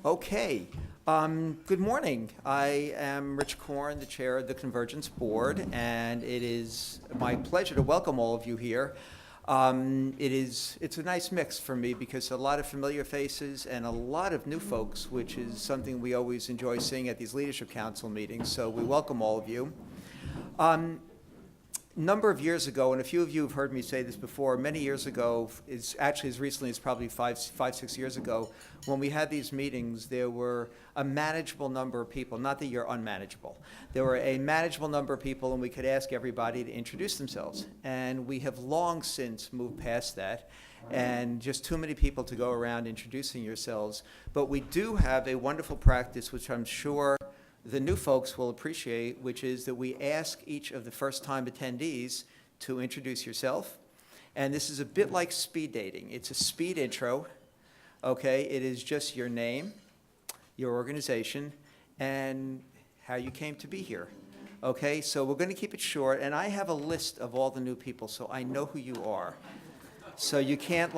Okay. Good morning. I am Rich Korn, the chair of the Convergence Board, and it is my pleasure to welcome all of you here. It's a nice mix for me because a lot of familiar faces and a lot of new folks, which is something we always enjoy seeing at these Leadership Council meetings, so we welcome all of you. Number of years ago, and a few of you have heard me say this before, many years ago, is actually as recently as probably five, 6 years ago, when we had these meetings, there were a manageable number of people, not that you're unmanageable. There were a manageable number of people, and we could ask everybody to introduce themselves. And we have long since moved past that, and just too many people to go around introducing yourselves. But we do have a wonderful practice, which I'm sure the new folks will appreciate, which is that we ask each of the first-time attendees to introduce yourself. And this is a bit like speed dating. It's a speed intro, okay? It is just your name, your organization, and how you came to be here, okay? So we're going to keep it short, and I have a list of all the new people, so I know who you are. So you can't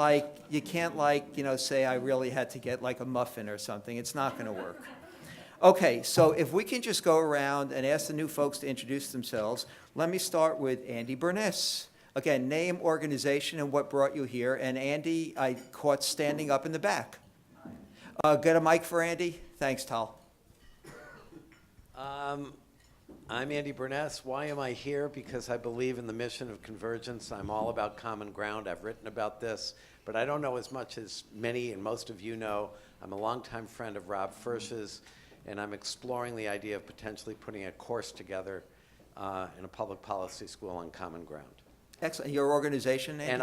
say I really had to get like a muffin or something. It's not going to work. Okay, so if we can just go around and ask the new folks to introduce themselves. Let me start with Andy Burness. Again, name, organization, and what brought you here. And Andy, I caught standing up in the back. Get a mic for Andy. Thanks, Tal. I'm Andy Burness. Why am I here? Because I believe in the mission of Convergence. I'm all about common ground. I've written about this, but I don't know as much as many and most of you know. I'm a longtime friend of Rob Fersh's, and I'm exploring the idea of potentially putting a course together in a public policy school on common ground. Excellent. Your organization, Andy? And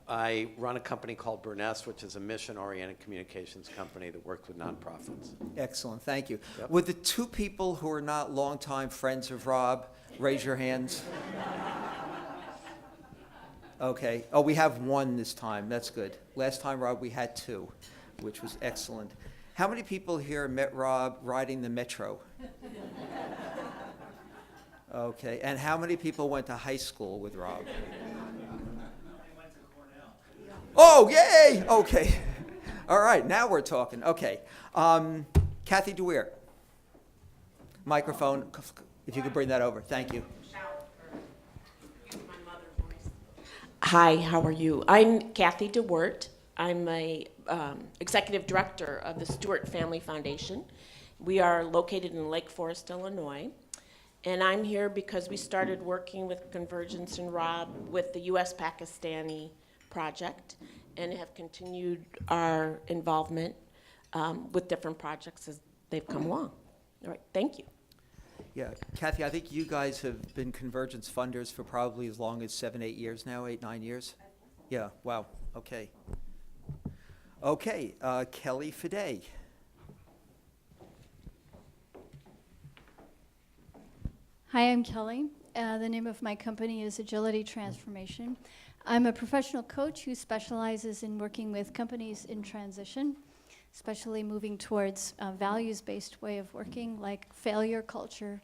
I run a company called Burness, which is a mission-oriented communications company that works with nonprofits. Excellent. Thank you. Yep. Would the two people who are not longtime friends of Rob raise your hands? Okay. Oh, we have one this time. That's good. Last time, Rob, we had two, which was excellent. How many people here met Rob riding the metro? Okay, and how many people went to high school with Rob? I went to Cornell. Oh, yay! Okay. All right, now we're talking. Okay. Kathy DeWeer. Microphone, if you could bring that over. Thank you. Hi, how are you? I'm Kathy DeWert. I'm a executive director of the Stewart Family Foundation. We are located in Lake Forest, Illinois. And I'm here because we started working with Convergence and Rob with the U.S. Pakistani project and have continued our involvement with different projects as they've come along. All right, thank you. Yeah, Kathy, I think you guys have been Convergence funders for probably as long as 7, 8 years now, 8, 9 years? Yeah, wow, okay. Okay, Kelly Fide. Hi, I'm Kelly. The name of my company is Agility Transformation. I'm a professional coach who specializes in working with companies in transition, especially moving towards a values-based way of working, like failure culture,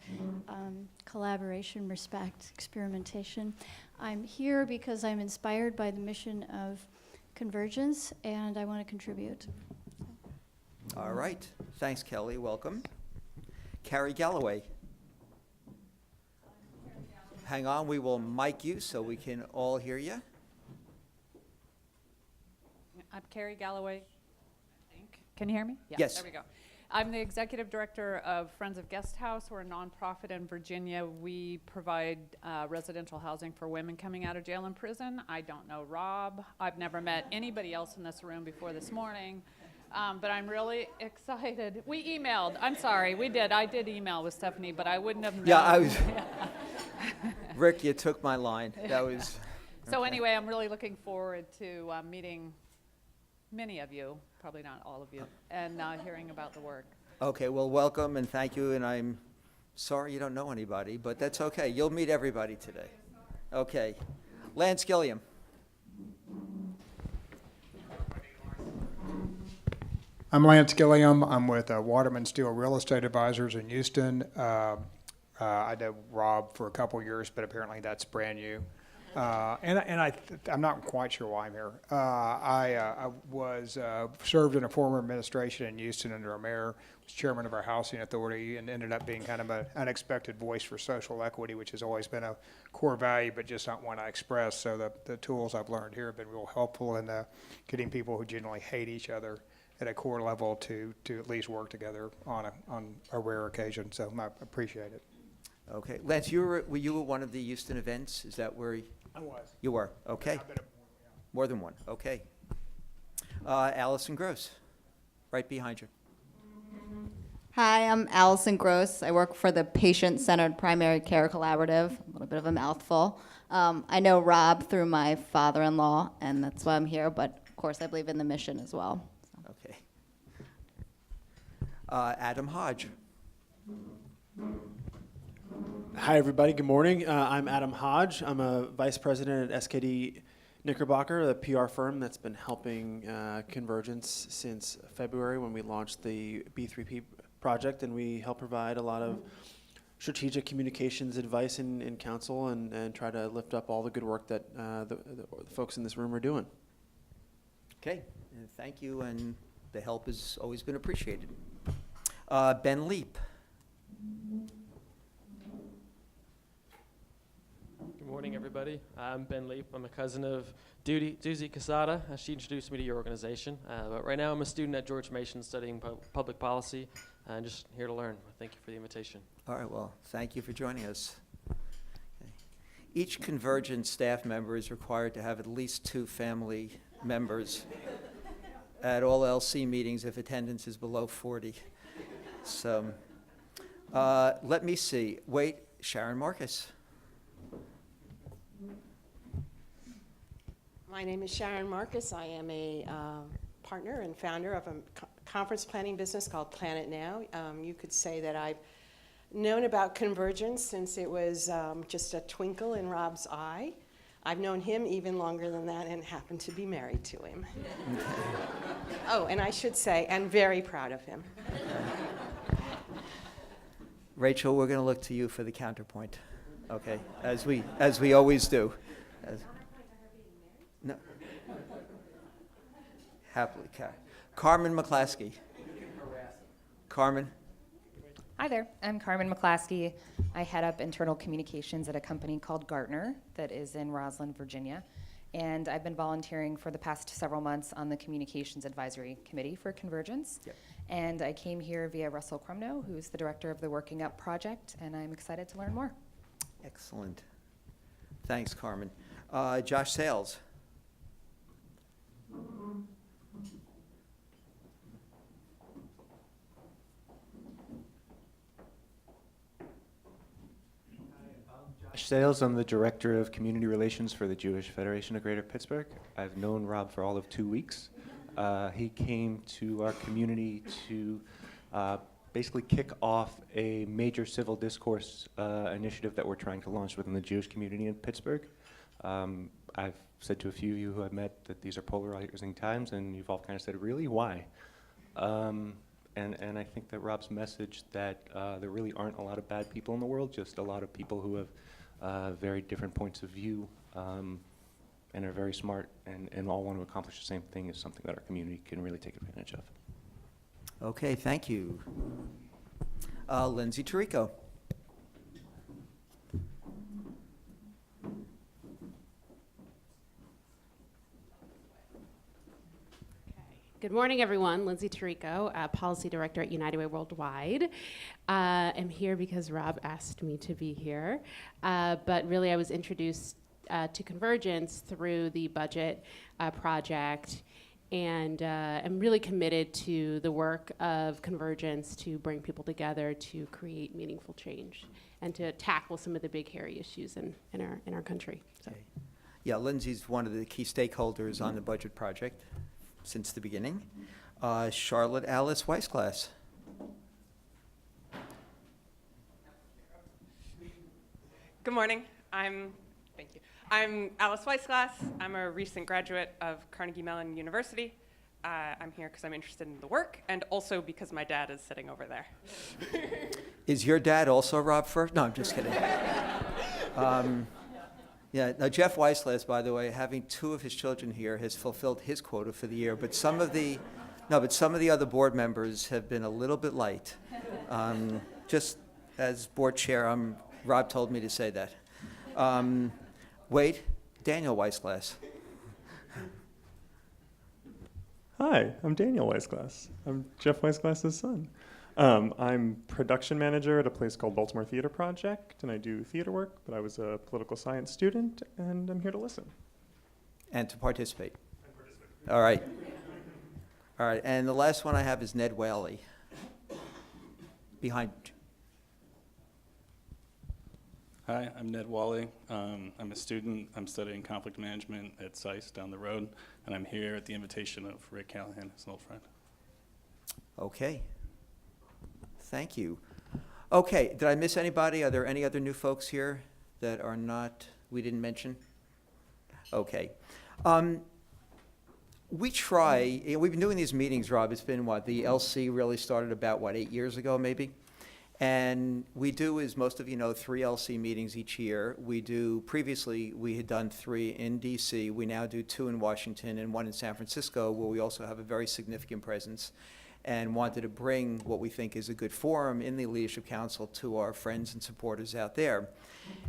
collaboration, respect, experimentation. I'm here because I'm inspired by the mission of Convergence, and I want to contribute. All right, thanks, Kelly, welcome. Carrie Galloway. Hang on, we will mic you so we can all hear you. I'm Carrie Galloway, I think. Can you hear me? Yeah, Yes. there we go. I'm the executive director of Friends of Guest House. We're a nonprofit in Virginia. We provide residential housing for women coming out of jail and prison. I don't know Rob. I've never met anybody else in this room before this morning. But I'm really excited. We emailed. I'm sorry, we did. I did email with Stephanie, but I wouldn't have known. Yeah, I was. Rick, you took my line. That was. So okay. anyway, I'm really looking forward to meeting many of you, probably not all of you, and hearing about the work. Okay, well, welcome and thank you. And I'm sorry you don't know anybody, but that's okay. You'll meet everybody today. Okay. Lance Gilliam. I'm Lance Gilliam. I'm with Waterman Steel Real Estate Advisors in Houston. I did Rob for a couple years, but apparently that's brand new. I'm not quite sure why I'm here. I served in a former administration in Houston under a mayor, was chairman of our housing authority, and ended up being kind of an unexpected voice for social equity, which has always been a core value, but just not one I express. So the tools I've learned here have been real helpful in getting people who generally hate each other at a core level to at least work together on a rare occasion. So I appreciate it. Okay. Lance, were you at one of the Houston events? Is that where I was. you were? Okay. I've been at More than one. Okay. Allison Gross, right behind you. Hi, I'm Allison Gross. I work for the Patient-Centered Primary Care Collaborative, a little bit of a mouthful. I know Rob through my father-in-law, and that's why I'm here, but of course I believe in the mission as well. Okay. Adam Hodge. Hi, everybody. Good morning. I'm Adam Hodge. I'm a vice president at SKD Knickerbocker, the PR firm that's been helping Convergence since February when we launched the B3P project, and we help provide a lot of strategic communications advice and counsel and try to lift up all the good work that the folks in this room are doing. Okay. And thank you, and the help has always been appreciated. Ben Leap. Good morning, everybody. I'm Ben Leap. I'm a cousin of Doozy Casada. She introduced me to your organization. But right now I'm a student at George Mason studying public policy and just here to learn. Thank you for the invitation. All right, well, thank you for joining us. Okay. Each Convergence staff member is required to have at least 2 family members at all LC meetings if attendance is below 40. So, let me see. Wait, Sharon Marcus. My name is Sharon Marcus. I am a partner and founder of a conference planning business called Planet Now. You could say that I've known about Convergence since it was just a twinkle in Rob's eye. I've known him even longer than that and happen to be married to him. Oh, and I should say, and very proud of him. Rachel, we're going to look to you for the counterpoint, okay, as we always do. No. Happily, Carmen McClaskey. Carmen. Hi there, I'm Carmen McClaskey. I head up internal communications at a company called Gartner that is in Roslyn, Virginia. And I've been volunteering for the past several months on the Communications Advisory Committee for Convergence. Yep. And I came here via Russell Crumno, who's the director of the Working Up Project, and I'm excited to learn more. Excellent. Thanks, Carmen. Josh Sales. Sales. I'm the Director of Community Relations for the Jewish Federation of Greater Pittsburgh. I've known Rob for all of 2 weeks. He came to our community to basically kick off a major civil discourse initiative that we're trying to launch within the Jewish community in Pittsburgh. I've said to a few of you who I've met that these are polarizing times, and you've all kind of said, really, why? And I think that Rob's message that there really aren't a lot of bad people in the world, just a lot of people who have very different points of view and are very smart and all want to accomplish the same thing is something that our community can really take advantage of. Okay, thank you. Lindsay Tirico. Good morning, everyone. Lindsay Tirico, Policy Director at United Way Worldwide. I'm here because Rob asked me to be here. But really, I was introduced to Convergence through the budget project. And I'm really committed to the work of Convergence to bring people together to create meaningful change and to tackle some of the big, hairy issues in our country. So. Okay. Yeah, Lindsay's one of the key stakeholders on the budget project since the beginning. Charlotte Alice Weissglass. Good morning. Thank you. I'm Alice Weissglass. I'm a recent graduate of Carnegie Mellon University. I'm here because I'm interested in the work and also because my dad is sitting over there. Is your dad also Rob First? No, I'm just kidding. Yeah, now Jeff Weislas, by the way, having 2 of his children here has fulfilled his quota for the year, but some of the other board members have been a little bit light. Just as board chair, Rob told me to say that. Wait, Daniel Weisglass. Hi, I'm Daniel Weisglass. I'm Jeff Weisglass's son. I'm production manager at a place called Baltimore Theater Project, and I do theater work, but I was a political science student, and I'm here to listen. And to participate. All right. All right, and the last one I have is Ned Whaley. Behind. Hi, I'm Ned Wally. I'm a student. I'm studying conflict management at SAIS down the road, and I'm here at the invitation of Rick Callahan, who's an old friend. Okay. Thank you. Okay, did I miss anybody? Are there any other new folks here that are not, we didn't mention? Okay. We've been doing these meetings, Rob, it's been what, the LC really started about, 8 years ago maybe? And we do, as most of you know, 3 LC meetings each year. Previously, we had done 3 in DC. We now do 2 in Washington and 1 in San Francisco, where we also have a very significant presence, and wanted to bring what we think is a good forum in the Leadership Council to our friends and supporters out there.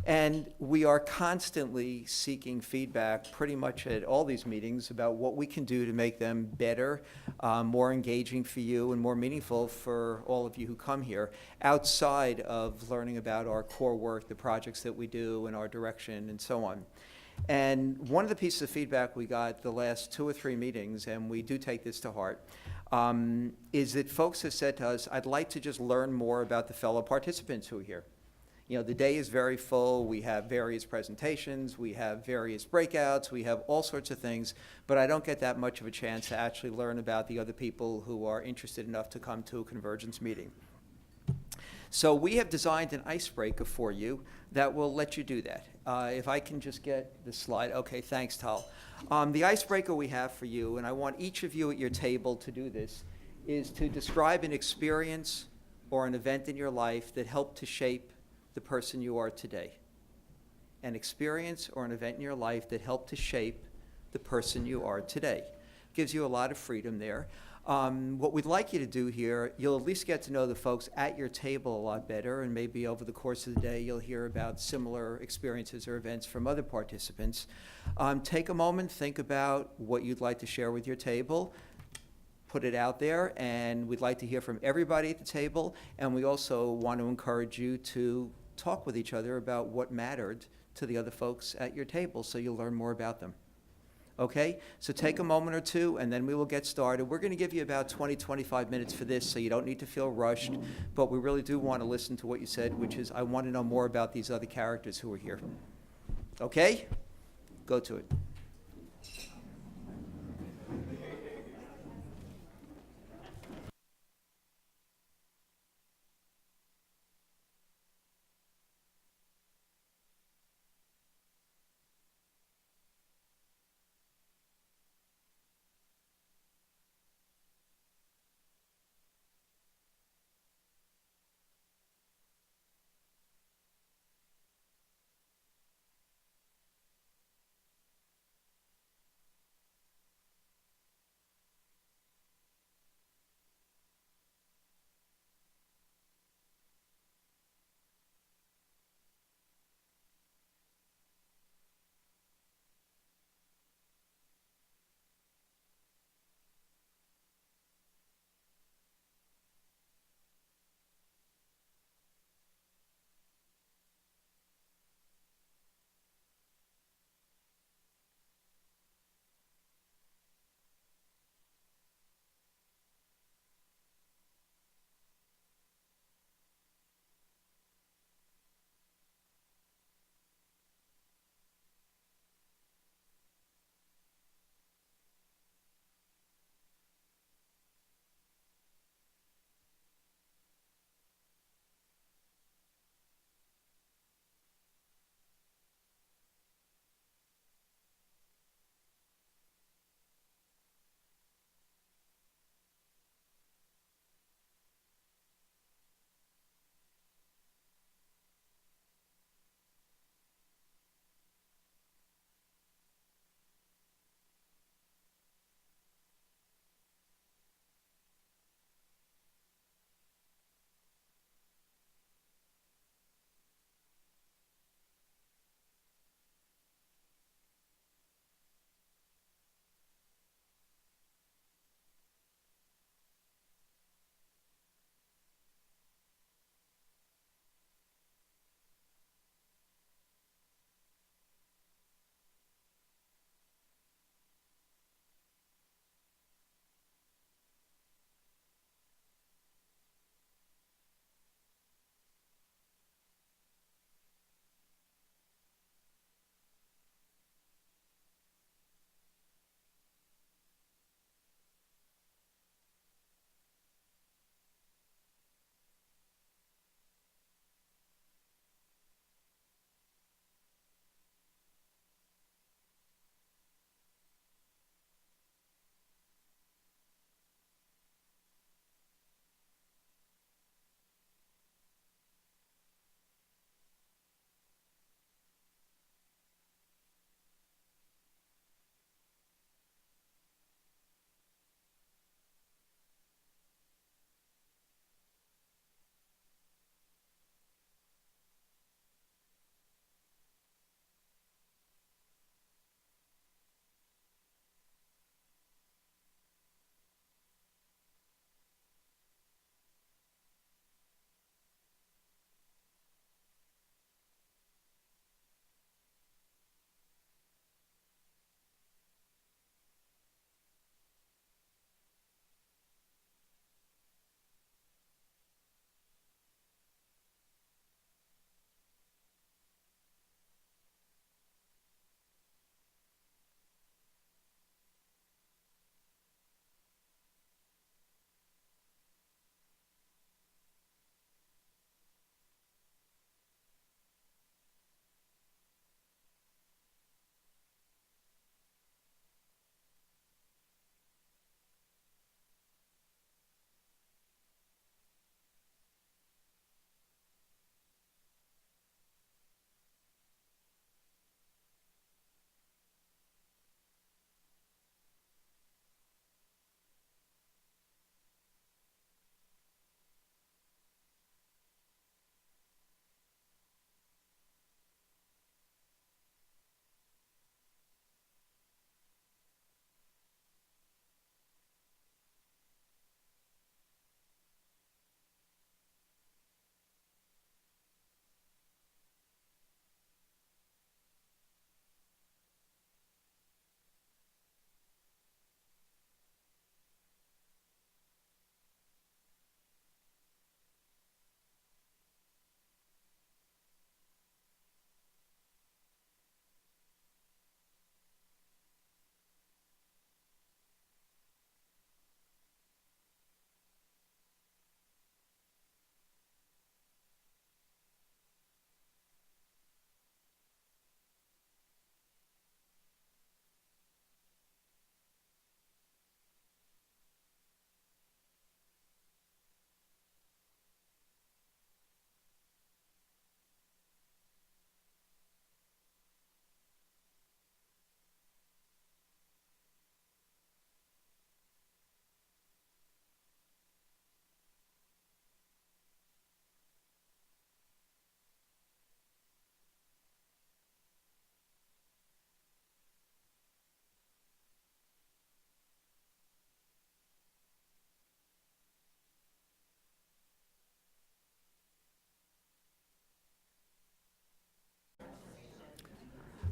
And we are constantly seeking feedback pretty much at all these meetings about what we can do to make them better, more engaging for you, and more meaningful for all of you who come here, outside of learning about our core work, the projects that we do, and our direction, and so on. And one of the pieces of feedback we got the last 2 or 3 meetings, and we do take this to heart, is that folks have said to us, I'd like to just learn more about the fellow participants who are here. You know, the day is very full. We have various presentations. We have various breakouts. We have all sorts of things, but I don't get that much of a chance to actually learn about the other people who are interested enough to come to a Convergence meeting. So we have designed an icebreaker for you that will let you do that. If I can just get the slide. Okay, thanks, Tal. The icebreaker we have for you, and I want each of you at your table to do this, is to describe an experience or an event in your life that helped to shape the person you are today. An experience or an event in your life that helped to shape the person you are today. Gives you a lot of freedom there. What we'd like you to do here, you'll at least get to know the folks at your table a lot better, and maybe over the course of the day you'll hear about similar experiences or events from other participants. Take a moment, think about what you'd like to share with your table, put it out there, and we'd like to hear from everybody at the table, and we also want to encourage you to talk with each other about what mattered to the other folks at your table, so you'll learn more about them. Okay, so take a moment or 2, and then we will get started. We're going to give you about 20, 25 minutes for this, so you don't need to feel rushed, but we really do want to listen to what you said, which is, I want to know more about these other characters who are here. Okay? Go to it.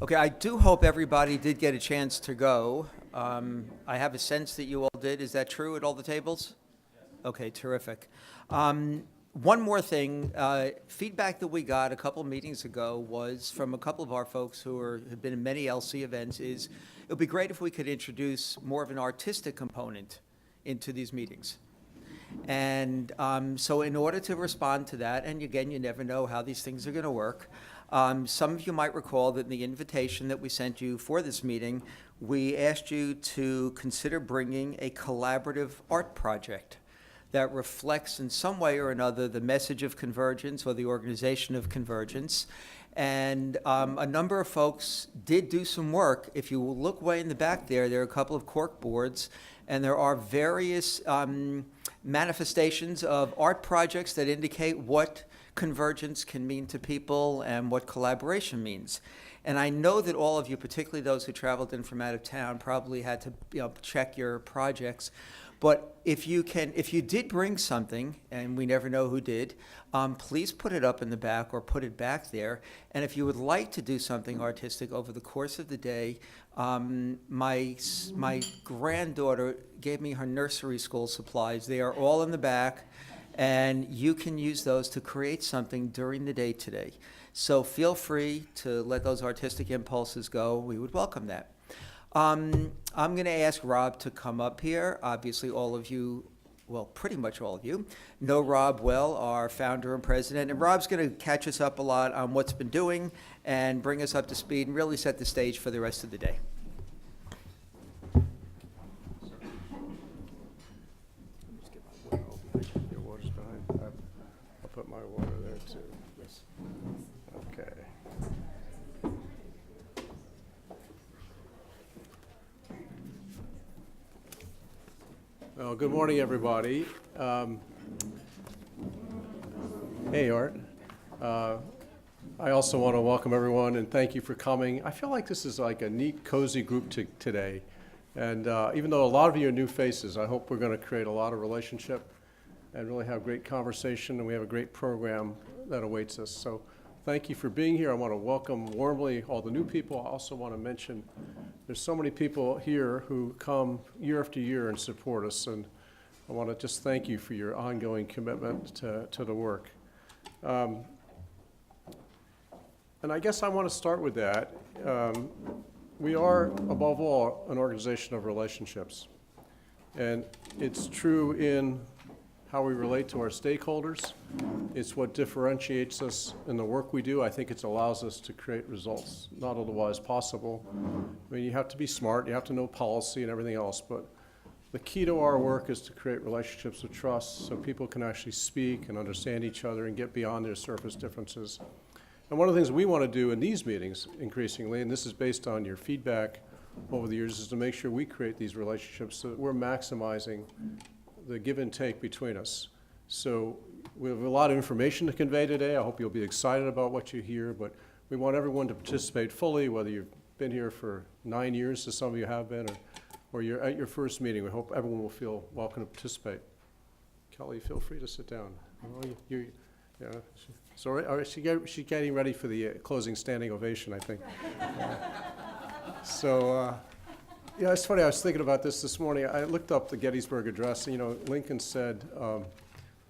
Okay, I do hope everybody did get a chance to go. I have a sense that you all did. Is that true at all the tables? Okay, terrific. One more thing, feedback that we got a couple meetings ago was from a couple of our folks who have been in many LC events is it would be great if we could introduce more of an artistic component into these meetings. And so in order to respond to that, and again, you never know how these things are going to work, some of you might recall that in the invitation that we sent you for this meeting, we asked you to consider bringing a collaborative art project that reflects in some way or another the message of convergence or the organization of convergence. And a number of folks did do some work. If you look way in the back there are a couple of cork boards, and there are various manifestations of art projects that indicate what convergence can mean to people and what collaboration means. And I know that all of you, particularly those who traveled in from out of town, probably had to check your projects. But if you did bring something, and we never know who did, please put it up in the back or put it back there. And if you would like to do something artistic over the course of the day, my granddaughter gave me her nursery school supplies. They are all in the back, and you can use those to create something during the day today. So feel free to let those artistic impulses go. We would welcome that. I'm going to ask Rob to come up here. Obviously, all of you, well, pretty much all of you, know Rob well, our founder and president. And Rob's going to catch us up a lot on what's been doing and bring us up to speed and really set the stage for the rest of the day. Your water's behind. I'll put my water there too. Yes. Okay. Well, good morning, everybody. Hey, Art. I also want to welcome everyone and thank you for coming. I feel like this is like a neat, cozy group today. And even though a lot of you are new faces, I hope we're going to create a lot of relationship and really have great conversation, and we have a great program that awaits us. So thank you for being here. I want to welcome warmly all the new people. I also want to mention there's so many people here who come year after year and support us, and I want to just thank you for your ongoing commitment to the work. And I guess I want to start with that. We are, above all, an organization of relationships. And it's true in how we relate to our stakeholders. It's what differentiates us in the work we do. I think it allows us to create results not otherwise possible. I mean, you have to be smart, you have to know policy and everything else, but the key to our work is to create relationships of trust so people can actually speak and understand each other and get beyond their surface differences. And one of the things we want to do in these meetings increasingly, and this is based on your feedback over the years, is to make sure we create these relationships so that we're maximizing the give and take between us. So we have a lot of information to convey today. I hope you'll be excited about what you hear, but we want everyone to participate fully, whether you've been here for 9 years, as some of you have been, or you're at your first meeting. We hope everyone will feel welcome to participate. Kelly, feel free to sit down. Yeah. So she's getting ready for the closing standing ovation, I think. Yeah, it's funny, I was thinking about this morning. I looked up the Gettysburg Address. You know, Lincoln said,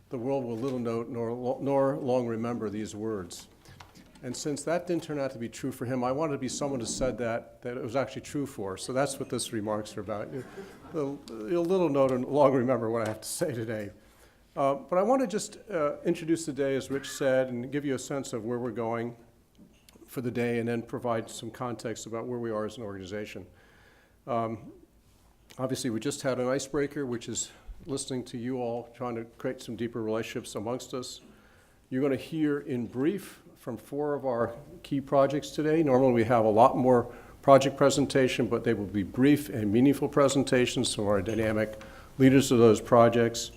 the world will little note nor long remember these words. And since that didn't turn out to be true for him, I wanted to be someone who said that it was actually true for. So that's what this remarks are about. You'll little note and long remember what I have to say today. But I want to just introduce the day, as Rich said, and give you a sense of where we're going for the day, and then provide some context about where we are as an organization. Obviously, we just had an icebreaker, which is listening to you all, trying to create some deeper relationships amongst us. You're going to hear in brief from 4 of our key projects today. Normally, we have a lot more project presentation, but they will be brief and meaningful presentations from our dynamic leaders of those projects.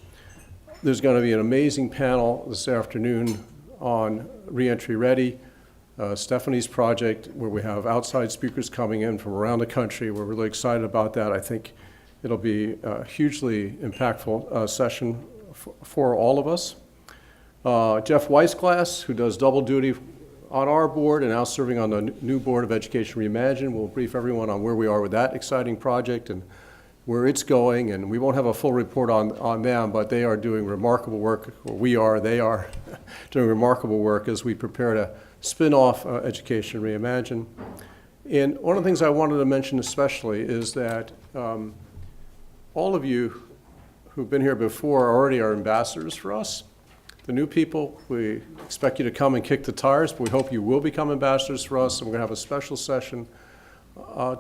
There's going to be an amazing panel this afternoon on Reentry Ready, Stephanie's project, where we have outside speakers coming in from around the country. We're really excited about that. I think it'll be a hugely impactful session for all of us. Jeff Weissglass, who does double duty on our board and now serving on the new Board of Education Reimagine. We'll brief everyone on where we are with that exciting project and where it's going. And we won't have a full report on them, but they are doing remarkable work, or they are doing remarkable work as we prepare to spin off Education Reimagine. And one of the things I wanted to mention especially is that all of you who've been here before already are ambassadors for us. The new people, we expect you to come and kick the tires, but we hope you will become ambassadors for us, and we're going to have a special session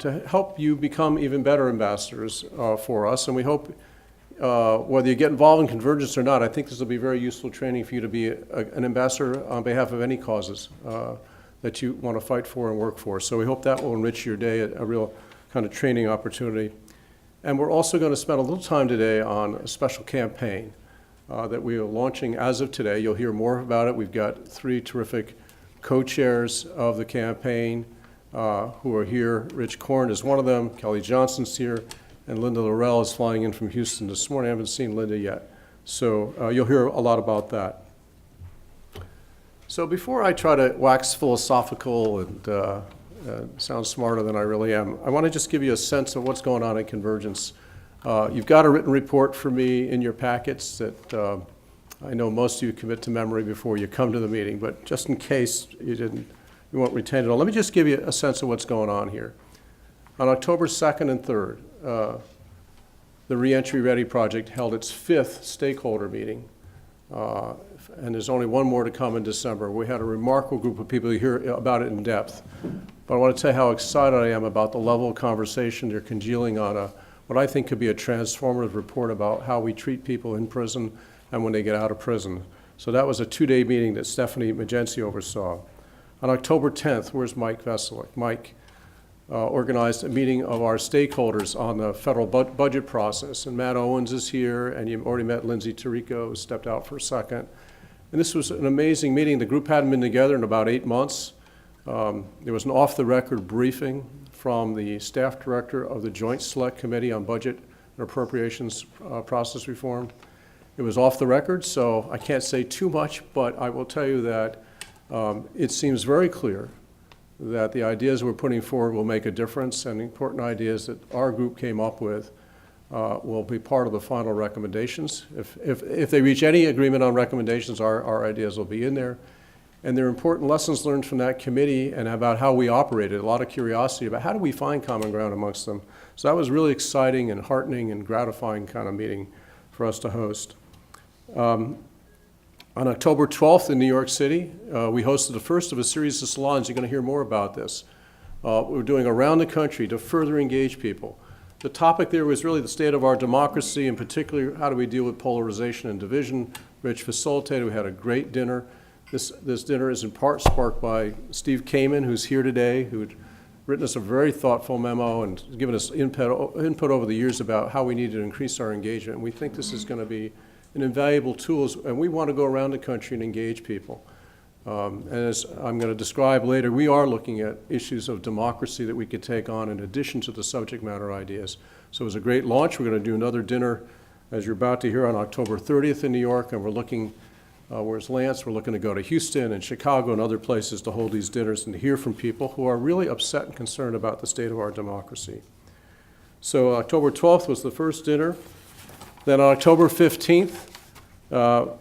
to help you become even better ambassadors for us. And we hope, whether you get involved in Convergence or not, I think this will be very useful training for you to be an ambassador on behalf of any causes that you want to fight for and work for. So we hope that will enrich your day, a real kind of training opportunity. And we're also going to spend a little time today on a special campaign that we are launching as of today. You'll hear more about it. We've got 3 terrific co-chairs of the campaign who are here. Rich Korn is one of them. Kelly Johnson's here. And Linda Laurel is flying in from Houston this morning. I haven't seen Linda yet. So you'll hear a lot about that. So before I try to wax philosophical and sound smarter than I really am, I want to just give you a sense of what's going on in Convergence. You've got a written report for me in your packets that I know most of you commit to memory before you come to the meeting, but just in case you won't retain it all, let me just give you a sense of what's going on here. On October 2nd and 3rd, the Reentry Ready Project held its 5th stakeholder meeting, and there's only one more to come in December. We had a remarkable group of people who hear about it in depth, but I want to tell you how excited I am about the level of conversation they're congealing on what I think could be a transformative report about how we treat people in prison and when they get out of prison. So that was a 2-day meeting that Stephanie Magenzi oversaw. On October 10th, where's Mike Veselik? Mike organized a meeting of our stakeholders on the federal budget process, and Matt Owens is here, and you've already met Lindsay Tirico, who stepped out for a second. And this was an amazing meeting. The group hadn't been together in about 8 months. There was an off-the-record briefing from the staff director of the Joint Select Committee on Budget and Appropriations Process Reform. It was off the record, so I can't say too much, but I will tell you that it seems very clear that the ideas we're putting forward will make a difference, and the important ideas that our group came up with will be part of the final recommendations. If they reach any agreement on recommendations, our ideas will be in there. And there are important lessons learned from that committee and about how we operated, a lot of curiosity about how do we find common ground amongst them. So that was really exciting and heartening and gratifying kind of meeting for us to host. On October 12th in New York City, we hosted the first of a series of salons. You're going to hear more about this. We're doing around the country to further engage people. The topic there was really the state of our democracy, and particularly how do we deal with polarization and division. Rich facilitated. We had a great dinner. This dinner is in part sparked by Steve Kamen, who's here today, who'd written us a very thoughtful memo and given us input over the years about how we need to increase our engagement. And we think this is going to be an invaluable tool, and we want to go around the country and engage people. And as I'm going to describe later, we are looking at issues of democracy that we could take on in addition to the subject matter ideas. So it was a great launch. We're going to do another dinner, as you're about to hear, on October 30th in New York, and we're looking, where's Lance? We're looking to go to Houston and Chicago and other places to hold these dinners and to hear from people who are really upset and concerned about the state of our democracy. So October 12th was the first dinner. Then on October 15th,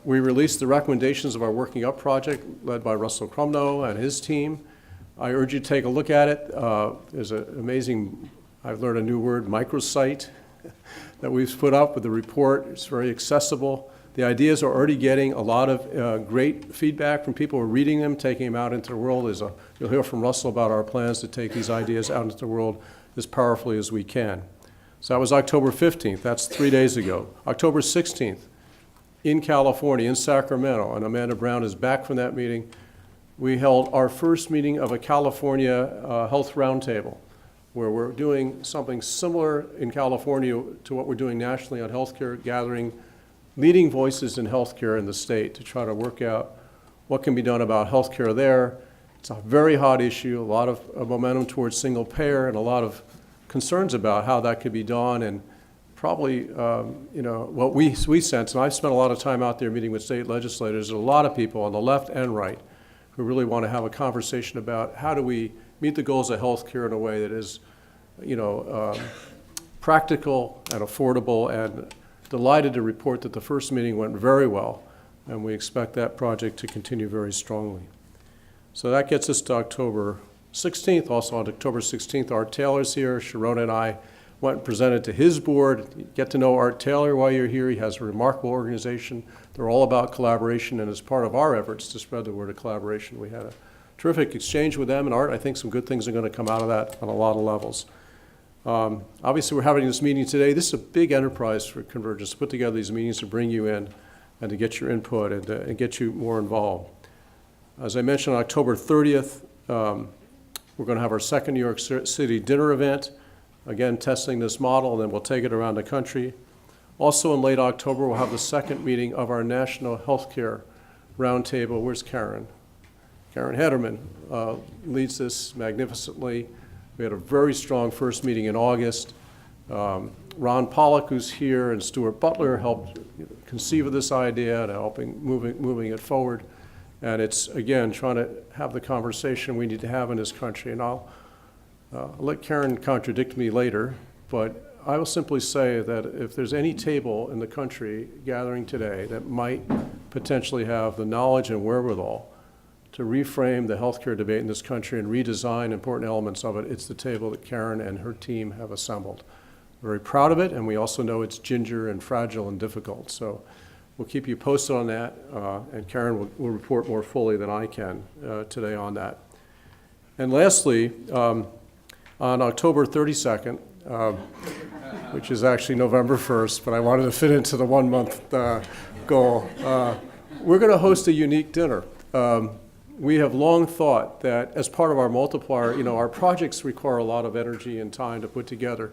we released the recommendations of our Working Up project led by Russell Crumnow and his team. I urge you to take a look at it. There's an amazing, I've learned a new word, microsite, that we've put up with the report. It's very accessible. The ideas are already getting a lot of great feedback from people who are reading them, taking them out into the world. You'll hear from Russell about our plans to take these ideas out into the world as powerfully as we can. So that was October 15th. That's 3 days ago. October 16th, in California, in Sacramento, and Amanda Brown is back from that meeting. We held our first meeting of a California Health Roundtable, where we're doing something similar in California to what we're doing nationally on healthcare, gathering leading voices in healthcare in the state to try to work out what can be done about healthcare there. It's a very hot issue, a lot of momentum towards single payer, and a lot of concerns about how that could be done, and probably, what we sense, and I've spent a lot of time out there meeting with state legislators, there's a lot of people on the left and right who really want to have a conversation about how do we meet the goals of healthcare in a way that is, practical and affordable, and delighted to report that the first meeting went very well, and we expect that project to continue very strongly. So that gets us to October 16th. Also on October 16th, Art Taylor's here. Sharona and I went and presented to his board. Get to know Art Taylor while you're here. He has a remarkable organization. They're all about collaboration, and as part of our efforts to spread the word of collaboration, we had a terrific exchange with them. And Art, I think some good things are going to come out of that on a lot of levels. Obviously, we're having this meeting today. This is a big enterprise for Convergence, to put together these meetings, to bring you in and to get your input and get you more involved. As I mentioned, on October 30th, we're going to have our second New York City dinner event, again, testing this model, and then we'll take it around the country. Also in late October, we'll have the second meeting of our National Healthcare Roundtable. Where's Karen? Karen Hederman leads this magnificently. We had a very strong first meeting in August. Ron Pollock, who's here, and Stuart Butler helped conceive of this idea and helping moving it forward. And it's, again, trying to have the conversation we need to have in this country. And I'll let Karen contradict me later, but I will simply say that if there's any table in the country gathering today that might potentially have the knowledge and wherewithal to reframe the healthcare debate in this country and redesign important elements of it, it's the table that Karen and her team have assembled. Very proud of it, and we also know it's ginger and fragile and difficult. So we'll keep you posted on that, and Karen will report more fully than I can today on that. And lastly, on October 32nd, which is actually November 1st, but I wanted to fit into the 1 month goal, we're going to host a unique dinner. We have long thought that as part of our multiplier, our projects require a lot of energy and time to put together.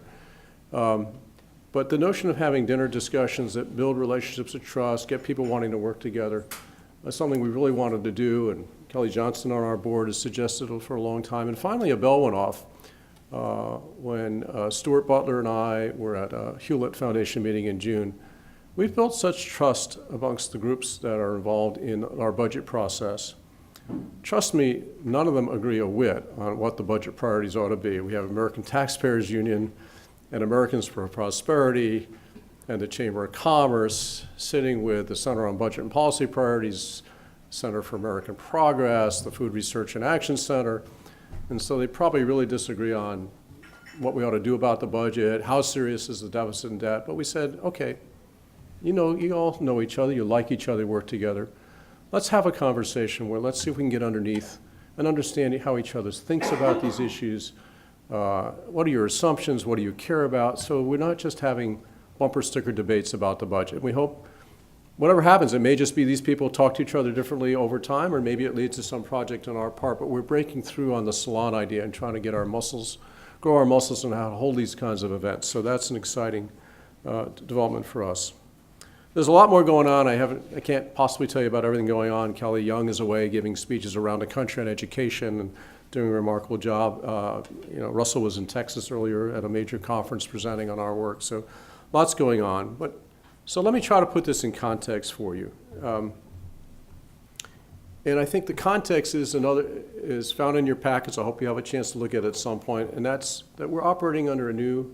But the notion of having dinner discussions that build relationships of trust, get people wanting to work together, is something we really wanted to do, and Kelly Johnson on our board has suggested it for a long time. And finally, a bell went off when Stuart Butler and I were at a Hewlett Foundation meeting in June. We've built such trust amongst the groups that are involved in our budget process. Trust me, none of them agree a whit on what the budget priorities ought to be. We have American Taxpayers Union and Americans for Prosperity and the Chamber of Commerce sitting with the Center on Budget and Policy Priorities, Center for American Progress, the Food Research and Action Center. And so they probably really disagree on what we ought to do about the budget, how serious is the deficit and debt. But we said, okay, you all know each other, you like each other, work together. Let's have a conversation where let's see if we can get underneath and understand how each other thinks about these issues. What are your assumptions? What do you care about? So we're not just having bumper sticker debates about the budget. We hope whatever happens, it may just be these people talk to each other differently over time, or maybe it leads to some project on our part, but we're breaking through on the salon idea and trying to get our muscles, grow our muscles on how to hold these kinds of events. So that's an exciting development for us. There's a lot more going on. I can't possibly tell you about everything going on. Kelly Young is away giving speeches around the country on education and doing a remarkable job. Russell was in Texas earlier at a major conference presenting on our work. So lots going on. So let me try to put this in context for you. And I think the context is found in your packets. I hope you have a chance to look at it at some point. And that's that we're operating under a new,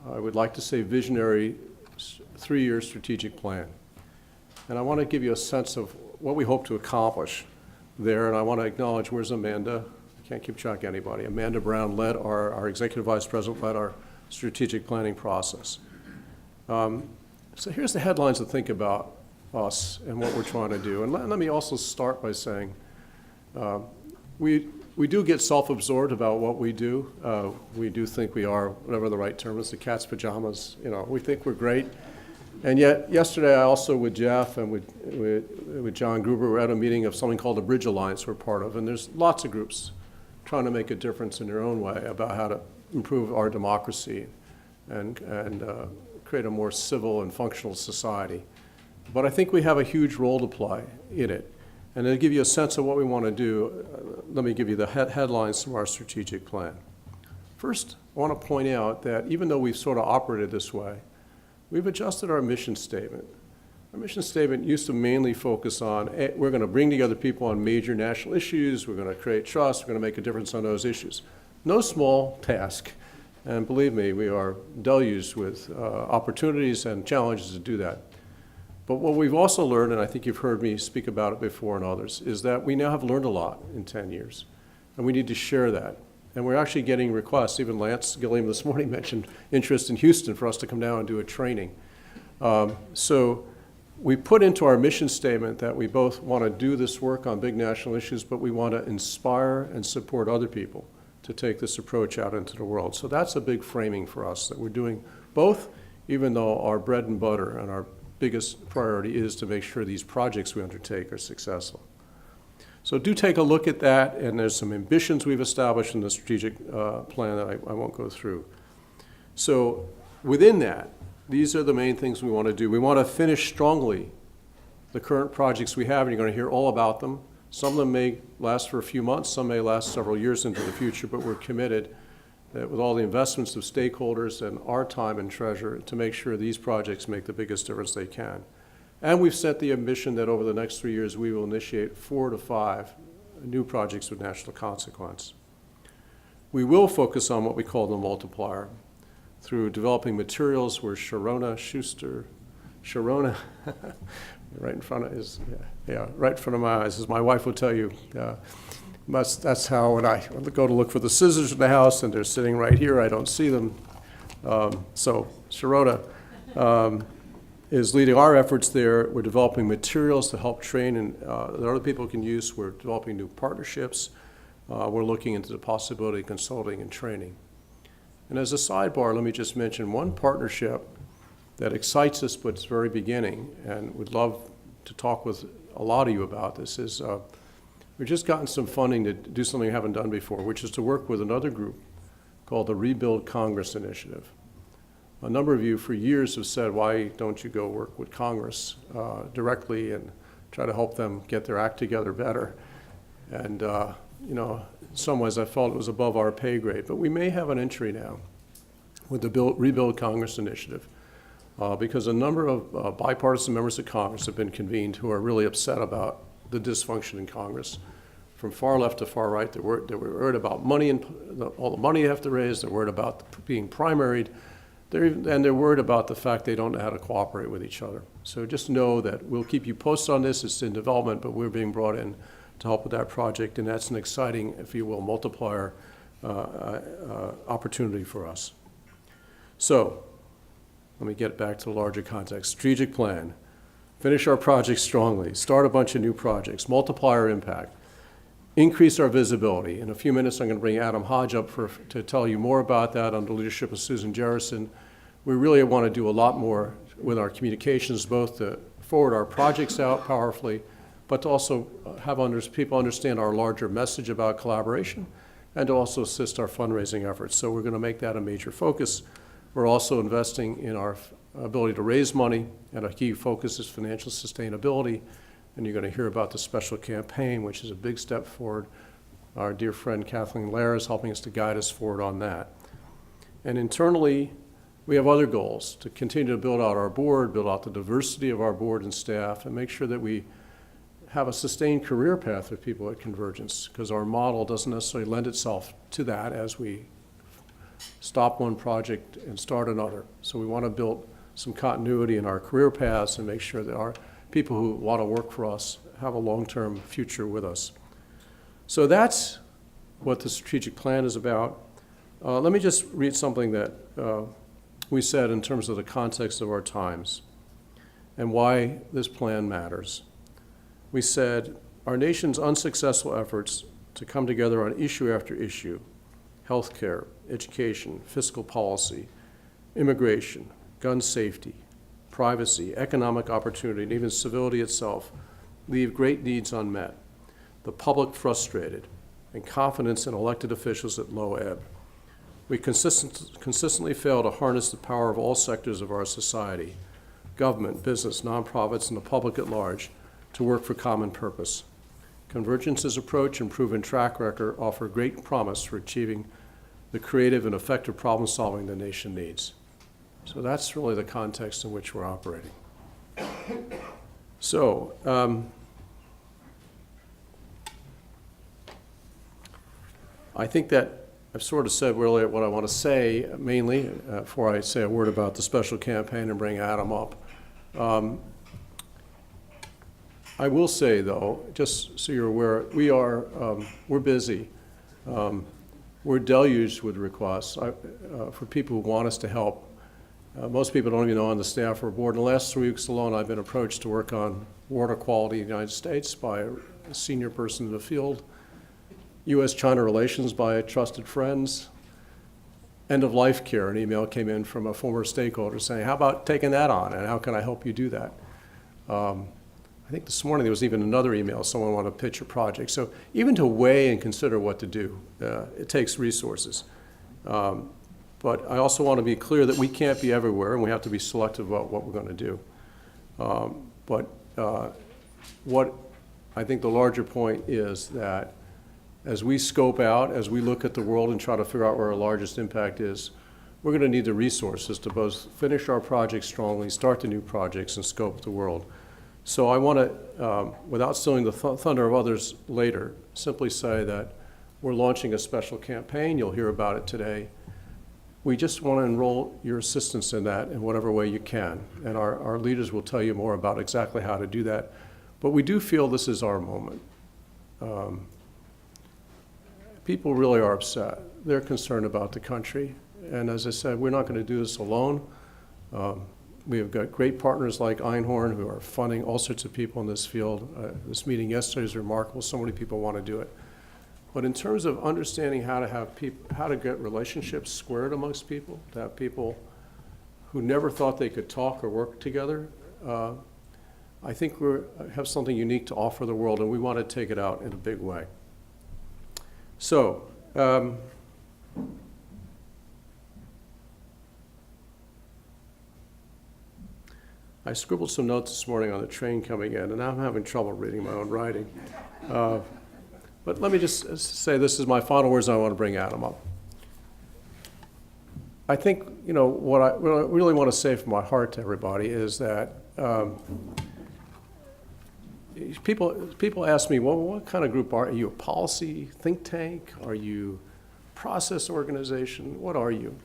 I would like to say, visionary 3-year strategic plan. And I want to give you a sense of what we hope to accomplish there. And I want to acknowledge, where's Amanda? I can't keep track of anybody. Amanda Brown led our executive vice president led our strategic planning process. So here's the headlines to think about us and what we're trying to do. And let me also start by saying we do get self-absorbed about what we do. We do think we are, whatever the right term is, the cat's pajamas. We think we're great. And yet, yesterday I also, with Jeff and with John Gruber, were at a meeting of something called the Bridge Alliance we're part of. And there's lots of groups trying to make a difference in their own way about how to improve our democracy and create a more civil and functional society. But I think we have a huge role to play in it. And to give you a sense of what we want to do, let me give you the headlines from our strategic plan. First, I want to point out that even though we've sort of operated this way, we've adjusted our mission statement Our mission statement used to mainly focus on, we're going to bring together people on major national issues, we're going to create trust, we're going to make a difference on those issues. No small task, and believe me, we are deluged with opportunities and challenges to do that. But what we've also learned, and I think you've heard me speak about it before and others, is that we now have learned a lot in 10 years, and we need to share that. And we're actually getting requests, even Lance Gilliam this morning mentioned interest in Houston for us to come down and do a training. So we put into our mission statement that we both want to do this work on big national issues, but we want to inspire and support other people to take this approach out into the world. So that's a big framing for us, that we're doing both, even though our bread and butter and our biggest priority is to make sure these projects we undertake are successful. So do take a look at that, and there's some ambitions we've established in the strategic plan that I won't go through. So within that, these are the main things we want to do. We want to finish strongly the current projects we have, and you're going to hear all about them. Some of them may last for a few months, some may last several years into the future, but we're committed that with all the investments of stakeholders and our time and treasure to make sure these projects make the biggest difference they can. And we've set the ambition that over the next 3 years, we will initiate 4 to 5 new projects with national consequence. We will focus on what we call the multiplier through developing materials where Sharona Schuster, right in front of right in front of my eyes, as my wife will tell you. That's how when I go to look for the scissors in the house and they're sitting right here, I don't see them. So Sharona is leading our efforts there. We're developing materials to help train and that other people can use. We're developing new partnerships. We're looking into the possibility of consulting and training. And as a sidebar, let me just mention one partnership that excites us, but it's very beginning, and would love to talk with a lot of you about this, is we've just gotten some funding to do something we haven't done before, which is to work with another group called the Rebuild Congress Initiative. A number of you for years have said, why don't you go work with Congress directly and try to help them get their act together better? And you know, in some ways I felt it was above our pay grade, but we may have an entry now with the Rebuild Congress Initiative because a number of bipartisan members of Congress have been convened who are really upset about the dysfunction in Congress. From far left to far right, they were worried about money and all the money you have to raise. They're worried about being primaried. They're worried about the fact they don't know how to cooperate with each other. So just know that we'll keep you posted on this. It's in development, but we're being brought in to help with that project, and that's an exciting, if you will, multiplier opportunity for us. So let me get back to the larger context. Strategic plan. Finish our projects strongly. Start a bunch of new projects. Multiplier impact. Increase our visibility. In a few minutes, I'm going to bring Adam Hodge up to tell you more about that under the leadership of Susan Jerrison. We really want to do a lot more with our communications, both to forward our projects out powerfully, but to also have people understand our larger message about collaboration and to also assist our fundraising efforts. So we're going to make that a major focus. We're also investing in our ability to raise money, and a key focus is financial sustainability. And you're going to hear about the special campaign, which is a big step forward. Our dear friend Kathleen Lair is helping us to guide us forward on that. And internally, we have other goals to continue to build out our board, build out the diversity of our board and staff, and make sure that we have a sustained career path for people at Convergence, because our model doesn't necessarily lend itself to that as we stop one project and start another. So we want to build some continuity in our career paths and make sure that our people who want to work for us have a long-term future with us. So that's what the strategic plan is about. Let me just read something that we said in terms of the context of our times and why this plan matters. We said, our nation's unsuccessful efforts to come together on issue after issue, healthcare, education, fiscal policy, immigration, gun safety, privacy, economic opportunity, and even civility itself, leave great needs unmet, the public frustrated, and confidence in elected officials at low ebb. We consistently fail to harness the power of all sectors of our society, government, business, nonprofits, and the public at large, to work for common purpose. Convergence's approach and proven track record offer great promise for achieving the creative and effective problem solving the nation needs. So that's really the context in which we're operating. So, I think that I've sort of said really what I want to say mainly before I say a word about the special campaign and bring Adam up. I will say though, just so you're aware, we're busy. We're deluged with requests for people who want us to help. Most people don't even know on the staff or board. In the last 3 weeks alone, I've been approached to work on water quality in the United States by a senior person in the field, U.S.-China relations by trusted friends, end-of-life care. An email came in from a former stakeholder saying, how about taking that on, and how can I help you do that? I think this morning there was even another email, someone wanted to pitch a project. So even to weigh and consider what to do, it takes resources. But I also want to be clear that we can't be everywhere, and we have to be selective about what we're going to do. What I think the larger point is that as we scope out, as we look at the world and try to figure out where our largest impact is, we're going to need the resources to both finish our projects strongly, start the new projects, and scope the world. So I want to, without stealing the thunder of others later, simply say that we're launching a special campaign. You'll hear about it today. We just want to enroll your assistance in that in whatever way you can. And our leaders will tell you more about exactly how to do that. But we do feel this is our moment. People really are upset. They're concerned about the country. And as I said, we're not going to do this alone. We have got great partners like Einhorn who are funding all sorts of people in this field. This meeting yesterday is remarkable. So many people want to do it. But in terms of understanding how to have people, how to get relationships squared amongst people, to have people who never thought they could talk or work together, I think we have something unique to offer the world, and we want to take it out in a big way. So, I scribbled some notes this morning on the train coming in, and I'm having trouble reading my own writing. But let me just say this is my final words, and I want to bring Adam up. I think, you know, what I really want to say from my heart to everybody is that people ask me, well, what kind of group are you? A policy think tank? Are you a process organization? What are you?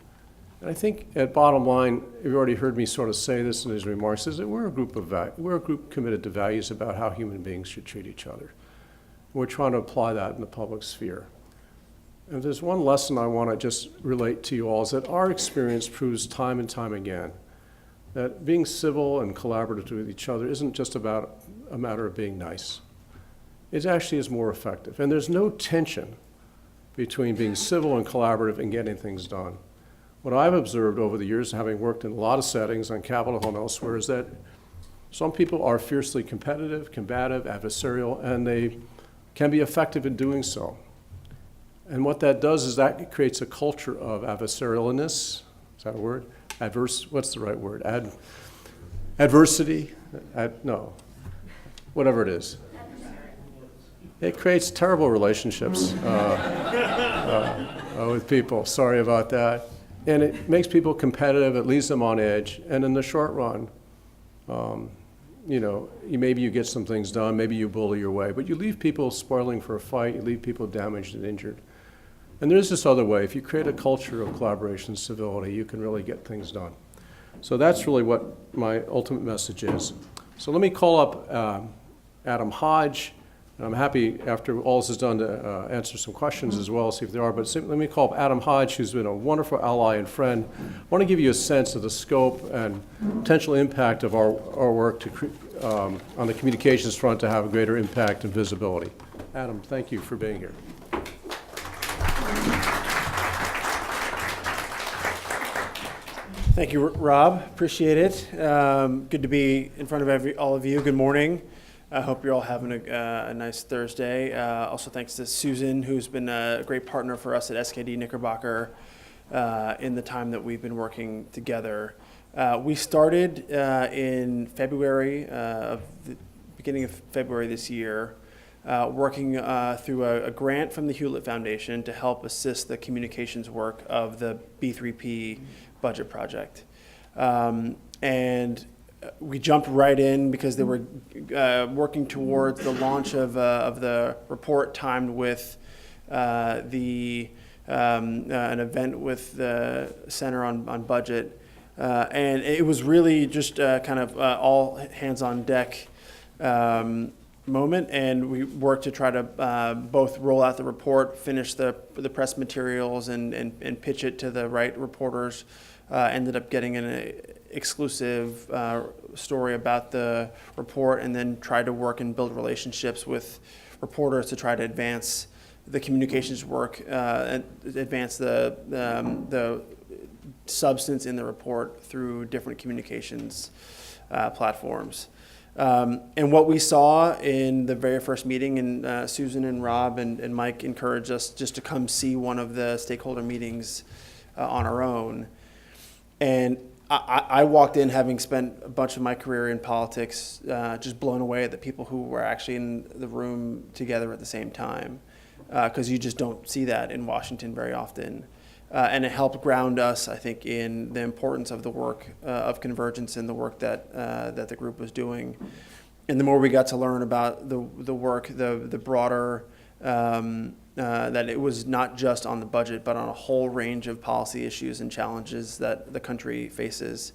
And I think at bottom line, you've already heard me sort of say this in these remarks, is that we're a group committed to values about how human beings should treat each other. We're trying to apply that in the public sphere. And there's one lesson I want to just relate to you all, is that our experience proves time and time again that being civil and collaborative with each other isn't just about a matter of being nice. It actually is more effective. And there's no tension between being civil and collaborative and getting things done. What I've observed over the years, having worked in a lot of settings on Capitol Hill and elsewhere, is that some people are fiercely competitive, combative, adversarial, and they can be effective in doing so. And what that does is that it creates a culture of adversarialness. Is that a word? What's the right word? Adversity? No. Whatever it is. It creates terrible relationships with people. Sorry about that. And it makes people competitive. It leaves them on edge. And in the short run, you know, maybe you get some things done, maybe you bully your way, but you leave people spoiling for a fight, you leave people damaged and injured. And there's this other way. If you create a culture of collaboration and civility, you can really get things done. So that's really what my ultimate message is. So let me call up Adam Hodge. And I'm happy, after all this is done, to answer some questions as well, see if there are. But let me call up Adam Hodge, who's been a wonderful ally and friend. I want to give you a sense of the scope and potential impact of our work on the communications front to have a greater impact and visibility. Adam, thank you for being here. Thank you, Rob. Appreciate it. Good to be in front of all of you. Good morning. I hope you're all having a nice Thursday. Also, thanks to Susan, who's been a great partner for us at SKD Knickerbocker in the time that we've been working together. We started in February, beginning of February this year, working through a grant from the Hewlett Foundation to help assist the communications work of the B3P budget project. And we jumped right in because they were working towards the launch of the report, timed with an event with the Center on Budget. And it was really just kind of all hands on deck moment, and we worked to try to both roll out the report, finish the press materials, and pitch it to the right reporters. Ended up getting an exclusive story about the report, and then tried to work and build relationships with reporters to try to advance the communications work and advance the substance in the report through different communications platforms. And what we saw in the very first meeting, and Susan and Rob and Mike encouraged us just to come see one of the stakeholder meetings on our own. And I walked in having spent a bunch of my career in politics, just blown away at the people who were actually in the room together at the same time, because you just don't see that in Washington very often. And it helped ground us, I think, in the importance of the work of Convergence and the work that the group was doing. And the more we got to learn about the work, the broader, that it was not just on the budget, but on a whole range of policy issues and challenges that the country faces.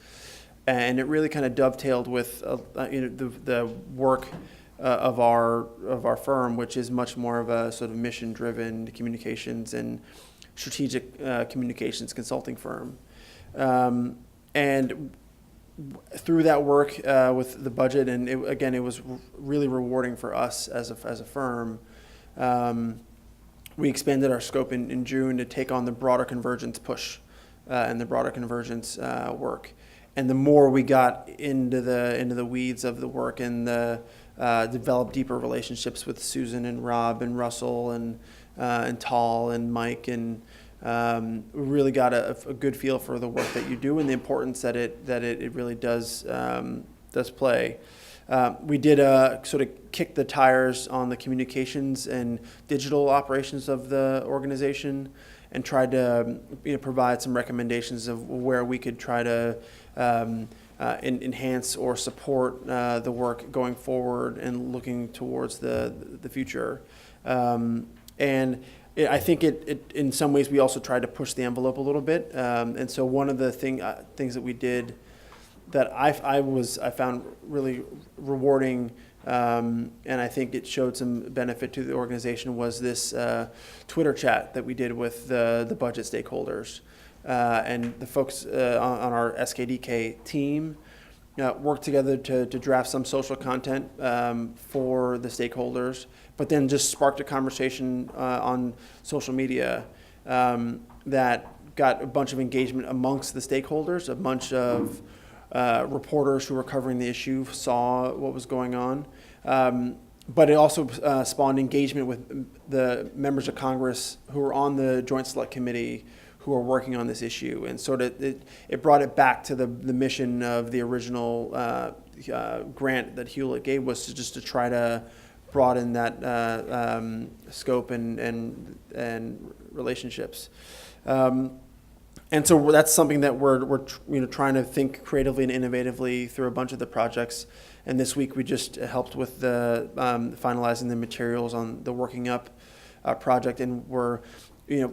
And it really kind of dovetailed with the work of our firm, which is much more of a sort of mission-driven communications and strategic communications consulting firm. And through that work with the budget, and it was really rewarding for us as a firm. We expanded our scope in June to take on the broader Convergence push and the broader Convergence work. And the more we got into the weeds of the work and developed deeper relationships with Susan and Rob and Russell and Tal and Mike, and we really got a good feel for the work that you do and the importance that it really does play. We did sort of kick the tires on the communications and digital operations of the organization, and tried to provide some recommendations of where we could try to enhance or support the work going forward and looking towards the future. And I think it in some ways we also tried to push the envelope a little bit. And so one of the things that we did that I found really rewarding, and I think it showed some benefit to the organization, was this Twitter chat that we did with the budget stakeholders. And the folks on our SKDK team worked together to draft some social content for the stakeholders, but then just sparked a conversation on social media that got a bunch of engagement amongst the stakeholders. A bunch of reporters who were covering the issue saw what was going on. But it also spawned engagement with the members of Congress who were on the Joint Select Committee who are working on this issue. And sort of it brought it back to the mission of the original grant that Hewlett gave, was to try to broaden that scope and relationships. And so that's something that we're trying to think creatively and innovatively through a bunch of the projects. And this week we just helped with the finalizing the materials on the Working Up project, and we're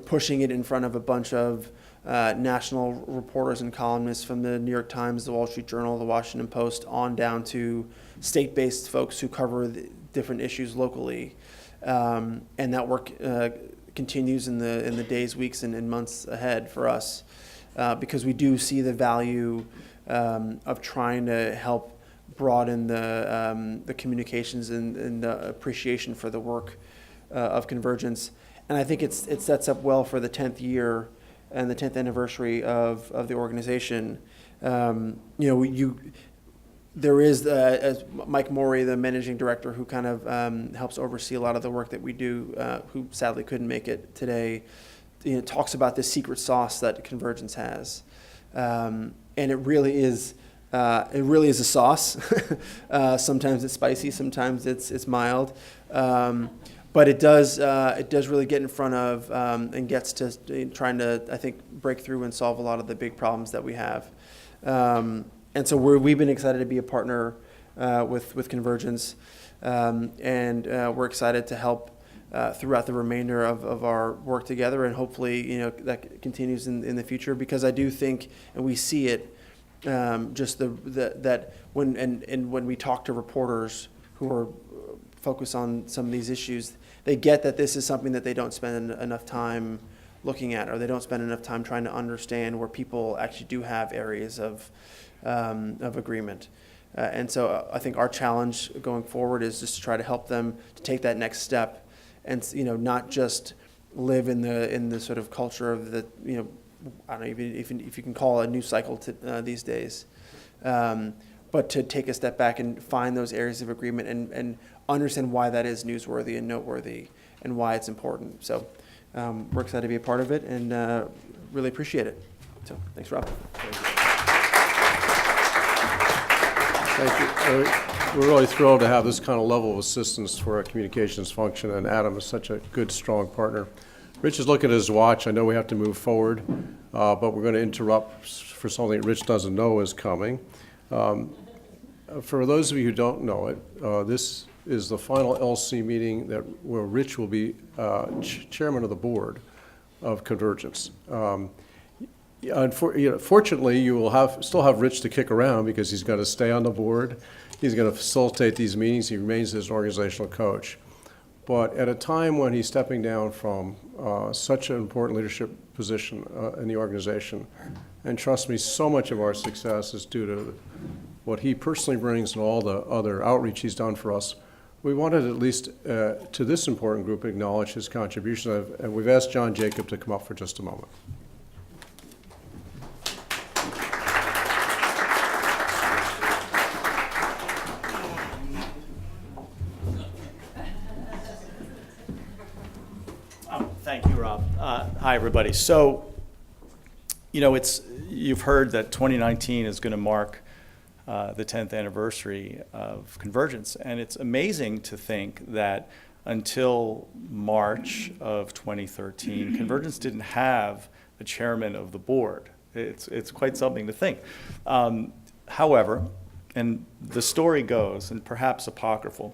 pushing it in front of a bunch of national reporters and columnists from the New York Times, the Wall Street Journal, the Washington Post, on down to state-based folks who cover the different issues locally. And that work continues in the days, weeks, and months ahead for us, because we do see the value of trying to help broaden the communications and the appreciation for the work of Convergence. And I think it sets up well for the 10th year and the 10th anniversary of the organization. There is as Mike Morey, the managing director, who kind of helps oversee a lot of the work that we do, who sadly couldn't make it today, talks about this secret sauce that Convergence has. And it really is a sauce. Sometimes it's spicy, sometimes it's mild. But it does really get in front of and gets to trying to, I think, break through and solve a lot of the big problems that we have. And so we've been excited to be a partner with Convergence, and we're excited to help throughout the remainder of our work together, and hopefully, that continues in the future, because I do think, and we see it, just that when we talk to reporters who are focused on some of these issues, they get that this is something that they don't spend enough time looking at, or they don't spend enough time trying to understand where people actually do have areas of agreement. And so I think our challenge going forward is just to try to help them to take that next step, and not just live in the sort of culture of the I don't know even if you can call it a news cycle these days, but to take a step back and find those areas of agreement and understand why that is newsworthy and noteworthy and why it's important. So we're excited to be a part of it, and really appreciate it. So thanks, Rob. Thank you. We're really thrilled to have this kind of level of assistance for our communications function, and Adam is such a good, strong partner. Rich is looking at his watch. I know we have to move forward, but we're going to interrupt for something Rich doesn't know is coming. For those of you who don't know it, this is the final LC meeting where Rich will be chairman of the board of Convergence. Fortunately, you will still have Rich to kick around, because he's going to stay on the board. He's going to facilitate these meetings. He remains his organizational coach. But at a time when he's stepping down from such an important leadership position in the organization, and trust me, so much of our success is due to what he personally brings and all the other outreach he's done for us, we wanted at least to this important group acknowledge his contribution. And we've asked John Jacob to come up for just a moment. Thank you, Rob. Hi, everybody. So, you've heard that 2019 is going to mark the 10th anniversary of Convergence, and it's amazing to think that until March of 2013, Convergence didn't have a chairman of the board. It's quite something to think. However, and the story goes, and perhaps apocryphal,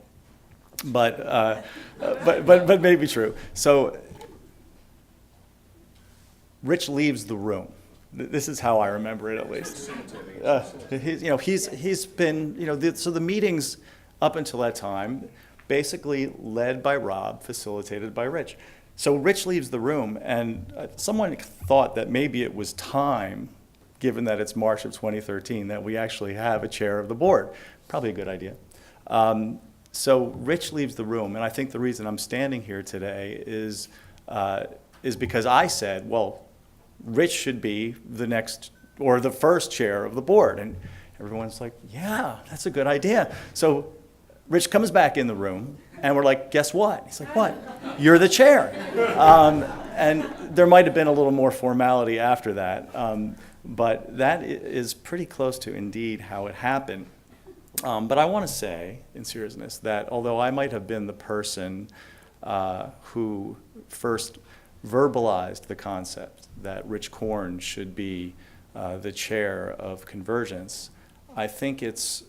but maybe true. So Rich leaves the room. This is how I remember it, at least. He's been, so the meetings up until that time, basically led by Rob, facilitated by Rich. So Rich leaves the room, and someone thought that maybe it was time, given that it's March of 2013, that we actually have a chair of the board. Probably a good idea. So Rich leaves the room, and I think the reason I'm standing here today is because I said, well, Rich should be the next or the first chair of the board. And everyone's like, yeah, that's a good idea. So Rich comes back in the room, and we're like, guess what? He's like, what? You're the chair. And there might have been a little more formality after that. But that is pretty close to indeed how it happened. But I want to say, in seriousness, that although I might have been the person who first verbalized the concept that Rich Korn should be the chair of Convergence, I think it's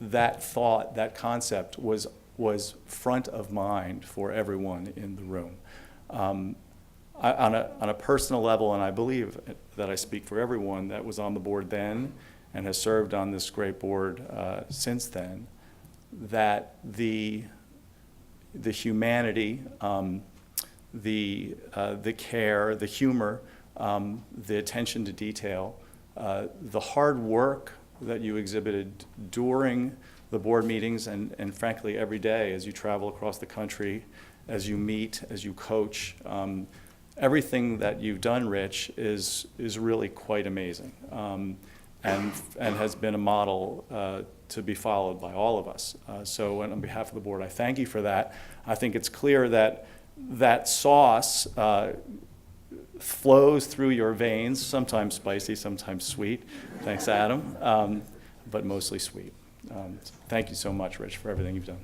that thought, that concept was front of mind for everyone in the room. On a personal level, and I believe that I speak for everyone that was on the board then and has served on this great board since then, that the humanity, the care, the humor, the attention to detail, the hard work that you exhibited during the board meetings and frankly every day as you travel across the country, as you meet, as you coach. Everything that you've done, Rich, is really quite amazing, and has been a model to be followed by all of us. So on behalf of the board, I thank you for that. I think it's clear that that sauce flows through your veins, sometimes spicy, sometimes sweet. Thanks, Adam, but mostly sweet. Thank you so much, Rich, for everything you've done.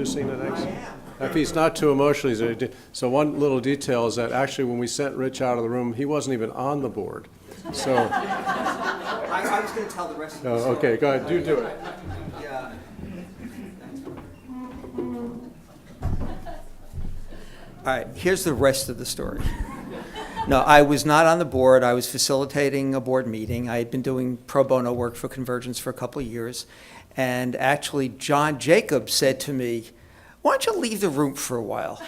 overseeing the things? If he's not too emotional, so one little detail is that actually when we sent Rich out of the room, he wasn't even on the board. So. I was going to tell the rest of the story. Okay, go ahead, you do it. Yeah. All right, here's the rest of the story. No, I was not on the board. I was facilitating a board meeting. I had been doing pro bono work for Convergence for a couple of years. And actually, John Jacobs said to me, why don't you leave the room for a while?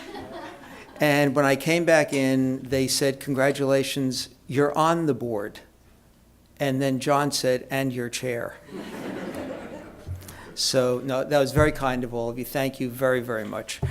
And when I came back in, they said, congratulations, you're on the board. And then John said, and your chair. So, no, that was very kind of all of you. Thank you very, very much.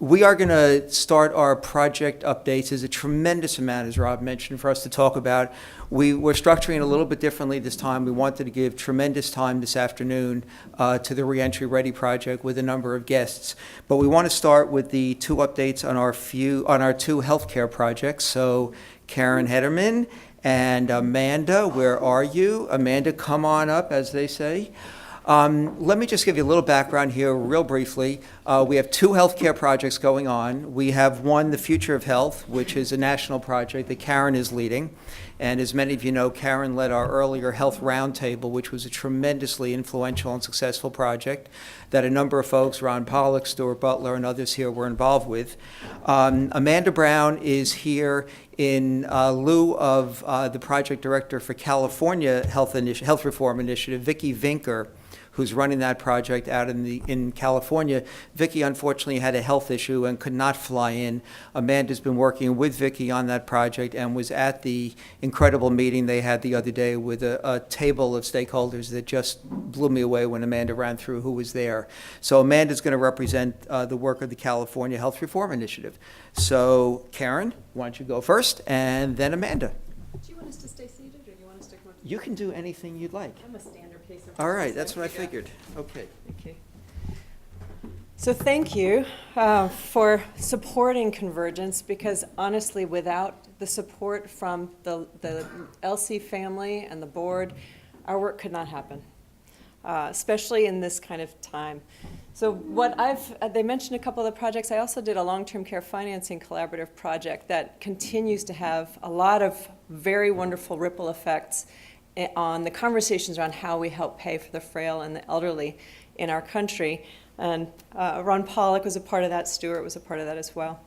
We are going to start our project updates. There's a tremendous amount, as Rob mentioned, for us to talk about. We're structuring it a little bit differently this time. We wanted to give tremendous time this afternoon to the Reentry Ready project with a number of guests. But we want to start with the two updates on our two healthcare projects. So Karen Hederman and Amanda, where are you? Amanda, come on up, as they say. Let me just give you a little background here real briefly. We have two healthcare projects going on. We have one, the Future of Health, which is a national project that Karen is leading. And as many of you know, Karen led our earlier Health Roundtable, which was a tremendously influential and successful project that a number of folks, Ron Pollock, Stuart Butler, and others here were involved with. Amanda Brown is here in lieu of the project director for California Health Reform Initiative, Vicki Vinker, who's running that project out in California. Vicki unfortunately had a health issue and could not fly in. Amanda's been working with Vicki on that project and was at the incredible meeting they had the other day with a table of stakeholders that just blew me away when Amanda ran through who was there. So Amanda's going to represent the work of the California Health Reform Initiative. So Karen, why don't you go first, and then Amanda. Do you want us to stay seated, or do you want us to come up? You can do anything you'd like. I'm a standard case of. All right, that's what I figured. Okay. Okay. So thank you for supporting Convergence, because honestly, without the support from the LC family and the board, our work could not happen, especially in this kind of time. So what they mentioned a couple of the projects. I also did a long-term care financing collaborative project that continues to have a lot of very wonderful ripple effects on the conversations around how we help pay for the frail and the elderly in our country. And Ron Pollock was a part of that, Stuart was a part of that as well.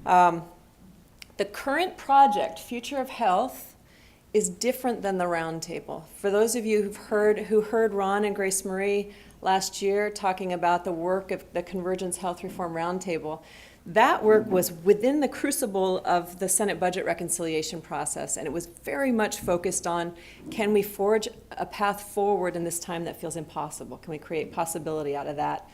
The current project, Future of Health, is different than the roundtable. For those of you who heard Ron and Grace Marie last year talking about the work of the Convergence Health Reform Roundtable, that work was within the crucible of the Senate budget reconciliation process, and it was very much focused on, can we forge a path forward in this time that feels impossible? Can we create possibility out of that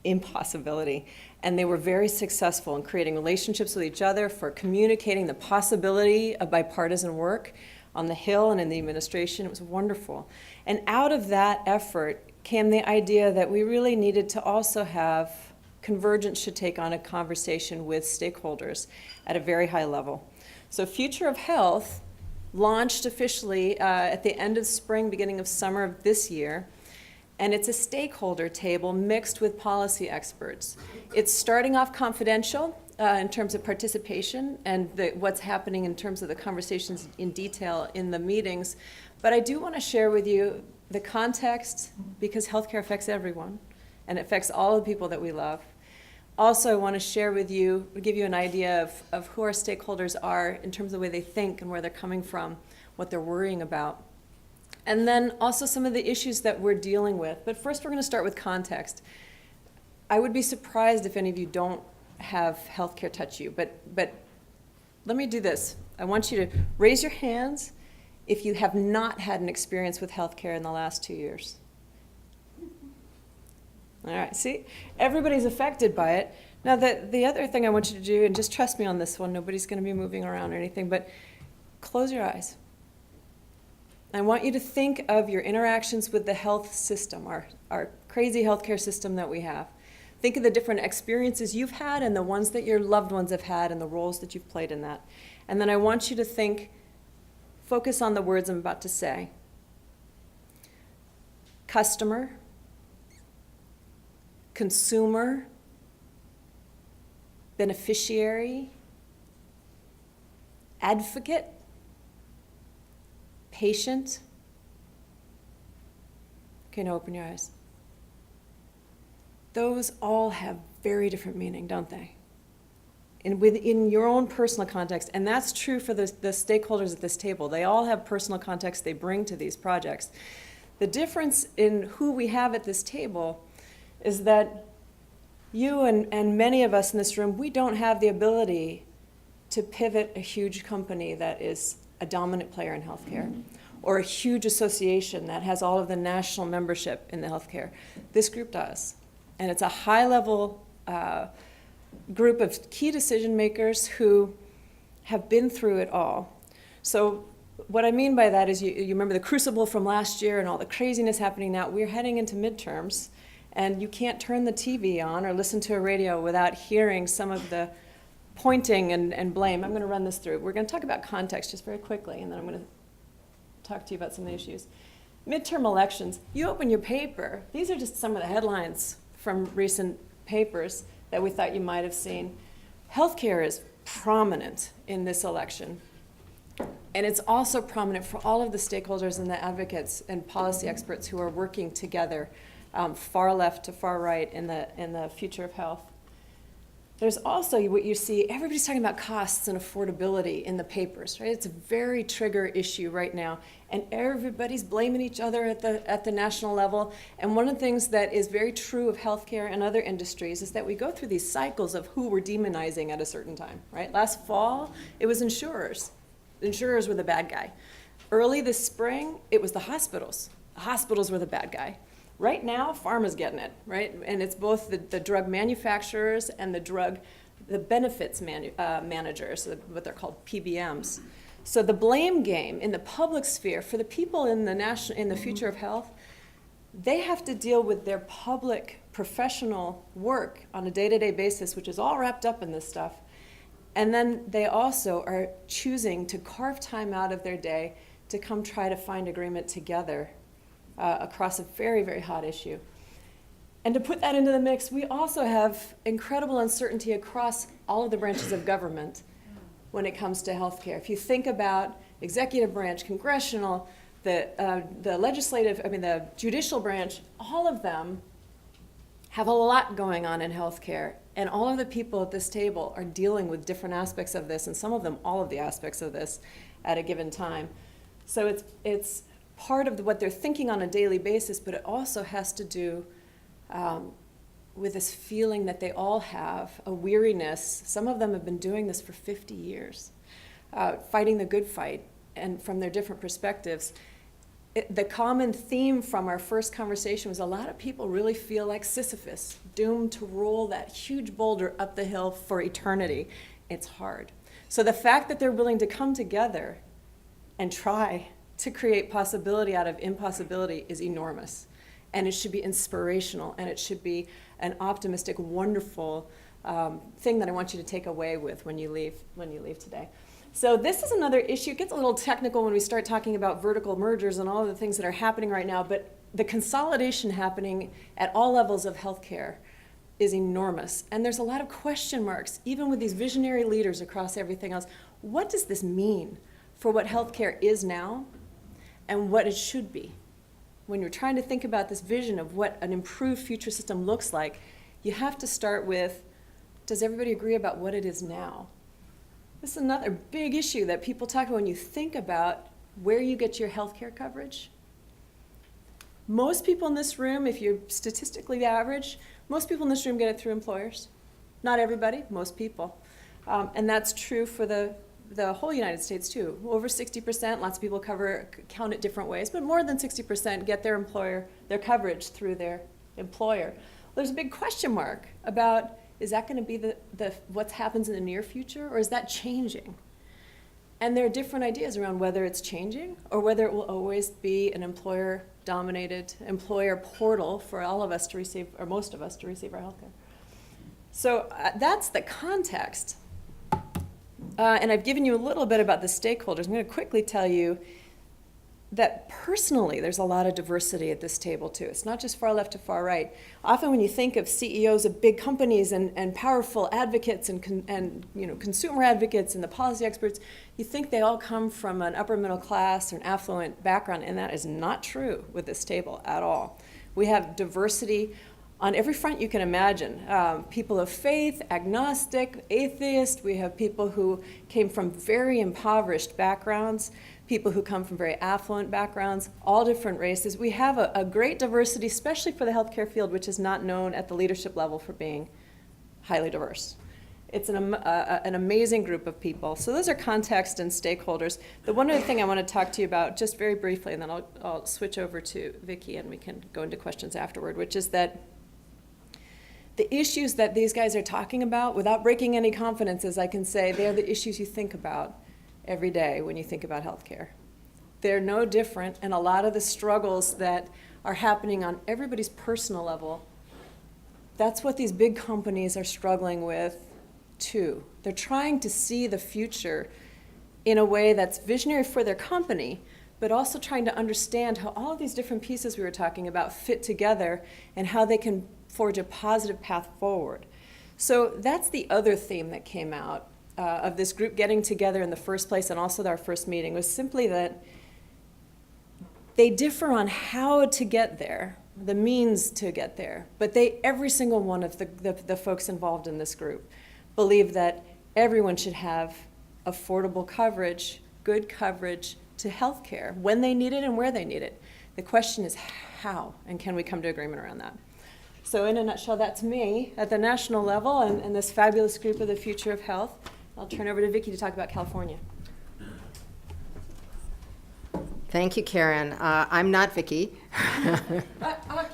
impossibility? And they were very successful in creating relationships with each other, for communicating the possibility of bipartisan work on the Hill and in the administration. It was wonderful. And out of that effort came the idea that we really needed to also have Convergence should take on a conversation with stakeholders at a very high level. So Future of Health launched officially at the end of spring, beginning of summer of this year, and it's a stakeholder table mixed with policy experts. It's starting off confidential in terms of participation and what's happening in terms of the conversations in detail in the meetings, but I do want to share with you the context, because healthcare affects everyone and it affects all the people that we love. Also, I want to share with you, give you an idea of who our stakeholders are in terms of the way they think and where they're coming from, what they're worrying about. And then also some of the issues that we're dealing with. But first, we're going to start with context. I would be surprised if any of you don't have healthcare touch you, but let me do this. I want you to raise your hands if you have not had an experience with healthcare in the last 2 years. All right, see, everybody's affected by it. Now, the other thing I want you to do, and just trust me on this one, nobody's going to be moving around or anything, but close your eyes. I want you to think of your interactions with the health system, our crazy healthcare system that we have. Think of the different experiences you've had and the ones that your loved ones have had and the roles that you've played in that. And then I want you to focus on the words I'm about to say. Customer, consumer, beneficiary, advocate, patient. Okay, now open your eyes. Those all have very different meaning, don't they? And within your own personal context, and that's true for the stakeholders at this table. They all have personal context they bring to these projects. The difference in who we have at this table is that you and many of us in this room, we don't have the ability to pivot a huge company that is a dominant player in healthcare, or a huge association that has all of the national membership in the healthcare. This group does. And it's a high-level group of key decision makers who have been through it all. So what I mean by that is you remember the crucible from last year and all the craziness happening now. We're heading into midterms, and you can't turn the TV on or listen to a radio without hearing some of the pointing and blame. I'm going to run this through. We're going to talk about context just very quickly, and then I'm going to talk to you about some of the issues. Midterm elections, you open your paper. These are just some of the headlines from recent papers that we thought you might have seen. Healthcare is prominent in this election. And it's also prominent for all of the stakeholders and the advocates and policy experts who are working together, far left to far right in the future of health. There's also what you see, everybody's talking about costs and affordability in the papers, right? It's a very trigger issue right now, and everybody's blaming each other at the national level. And one of the things that is very true of healthcare and other industries is that we go through these cycles of who we're demonizing at a certain time, right? Last fall, it was insurers. The insurers were the bad guy. Early this spring, it was the hospitals. The hospitals were the bad guy. Right now, pharma's getting it, right? And it's both the drug manufacturers and the benefits managers, what they're called PBMs. So the blame game in the public sphere for the people in the future of health, they have to deal with their public professional work on a day-to-day basis, which is all wrapped up in this stuff. And then they also are choosing to carve time out of their day to come try to find agreement together across a very, very hot issue. And to put that into the mix, we also have incredible uncertainty across all of the branches of government when it comes to healthcare. If you think about executive branch, congressional, the legislative, the judicial branch, all of them have a lot going on in healthcare. And all of the people at this table are dealing with different aspects of this, and some of them all of the aspects of this at a given time. So it's part of what they're thinking on a daily basis, but it also has to do with this feeling that they all have, a weariness. Some of them have been doing this for 50 years, fighting the good fight, and from their different perspectives. The common theme from our first conversation was a lot of people really feel like Sisyphus, doomed to roll that huge boulder up the hill for eternity. It's hard. So the fact that they're willing to come together and try to create possibility out of impossibility is enormous. And it should be inspirational, and it should be an optimistic, wonderful thing that I want you to take away with when you leave today. So this is another issue. It gets a little technical when we start talking about vertical mergers and all of the things that are happening right now, but the consolidation happening at all levels of healthcare is enormous. And there's a lot of question marks, even with these visionary leaders across everything else. What does this mean for what healthcare is now and what it should be? When you're trying to think about this vision of what an improved future system looks like, you have to start with, does everybody agree about what it is now? This is another big issue that people talk about when you think about where you get your healthcare coverage. Most people in this room, if you're statistically average, most people in this room get it through employers. Not everybody, most people. And that's true for the whole United States too. Over 60%, lots of people count it different ways, but more than 60% get their coverage through their employer. There's a big question mark about, is that going to be what happens in the near future, or is that changing? And there are different ideas around whether it's changing or whether it will always be an employer-dominated employer portal for all of us to receive, or most of us to receive our health care. So that's the context. And I've given you a little bit about the stakeholders. I'm going to quickly tell you that personally there's a lot of diversity at this table too. It's not just far left to far right. Often when you think of CEOs of big companies and powerful advocates and consumer advocates and the policy experts, you think they all come from an upper middle class or an affluent background, and that is not true with this table at all. We have diversity on every front you can imagine. People of faith, agnostic, atheist. We have people who came from very impoverished backgrounds, people who come from very affluent backgrounds, all different races. We have a great diversity, especially for the healthcare field, which is not known at the leadership level for being highly diverse. It's an amazing group of people. So those are context and stakeholders. The one other thing I want to talk to you about, just very briefly, and then I'll switch over to Vicki and we can go into questions afterward, which is that the issues that these guys are talking about, without breaking any confidences, I can say they are the issues you think about every day when you think about healthcare. They're no different, and a lot of the struggles that are happening on everybody's personal level, that's what these big companies are struggling with too. They're trying to see the future in a way that's visionary for their company, but also trying to understand how all of these different pieces we were talking about fit together and how they can forge a positive path forward. So that's the other theme that came out of this group getting together in the first place, and also our first meeting, was simply that they differ on how to get there, the means to get there, but every single one of the folks involved in this group believe that everyone should have affordable coverage, good coverage to health care when they need it and where they need it. The question is how, and can we come to agreement around that? So in a nutshell, that's me at the national level and this fabulous group of the future of health. I'll turn over to Vicki to talk about California. Thank you, Karen. I'm not Vicki,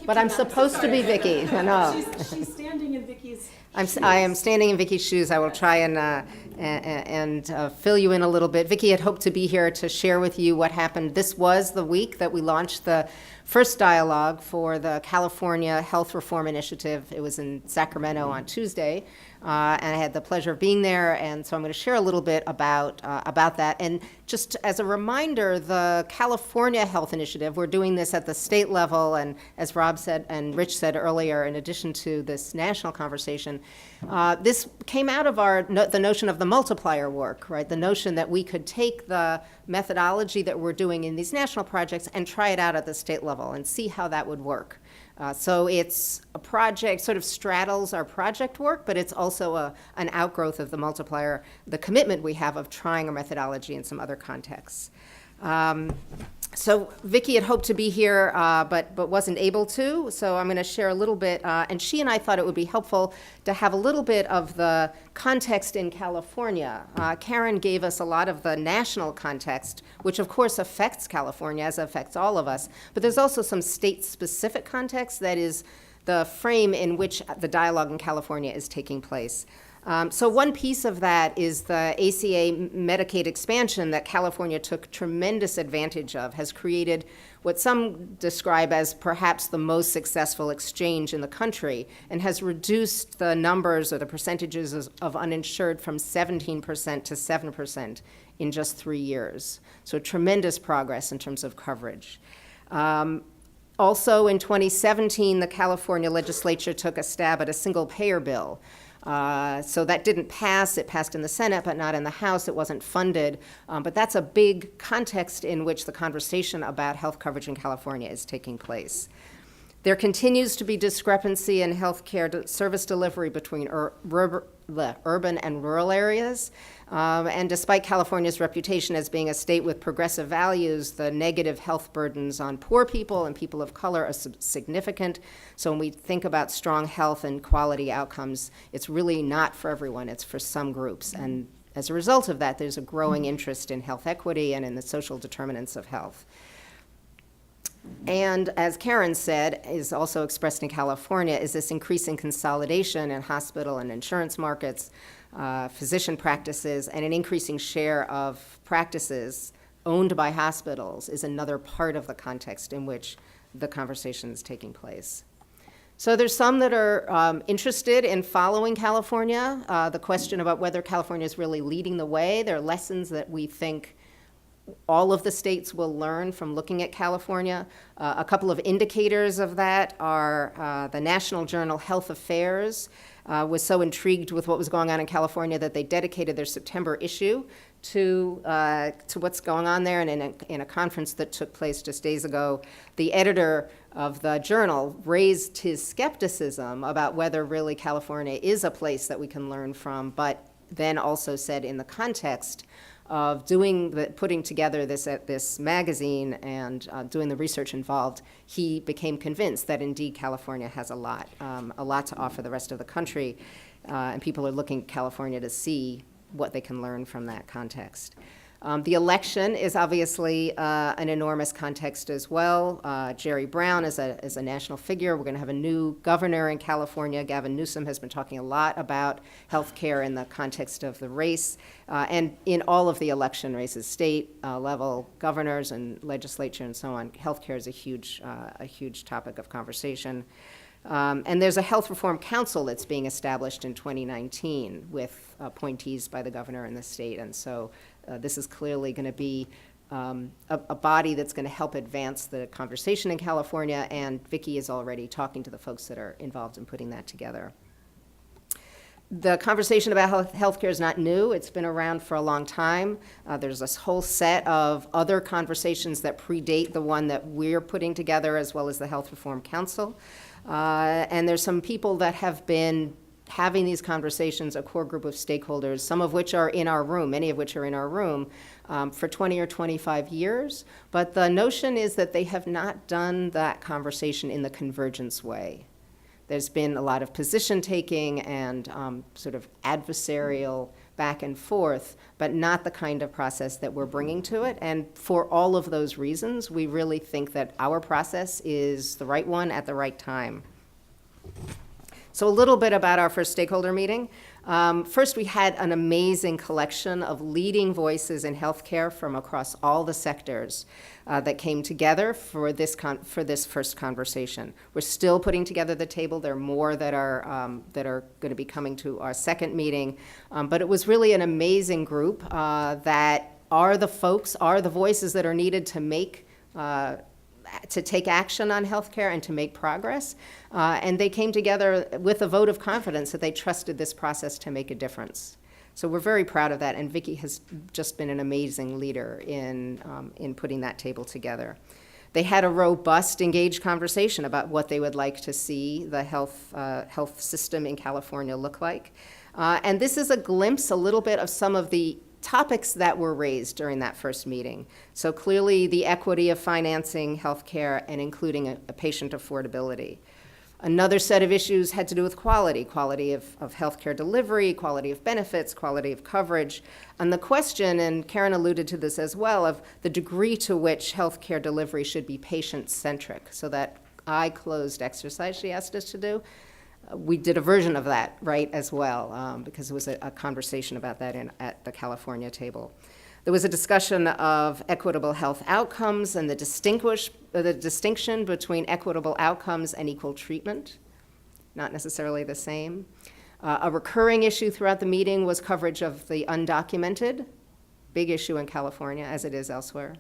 but I'm supposed to be Vicki. No. She's standing in Vicki's I am standing in Vicki's shoes. I will try and fill you in a little bit. Vicki had hoped to be here to share with you what happened. This was the week that we launched the first dialogue for the California Health Reform Initiative. It was in Sacramento on Tuesday, and I had the pleasure of being there, and so I'm going to share a little bit about that. And just as a reminder, the California Health Initiative, we're doing this at the state level, and as Rob said and Rich said earlier, in addition to this national conversation, this came out of the notion of the multiplier work, right? The notion that we could take the methodology that we're doing in these national projects and try it out at the state level and see how that would work. So it's a project, sort of straddles our project work, but it's also an outgrowth of the multiplier, the commitment we have of trying a methodology in some other contexts. So Vicki had hoped to be here, but wasn't able to, so I'm going to share a little bit, and she and I thought it would be helpful to have a little bit of the context in California. Karen gave us a lot of the national context, which of course affects California, as it affects all of us, but there's also some state-specific context that is the frame in which the dialogue in California is taking place. So one piece of that is the ACA Medicaid expansion that California took tremendous advantage of, has created what some describe as perhaps the most successful exchange in the country, and has reduced the numbers or the percentages of uninsured from 17% to 7% in just 3 years. So tremendous progress in terms of coverage. Also in 2017, the California legislature took a stab at a single payer bill. So that didn't pass. It passed in the Senate, but not in the House. It wasn't funded. But that's a big context in which the conversation about health coverage in California is taking place. There continues to be discrepancy in healthcare service delivery between urban and rural areas. And despite California's reputation as being a state with progressive values, the negative health burdens on poor people and people of color are significant. So when we think about strong health and quality outcomes, it's really not for everyone, it's for some groups. And as a result of that, there's a growing interest in health equity and in the social determinants of health. And as Karen said, is also expressed in California, is this increasing consolidation in hospital and insurance markets, physician practices, and an increasing share of practices owned by hospitals is another part of the context in which the conversation is taking place. So there's some that are interested in following California. The question about whether California is really leading the way. There are lessons that we think all of the states will learn from looking at California. A couple of indicators of that are the National Journal Health Affairs was so intrigued with what was going on in California that they dedicated their September issue to what's going on there. And in a conference that took place just days ago, the editor of the journal raised his skepticism about whether really California is a place that we can learn from, but then also said in the context of putting together this magazine and doing the research involved, he became convinced that indeed California has a lot to offer the rest of the country, and people are looking at California to see what they can learn from that context. The election is obviously an enormous context as well. Jerry Brown is a national figure. We're going to have a new governor in California. Gavin Newsom has been talking a lot about health care in the context of the race. And in all of the election races, state level governors and legislature and so on, health care is a huge topic of conversation. And there's a health reform council that's being established in 2019 with appointees by the governor and the state. And so this is clearly going to be a body that's going to help advance the conversation in California, and Vicki is already talking to the folks that are involved in putting that together. The conversation about healthcare is not new. It's been around for a long time. There's this whole set of other conversations that predate the one that we're putting together, as well as the Health Reform Council. And there's some people that have been having these conversations, a core group of stakeholders, some of which are in our room, many of which are in our room, for 20 or 25 years. But the notion is that they have not done that conversation in the convergence way. There's been a lot of position taking and sort of adversarial back and forth, but not the kind of process that we're bringing to it. And for all of those reasons, we really think that our process is the right one at the right time. So a little bit about our first stakeholder meeting. First, we had an amazing collection of leading voices in healthcare from across all the sectors that came together for this first conversation. We're still putting together the table. There are more that are going to be coming to our second meeting, but it was really an amazing group that are the voices that are needed to take action on healthcare and to make progress. And they came together with a vote of confidence that they trusted this process to make a difference. So we're very proud of that, and Vicki has just been an amazing leader in putting that table together. They had a robust, engaged conversation about what they would like to see the health system in California look like. And this is a glimpse, a little bit, of some of the topics that were raised during that first meeting. So clearly the equity of financing healthcare and including a patient affordability. Another set of issues had to do with quality of healthcare delivery, quality of benefits, quality of coverage. And the question, and Karen alluded to this as well, of the degree to which healthcare delivery should be patient-centric. So that eye-closed exercise she asked us to do, we did a version of that, right, as well, because it was a conversation about that at the California table. There was a discussion of equitable health outcomes and the distinction between equitable outcomes and equal treatment, not necessarily the same. A recurring issue throughout the meeting was coverage of the undocumented, big issue in California as it is elsewhere.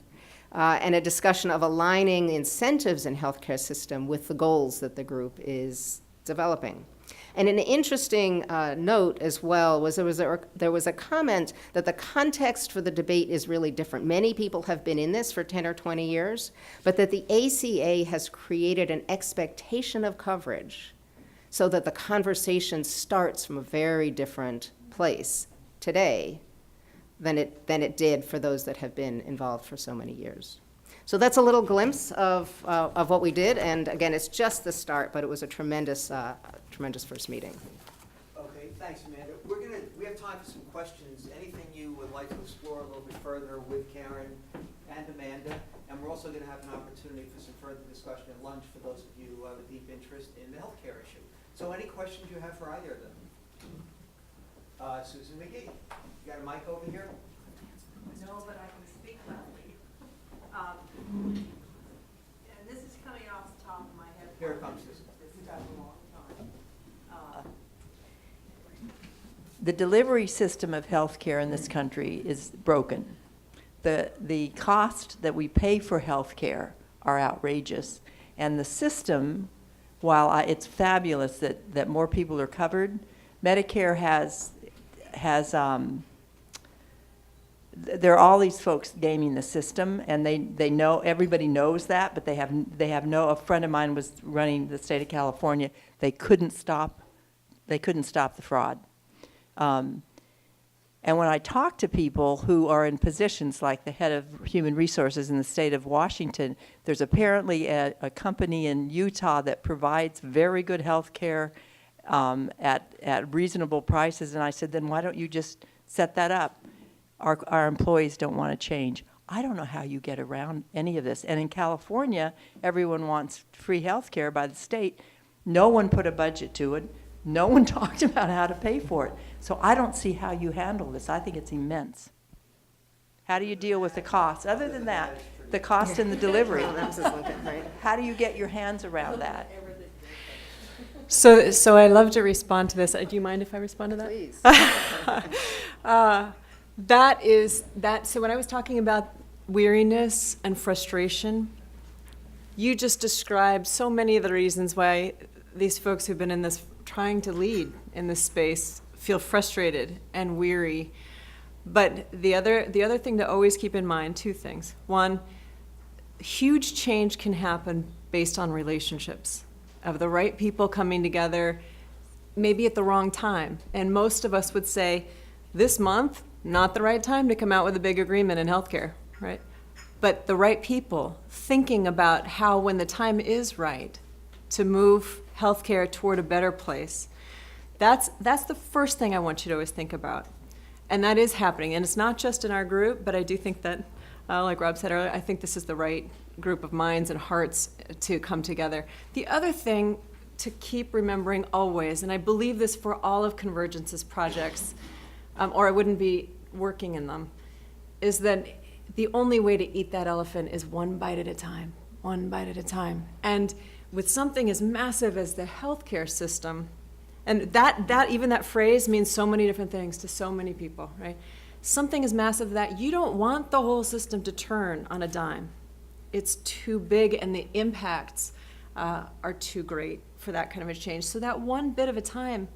And a discussion of aligning incentives in healthcare system with the goals that the group is developing. And an interesting note as well was there was a comment that the context for the debate is really different. Many people have been in this for 10 or 20 years, but that the ACA has created an expectation of coverage so that the conversation starts from a very different place today than it did for those that have been involved for so many years. So that's a little glimpse of what we did, and again, it's just the start, but it was a tremendous first meeting. Okay, thanks, Amanda. We have time for some questions. Anything you would like to explore a little bit further with Karen and Amanda, and we're also going to have an opportunity for some further discussion at lunch for those of you who have a deep interest in the healthcare issue. So any questions you have for either of them? Susan McGee, you got a mic over here? No, but I can speak loudly. And this is coming off the top of my head. Here it comes, Susan. This stuff a long time. The delivery system of healthcare in this country is broken. the cost that we pay for health care are outrageous. And the system, while it's fabulous that more people are covered, Medicare has there are all these folks gaming the system, and they know, everybody knows that, but they have no, a friend of mine was running the state of California, they couldn't stop the fraud. And when I talk to people who are in positions like the head of human resources in the state of Washington, there's apparently a company in Utah that provides very good health care at reasonable prices. And I said, then why don't you just set that up? Our employees don't want to change. I don't know how you get around any of this. And in California, everyone wants free health care by the state. No one put a budget to it. No one talked about how to pay for it. So I don't see how you handle this. I think it's immense. How do you deal with the cost? Other than that, the cost and the delivery. How do you get your hands around that? So I love to respond to this. Do you mind if I respond to that? Please. So when I was talking about weariness and frustration, you just described so many of the reasons why these folks who've been in this, trying to lead in this space, feel frustrated and weary. But the other thing to always keep in mind, two things. One, huge change can happen based on relationships of the right people coming together, maybe at the wrong time. And most of us would say, this month, not the right time to come out with a big agreement in healthcare, right? But the right people thinking about how, when the time is right, to move healthcare toward a better place. That's the first thing I want you to always think about. And that is happening. And it's not just in our group, but I do think that, like Rob said earlier, I think this is the right group of minds and hearts to come together. The other thing to keep remembering always, and I believe this for all of Convergence's projects, or I wouldn't be working in them, is that the only way to eat that elephant is one bite at a time, one bite at a time. And with something as massive as the healthcare system, and even that phrase means so many different things to so many people, right? Something as massive as that, you don't want the whole system to turn on a dime. It's too big, and the impacts are too great for that kind of a change. So that one bit of a time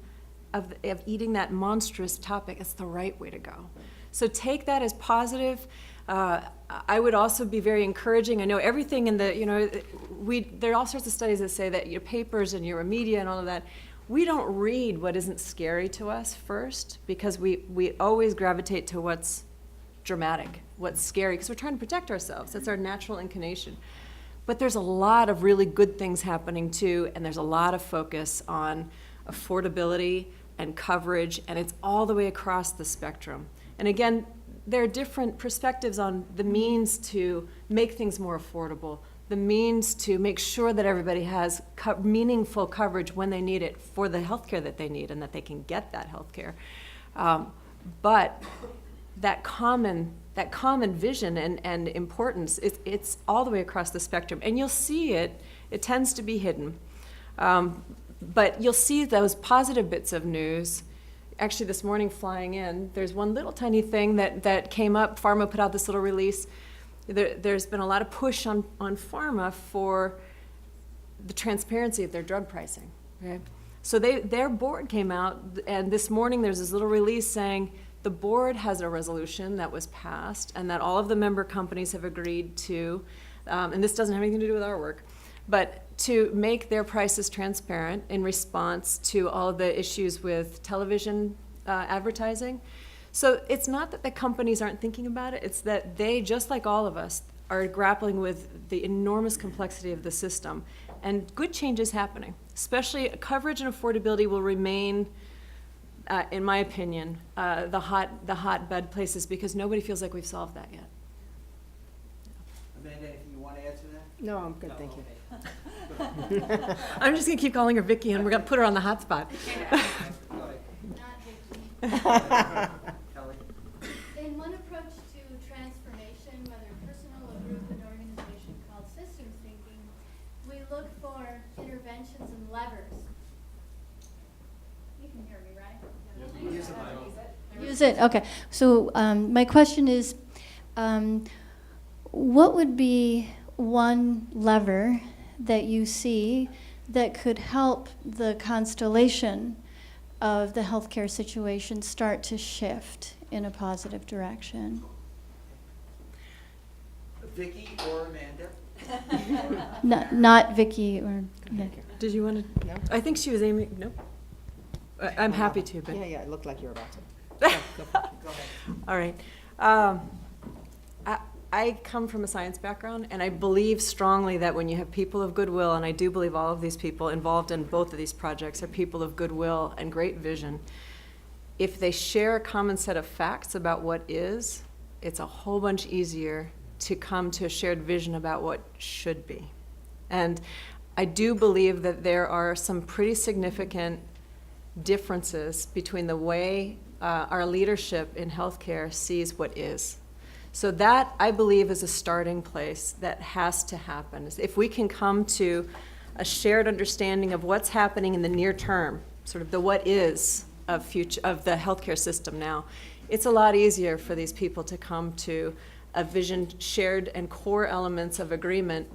of eating that monstrous topic, it's the right way to go. So take that as positive. I would also be very encouraging. I know everything in the, there are all sorts of studies that say that your papers and your media and all of that, we don't read what isn't scary to us first, because we always gravitate to what's dramatic, what's scary, because we're trying to protect ourselves. That's our natural inclination. But there's a lot of really good things happening too, and there's a lot of focus on affordability and coverage, and it's all the way across the spectrum. And again, there are different perspectives on the means to make things more affordable, the means to make sure that everybody has meaningful coverage when they need it for the healthcare that they need, and that they can get that healthcare. But that common vision and importance, it's all the way across the spectrum. And you'll see it tends to be hidden. But you'll see those positive bits of news. Actually, this morning flying in, there's one little tiny thing that came up. Pharma put out this little release. There's been a lot of push on pharma for the transparency of their drug pricing. Okay? So their board came out, and this morning there's this little release saying the board has a resolution that was passed and that all of the member companies have agreed to, and this doesn't have anything to do with our work, but to make their prices transparent in response to all of the issues with television advertising. So it's not that the companies aren't thinking about it, it's that they, just like all of us, are grappling with the enormous complexity of the system. And good change is happening. Especially coverage and affordability will remain, in my opinion, the hotbed places, because nobody feels like we've solved that yet. Amanda, anything you want to add to that? No, I'm good, thank you. I'm just gonna keep calling her Vicky, and we're gonna put her on the hot spot. In one approach to transformation, whether personal, a group, an organization, called systems thinking, we look for interventions and levers. You can hear me, right? Use it. Okay. So my question is, What would be one lever that you see that could help the constellation of the healthcare situation start to shift in a positive direction? Vicki or Amanda? Not Vicki or Nick. Did you want to? No. I think she was aiming, no? I'm happy to, but. Yeah, it looked like you were about to. Go ahead. All right. I come from a science background, and I believe strongly that when you have people of goodwill, and I do believe all of these people involved in both of these projects are people of goodwill and great vision, if they share a common set of facts about what is, it's a whole bunch easier to come to a shared vision about what should be. And I do believe that there are some pretty significant differences between the way our leadership in healthcare sees what is. So that, I believe, is a starting place that has to happen. If we can come to a shared understanding of what's happening in the near term, sort of the what is of the healthcare system now, it's a lot easier for these people to come to a vision, shared and core elements of agreement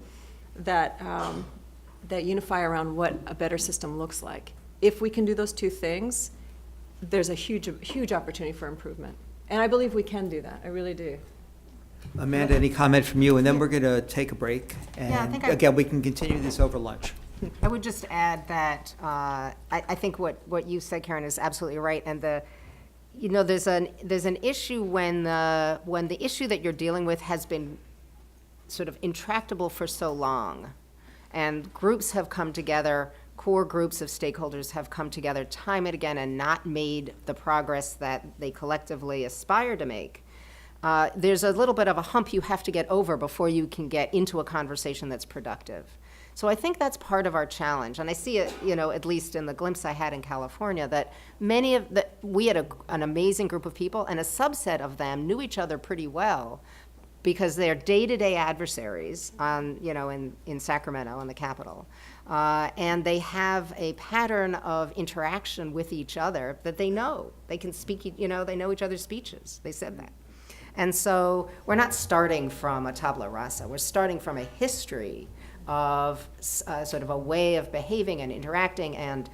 that, that unify around what a better system looks like. If we can do those two things, there's a huge opportunity for improvement. And I believe we can do that, I really do. Amanda, any comment from you? And then we're going to take a break. And Yeah, I think again, we can continue this over lunch. I would just add that I think what you said, Karen, is absolutely right. And there's an issue when the issue that you're dealing with has been sort of intractable for so long, and groups have come together, core groups of stakeholders have come together time and again and not made the progress that they collectively aspire to make. There's a little bit of a hump you have to get over before you can get into a conversation that's productive. So I think that's part of our challenge, and I see it, at least in the glimpse I had in California, that we had an amazing group of people, and a subset of them knew each other pretty well because they're day-to-day adversaries in Sacramento, in the capital. And they have a pattern of interaction with each other that they know. They can speak, they know each other's speeches. They said that. And so we're not starting from a tabula rasa. We're starting from a history of sort of a way of behaving and interacting and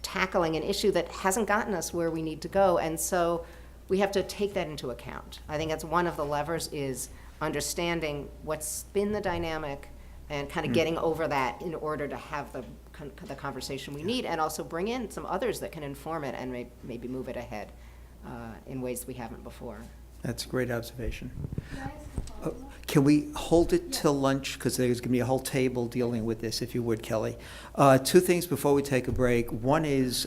tackling an issue that hasn't gotten us where we need to go. And so we have to take that into account. I think that's one of the levers, is understanding what's been the dynamic and kind of getting over that in order to have the conversation we need, and also bring in some others that can inform it and maybe move it ahead in ways we haven't before. That's a great observation. Can we hold it till lunch? Because there's going to be a whole table dealing with this, if you would, Kelly. Two things before we take a break. One is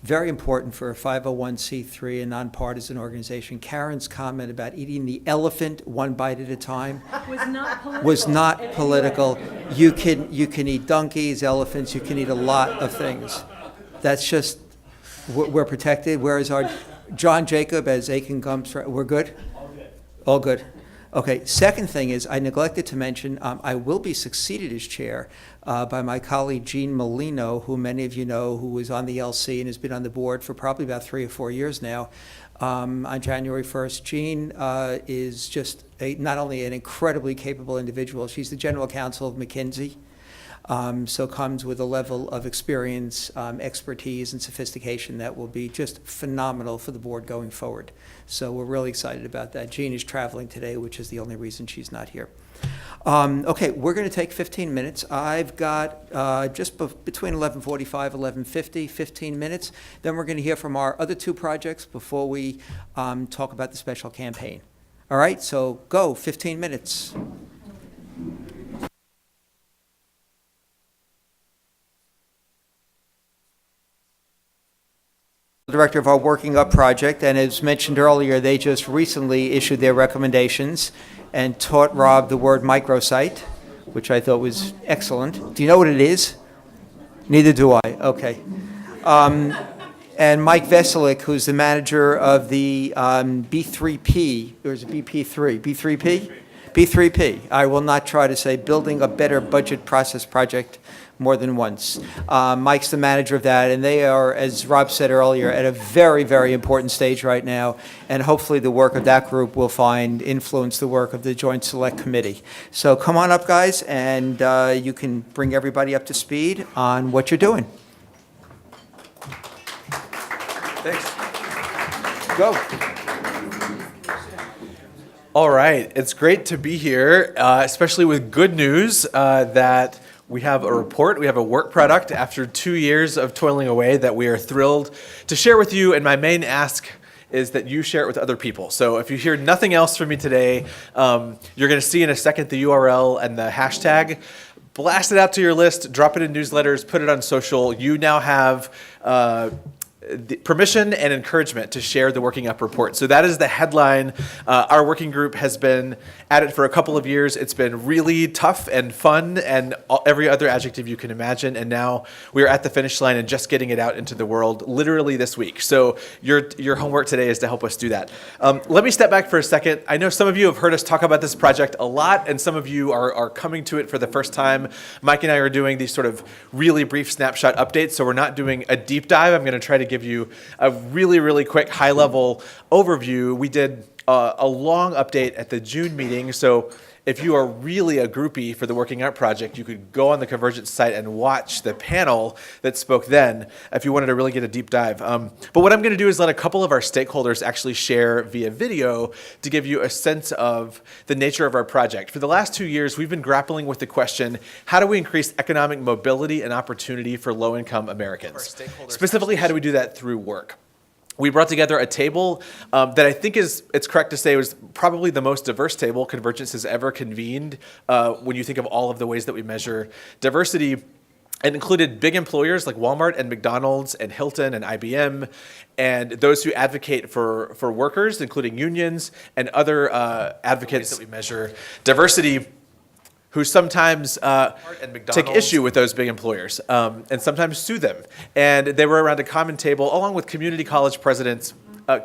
very important for a 501c3, a nonpartisan organization. Karen's comment about eating the elephant one bite at a time was not political. You can eat donkeys, elephants, you can eat a lot of things. That's just, we're protected. Whereas our John Jacob, as Aiken comes, we're good? All good. Okay, second thing is, I neglected to mention, I will be succeeded as chair by my colleague Jean Molino, who many of you know, who was on the LC and has been on the board for probably about 3 or 4 years now. On January 1st, Jean is just not only an incredibly capable individual, she's the general counsel of McKinsey. So comes with a level of experience, expertise, and sophistication that will be just phenomenal for the board going forward. So we're really excited about that. Jean is traveling today, which is the only reason she's not here. Okay, we're going to take 15 minutes. I've got just between 11:45, 11:50, 15 minutes. Then we're going to hear from our other two projects before we talk about the special campaign. All right, so go, 15 minutes. Director of our Working Up project, and as mentioned earlier, they just recently issued their recommendations and taught Rob the word microsite, which I thought was excellent. Do you know what it is? Neither do I. Okay. And Mike Veselik, who's the manager of the B3P, or is it BP3? B3P? B3P. I will not try to say building a better budget process project more than once. Mike's the manager of that, and they are, as Rob said earlier, at a very, very important stage right now, and hopefully the work of that group will influence the work of the Joint Select Committee. So come on up, guys, and you can bring everybody up to speed on what you're doing. Thanks. Go. All right, it's great to be here, especially with good news that we have a report, we have a work product after 2 years of toiling away that we are thrilled to share with you. And my main ask is that you share it with other people. So if you hear nothing else from me today, you're going to see in a second the URL and the hashtag. Blast it out to your list, drop it in newsletters, put it on social. You now have the permission and encouragement to share the Working Up report. So that is the headline. Our working group has been at it for a couple of years. It's been really tough and fun and every other adjective you can imagine. And now we are at the finish line and just getting it out into the world literally this week. So your homework today is to help us do that. Let me step back for a second. I know some of you have heard us talk about this project a lot, and some of you are coming to it for the first time. Mike and I are doing these sort of really brief snapshot updates, so we're not doing a deep dive. I'm going to try to give you a really, really quick high-level overview. We did a long update at the June meeting, so if you are really a groupie for the Working Out Project, you could go on the Convergence site and watch the panel that spoke then if you wanted to really get a deep dive. But what I'm going to do is let a couple of our stakeholders actually share via video to give you a sense of the nature of our project. For the last 2 years, we've been grappling with the question, how do we increase economic mobility and opportunity for low-income Americans? Specifically, how do we do that through work? We brought together a table that I think it's correct to say was probably the most diverse table Convergence has ever convened when you think of all of the ways that we measure diversity. It included big employers like Walmart and McDonald's and Hilton and IBM, and those who advocate for workers, including unions and other advocates that we measure diversity, who sometimes take issue with those big employers and sometimes sue them. And they were around a common table along with community college presidents,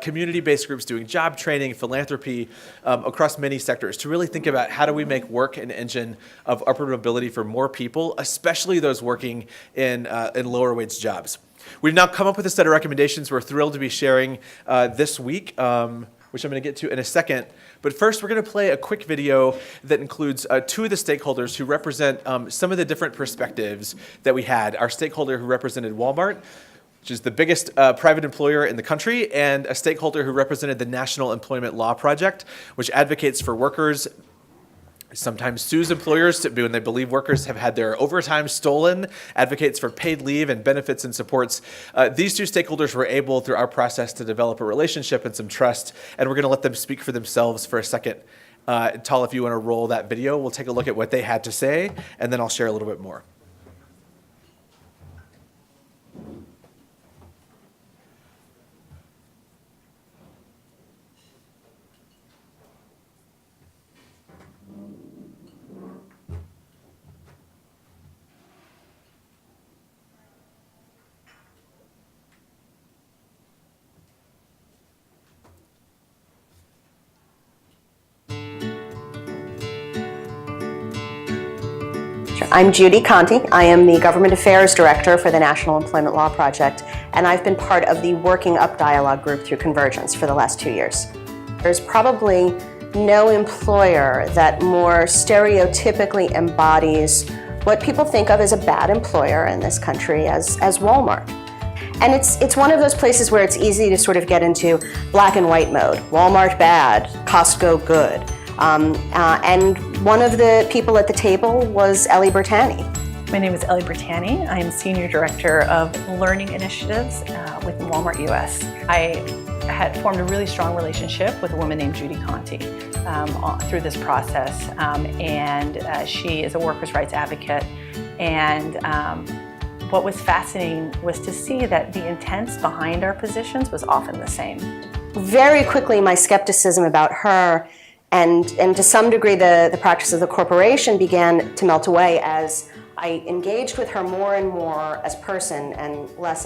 community-based groups doing job training, philanthropy across many sectors to really think about how do we make work an engine of upward mobility for more people, especially those working in lower wage jobs. We've now come up with a set of recommendations we're thrilled to be sharing this week, which I'm going to get to in a second. But first, we're going to play a quick video that includes two of the stakeholders who represent some of the different perspectives that we had. Our stakeholder who represented Walmart, which is the biggest private employer in the country, and a stakeholder who represented the National Employment Law Project, which advocates for workers, sometimes sues employers when they believe workers have had their overtime stolen, advocates for paid leave and benefits and supports. These two stakeholders were able, through our process, to develop a relationship and some trust, and we're going to let them speak for themselves for a second. Tal, if you want to roll that video, we'll take a look at what they had to say, and then I'll share a little bit more. I'm Judy Conti. I am the Government Affairs Director for the National Employment Law Project, and I've been part of the Working Up Dialogue group through Convergence for the last 2 years. There's probably no employer that more stereotypically embodies what people think of as a bad employer in this country as Walmart. And it's one of those places where it's easy to sort of get into black and white mode. Walmart bad, Costco good. And one of the people at the table was Ellie Bertani. My name is Ellie Bertani. I am Senior Director of Learning Initiatives with Walmart US. I had formed a really strong relationship with a woman named Judy Conti through this process, and she is a workers' rights advocate. And what was fascinating was to see that the intents behind our positions was often the same. Very quickly, my skepticism about her and to some degree the practice of the corporation began to melt away as I engaged with her more and more as person and less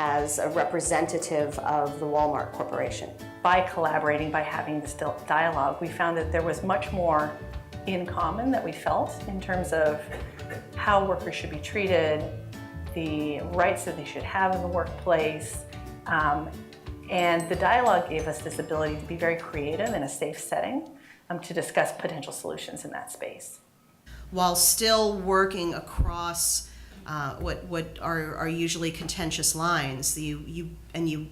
as a representative of the Walmart Corporation? By collaborating, by having this dialogue, we found that there was much more in common that we felt in terms of how workers should be treated, the rights that they should have in the workplace, and the dialogue gave us this ability to be very creative in a safe setting to discuss potential solutions in that space. While still working across what are usually contentious lines, you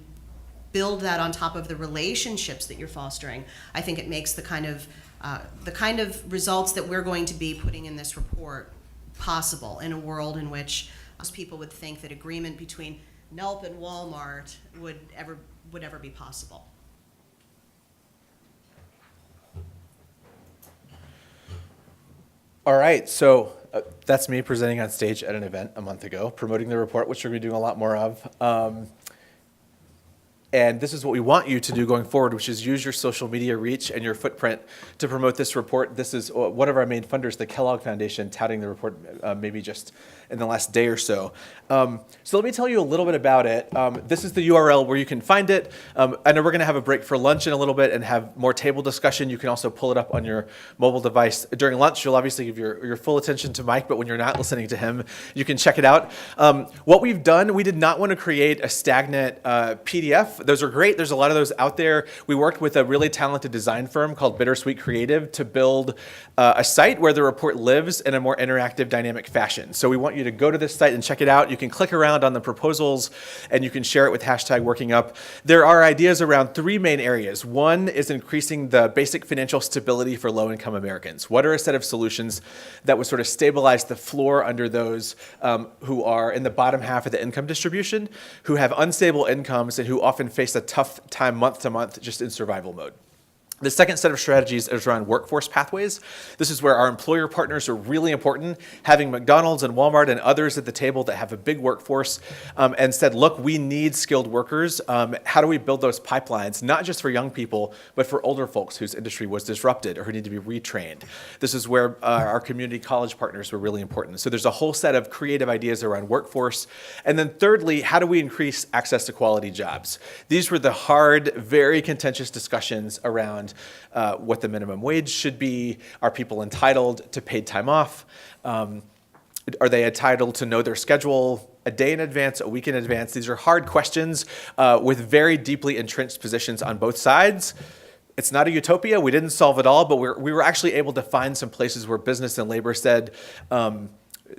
build that on top of the relationships that you're fostering. I think it makes the kind of results that we're going to be putting in this report possible in a world in which most people would think that agreement between NELP and Walmart would ever be possible. All right, so that's me presenting on stage at an event a month ago, promoting the report, which we're going to be doing a lot more of. And this is what we want you to do going forward, which is use your social media reach and your footprint to promote this report. This is one of our main funders, the Kellogg Foundation, touting the report maybe just in the last day or so. So let me tell you a little bit about it. This is the URL where you can find it. I know we're going to have a break for lunch in a little bit and have more table discussion. You can also pull it up on your mobile device. During lunch, you'll obviously give your full attention to Mike, but when you're not listening to him, you can check it out. What we've done, we did not want to create a stagnant PDF. Those are great. There's a lot of those out there. We worked with a really talented design firm called Bittersweet Creative to build a site where the report lives in a more interactive, dynamic fashion. So we want you to go to this site and check it out. You can click around on the proposals and you can share it with #WorkingUp. There are ideas around three main areas. One is increasing the basic financial stability for low-income Americans. What are a set of solutions that would sort of stabilize the floor under those who are in the bottom half of the income distribution, who have unstable incomes and who often face a tough time month to month just in survival mode? The second set of strategies is around workforce pathways. This is where our employer partners are really important, having McDonald's and Walmart and others at the table that have a big workforce and said, look, we need skilled workers. How do we build those pipelines, not just for young people, but for older folks whose industry was disrupted or who need to be retrained? This is where our community college partners were really important. So there's a whole set of creative ideas around workforce. And then thirdly, how do we increase access to quality jobs? These were the hard, very contentious discussions around what the minimum wage should be. Are people entitled to paid time off? Are they entitled to know their schedule a day in advance, a week in advance? These are hard questions with very deeply entrenched positions on both sides. It's not a utopia. We didn't solve it all, but we were actually able to find some places where business and labor said,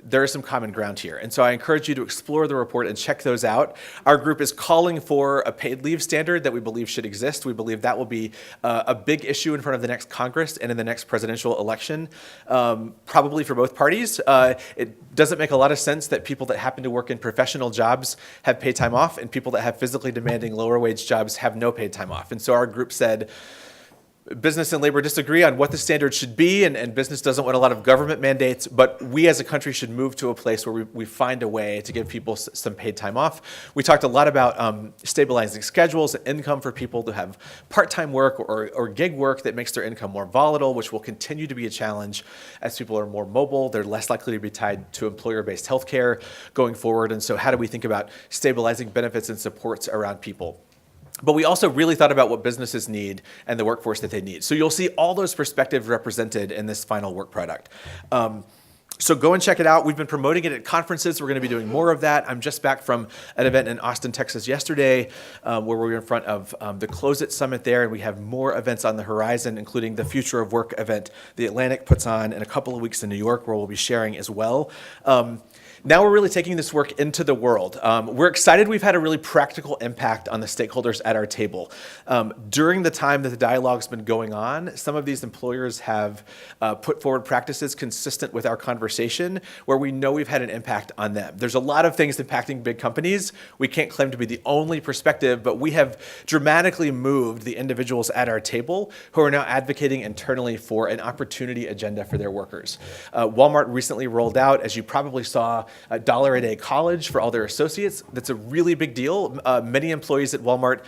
there is some common ground here. And so I encourage you to explore the report and check those out. Our group is calling for a paid leave standard that we believe should exist. We believe that will be a big issue in front of the next Congress and in the next presidential election, probably for both parties. It doesn't make a lot of sense that people that happen to work in professional jobs have paid time off and people that have physically demanding lower wage jobs have no paid time off. And so our group said, business and labor disagree on what the standard should be, and business doesn't want a lot of government mandates, but we as a country should move to a place where we find a way to give people some paid time off. We talked a lot about stabilizing schedules and income for people who have part-time work or gig work that makes their income more volatile, which will continue to be a challenge as people are more mobile. They're less likely to be tied to employer-based healthcare going forward. And so how do we think about stabilizing benefits and supports around people? But we also really thought about what businesses need and the workforce that they need. So you'll see all those perspectives represented in this final work product. So go and check it out. We've been promoting it at conferences. We're going to be doing more of that. I'm just back from an event in Austin, Texas yesterday, where we were in front of the Close It Summit there, and we have more events on the horizon, including the Future of Work event the Atlantic puts on in a couple of weeks in New York, where we'll be sharing as well. Now we're really taking this work into the world. We're excited we've had a really practical impact on the stakeholders at our table. During the time that the dialogue's been going on, some of these employers have put forward practices consistent with our conversation where we know we've had an impact on them. There's a lot of things impacting big companies. We can't claim to be the only perspective, but we have dramatically moved the individuals at our table who are now advocating internally for an opportunity agenda for their workers. Walmart recently rolled out, as you probably saw, a $1 a day college for all their associates. That's a really big deal. Many employees at Walmart,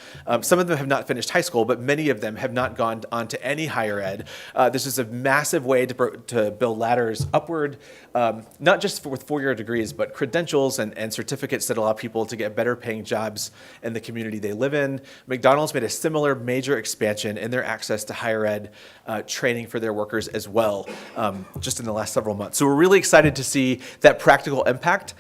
some of them have not finished high school, but many of them have not gone on to any higher ed. This is a massive way to build ladders upward, not just with four-year degrees, but credentials and certificates that allow people to get better paying jobs in the community they live in. McDonald's made a similar major expansion in their access to higher ed training for their workers as well, just in the last several months. So we're really excited to see that practical impact.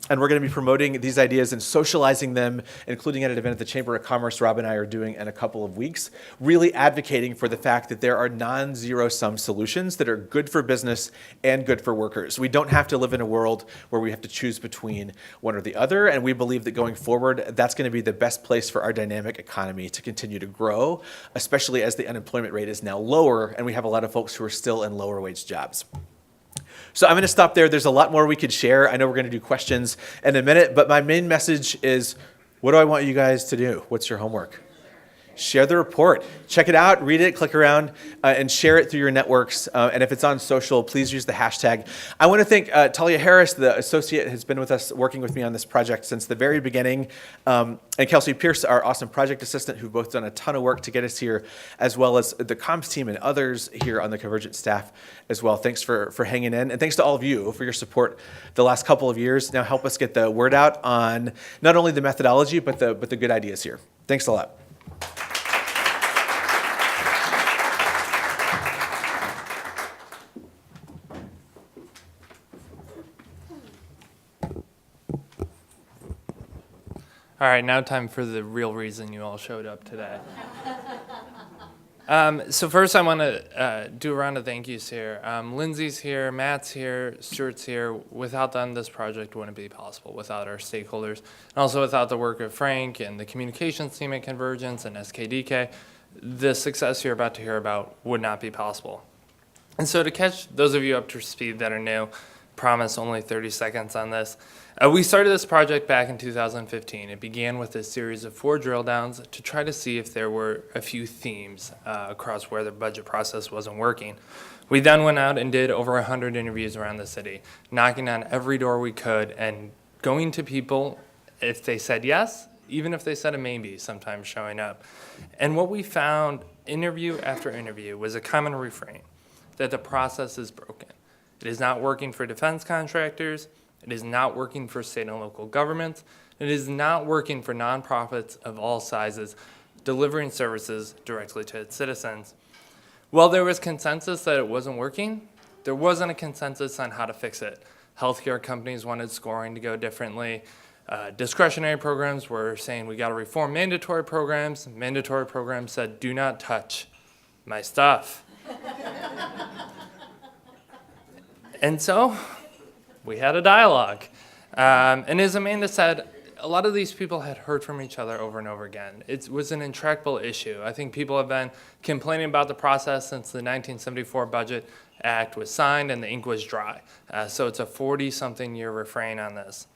And we're going to be promoting these ideas and socializing them, including at an event at the Chamber of Commerce Rob and I are doing in a couple of weeks, really advocating for the fact that there are non-zero-sum solutions that are good for business and good for workers. We don't have to live in a world where we have to choose between one or the other, and we believe that going forward, that's going to be the best place for our dynamic economy to continue to grow, especially as the unemployment rate is now lower, and we have a lot of folks who are still in lower wage jobs. So I'm going to stop there. There's a lot more we could share. I know we're going to do questions in a minute, but my main message is, what do I want you guys to do? What's your homework? Share the report. Check it out, read it, click around, and share it through your networks. And if it's on social, please use the hashtag. I want to thank Talia Harris, the associate, has been with us, working with me on this project since the very beginning, and Kelsey Pierce, our awesome project assistant, who've both done a ton of work to get us here, as well as the comms team and others here on the Convergent staff as well. Thanks for hanging in, and thanks to all of you for your support the last couple of years. Now help us get the word out on not only the methodology, but the good ideas here. Thanks a lot. All right, now time for the real reason you all showed up today. So first I want to do a round of thank yous here. Lindsay's here, Matt's here, Stuart's here. Without them, this project wouldn't be possible, without our stakeholders. And also without the work of Frank and the communications team at Convergence and SKDK, the success you're about to hear about would not be possible. And so to catch those of you up to speed that are new, promise only 30 seconds on this. We started this project back in 2015. It began with a series of 4 drill downs to try to see if there were a few themes across where the budget process wasn't working. We then went out and did over 100 interviews around the city, knocking on every door we could and going to people if they said yes, even if they said a maybe, sometimes showing up. And what we found interview after interview was a common refrain, that the process is broken. It is not working for defense contractors. It is not working for state and local governments. It is not working for nonprofits of all sizes, delivering services directly to its citizens. While there was consensus that it wasn't working, there wasn't a consensus on how to fix it. Healthcare companies wanted scoring to go differently. Discretionary programs were saying we got to reform mandatory programs. Mandatory programs said, do not touch my stuff. And so we had a dialogue. And as Amanda said, a lot of these people had heard from each other over and over again. It was an intractable issue. I think people have been complaining about the process since the 1974 Budget Act was signed and the ink was dry. So it's a 40-something year refrain on this.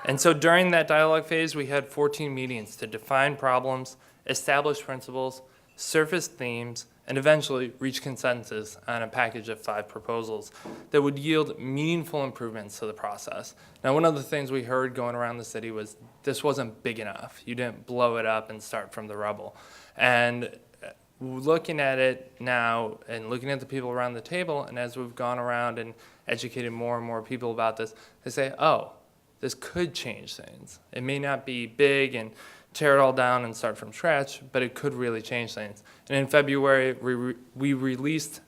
And so during that dialogue phase, we had 14 meetings to define problems, establish principles, surface themes, and eventually reach consensus on a package of 5 proposals that would yield meaningful improvements to the process. Now, one of the things we heard going around the city was this wasn't big enough. You didn't blow it up and start from the rubble. And looking at it now and looking at the people around the table, and as we've gone around and educated more and more people about this, they say, oh, this could change things. It may not be big and tear it all down and start from scratch, but it could really change things. And in February, we released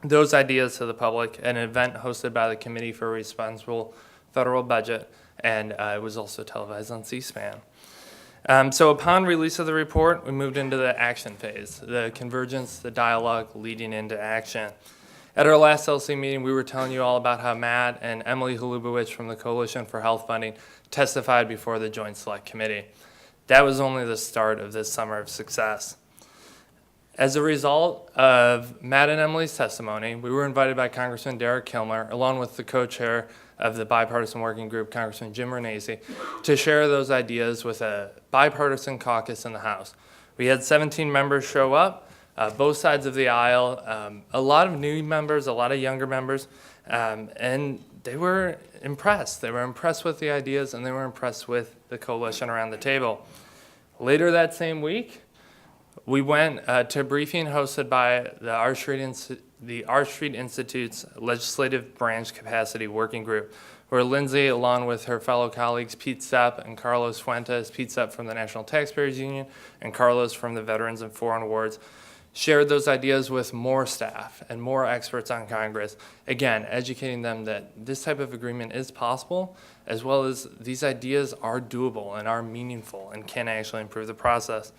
those ideas to the public at an event hosted by the Committee for a Responsible Federal Budget, and it was also televised on C-SPAN. So upon release of the report, we moved into the action phase, the convergence, the dialogue leading into action. At our last LC meeting, we were telling you all about how Matt and Emily Halubowicz from the Coalition for Health Funding testified before the Joint Select Committee. That was only the start of this summer of success. As a result of Matt and Emily's testimony, we were invited by Congressman Derek Kilmer, along with the co-chair of the bipartisan working group, Congressman Jim Renacci, to share those ideas with a bipartisan caucus in the House. We had 17 members show up, both sides of the aisle, a lot of new members, a lot of younger members, and they were impressed. They were impressed with the ideas, and they were impressed with the coalition around the table. Later that same week, we went to a briefing hosted by the R Street Institute's Legislative Branch Capacity Working Group, where Lindsay, along with her fellow colleagues Pete Sepp and Carlos Fuentes, Pete Sepp from the National Taxpayers Union and Carlos from the Veterans and Foreign Wards, shared those ideas with more staff and more experts on Congress, again, educating them that this type of agreement is possible, as well as these ideas are doable and are meaningful and can actually improve the process.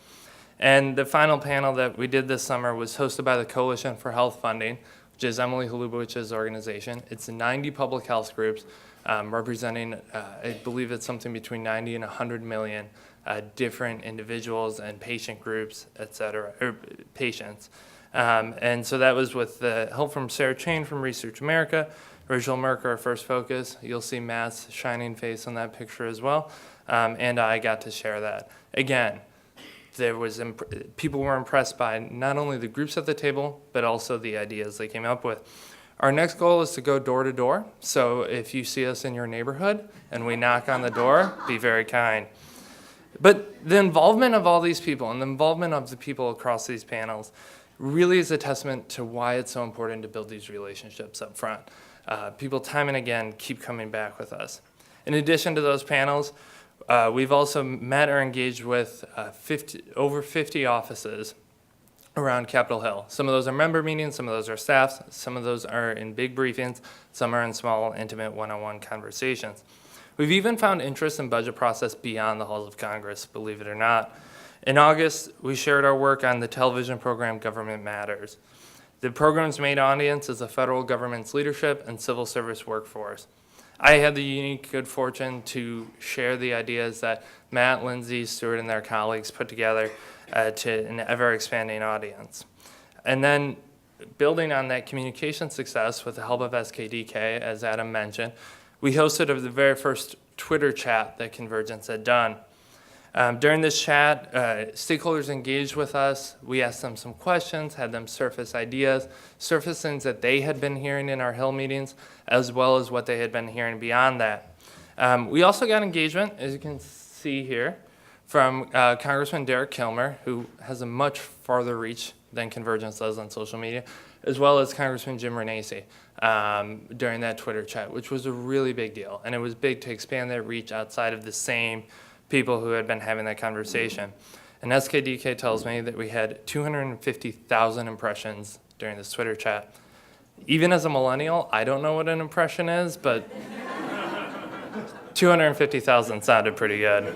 And the final panel that we did this summer was hosted by the Coalition for Health Funding, which is Emily Holubowicz's organization. It's 90 public health groups representing, I believe it's something between 90 and 100 million different individuals and patient groups, et cetera, or patients. And so that was with the help from Sarah Chain from Research America, Rachel Merker, our first focus. You'll see Matt's shining face on that picture as well. And I got to share that. Again, there was people were impressed by not only the groups at the table, but also the ideas they came up with. Our next goal is to go door to door. So if you see us in your neighborhood and we knock on the door, be very kind. But the involvement of all these people and the involvement of the people across these panels really is a testament to why it's so important to build these relationships up front. People time and again keep coming back with us. In addition to those panels, we've also met or engaged with over 50 offices around Capitol Hill. Some of those are member meetings, some of those are staffs, some of those are in big briefings, some are in small, intimate, one-on-one conversations. We've even found interest in budget process beyond the halls of Congress, believe it or not. In August, we shared our work on the television program Government Matters. The program's main audience is the federal government's leadership and civil service workforce. I had the unique good fortune to share the ideas that Matt, Lindsay, Stuart, and their colleagues put together to an ever-expanding audience. And then building on that communication success with the help of SKDK, as Adam mentioned, we hosted the very first Twitter chat that Convergence had done. During this chat, stakeholders engaged with us. We asked them some questions, had them surface ideas, surface things that they had been hearing in our Hill meetings, as well as what they had been hearing beyond that. We also got engagement, as you can see here, from Congressman Derek Kilmer, who has a much farther reach than Convergence does on social media, as well as Congressman Jim Renacci during that Twitter chat, which was a really big deal. And it was big to expand that reach outside of the same people who had been having that conversation. And SKDK tells me that we had 250,000 impressions during this Twitter chat. Even as a millennial, I don't know what an impression is, but 250,000 sounded pretty good.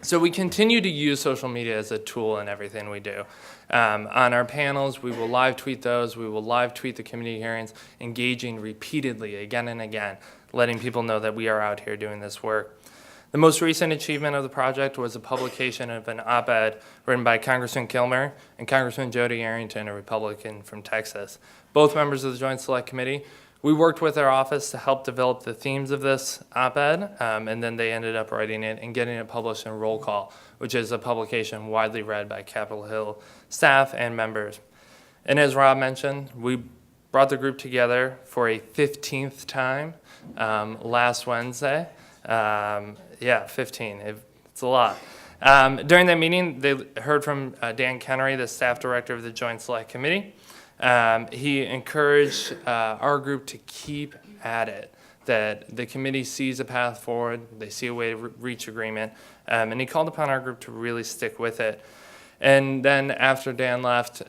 So we continue to use social media as a tool in everything we do. On our panels, we will live tweet those. We will live tweet the committee hearings, engaging repeatedly again and again, letting people know that we are out here doing this work. The most recent achievement of the project was a publication of an op-ed written by Congressman Kilmer and Congressman Jody Arrington, a Republican from Texas, both members of the Joint Select Committee. We worked with our office to help develop the themes of this op-ed, and then they ended up writing it and getting it published in Roll Call, which is a publication widely read by Capitol Hill staff and members. And as Rob mentioned, we brought the group together for a 15th time last Wednesday. 15, it's a lot. During that meeting, they heard from Dan Kennery, the staff director of the Joint Select Committee. He encouraged our group to keep at it, that the committee sees a path forward, they see a way to reach agreement, and he called upon our group to really stick with it. And then after Dan left,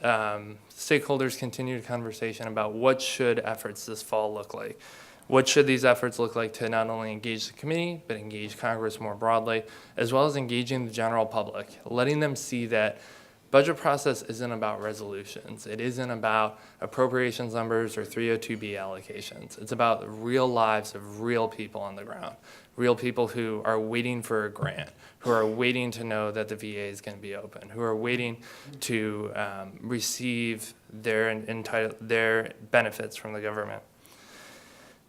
stakeholders continued a conversation about what should efforts this fall look like. What should these efforts look like to not only engage the committee, but engage Congress more broadly, as well as engaging the general public, letting them see that budget process isn't about resolutions. It isn't about appropriations numbers or 302B allocations. It's about the real lives of real people on the ground, real people who are waiting for a grant, who are waiting to know that the VA is going to be open, who are waiting to receive their benefits from the government.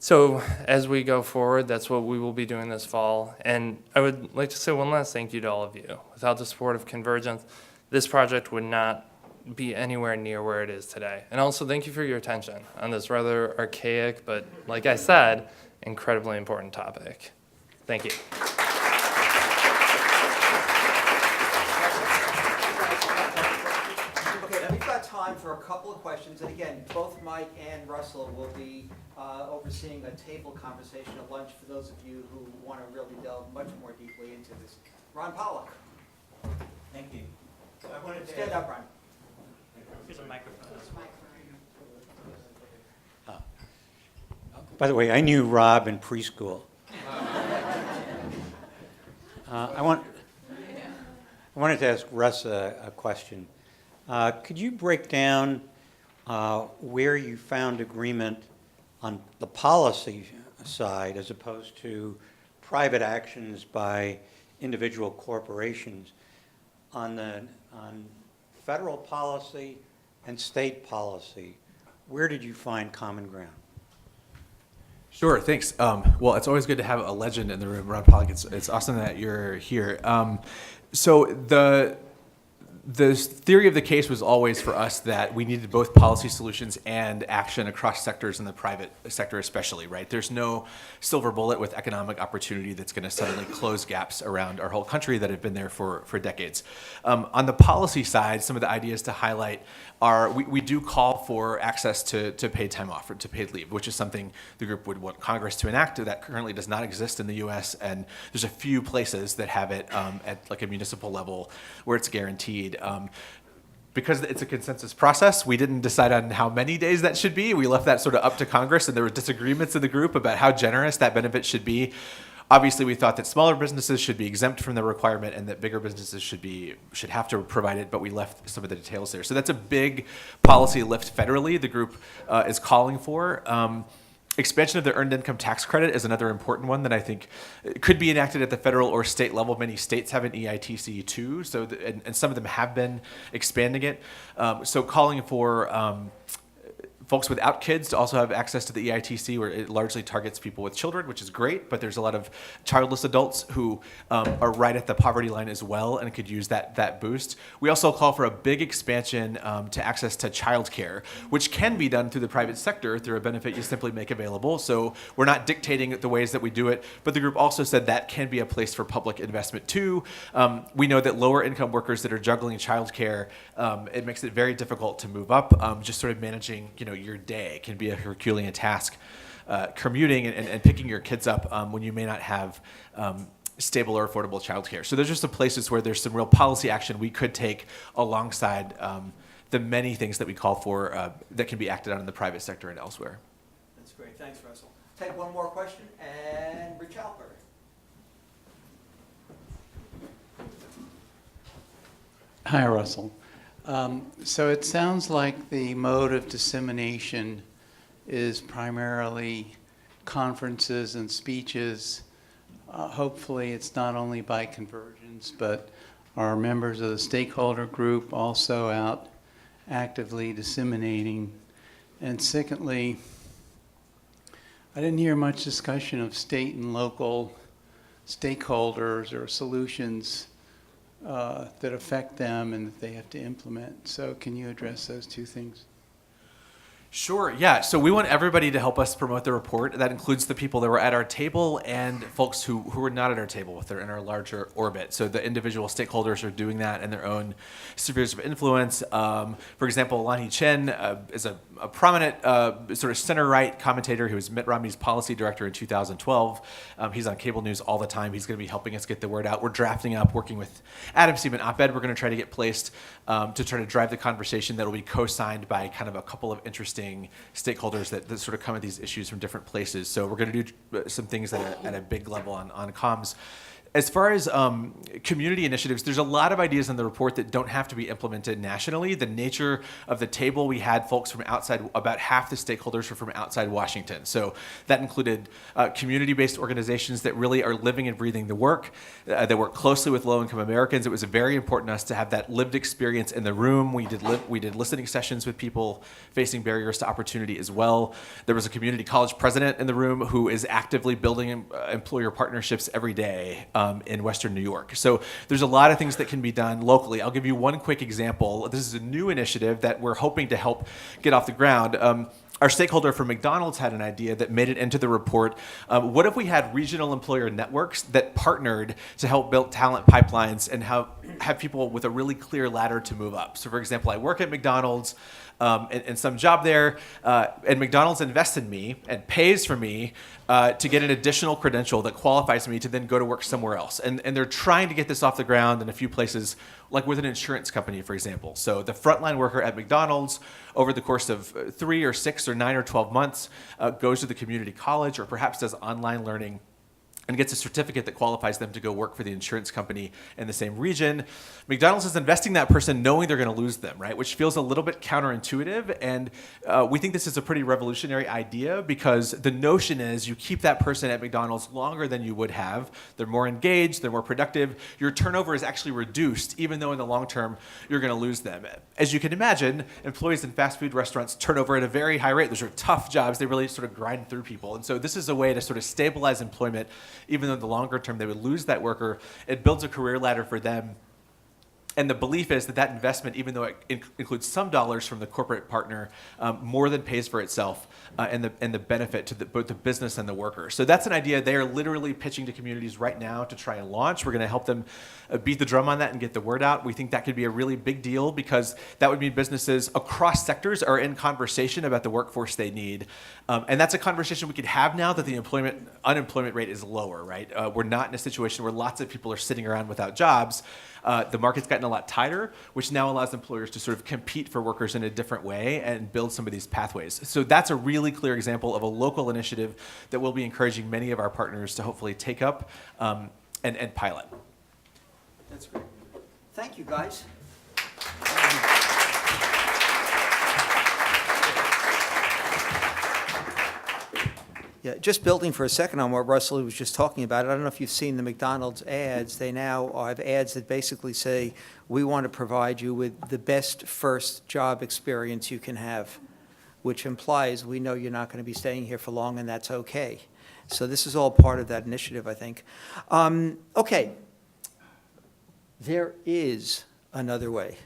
So as we go forward, that's what we will be doing this fall. And I would like to say one last thank you to all of you. Without the support of Convergence, this project would not be anywhere near where it is today. And also, thank you for your attention on this rather archaic, but like I said, incredibly important topic. Thank you. Okay, we've got time for a couple of questions. And again, both Mike and Russell will be overseeing a table conversation at lunch for those of you who want to really delve much more deeply into this. Ron Pollock. Thank you. I wanted to Stand up, Ron. Here's a microphone. By the way, I knew Rob in preschool. I wanted to ask Russ a question. Could you break down where you found agreement on the policy side as opposed to private actions by individual corporations on federal policy and state policy? Where did you find common ground? Sure, thanks. Well, it's always good to have a legend in the room, Ron Pollock. It's awesome that you're here. So the theory of the case was always for us that we needed both policy solutions and action across sectors in the private sector especially, right? There's no silver bullet with economic opportunity that's going to suddenly close gaps around our whole country that have been there for decades. On the policy side, some of the ideas to highlight are we do call for access to paid time off or to paid leave, which is something the group would want Congress to enact that currently does not exist in the U.S. And there's a few places that have it at like a municipal level where it's guaranteed. Because it's a consensus process, we didn't decide on how many days that should be. We left that sort of up to Congress, and there were disagreements in the group about how generous that benefit should be. Obviously, we thought that smaller businesses should be exempt from the requirement and that bigger businesses should have to provide it, but we left some of the details there. So that's a big policy lift federally the group is calling for. Expansion of the earned income tax credit is another important one that I think could be enacted at the federal or state level. Many states have an EITC too, so and some of them have been expanding it. So calling for folks without kids to also have access to the EITC, where it largely targets people with children, which is great, but there's a lot of childless adults who are right at the poverty line as well and could use that boost. We also call for a big expansion to access to childcare, which can be done through the private sector through a benefit you simply make available. So we're not dictating the ways that we do it, but the group also said that can be a place for public investment too. We know that lower income workers that are juggling childcare, it makes it very difficult to move up. Just sort of managing, your day can be a Herculean task. Commuting and picking your kids up when you may not have stable or affordable childcare. So those are some places where there's some real policy action we could take alongside the many things that we call for that can be acted on in the private sector and elsewhere. That's great. Thanks, Russell. Take one more question, and Rich Alper. Hi, Russell. So it sounds like the mode of dissemination is primarily conferences and speeches. Hopefully it's not only by Convergence, but are members of the stakeholder group also out actively disseminating? And secondly, I didn't hear much discussion of state and local stakeholders or solutions that affect them and that they have to implement. So can you address those two things? Sure, yeah. So we want everybody to help us promote the report. That includes the people that were at our table and folks who were not at our table, if they're in our larger orbit. So the individual stakeholders are doing that in their own spheres of influence. For example, Lanhee Chen is a prominent sort of center-right commentator who was Mitt Romney's policy director in 2012. He's on cable news all the time. He's going to be helping us get the word out. We're drafting up, working with Adam Seaman op-ed. We're going to try to get placed to try to drive the conversation that will be co-signed by kind of a couple of interesting stakeholders that sort of come at these issues from different places. So we're going to do some things at a big level on comms. As far as community initiatives, there's a lot of ideas in the report that don't have to be implemented nationally. The nature of the table, we had folks from outside, about half the stakeholders were from outside Washington. So that included community-based organizations that really are living and breathing the work, that work closely with low-income Americans. It was very important to us to have that lived experience in the room. We did listening sessions with people facing barriers to opportunity as well. There was a community college president in the room who is actively building employer partnerships every day. in Western New York. So there's a lot of things that can be done locally. I'll give you one quick example. This is a new initiative that we're hoping to help get off the ground. Our stakeholder from McDonald's had an idea that made it into the report. What if we had regional employer networks that partnered to help build talent pipelines and have people with a really clear ladder to move up? So for example, I work at McDonald's in some job there, and McDonald's invests in me and pays for me to get an additional credential that qualifies me to then go to work somewhere else. And they're trying to get this off the ground in a few places, like with an insurance company, for example. So the frontline worker at McDonald's, over the course of 3 or 6 or 9 or 12 months, goes to the community college or perhaps does online learning and gets a certificate that qualifies them to go work for the insurance company in the same region. McDonald's is investing that person knowing they're going to lose them, right? Which feels a little bit counterintuitive. And we think this is a pretty revolutionary idea because the notion is you keep that person at McDonald's longer than you would have. They're more engaged, they're more productive. Your turnover is actually reduced, even though in the long term, you're going to lose them. As you can imagine, employees in fast food restaurants turn over at a very high rate. Those are tough jobs. They really sort of grind through people. And so this is a way to sort of stabilize employment, even though in the longer term they would lose that worker. It builds a career ladder for them. And the belief is that that investment, even though it includes some dollars from the corporate partner, more than pays for itself and the benefit to both the business and the worker. So that's an idea they are literally pitching to communities right now to try and launch. We're going to help them beat the drum on that and get the word out. We think that could be a really big deal because that would mean businesses across sectors are in conversation about the workforce they need. And that's a conversation we could have now that the unemployment rate is lower, right? We're not in a situation where lots of people are sitting around without jobs. The market's gotten a lot tighter, which now allows employers to sort of compete for workers in a different way and build some of these pathways. So that's a really clear example of a local initiative that we'll be encouraging many of our partners to hopefully take up and pilot. That's great. Thank you, guys. Yeah, just building for a second on what Russell was just talking about. I don't know if you've seen the McDonald's ads. They now have ads that basically say, we want to provide you with the best first job experience you can have, which implies we know you're not going to be staying here for long, and that's okay. So this is all part of that initiative, I think. Okay. There is another way.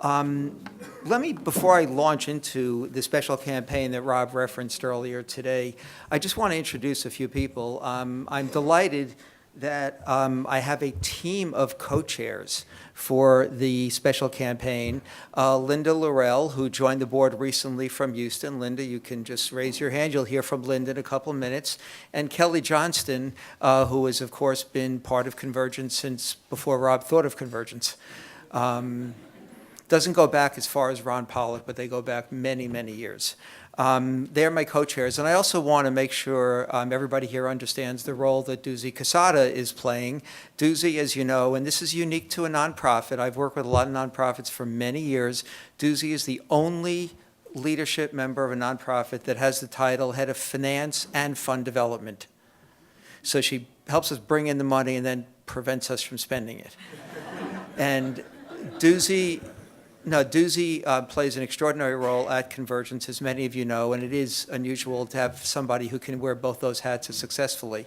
Let me, before I launch into the special campaign that Rob referenced earlier today, I just want to introduce a few people. I'm delighted that I have a team of co-chairs for the special campaign. Linda Laurel, who joined the board recently from Houston. Linda, you can just raise your hand. You'll hear from Linda in a couple of minutes. And Kelly Johnston, who has, of course, been part of Convergence since before Rob thought of Convergence. Doesn't go back as far as Ron Pollock, but they go back many, many years. They're my co-chairs, and I also want to make sure everybody here understands the role that Duzi Casada is playing. Duzi, as you know, and this is unique to a nonprofit. I've worked with a lot of nonprofits for many years. Duzi is the only leadership member of a nonprofit that has the title Head of Finance and Fund Development. So she helps us bring in the money and then prevents us from spending it. And Duzi plays an extraordinary role at Convergence, as many of you know, and it is unusual to have somebody who can wear both those hats successfully.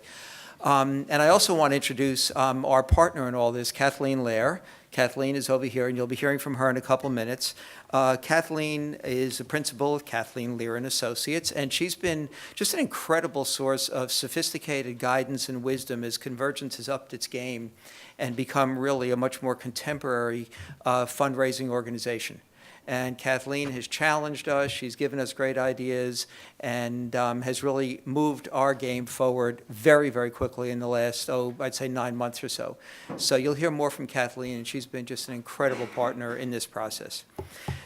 And I also want to introduce our partner in all this, Kathleen Lair. Kathleen is over here, and you'll be hearing from her in a couple minutes. Kathleen is the principal of Kathleen Lear & Associates, and she's been just an incredible source of sophisticated guidance and wisdom as Convergence has upped its game and become really a much more contemporary fundraising organization. And Kathleen has challenged us, she's given us great ideas, and has really moved our game forward very, very quickly in the last, I'd say 9 months or so. So you'll hear more from Kathleen, and she's been just an incredible partner in this process.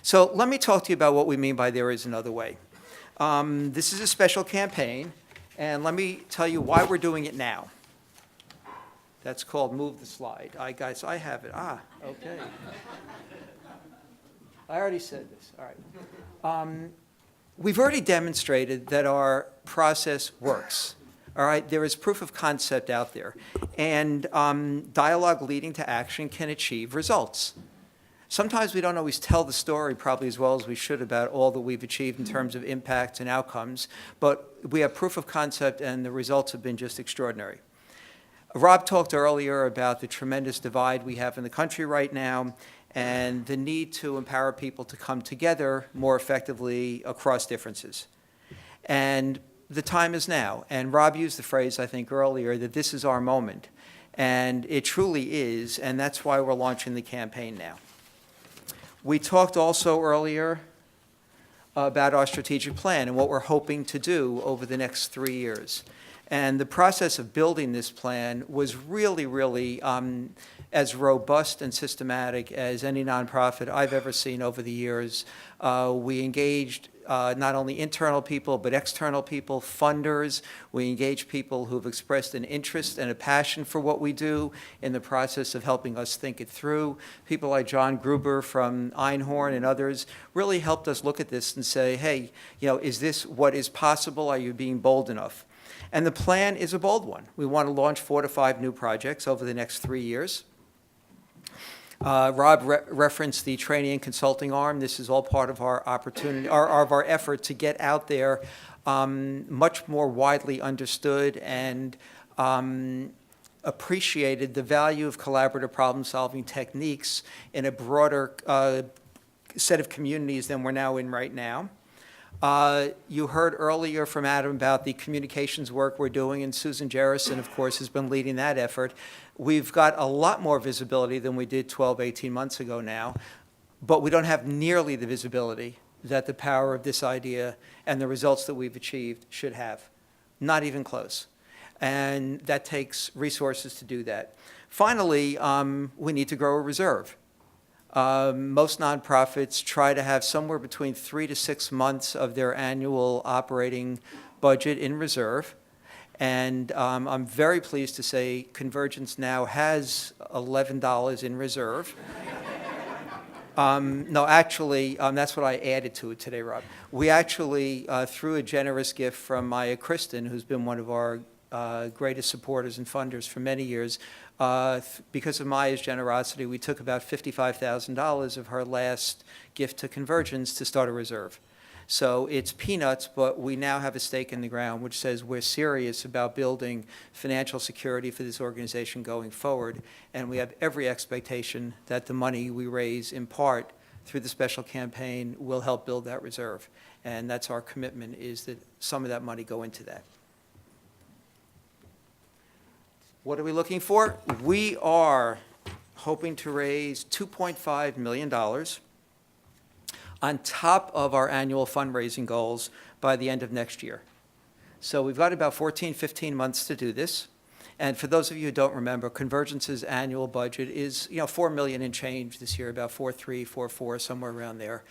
So let me talk to you about what we mean by there is another way. This is a special campaign, and let me tell you why we're doing it now. That's called Move the Slide. Guys, I have it. Okay. I already said this. All right. We've already demonstrated that our process works. All right. There is proof of concept out there. And dialogue leading to action can achieve results. Sometimes we don't always tell the story probably as well as we should about all that we've achieved in terms of impacts and outcomes, but we have proof of concept and the results have been just extraordinary. Rob talked earlier about the tremendous divide we have in the country right now and the need to empower people to come together more effectively across differences. And the time is now. And Rob used the phrase, I think, earlier, that this is our moment. And it truly is, and that's why we're launching the campaign now. We talked also earlier about our strategic plan and what we're hoping to do over the next 3 years. And the process of building this plan was really, as robust and systematic as any nonprofit I've ever seen over the years. We engaged not only internal people, but external people, funders. We engaged people who've expressed an interest and a passion for what we do in the process of helping us think it through. People like John Gruber from Einhorn and others really helped us look at this and say, hey, is this what is possible? Are you being bold enough? And the plan is a bold one. We want to launch 4 to 5 new projects over the next 3 years. Rob referenced the training and consulting arm. This is all part of our opportunity, of our effort to get out there much more widely understood and appreciated the value of collaborative problem-solving techniques in a broader set of communities than we're now in right now. You heard earlier from Adam about the communications work we're doing, and Susan Jerrison, of course, has been leading that effort. We've got a lot more visibility than we did 12, 18 months ago now, but we don't have nearly the visibility that the power of this idea and the results that we've achieved should have. Not even close. And that takes resources to do that. Finally, we need to grow a reserve. Most nonprofits try to have somewhere between 3 to 6 months of their annual operating budget in reserve. And I'm very pleased to say Convergence now has $11 in reserve. No, actually, that's what I added to it today, Rob. We actually, through a generous gift from Maya Kristen, who's been one of our greatest supporters and funders for many years, because of Maya's generosity, we took about $55,000 of her last gift to Convergence to start a reserve. So it's peanuts, but we now have a stake in the ground which says we're serious about building financial security for this organization going forward, and we have every expectation that the money we raise in part through the special campaign will help build that reserve. And that's our commitment, is that some of that money go into that. What are we looking for? We are hoping to raise $2.5 million on top of our annual fundraising goals by the end of next year. So we've got about 14, 15 months to do this. And for those of you who don't remember, Convergence's annual budget is, $4 million and change this year, about 4.3, 4.4, somewhere around there.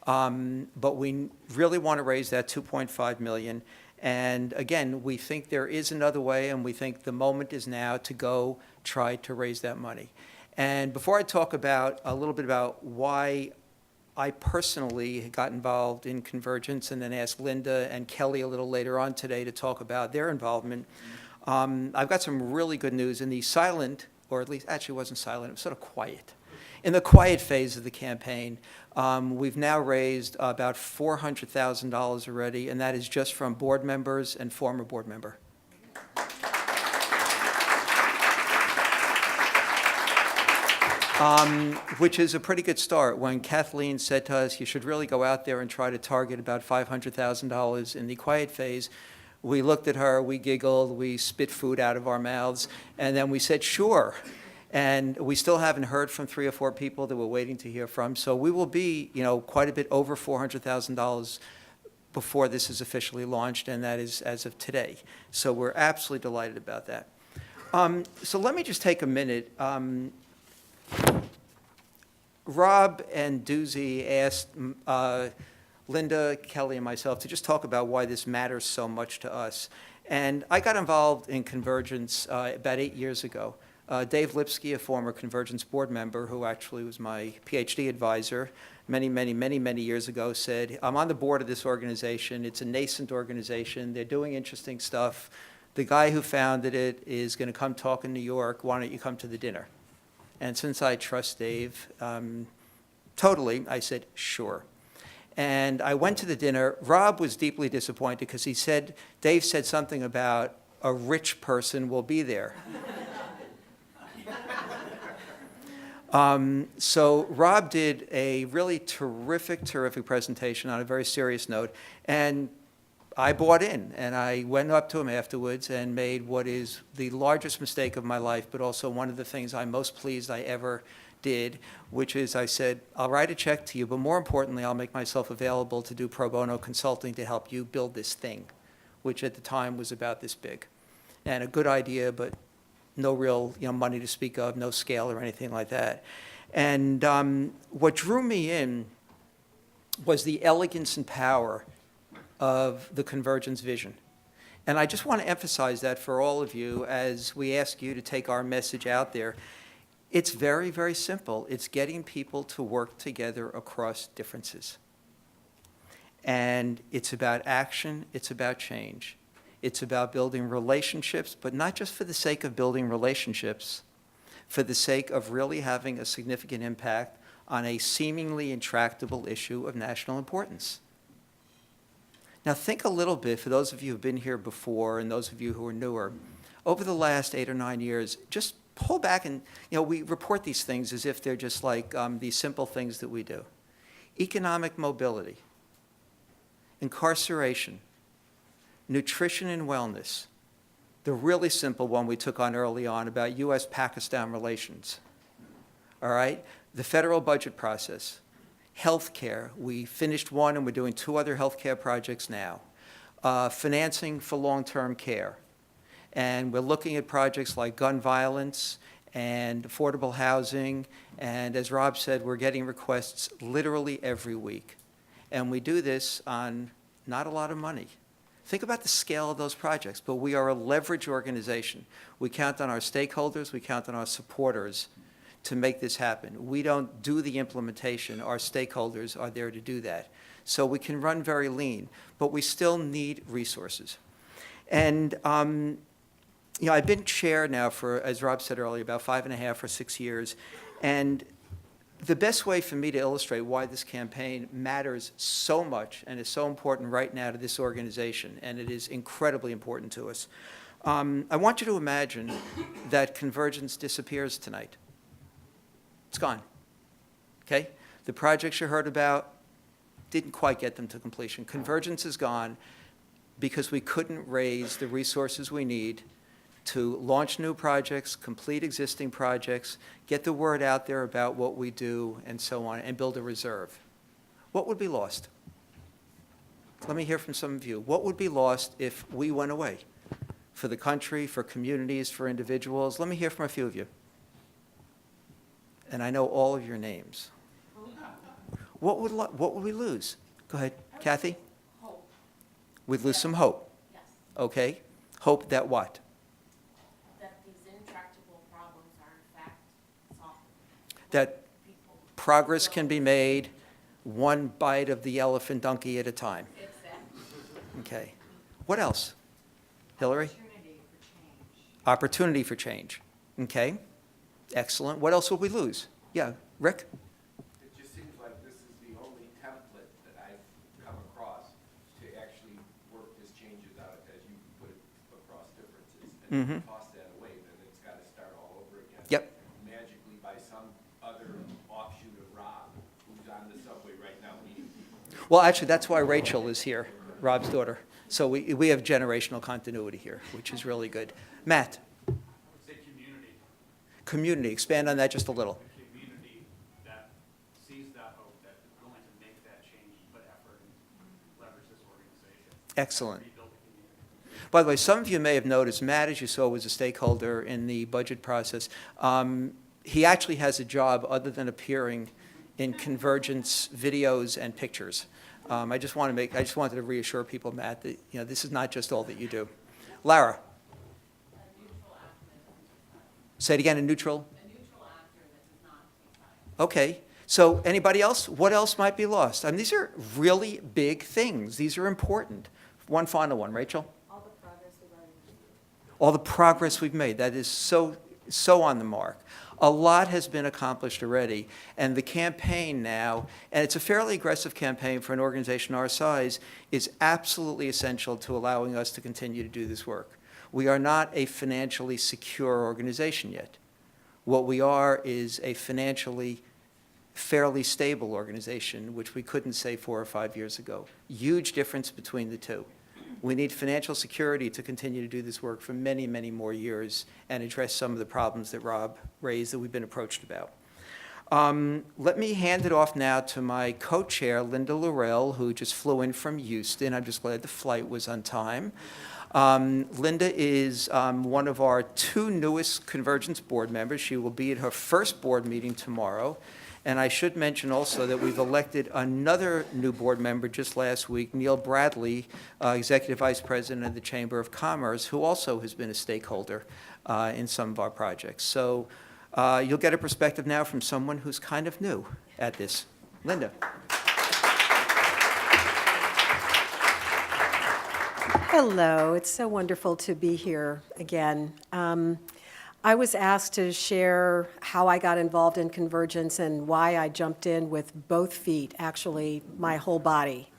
But we really want to raise that $2.5 million. And again, we think there is another way, and we think the moment is now to go try to raise that money. And before I talk about a little bit about why I personally got involved in Convergence, and then ask Linda and Kelly a little later on today to talk about their involvement, I've got some really good news. In the silent, or at least actually it wasn't silent, it was sort of quiet. In the quiet phase of the campaign, we've now raised about $400,000 already, and that is just from board members and former board member. Which is a pretty good start. When Kathleen said to us, you should really go out there and try to target about $500,000 in the quiet phase, we looked at her, we giggled, we spit food out of our mouths, and then we said, sure. And we still haven't heard from 3 or 4 people that we're waiting to hear from. So we will be, quite a bit over $400,000 before this is officially launched, and that is as of today. So we're absolutely delighted about that. So let me just take a minute. Rob and Doozy asked Linda, Kelly, and myself to just talk about why this matters so much to us. And I got involved in Convergence about 8 years ago. Dave Lipsky, a former Convergence board member who actually was my PhD advisor many years ago, said, I'm on the board of this organization. It's a nascent organization. They're doing interesting stuff. The guy who founded it is going to come talk in New York. Why don't you come to the dinner? And since I trust Dave totally, I said, sure. And I went to the dinner. Rob was deeply disappointed because Dave said something about a rich person will be there. So Rob did a really terrific presentation on a very serious note, and I bought in, and I went up to him afterwards and made what is the largest mistake of my life, but also one of the things I'm most pleased I ever did, which is I said, I'll write a check to you, but more importantly, I'll make myself available to do pro bono consulting to help you build this thing, which at the time was about this big. And a good idea, but no real money to speak of, no scale or anything like that. And what drew me in was the elegance and power of the Convergence vision. And I just want to emphasize that for all of you as we ask you to take our message out there. It's very, very simple. It's getting people to work together across differences. And it's about action, it's about change. It's about building relationships, but not just for the sake of building relationships, for the sake of really having a significant impact on a seemingly intractable issue of national importance. Now think a little bit, for those of you who have been here before and those of you who are newer, over the last 8 or 9 years, just pull back and, we report these things as if they're just like these simple things that we do. Economic mobility, incarceration, nutrition and wellness, the really simple one we took on early on about U.S.-Pakistan relations, all right? The federal budget process, healthcare, we finished one and we're doing 2 other healthcare projects now. Financing for long-term care. And we're looking at projects like gun violence and affordable housing. And as Rob said, we're getting requests literally every week. And we do this on not a lot of money. Think about the scale of those projects, but we are a leverage organization. We count on our stakeholders, we count on our supporters to make this happen. We don't do the implementation, our stakeholders are there to do that. So we can run very lean, but we still need resources. And I've been chair now for, as Rob said earlier, about 5.5 or 6 years, and the best way for me to illustrate why this campaign matters so much and is so important right now to this organization, and it is incredibly important to us. I want you to imagine that Convergence disappears tonight. It's gone, okay? The projects you heard about didn't quite get them to completion. Convergence is gone because we couldn't raise the resources we need to launch new projects, complete existing projects, get the word out there about what we do and so on, and build a reserve. What would be lost? Let me hear from some of you. What would be lost if we went away? For the country, for communities, for individuals? Let me hear from a few of you. And I know all of your names. What would we lose? Go ahead, Kathy. Hope. We'd lose some hope. Yes. Okay. Hope that what? That these intractable problems are in fact solved. That progress can be made one bite of the elephant donkey at a time. Exactly. Okay. What else? Hillary? Opportunity for change. Okay. Excellent. What else will we lose? Yeah, Rick? It just seems like this is the only template that I've come across to actually work this changes out, as you put it, across differences. And if you toss that away, then it's got to start all over again. Yep. Magically by some other offshoot of Rob, who's on the subway right now meeting people. Well, actually, that's why Rachel is here, Rob's daughter. So we have generational continuity here, which is really good. Matt? Community, expand on that just a little. A community that sees that hope, that is willing to make that change, put effort, and leverage this organization. Excellent. By the way, some of you may have noticed, Matt, as you saw, was a stakeholder in the budget process. He actually has a job other than appearing in Convergence videos and pictures. I just wanted to reassure people, Matt, that this is not just all that you do. Lara. Say it again, a neutral? A neutral actor that does not take sides. Okay. So anybody else? What else might be lost? I mean, these are really big things. These are important. One final one. Rachel? All the progress we've already made. All the progress we've made. That is so on the mark. A lot has been accomplished already. And the campaign now, and it's a fairly aggressive campaign for an organization our size, is absolutely essential to allowing us to continue to do this work. We are not a financially secure organization yet. What we are is a financially fairly stable organization, which we couldn't say 4 or 5 years ago. Huge difference between the two. We need financial security to continue to do this work for many, many more years and address some of the problems that Rob raised that we've been approached about. Let me hand it off now to my co-chair, Linda Laurel, who just flew in from Houston. I'm just glad the flight was on time. Linda is one of our 2 newest Convergence board members. She will be at her first board meeting tomorrow. And I should mention also that we've elected another new board member just last week, Neil Bradley, Executive Vice President of the Chamber of Commerce, who also has been a stakeholder in some of our projects. So you'll get a perspective now from someone who's kind of new at this. Linda. Hello, it's so wonderful to be here again. I was asked to share how I got involved in Convergence and why I jumped in with both feet, actually my whole body,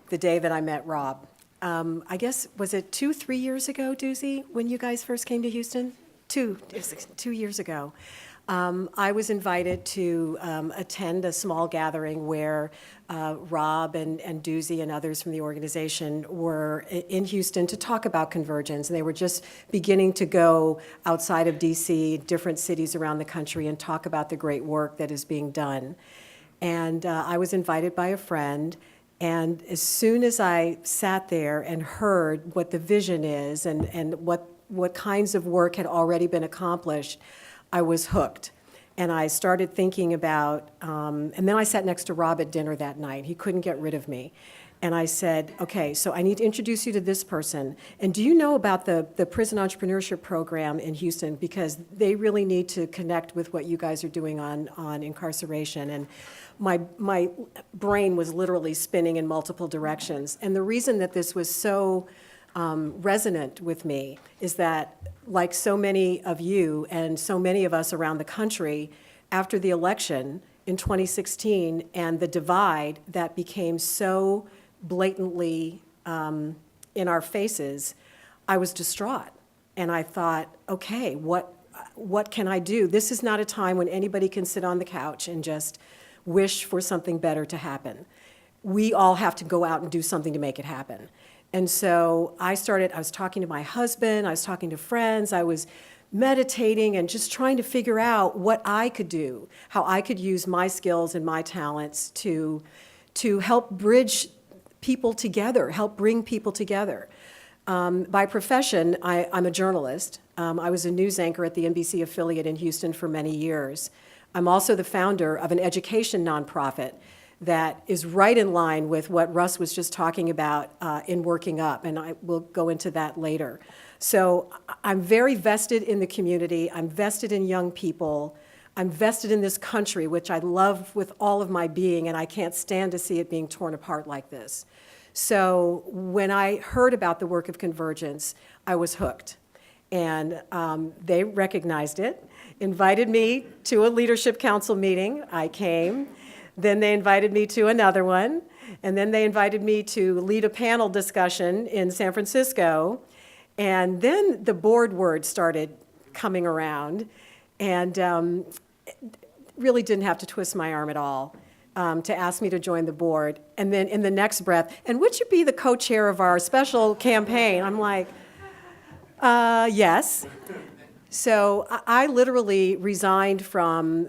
the day that I met Rob. I guess, was it 2-3 years ago, Doozy, when you guys first came to Houston? 2 years ago. I was invited to attend a small gathering where Rob and Doozy and others from the organization were in Houston to talk about Convergence. And they were just beginning to go outside of DC, different cities around the country, and talk about the great work that is being done. And I was invited by a friend. And as soon as I sat there and heard what the vision is and what kinds of work had already been accomplished, I was hooked. And I started thinking about, and then I sat next to Rob at dinner that night. He couldn't get rid of me. And I said, okay, so I need to introduce you to this person. And do you know about the prison entrepreneurship program in Houston? Because they really need to connect with what you guys are doing on incarceration. And my brain was literally spinning in multiple directions. And the reason that this was so resonant with me is that, like so many of you and so many of us around the country, after the election in 2016 and the divide that became so blatantly in our faces, I was distraught. And I thought, okay, what can I do? This is not a time when anybody can sit on the couch and just wish for something better to happen. We all have to go out and do something to make it happen. And so I was talking to my husband, I was talking to friends, I was meditating and just trying to figure out what I could do, how I could use my skills and my talents to help bridge people together, help bring people together. By profession, I'm a journalist. I was a news anchor at the NBC affiliate in Houston for many years. I'm also the founder of an education nonprofit that is right in line with what Russ was just talking about in Working Up, and I will go into that later. So I'm very vested in the community. I'm vested in young people. I'm vested in this country, which I love with all of my being, and I can't stand to see it being torn apart like this. So when I heard about the work of Convergence, I was hooked. And they recognized it, invited me to a leadership council meeting. I came. Then they invited me to another one, and then they invited me to lead a panel discussion in San Francisco, and then the board word started coming around, and really didn't have to twist my arm at all to ask me to join the board. And then in the next breath, and would you be the co-chair of our special campaign? I'm like, yes. So I literally resigned from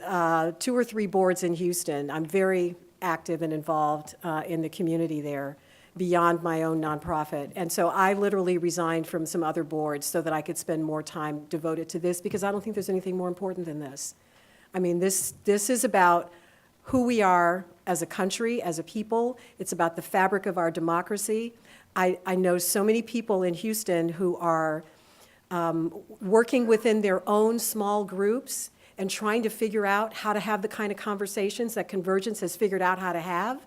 2 or 3 boards in Houston. I'm very active and involved in the community there beyond my own nonprofit. And so I literally resigned from some other boards so that I could spend more time devoted to this, because I don't think there's anything more important than this. I mean, this is about who we are as a country, as a people. It's about the fabric of our democracy. I know so many people in Houston who are working within their own small groups and trying to figure out how to have the kind of conversations that Convergence has figured out how to have.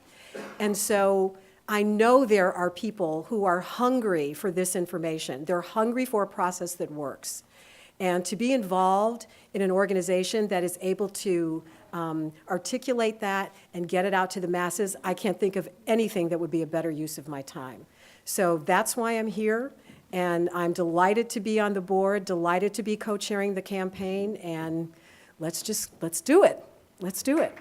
And so I know there are people who are hungry for this information. They're hungry for a process that works. And to be involved in an organization that is able to articulate that and get it out to the masses, I can't think of anything that would be a better use of my time. So that's why I'm here. And I'm delighted to be on the board, delighted to be co-chairing the campaign, and let's do it. Let's do it.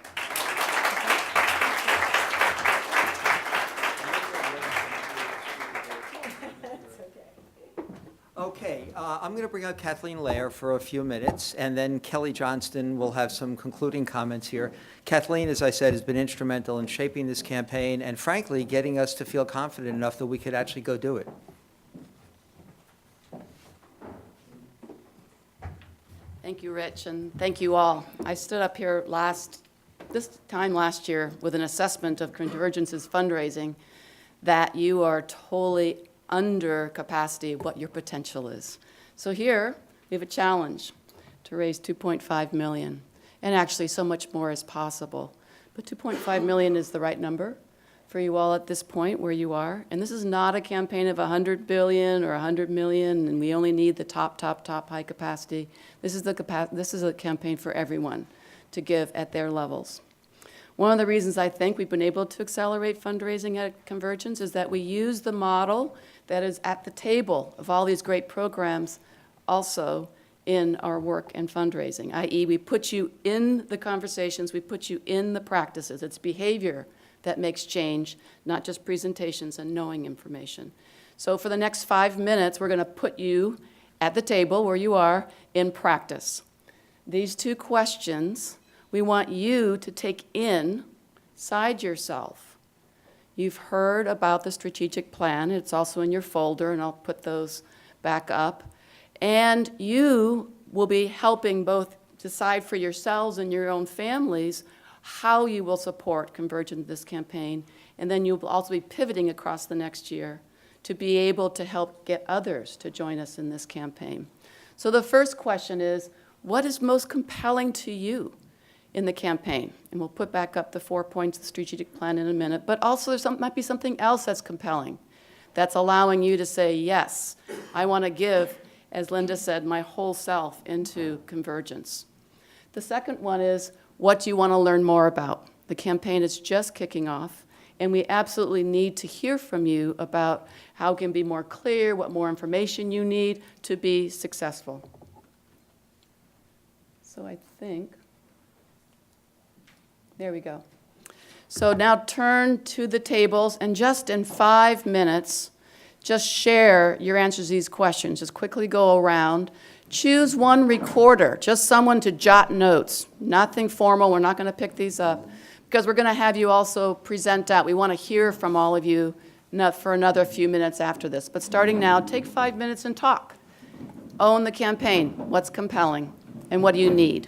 Okay, I'm going to bring out Kathleen Lair for a few minutes, and then Kelly Johnston will have some concluding comments here. Kathleen, as I said, has been instrumental in shaping this campaign and frankly, getting us to feel confident enough that we could actually go do it. Thank you, Rich, and thank you all. I stood up here this time last year with an assessment of Convergence's fundraising that you are totally under capacity of what your potential is. So here, we have a challenge to raise $2.5 million, and actually so much more is possible. But $2.5 million is the right number for you all at this point where you are. And this is not a campaign of $100 billion or $100 million, and we only need the top high capacity. This is a campaign for everyone to give at their levels. One of the reasons I think we've been able to accelerate fundraising at Convergence is that we use the model that is at the table of all these great programs also in our work and fundraising, i.e. we put you in the conversations, we put you in the practices. It's behavior that makes change, not just presentations and knowing information. So for the next 5 minutes, we're going to put you at the table where you are in practice. These 2 questions we want you to take inside yourself. You've heard about the strategic plan. It's also in your folder, and I'll put those back up. And you will be helping both decide for yourselves and your own families how you will support Convergence in this campaign. And then you'll also be pivoting across the next year to be able to help get others to join us in this campaign. So the first question is, what is most compelling to you in the campaign? And we'll put back up the 4 points of the strategic plan in a minute, but also there might be something else that's compelling, that's allowing you to say, yes, I want to give, as Linda said, my whole self into Convergence. The second one is, what do you want to learn more about? The campaign is just kicking off, and we absolutely need to hear from you about how it can be more clear, what more information you need to be successful. So I think, there we go. So now turn to the tables, and just in 5 minutes, just share your answers to these questions. Just quickly go around. Choose one recorder, just someone to jot notes. Nothing formal, we're not going to pick these up, because we're going to have you also present out. We want to hear from all of you for another few minutes after this. But starting now, take 5 minutes and talk. Own the campaign. What's compelling, and what do you need?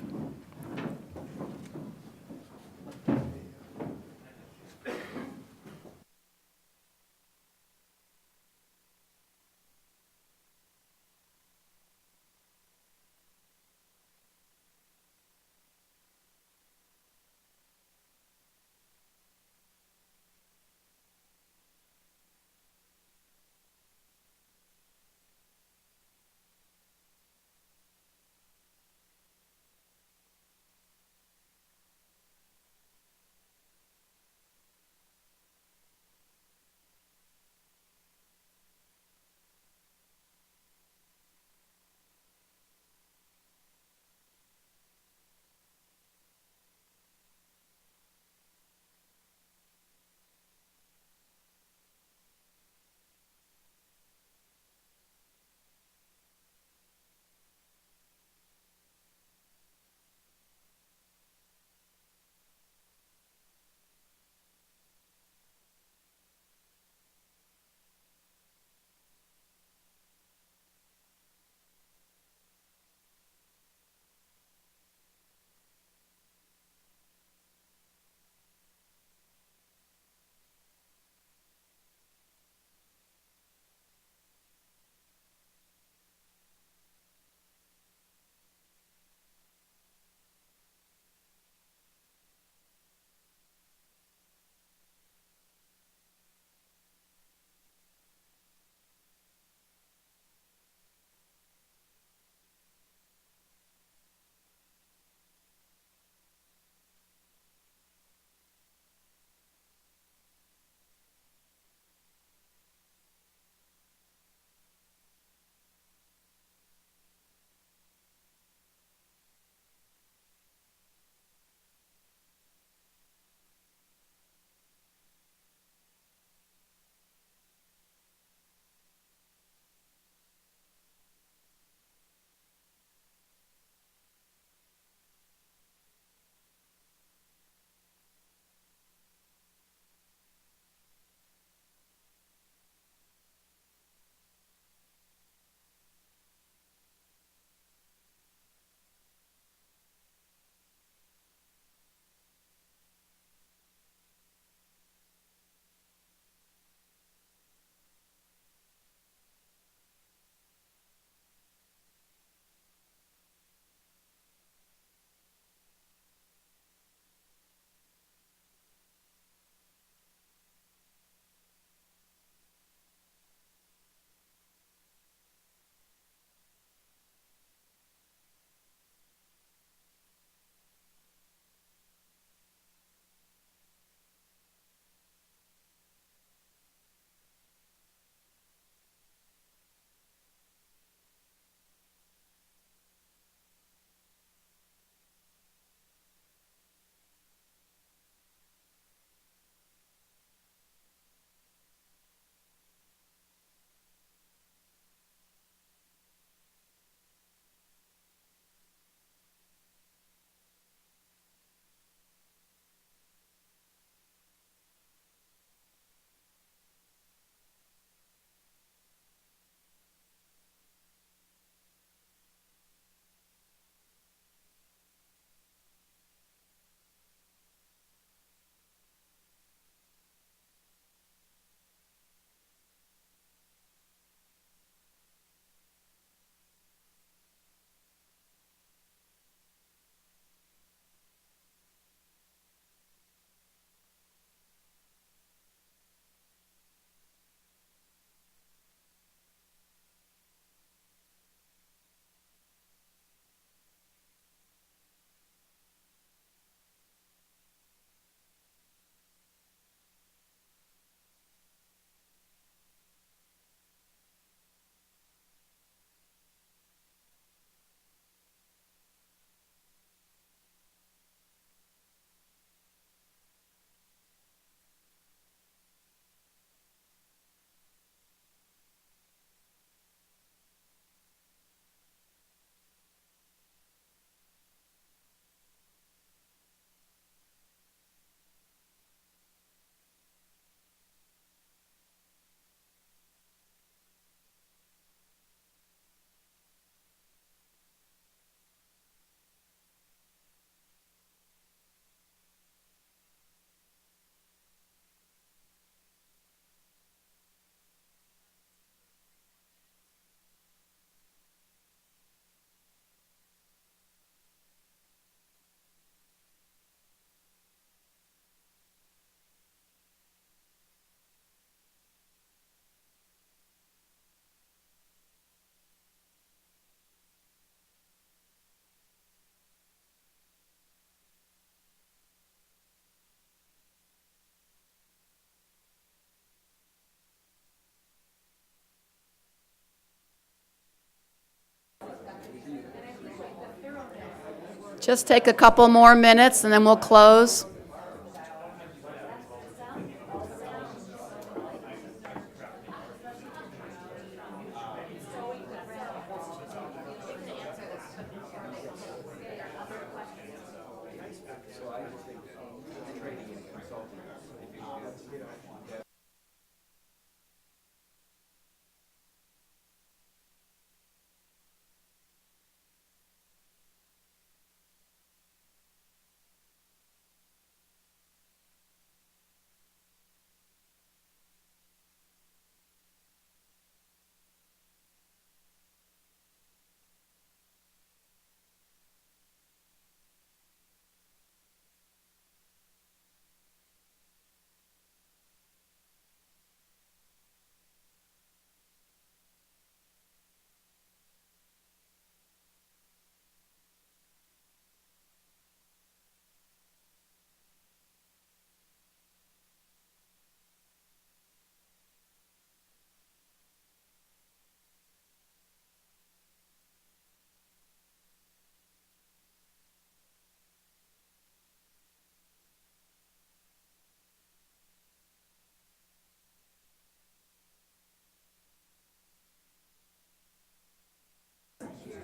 Just take a couple more minutes and then we'll close.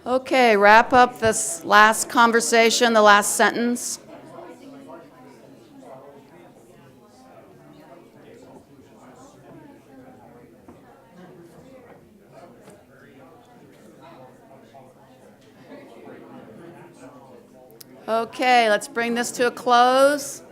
Okay, wrap up this last conversation, the last sentence. Okay, let's bring this to a close.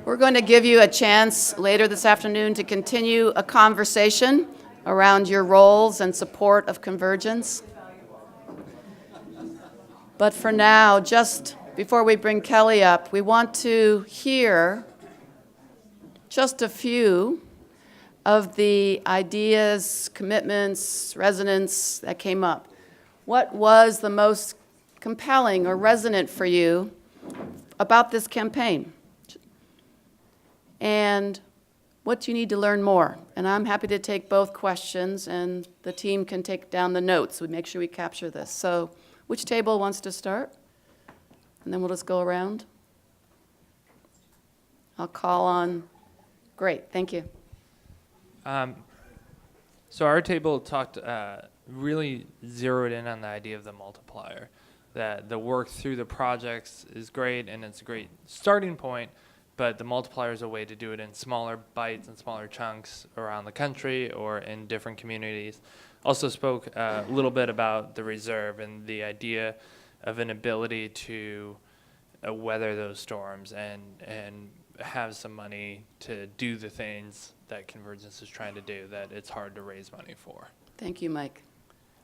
We're going to give you a chance later this afternoon to continue a conversation around your roles and support of Convergence. But for now, just before we bring Kelly up, we want to hear just a few of the ideas, commitments, resonance that came up. What was the most compelling or resonant for you about this campaign? And what do you need to learn more? And I'm happy to take both questions, and the team can take down the notes. We make sure we capture this. So which table wants to start? And then we'll just go around. I'll call on, great, thank you. So our table talked, really zeroed in on the idea of the multiplier, that the work through the projects is great and it's a great starting point, but the multiplier is a way to do it in smaller bites and smaller chunks around the country or in different communities. Also spoke a little bit about the reserve and the idea of an ability to weather those storms and have some money to do the things that Convergence is trying to do that it's hard to raise money for. Thank you, Mike.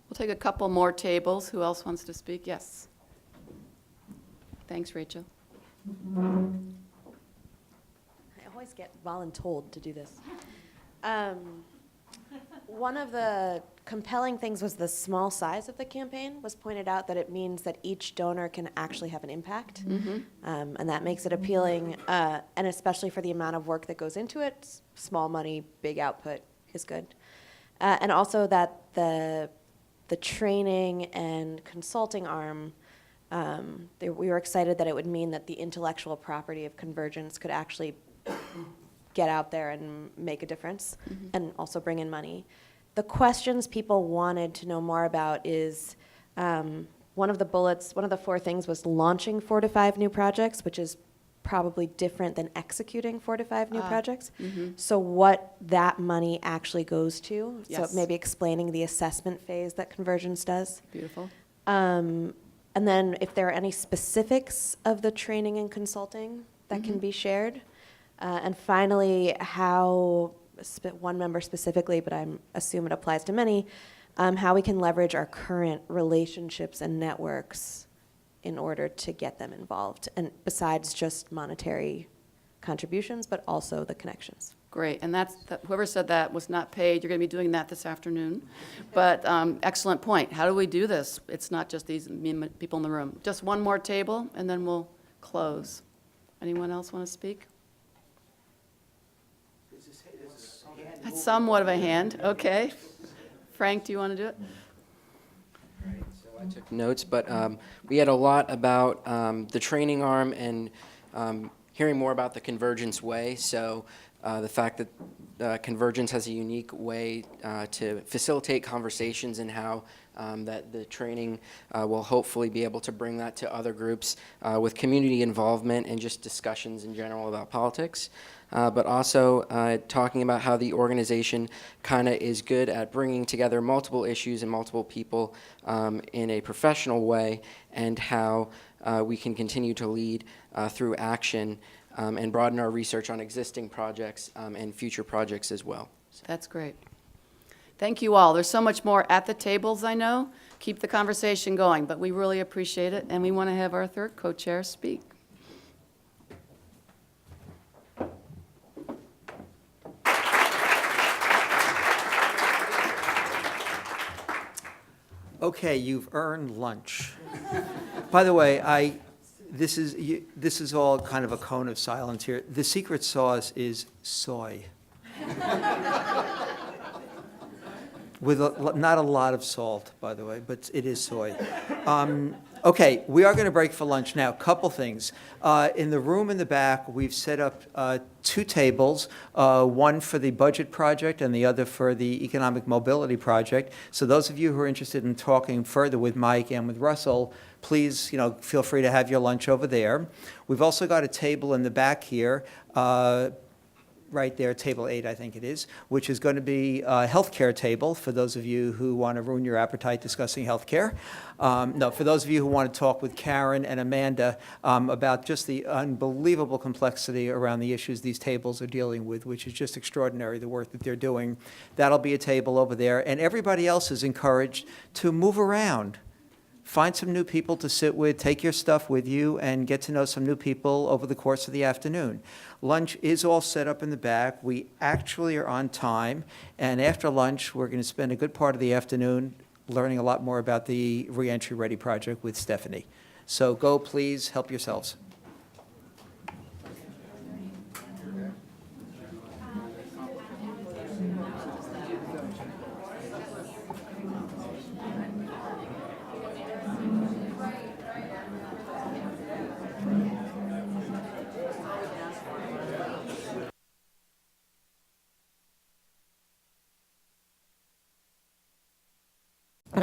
We'll take a couple more tables. Who else wants to speak? Yes. Thanks, Rachel. I always get voluntold to do this. One of the compelling things was the small size of the campaign was pointed out that it means that each donor can actually have an impact. And that makes it appealing, and especially for the amount of work that goes into it, small money, big output is good. And also that the training and consulting arm, we were excited that it would mean that the intellectual property of Convergence could actually get out there and make a difference and also bring in money. The questions people wanted to know more about is one of the bullets, one of the 4 things was launching 4 to 5 new projects, which is probably different than executing 4 to 5 new projects. So what that money actually goes to. Yes. So maybe explaining the assessment phase that Convergence does. Beautiful. And then if there are any specifics of the training and consulting that can be shared. And finally, how, one member specifically, but I assume it applies to many, how we can leverage our current relationships and networks in order to get them involved, and besides just monetary contributions, but also the connections. Great, and whoever said that was not paid. You're going to be doing that this afternoon. But excellent point. How do we do this? It's not just these people in the room. Just one more table, and then we'll close. Anyone else want to speak? somewhat of a hand. Okay. Frank, do you want to do it? So I took notes, but we had a lot about the training arm and hearing more about the Convergence Way. So the fact that Convergence has a unique way to facilitate conversations and how that the training will hopefully be able to bring that to other groups with community involvement and just discussions in general about politics. But also talking about how the organization kind of is good at bringing together multiple issues and multiple people in a professional way, and how we can continue to lead through action and broaden our research on existing projects and future projects as well. That's great. Thank you all. There's so much more at the tables, I know. Keep the conversation going, but we really appreciate it, and we want to have our third co-chair speak. Okay, you've earned lunch. By the way, this is all kind of a cone of silence here. The secret sauce is soy. With not a lot of salt, by the way, but it is soy. Okay, we are going to break for lunch now. Couple things. In the room in the back, we've set up 2 tables, one for the budget project and the other for the economic mobility project. So those of you who are interested in talking further with Mike and with Russell, please, feel free to have your lunch over there. We've also got a table in the back here, right there, table 8, I think it is, which is going to be a healthcare table for those of you who want to ruin your appetite discussing healthcare. No, for those of you who want to talk with Karen and Amanda about just the unbelievable complexity around the issues these tables are dealing with, which is just extraordinary, the work that they're doing. That'll be a table over there. And everybody else is encouraged to move around. Find some new people to sit with, take your stuff with you, and get to know some new people over the course of the afternoon. Lunch is all set up in the back. We actually are on time, and after lunch, we're going to spend a good part of the afternoon learning a lot more about the Reentry Ready project with Stephanie. So go, please, help yourselves.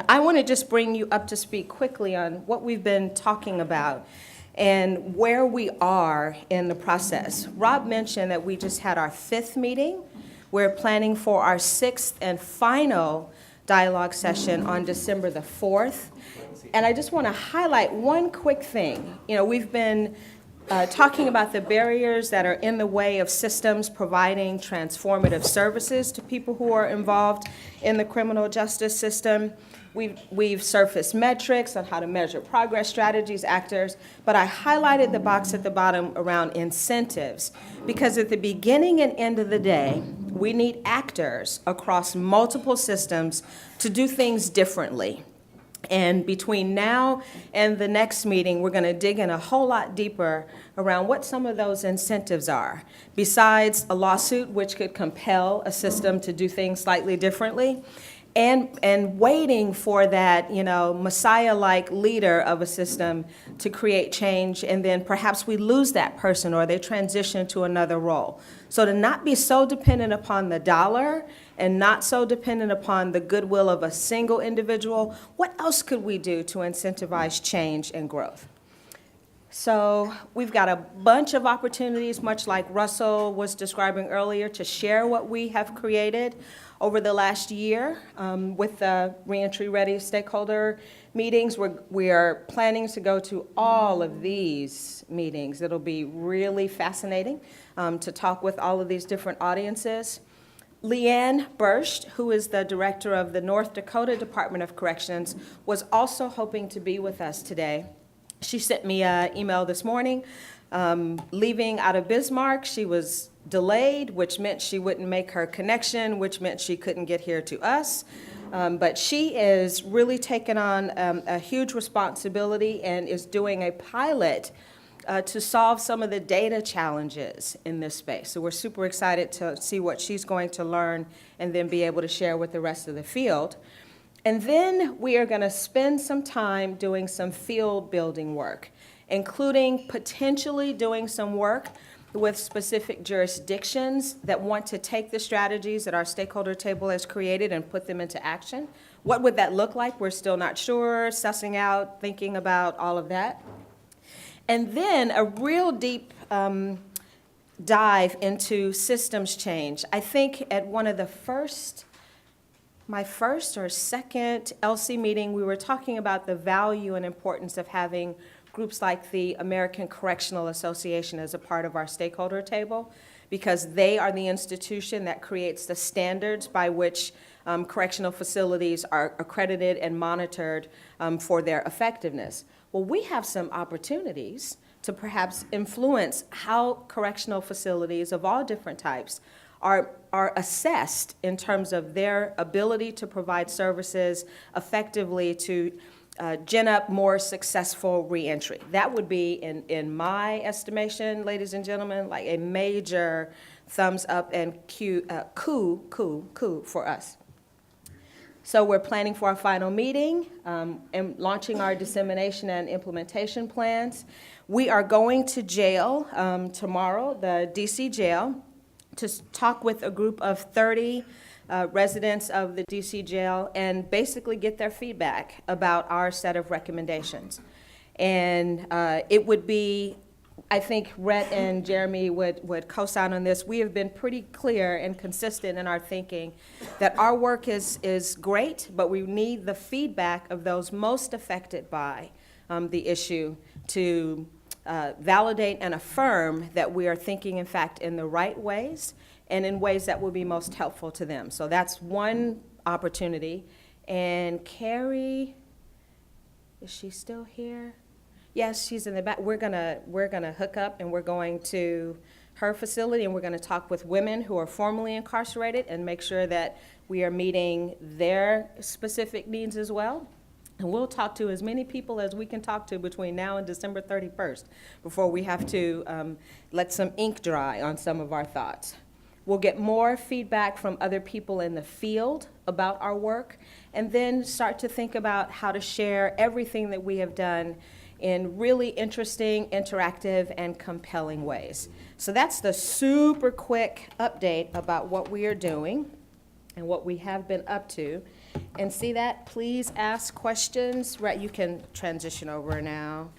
I want to just bring you up to speed quickly on what we've been talking about and where we are in the process. Rob mentioned that we just had our 5th meeting. We're planning for our 6th and final dialogue session on December the 4th. And I just want to highlight one quick thing. We've been talking about the barriers that are in the way of systems providing transformative services to people who are involved in the criminal justice system. We've surfaced metrics on how to measure progress, strategies, actors, but I highlighted the box at the bottom around incentives, because at the beginning and end of the day, we need actors across multiple systems to do things differently. And between now and the next meeting, we're going to dig in a whole lot deeper around what some of those incentives are. Besides a lawsuit, which could compel a system to do things slightly differently, and waiting for that, Messiah-like leader of a system to create change, and then perhaps we lose that person or they transition to another role. So to not be so dependent upon the dollar and not so dependent upon the goodwill of a single individual, what else could we do to incentivize change and growth? So we've got a bunch of opportunities, much like Russell was describing earlier, to share what we have created over the last year with the Reentry Ready stakeholder meetings. We are planning to go to all of these meetings. It'll be really fascinating to talk with all of these different audiences. Leanne Burst, who is the director of the North Dakota Department of Corrections, was also hoping to be with us today. She sent me an email this morning. Leaving out of Bismarck, she was delayed, which meant she wouldn't make her connection, which meant she couldn't get here to us. But she is really taking on a huge responsibility and is doing a pilot to solve some of the data challenges in this space. So we're super excited to see what she's going to learn and then be able to share with the rest of the field. And then we are going to spend some time doing some field building work, including potentially doing some work with specific jurisdictions that want to take the strategies that our stakeholder table has created and put them into action. What would that look like? We're still not sure, sussing out, thinking about all of that. And then a real deep dive into systems change. I think at one of the my first or second LC meeting, we were talking about the value and importance of having groups like the American Correctional Association as a part of our stakeholder table, because they are the institution that creates the standards by which correctional facilities are accredited and monitored for their effectiveness. Well, we have some opportunities to perhaps influence how correctional facilities of all different types are assessed in terms of their ability to provide services effectively to gin up more successful reentry. That would be, in my estimation, ladies and gentlemen, like a major thumbs up and coup for us. So we're planning for our final meeting and launching our dissemination and implementation plans. We are going to jail tomorrow, the DC jail, to talk with a group of 30 residents of the DC jail and basically get their feedback about our set of recommendations. And it would be, I think Rhett and Jeremy would co-sign on this. We have been pretty clear and consistent in our thinking that our work is great, but we need the feedback of those most affected by the issue to validate and affirm that we are thinking, in fact, in the right ways and in ways that will be most helpful to them. So that's one opportunity. And Carrie, is she still here? Yes, she's in the back. We're gonna hook up and we're going to her facility and we're gonna talk with women who are formerly incarcerated and make sure that we are meeting their specific needs as well. And we'll talk to as many people as we can talk to between now and December 31st before we have to let some ink dry on some of our thoughts. We'll get more feedback from other people in the field about our work and then start to think about how to share everything that we have done in really interesting, interactive, and compelling ways. So that's the super quick update about what we are doing and what we have been up to. And see that? Please ask questions. Right, you can transition over now.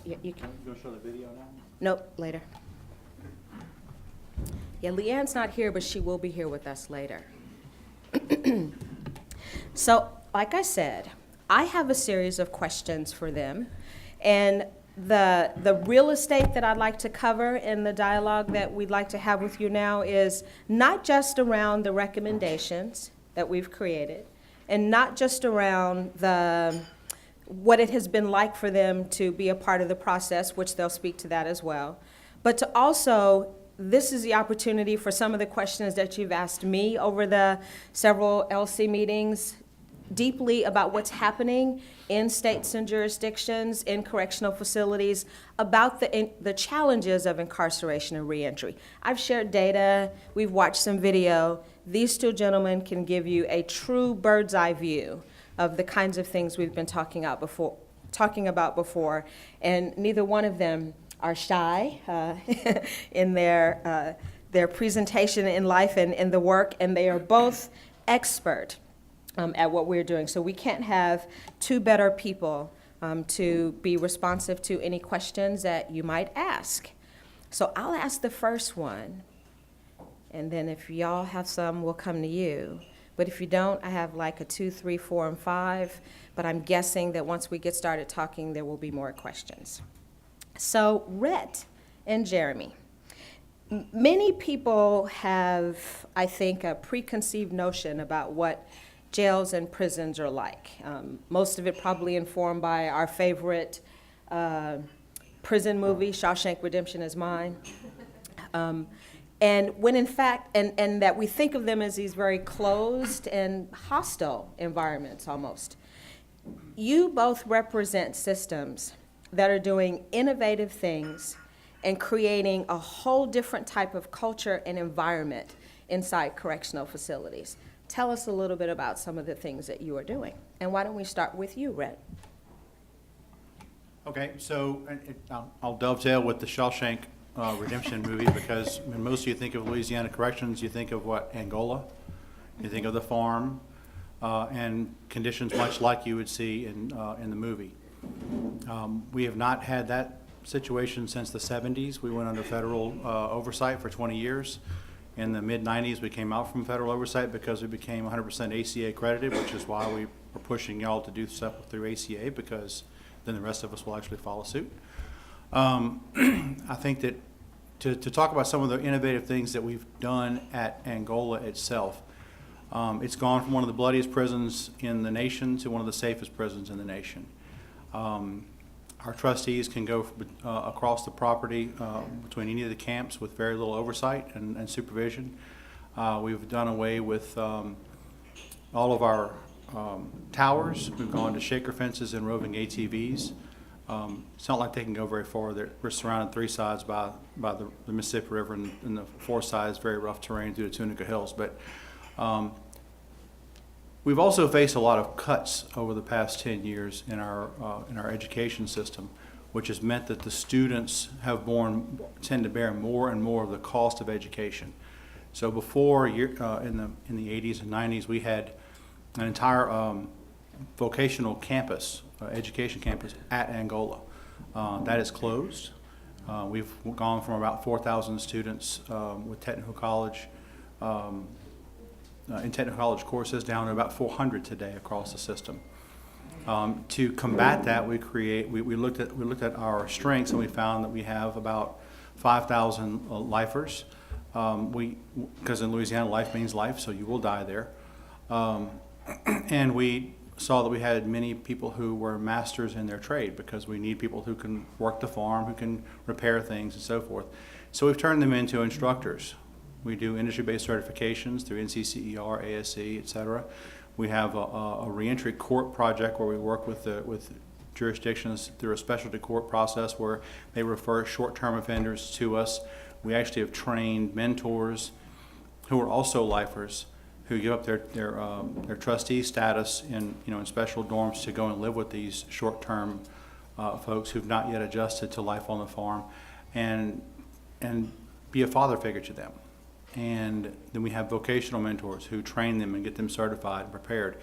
You can. You want to show the video now? Nope, later. Yeah, Leanne's not here, but she will be here with us later. So, like I said, I have a series of questions for them. And the real estate that I'd like to cover in the dialogue that we'd like to have with you now is not just around the recommendations that we've created, and not just around what it has been like for them to be a part of the process, which they'll speak to that as well, but to also, this is the opportunity for some of the questions that you've asked me over the several LC meetings, deeply about what's happening in states and jurisdictions, in correctional facilities, about the challenges of incarceration and reentry. I've shared data, we've watched some video. These two gentlemen can give you a true bird's eye view of the kinds of things we've been talking about before, and neither one of them are shy in their presentation in life and in the work, and they are both expert at what we're doing. So we can't have two better people to be responsive to any questions that you might ask. So I'll ask the first one, and then if y'all have some, we'll come to you. But if you don't, I have like a 2, 3, 4, and 5, but I'm guessing that once we get started talking, there will be more questions. So Rhett and Jeremy, many people have, I think, a preconceived notion about what jails and prisons are like. Most of it probably informed by our favorite prison movie, Shawshank Redemption is mine. And when in fact, and that we think of them as these very closed and hostile environments almost. You both represent systems that are doing innovative things and creating a whole different type of culture and environment inside correctional facilities. Tell us a little bit about some of the things that you are doing. And why don't we start with you, Rhett? Okay, so I'll dovetail with the Shawshank Redemption movie, because when most of you think of Louisiana Corrections, you think of what? Angola. You think of the farm and conditions much like you would see in the movie. We have not had that situation since the 70s. We went under federal oversight for 20 years. In the mid-90s, we came out from federal oversight because we became 100% ACA accredited, which is why we are pushing y'all to do stuff through ACA, because then the rest of us will actually follow suit. I think that to talk about some of the innovative things that we've done at Angola itself, it's gone from one of the bloodiest prisons in the nation to one of the safest prisons in the nation. Our trustees can go across the property between any of the camps with very little oversight and supervision. We've done away with all of our towers. We've gone to shaker fences and roving ATVs. It's not like they can go very far. We're surrounded three sides by the Mississippi River, and the fourth side is very rough terrain through the Tunica Hills. But we've also faced a lot of cuts over the past 10 years in our education system, which has meant that the students tend to bear more and more of the cost of education. So before, in the 80s and 90s, we had an entire vocational campus, education campus at Angola. That is closed. We've gone from about 4,000 students with technical college, in technical college courses down to about 400 today across the system. To combat that, we looked at our strengths, and we found that we have about 5,000 lifers. Because in Louisiana, life means life, so you will die there. And we saw that we had many people who were masters in their trade, because we need people who can work the farm, who can repair things, and so forth. So we've turned them into instructors. We do industry-based certifications through NCCER, ASC, et cetera. We have a reentry court project where we work with jurisdictions through a specialty court process where they refer short-term offenders to us. We actually have trained mentors who are also lifers, who give up their trustee status in special dorms to go and live with these short-term folks who've not yet adjusted to life on the farm, and be a father figure to them. And then we have vocational mentors who train them and get them certified and prepared.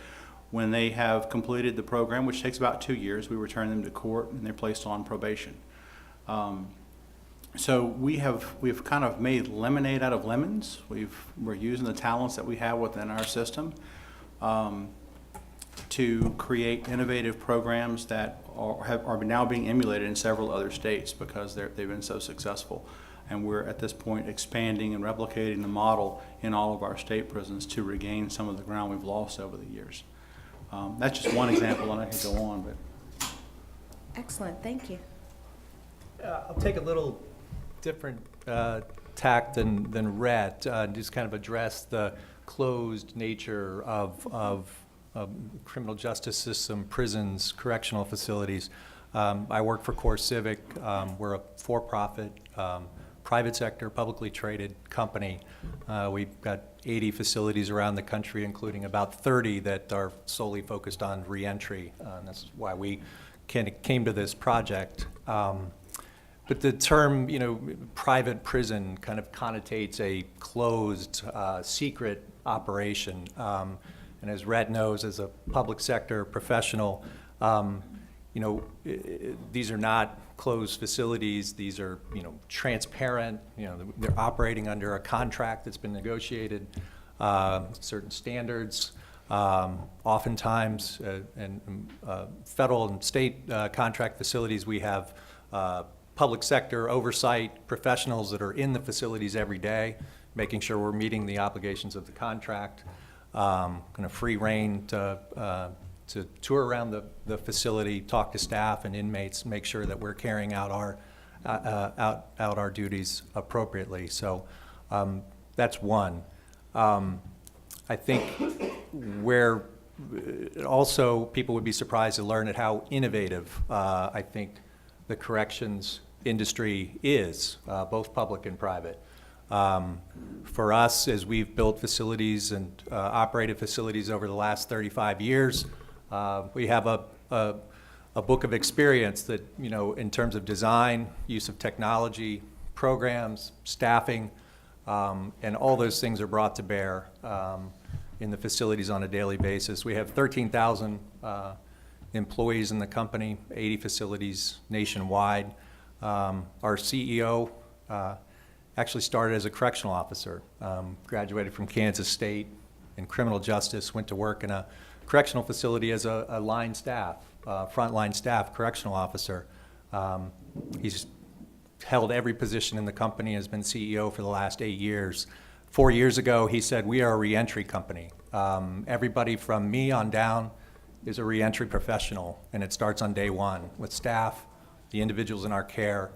When they have completed the program, which takes about 2 years, we return them to court and they're placed on probation. So we've kind of made lemonade out of lemons. We're using the talents that we have within our system to create innovative programs that are now being emulated in several other states because they've been so successful. And we're at this point expanding and replicating the model in all of our state prisons to regain some of the ground we've lost over the years. That's just one example, and I could go on. But Excellent, thank you. I'll take a little different tact than Rhett, just kind of address the closed nature of criminal justice system, prisons, correctional facilities. I work for CoreCivic. We're a for-profit, private sector, publicly traded company. We've got 80 facilities around the country, including about 30 that are solely focused on reentry. And that's why we came to this project. But the term, private prison kind of connotates a closed, secret operation. And as Rhett knows, as a public sector professional, these are not closed facilities. These are, transparent. They're operating under a contract that's been negotiated, certain standards. Oftentimes, in federal and state contract facilities, we have public sector oversight professionals that are in the facilities every day, making sure we're meeting the obligations of the contract. Kind of free reign to tour around the facility, talk to staff and inmates, make sure that we're carrying out our duties appropriately. So that's one. I think where also people would be surprised to learn at how innovative I think the corrections industry is, both public and private. For us, as we've built facilities and operated facilities over the last 35 years, we have a book of experience that, you know, in terms of design, use of technology, programs, staffing, and all those things are brought to bear in the facilities on a daily basis. We have 13,000 employees in the company, 80 facilities nationwide. Our CEO actually started as a correctional officer, graduated from Kansas State in criminal justice, went to work in a correctional facility as a line staff, frontline staff correctional officer. He's held every position in the company, has been CEO for the last 8 years. 4 years ago, he said, we are a reentry company. Everybody from me on down is a reentry professional, and it starts on day one with staff, the individuals in our care,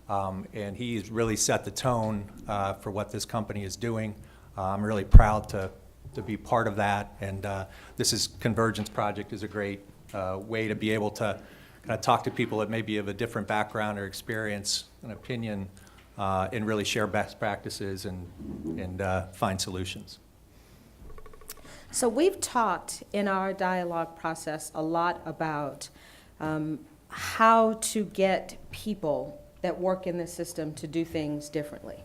and he's really set the tone for what this company is doing. I'm really proud to be part of that, and this is Convergence Project is a great way to be able to kind of talk to people that may be of a different background or experience and opinion, and really share best practices and find solutions. So we've talked in our dialogue process a lot about how to get people that work in the system to do things differently.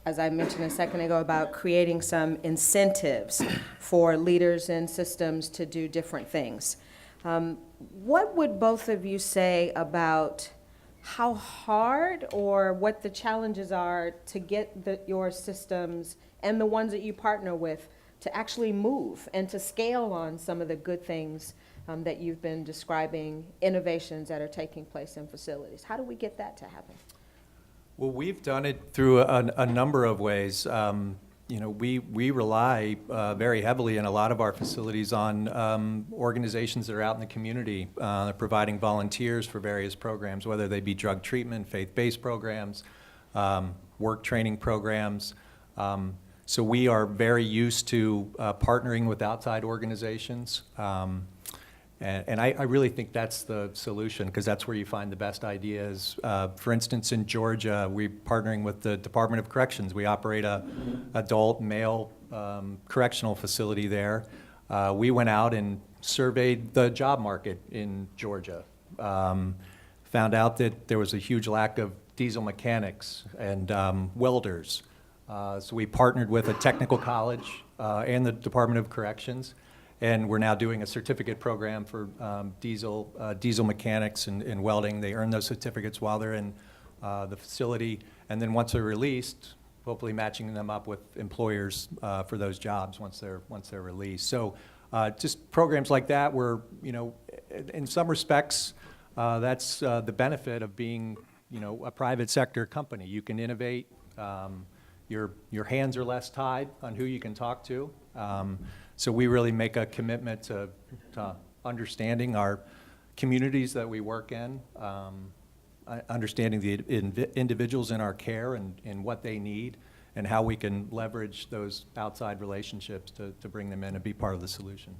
As I mentioned a second ago about creating some incentives for leaders and systems to do different things. What would both of you say about how hard or what the challenges are to get your systems and the ones that you partner with to actually move and to scale on some of the good things that you've been describing, innovations that are taking place in facilities? How do we get that to happen? Well, we've done it through a number of ways. You know, we rely very heavily in a lot of our facilities on organizations that are out in the community providing volunteers for various programs, whether they be drug treatment, faith-based programs, work training programs. So we are very used to partnering with outside organizations. And I really think that's the solution, because that's where you find the best ideas. For instance, in Georgia, we're partnering with the Department of Corrections. We operate a adult male correctional facility there. We went out and surveyed the job market in Georgia. Found out that there was a huge lack of diesel mechanics and welders. So we partnered with a technical college and the Department of Corrections. And we're now doing a certificate program for diesel mechanics and welding. They earn those certificates while they're in the facility. And then once they're released, hopefully matching them up with employers for those jobs once they're released. So just programs like that where, you know, in some respects, that's the benefit of being, you know, a private sector company. You can innovate. Your hands are less tied on who you can talk to. So we really make a commitment to understanding our communities that we work in, understanding the individuals in our care and what they need, and how we can leverage those outside relationships to bring them in and be part of the solution.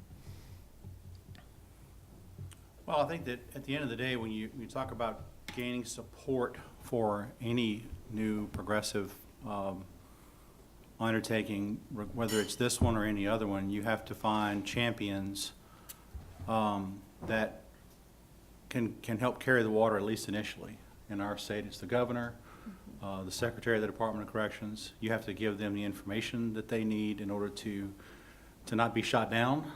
Well, I think that at the end of the day, when you talk about gaining support for any new progressive undertaking, whether it's this one or any other one, you have to find champions that can help carry the water, at least initially. In our state, it's the governor, the secretary of the Department of Corrections. You have to give them the information that they need in order to not be shot down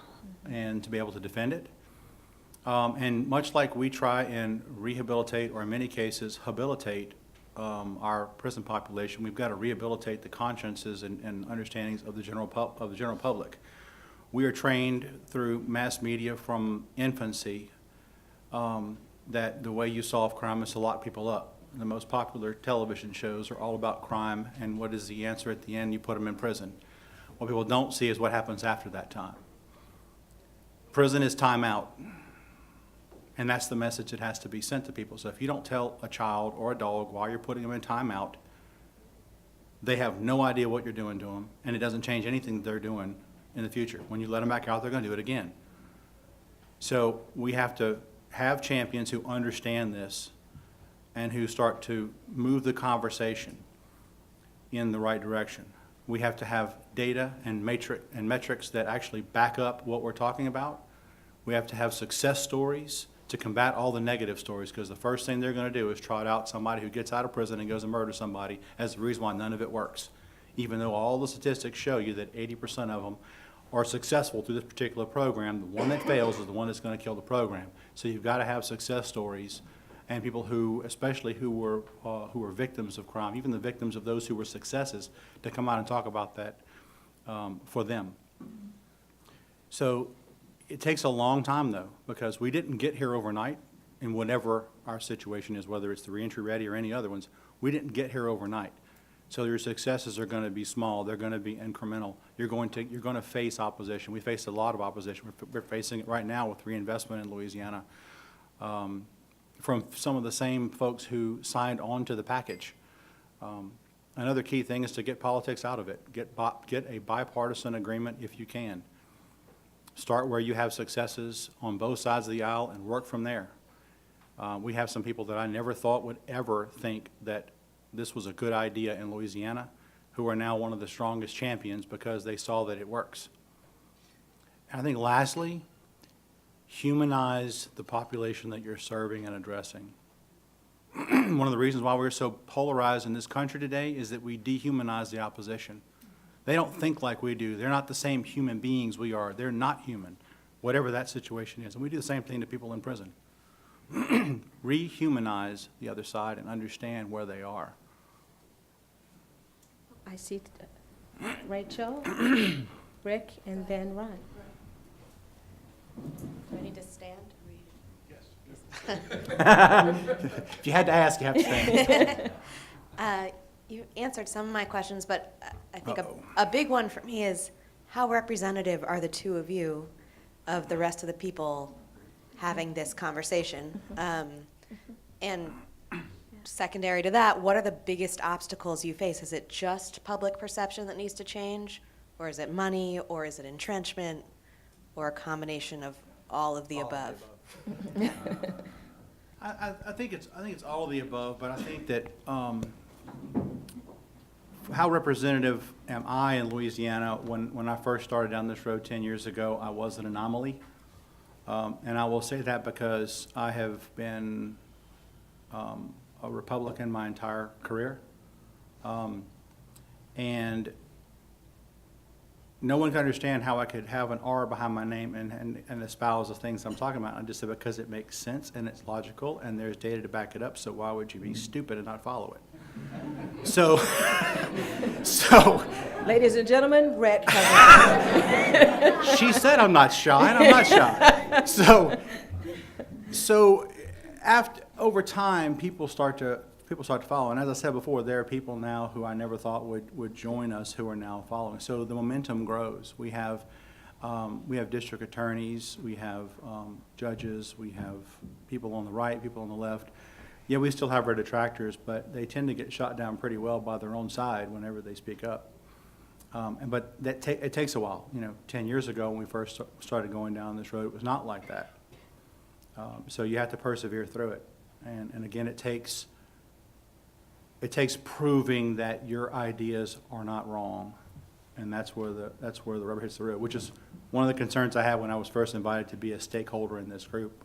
and to be able to defend it. And much like we try and rehabilitate, or in many cases, habilitate our prison population, we've got to rehabilitate the consciences and understandings of the general public. We are trained through mass media from infancy that the way you solve crime is to lock people up. The most popular television shows are all about crime, and what is the answer at the end? You put them in prison. What people don't see is what happens after that time. Prison is time out. And that's the message that has to be sent to people. So if you don't tell a child or a dog while you're putting them in timeout, they have no idea what you're doing to them, and it doesn't change anything they're doing in the future. When you let them back out, they're going to do it again. So we have to have champions who understand this and who start to move the conversation in the right direction. We have to have data and metrics that actually back up what we're talking about. We have to have success stories to combat all the negative stories, because the first thing they're going to do is trot out somebody who gets out of prison and goes and murders somebody as the reason why none of it works, even though all the statistics show you that 80% of them are successful through this particular program. The one that fails is the one that's going to kill the program. So you've got to have success stories, and people who, especially who were victims of crime, even the victims of those who were successes, to come out and talk about that for them. So it takes a long time, though, because we didn't get here overnight, in whatever our situation is, whether it's the reentry ready or any other ones. We didn't get here overnight. So your successes are going to be small. They're going to be incremental. You're going to face opposition. We faced a lot of opposition. We're facing it right now with reinvestment in Louisiana from some of the same folks who signed on to the package. Another key thing is to get politics out of it. Get a bipartisan agreement if you can. Start where you have successes on both sides of the aisle and work from there. We have some people that I never thought would ever think that this was a good idea in Louisiana, who are now one of the strongest champions because they saw that it works. And I think lastly, humanize the population that you're serving and addressing. One of the reasons why we're so polarized in this country today is that we dehumanize the opposition. They don't think like we do. They're not the same human beings we are. They're not human, whatever that situation is. And we do the same thing to people in prison. Rehumanize the other side and understand where they are. I see Rachel, Rick, and then Ron. Ready to stand? If you had to ask, you have to stand. You answered some of my questions, but I think a big one for me is, how representative are the two of you of the rest of the people having this conversation? And secondary to that, what are the biggest obstacles you face? Is it just public perception that needs to change? Or is it money? Or is it entrenchment? Or a combination of all of the above? I think it's all of the above, but I think that how representative am I in Louisiana? When I first started down this road 10 years ago, I was an anomaly. And I will say that because I have been a Republican my entire career. And no one can understand how I could have an R behind my name and espouse the things I'm talking about. I just said because it makes sense and it's logical and there's data to back it up, so why would you be stupid and not follow it? So, Ladies and gentlemen, Rhett Covenant. She said I'm not shy, and I'm not shy. So over time, people start to follow. And as I said before, there are people now who I never thought would join us who are now following. So the momentum grows. We have district attorneys, we have judges, we have people on the right, people on the left. Yeah, we still have our detractors, but they tend to get shot down pretty well by their own side whenever they speak up. But it takes a while. 10 years ago when we first started going down this road, it was not like that. So you have to persevere through it. And again, it takes proving that your ideas are not wrong. And that's where the rubber hits the road, which is one of the concerns I had when I was first invited to be a stakeholder in this group,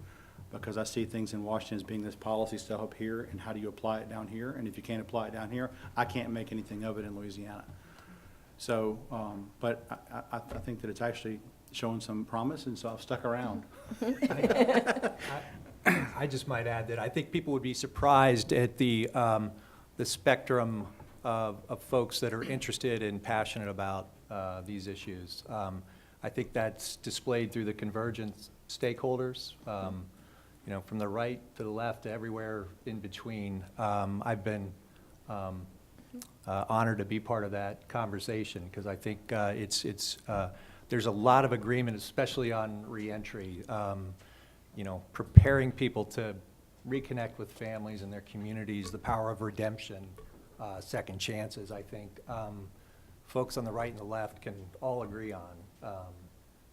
because I see things in Washington as being this policy stuff up here, and how do you apply it down here? And if you can't apply it down here, I can't make anything of it in Louisiana. So, but I think that it's actually showing some promise, and so I've stuck around. I just might add that I think people would be surprised at the spectrum of folks that are interested and passionate about these issues. I think that's displayed through the Convergence stakeholders, from the right to the left to everywhere in between. I've been honored to be part of that conversation, because I think there's a lot of agreement, especially on reentry. Preparing people to reconnect with families and their communities, the power of redemption, second chances, I think folks on the right and the left can all agree on.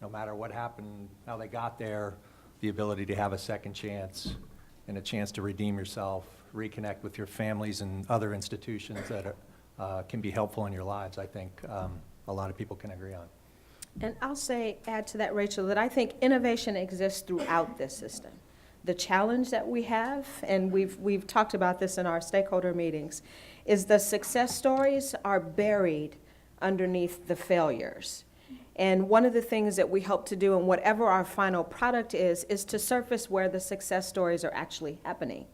No matter what happened, how they got there, the ability to have a second chance and a chance to redeem yourself, reconnect with your families and other institutions that can be helpful in your lives, I think a lot of people can agree on. And I'll say, add to that, Rachel, that I think innovation exists throughout this system. The challenge that we have, and we've talked about this in our stakeholder meetings, is the success stories are buried underneath the failures. And one of the things that we hope to do, and whatever our final product is to surface where the success stories are actually happening.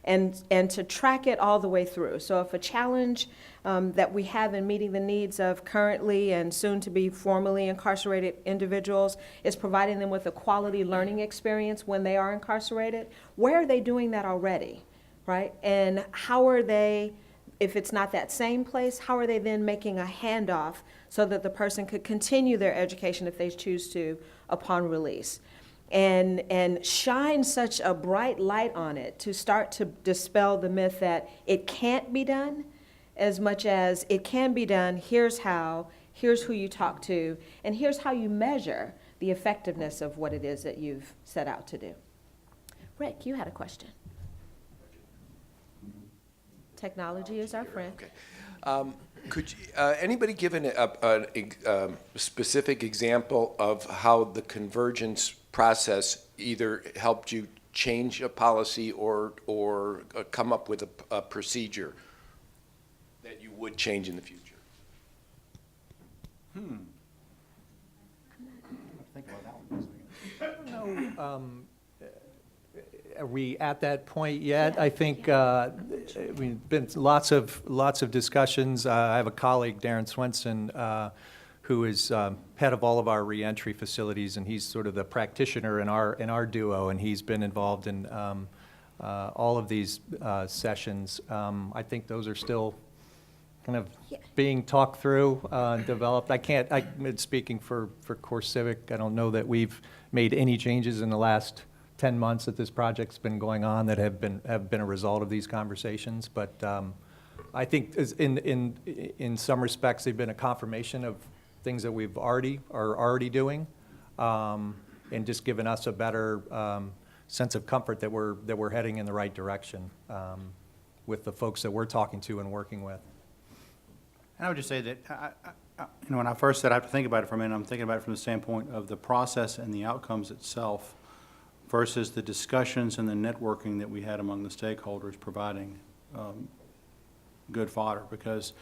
And to track it all the way through. So if a challenge that we have in meeting the needs of currently and soon to be formally incarcerated individuals is providing them with a quality learning experience when they are incarcerated, where are they doing that already, right? And how are they, if it's not that same place, how are they then making a handoff so that the person could continue their education if they choose to upon release? And shine such a bright light on it to start to dispel the myth that it can't be done as much as it can be done. Here's how, here's who you talk to, and here's how you measure the effectiveness of what it is that you've set out to do. Rick, you had a question. Technology is our friend. Okay. Could you, anybody give a specific example of how the convergence process either helped you change a policy or come up with a procedure that you would change in the future? Think about that one for a second. I don't know, are we at that point yet? I think we've been lots of discussions. I have a colleague, Darren Swenson, who is head of all of our reentry facilities, and he's sort of the practitioner in our duo, and he's been involved in all of these sessions. I think those are still kind of being talked through, developed. I'm speaking for CoreCivic. I don't know that we've made any changes in the last 10 months that this project's been going on that have been a result of these conversations. But I think in some respects they've been a confirmation of things that are already doing, and just given us a better sense of comfort that we're heading in the right direction with the folks that we're talking to and working with. And I would just say that, when I first said I have to think about it for a minute, I'm thinking about it from the standpoint of the process and the outcomes itself versus the discussions and the networking that we had among the stakeholders providing good fodder. Because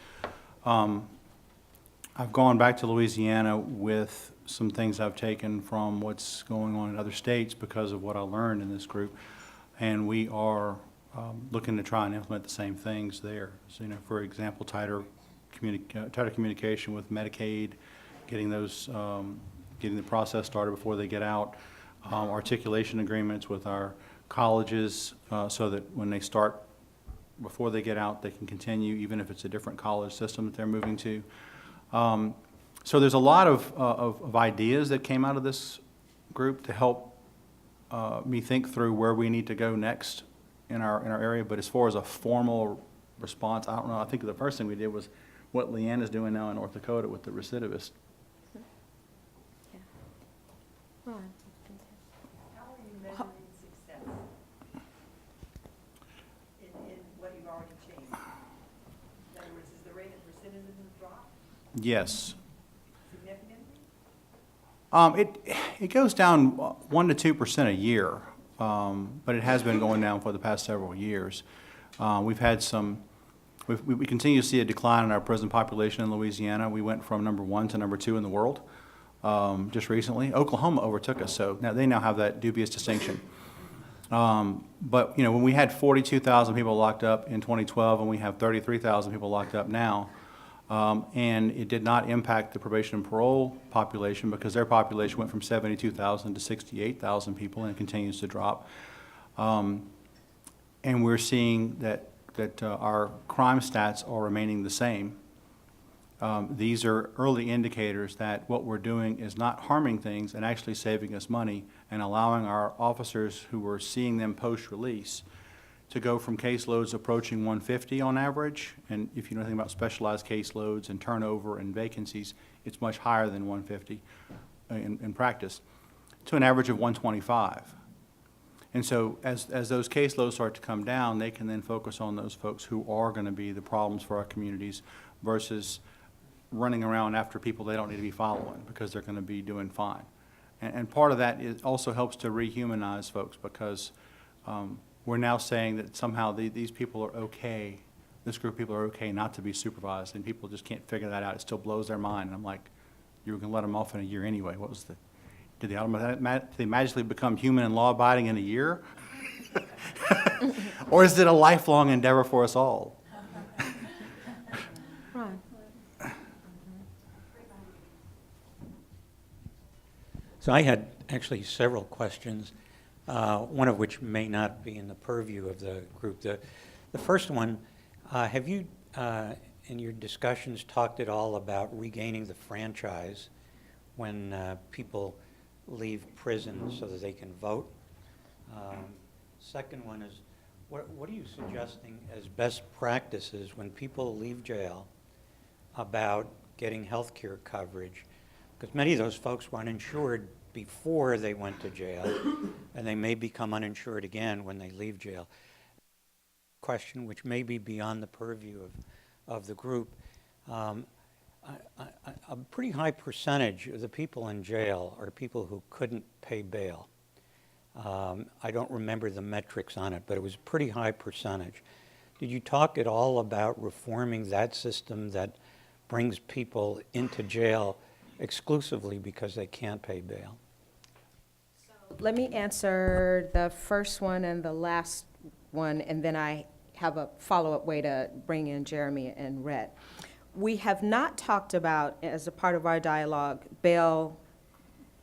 I've gone back to Louisiana with some things I've taken from what's going on in other states because of what I learned in this group. And we are looking to try and implement the same things there. So, for example, tighter communication with Medicaid, getting the process started before they get out, articulation agreements with our colleges so that when they start, before they get out, they can continue even if it's a different college system that they're moving to. So there's a lot of ideas that came out of this group to help me think through where we need to go next in our area. But as far as a formal response, I don't know. I think the first thing we did was what Leanne is doing now in North Dakota with the recidivist. How are you measuring success in what you've already changed? In other words, is the rate of recidivism drop Yes. significantly? It goes down 1 to 2% a year, but it has been going down for the past several years. We've had we continue to see a decline in our prison population in Louisiana. We went from number 1 to number 2 in the world just recently. Oklahoma overtook us, so they now have that dubious distinction. But when we had 42,000 people locked up in 2012, and we have 33,000 people locked up now, and it did not impact the probation and parole population because their population went from 72,000 to 68,000 people, and it continues to drop. And we're seeing that our crime stats are remaining the same. These are early indicators that what we're doing is not harming things and actually saving us money and allowing our officers who are seeing them post-release to go from caseloads approaching 150 on average, and if you know anything about specialized caseloads and turnover and vacancies, it's much higher than 150 in practice, to an average of 125. And so as those caseloads start to come down, they can then focus on those folks who are going to be the problems for our communities versus running around after people they don't need to be following because they're going to be doing fine. And part of that also helps to rehumanize folks because we're now saying that somehow these people are okay, this group of people are okay not to be supervised, and people just can't figure that out. It still blows their mind. And I'm like, you were going to let them off in a year anyway. What was the... Did they magically become human and law-abiding in a year? Or is it a lifelong endeavor for us all? Ron. So I had actually several questions, one of which may not be in the purview of the group. The first one, have you, in your discussions, talked at all about regaining the franchise when people leave prison so that they can vote? Second one is, what are you suggesting as best practices when people leave jail about getting health care coverage? Because many of those folks were uninsured before they went to jail, and they may become uninsured again when they leave jail. Question which may be beyond the purview of the group. A pretty high percentage of the people in jail are people who couldn't pay bail. I don't remember the metrics on it, but it was a pretty high percentage. Did you talk at all about reforming that system that brings people into jail exclusively because they can't pay bail? Let me answer the first one and the last one, and then I have a follow-up way to bring in Jeremy and Rhett. We have not talked about, as a part of our dialogue, bail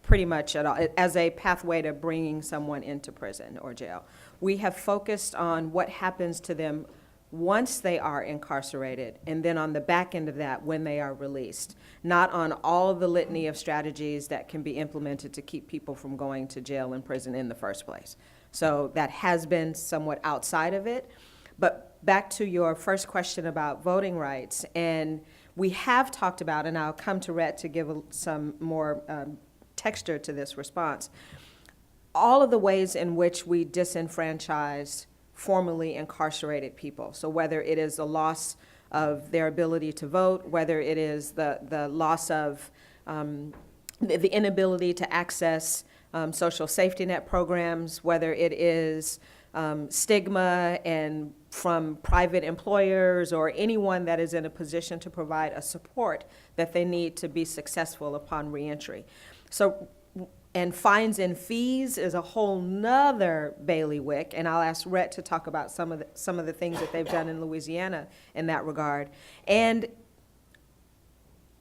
pretty much at all, as a pathway to bringing someone into prison or jail. We have focused on what happens to them once they are incarcerated, and then on the back end of that, when they are released, not on all the litany of strategies that can be implemented to keep people from going to jail and prison in the first place. So that has been somewhat outside of it. But back to your first question about voting rights, and we have talked about, and I'll come to Rhett to give some more texture to this response, all of the ways in which we disenfranchise formerly incarcerated people. So whether it is the loss of their ability to vote, whether it is the loss of the inability to access social safety net programs, whether it is stigma and from private employers or anyone that is in a position to provide a support that they need to be successful upon reentry. So, and fines and fees is a whole nother bailiwick, and I'll ask Rhett to talk about some of the things that they've done in Louisiana in that regard. And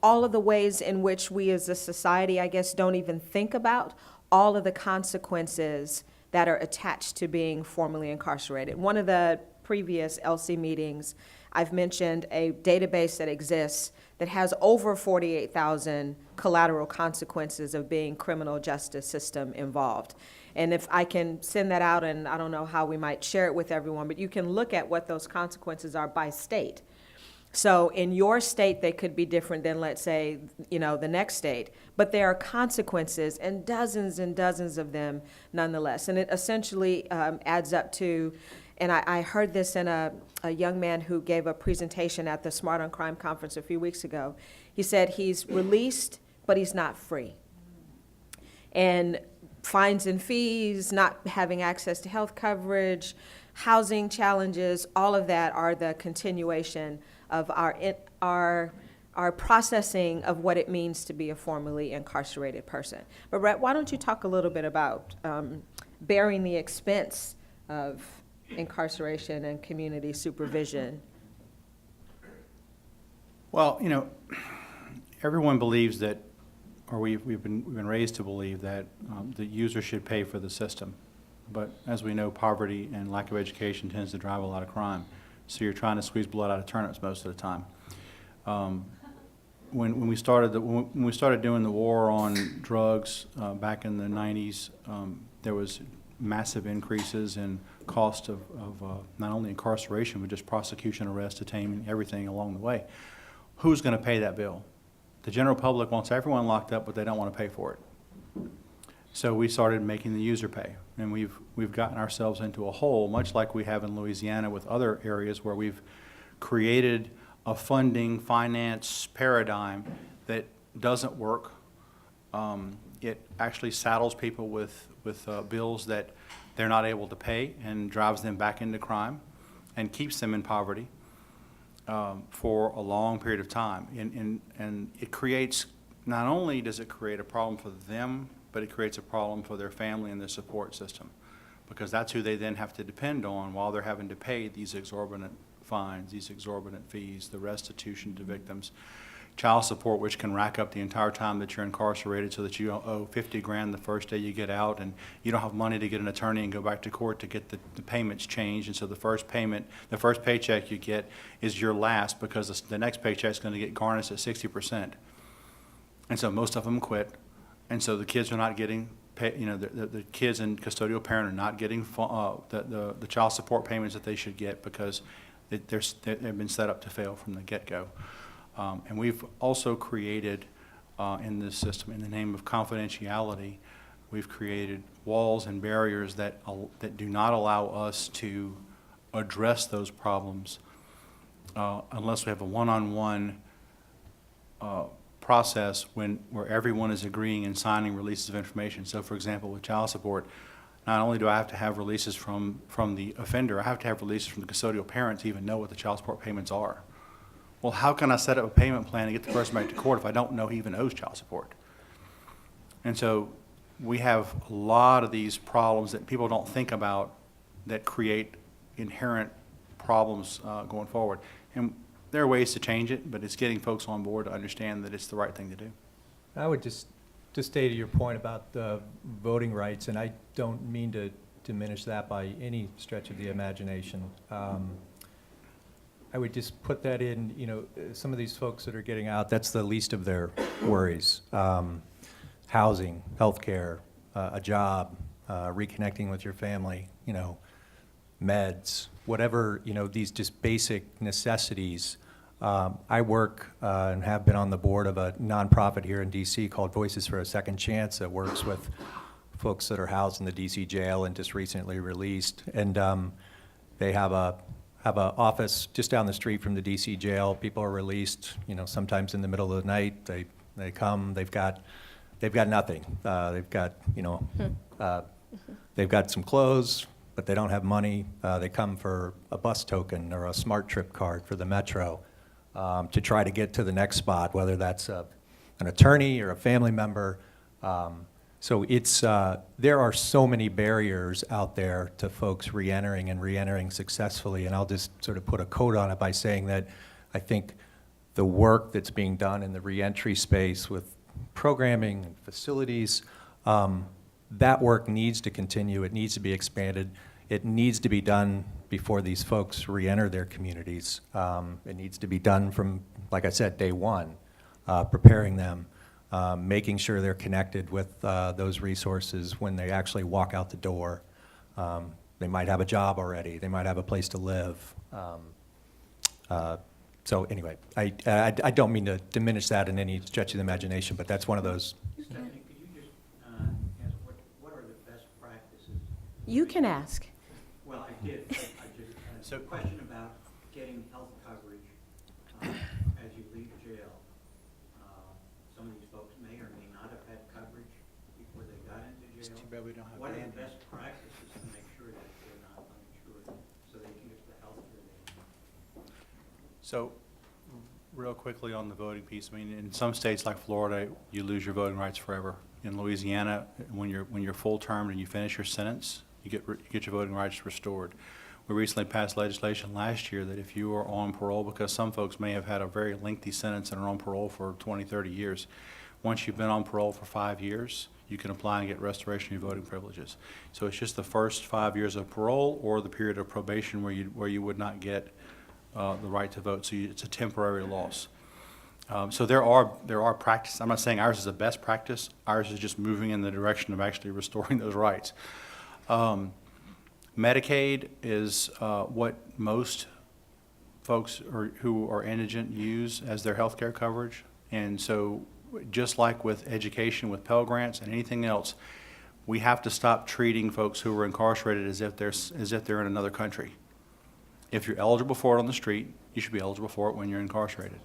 all of the ways in which we as a society, I guess, don't even think about all of the consequences that are attached to being formerly incarcerated. One of the previous LC meetings, I've mentioned a database that exists that has over 48,000 collateral consequences of being criminal justice system involved. And if I can send that out, and I don't know how we might share it with everyone, but you can look at what those consequences are by state. So in your state, they could be different than, let's say, the next state. But there are consequences, and dozens of them nonetheless. And it essentially adds up to, and I heard this in a young man who gave a presentation at the Smart on Crime conference a few weeks ago. He said he's released, but he's not free. And fines and fees, not having access to health coverage, housing challenges, all of that are the continuation of our processing of what it means to be a formerly incarcerated person. But Rhett, why don't you talk a little bit about bearing the expense of incarceration and community supervision? Well, everyone believes that, or we've been raised to believe that the user should pay for the system. But as we know, poverty and lack of education tends to drive a lot of crime. So you're trying to squeeze blood out of turnips most of the time. When we started doing the war on drugs back in the 90s, there was massive increases in cost of not only incarceration, but just prosecution, arrest, detainment, everything along the way. Who's going to pay that bill? The general public wants everyone locked up, but they don't want to pay for it. So we started making the user pay, and we've gotten ourselves into a hole, much like we have in Louisiana with other areas where we've created a funding finance paradigm that doesn't work. It actually saddles people with bills that they're not able to pay and drives them back into crime and keeps them in poverty for a long period of time. And it creates, not only does it create a problem for them, but it creates a problem for their family and their support system, because that's who they then have to depend on while they're having to pay these exorbitant fines, these exorbitant fees, the restitution to victims, child support, which can rack up the entire time that you're incarcerated, so that you owe 50 grand the first day you get out, and you don't have money to get an attorney and go back to court to get the payments changed. And so the first payment, the first paycheck you get is your last, because the next paycheck is going to get garnished at 60%. And so most of them quit. And so the kids are not getting pay, you know, the kids and custodial parent are not getting the child support payments that they should get, because they've been set up to fail from the get-go. And we've also created in this system, in the name of confidentiality, we've created walls and barriers that do not allow us to address those problems unless we have a one-on-one process where everyone is agreeing and signing releases of information. So, for example, with child support, not only do I have to have releases from the offender, I have to have releases from the custodial parent to even know what the child support payments are. Well, how can I set up a payment plan and get the person back to court if I don't know he even owes child support? And so we have a lot of these problems that people don't think about that create inherent problems going forward. And there are ways to change it, but it's getting folks on board to understand that it's the right thing to do. I would just stay to your point about the voting rights, and I don't mean to diminish that by any stretch of the imagination. I would just put that in, you know, some of these folks that are getting out, that's the least of their worries. Housing, healthcare, a job, reconnecting with your family, you know, meds, whatever, you know, these just basic necessities. I work and have been on the board of a nonprofit here in DC called Voices for a Second Chance that works with folks that are housed in the DC jail and just recently released. And they have a office just down the street from the DC jail. People are released, you know, sometimes in the middle of the night. They come, they've got nothing. They've got, you know, they've got some clothes, but they don't have money. They come for a bus token or a smart trip card for the Metro to try to get to the next spot, whether that's an attorney or a family member. So it's, there are so many barriers out there to folks re-entering and re-entering successfully, and I'll just sort of put a coat on it by saying that I think the work that's being done in the re-entry space with programming and facilities, that work needs to continue. It needs to be expanded. It needs to be done before these folks re-enter their communities. It needs to be done from, like I said, day one, preparing them. Making sure they're connected with those resources when they actually walk out the door. They might have a job already. They might have a place to live. So anyway, I don't mean to diminish that in any stretch of the imagination, but that's one of those. Stephanie, could you just ask what are the best practices? You can ask. Well, I did. So question about getting health coverage as you leave jail. Some of these folks may or may not have had coverage before they got into jail. It's too bad we don't have What are Andy. the best practices to make sure that they're not uninsured so they can get the health care they need? So, real quickly on the voting piece, I mean, in some states like Florida, you lose your voting rights forever. In Louisiana, when you're full termed and you finish your sentence, you get your voting rights restored. We recently passed legislation last year that if you are on parole, because some folks may have had a very lengthy sentence and are on parole for 20, 30 years, once you've been on parole for 5 years, you can apply and get restoration of your voting privileges. So it's just the first 5 years of parole or the period of probation where you would not get the right to vote. So it's a temporary loss. So there are practices. I'm not saying ours is the best practice. Ours is just moving in the direction of actually restoring those rights. Medicaid is what most folks who are indigent use as their health care coverage. And so just like with education, with Pell Grants and anything else, We have to stop treating folks who are incarcerated as if they're in another country. If you're eligible for it on the street, you should be eligible for it when you're incarcerated.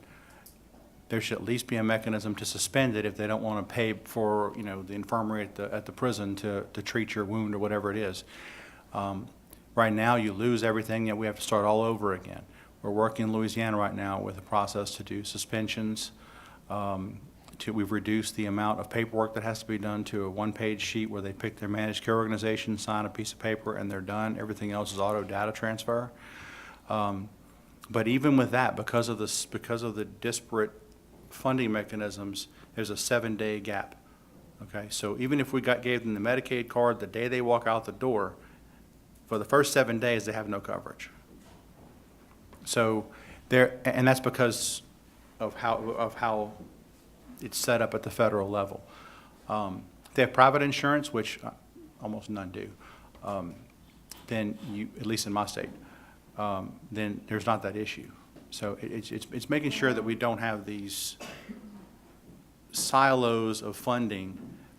There should at least be a mechanism to suspend it if they don't want to pay for, you know, the infirmary at the prison to treat your wound or whatever it is. Right now, you lose everything, yet we have to start all over again. We're working in Louisiana right now with a process to do suspensions. We've reduced the amount of paperwork that has to be done to a one-page sheet where they pick their managed care organization, sign a piece of paper, and they're done. Everything else is auto data transfer. But even with that, because of the disparate funding mechanisms, there's a 7-day gap. Okay, so even if we gave them the Medicaid card the day they walk out the door, for the first 7 days they have no coverage. So and that's because of how it's set up at the federal level. They have private insurance, which almost none do. Then at least in my state, then there's not that issue. So it's making sure that we don't have these silos of funding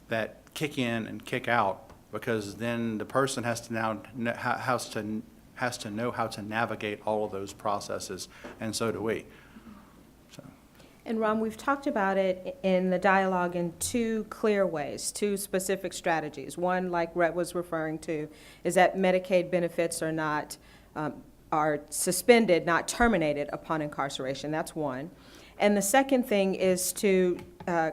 that kick in and kick out, because then the person has to know how to navigate all of those processes, and so do we. And Ron, we've talked about it in the dialogue in two clear ways, two specific strategies. One, like Rhett was referring to, is that Medicaid benefits are suspended, not terminated upon incarceration. That's one. And the second thing is to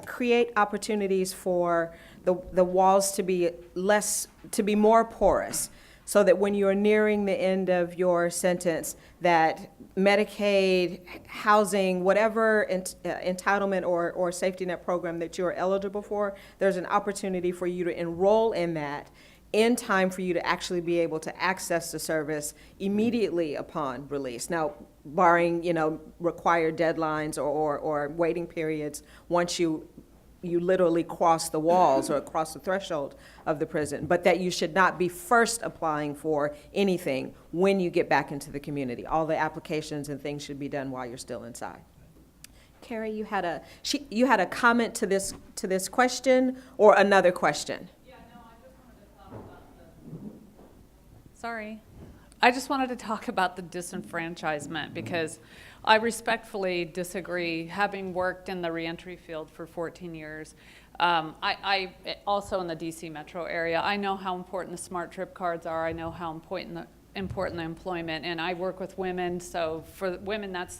create opportunities for the walls to be more porous, so that when you're nearing the end of your sentence, that Medicaid, housing, whatever entitlement or safety net program that you're eligible for, there's an opportunity for you to enroll in that in time for you to actually be able to access the service immediately upon release. Now, barring, required deadlines or waiting periods once you literally cross the walls or cross the threshold of the prison, but that you should not be first applying for anything when you get back into the community. All the applications and things should be done while you're still inside. Carrie, you had a comment to this question or another question? Sorry. I just wanted to talk about the disenfranchisement, because I respectfully disagree, having worked in the reentry field for 14 years. I also in the DC metro area, I know how important the smart trip cards are. I know how important the employment, and I work with women, so for women, that's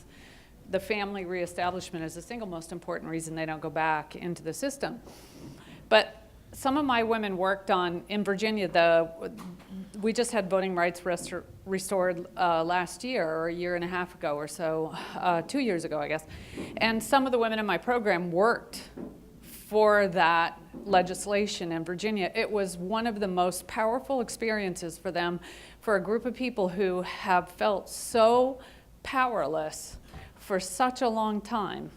the family reestablishment is the single most important reason they don't go back into the system. But some of my women worked in Virginia, we just had voting rights restored last year, or a year and a half ago or so, 2 years ago, I guess. And some of the women in my program worked for that legislation in Virginia. It was one of the most powerful experiences for them, for a group of people who have felt so powerless for such a long time.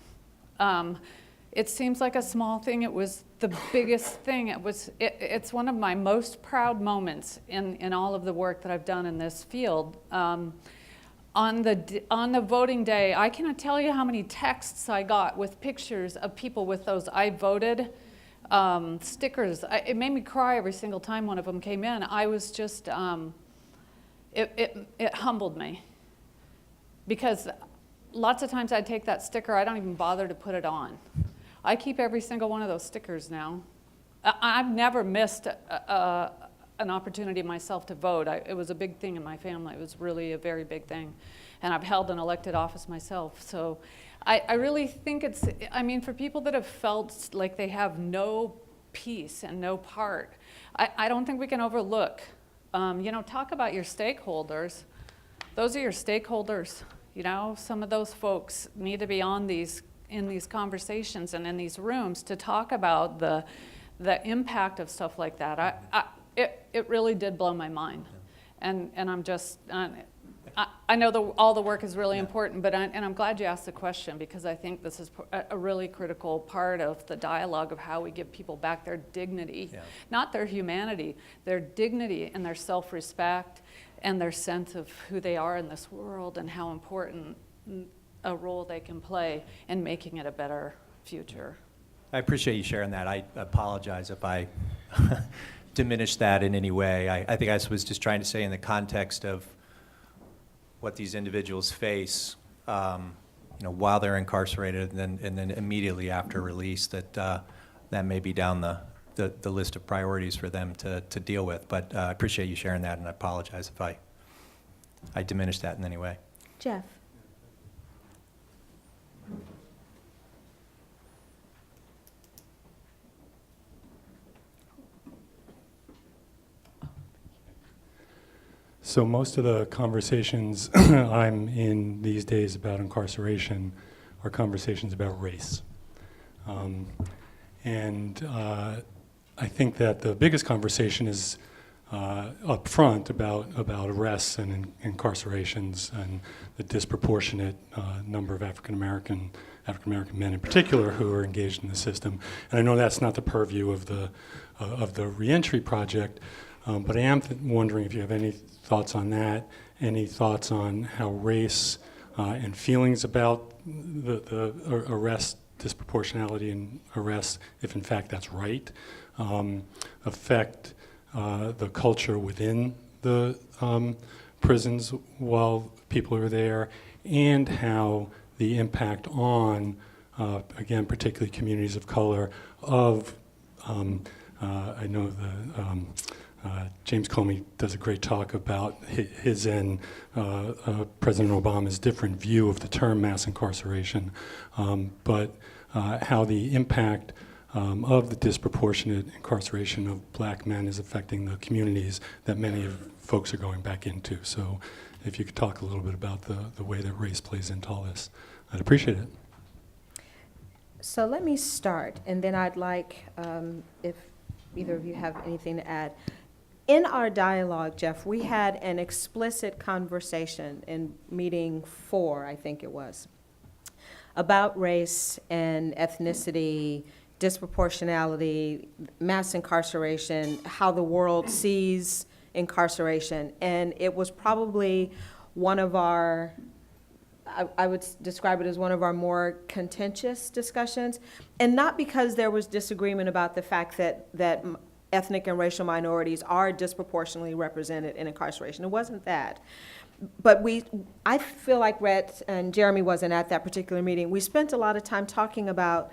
It seems like a small thing. It was the biggest thing. It's one of my most proud moments in all of the work that I've done in this field. On the voting day, I cannot tell you how many texts I got with pictures of people with those "I voted" stickers. It made me cry every single time one of them came in. I was just, it humbled me, because lots of times I'd take that sticker, I don't even bother to put it on. I keep every single one of those stickers now. I've never missed an opportunity myself to vote. It was a big thing in my family. It was really a very big thing. And I've held an elected office myself. So I really think for people that have felt like they have no piece and no part, I don't think we can overlook. Talk about your stakeholders. Those are your stakeholders. Some of those folks need to be in these conversations and in these rooms to talk about the impact of stuff like that. It really did blow my mind, and I'm just I know all the work is really important, but I'm glad you asked the question, because I think this is a really critical part of the dialogue of how we give people back their dignity, not their humanity, their dignity and their self-respect and their sense of who they are in this world and how important a role they can play in making it a better future. I appreciate you sharing that. I apologize if I diminish that in any way. I think I was just trying to say in the context of what these individuals face, while they're incarcerated and then immediately after release, that may be down the list of priorities for them to deal with. But I appreciate you sharing that, and I apologize if I diminished that in any way. Jeff? So most of the conversations I'm in these days about incarceration are conversations about race. I think that the biggest conversation is up front about arrests and incarcerations and the disproportionate number of African American men in particular who are engaged in the system. And I know that's not the purview of the reentry project, but I am wondering if you have any thoughts on that, any thoughts on how race and feelings about the arrest, disproportionality in arrests, if in fact that's right, affect the culture within the prisons while people are there, and how the impact on, again, particularly communities of color, of, I know James Comey does a great talk about his and President Obama's different view of the term mass incarceration, but how the impact of the disproportionate incarceration of black men is affecting the communities that many of folks are going back into. So if you could talk a little bit about the way that race plays into all this, I'd appreciate it. So let me start, and then I'd like, if either of you have anything to add. In our dialogue, Jeff, we had an explicit conversation in meeting 4, I think it was, about race and ethnicity, disproportionality, mass incarceration, how the world sees incarceration. And it was probably one of our, I would describe it as one of our more contentious discussions. And not because there was disagreement about the fact that ethnic and racial minorities are disproportionately represented in incarceration. It wasn't that. But I feel like Rhett and Jeremy wasn't at that particular meeting. We spent a lot of time talking about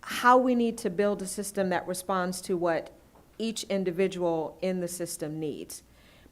how we need to build a system that responds to what each individual in the system needs.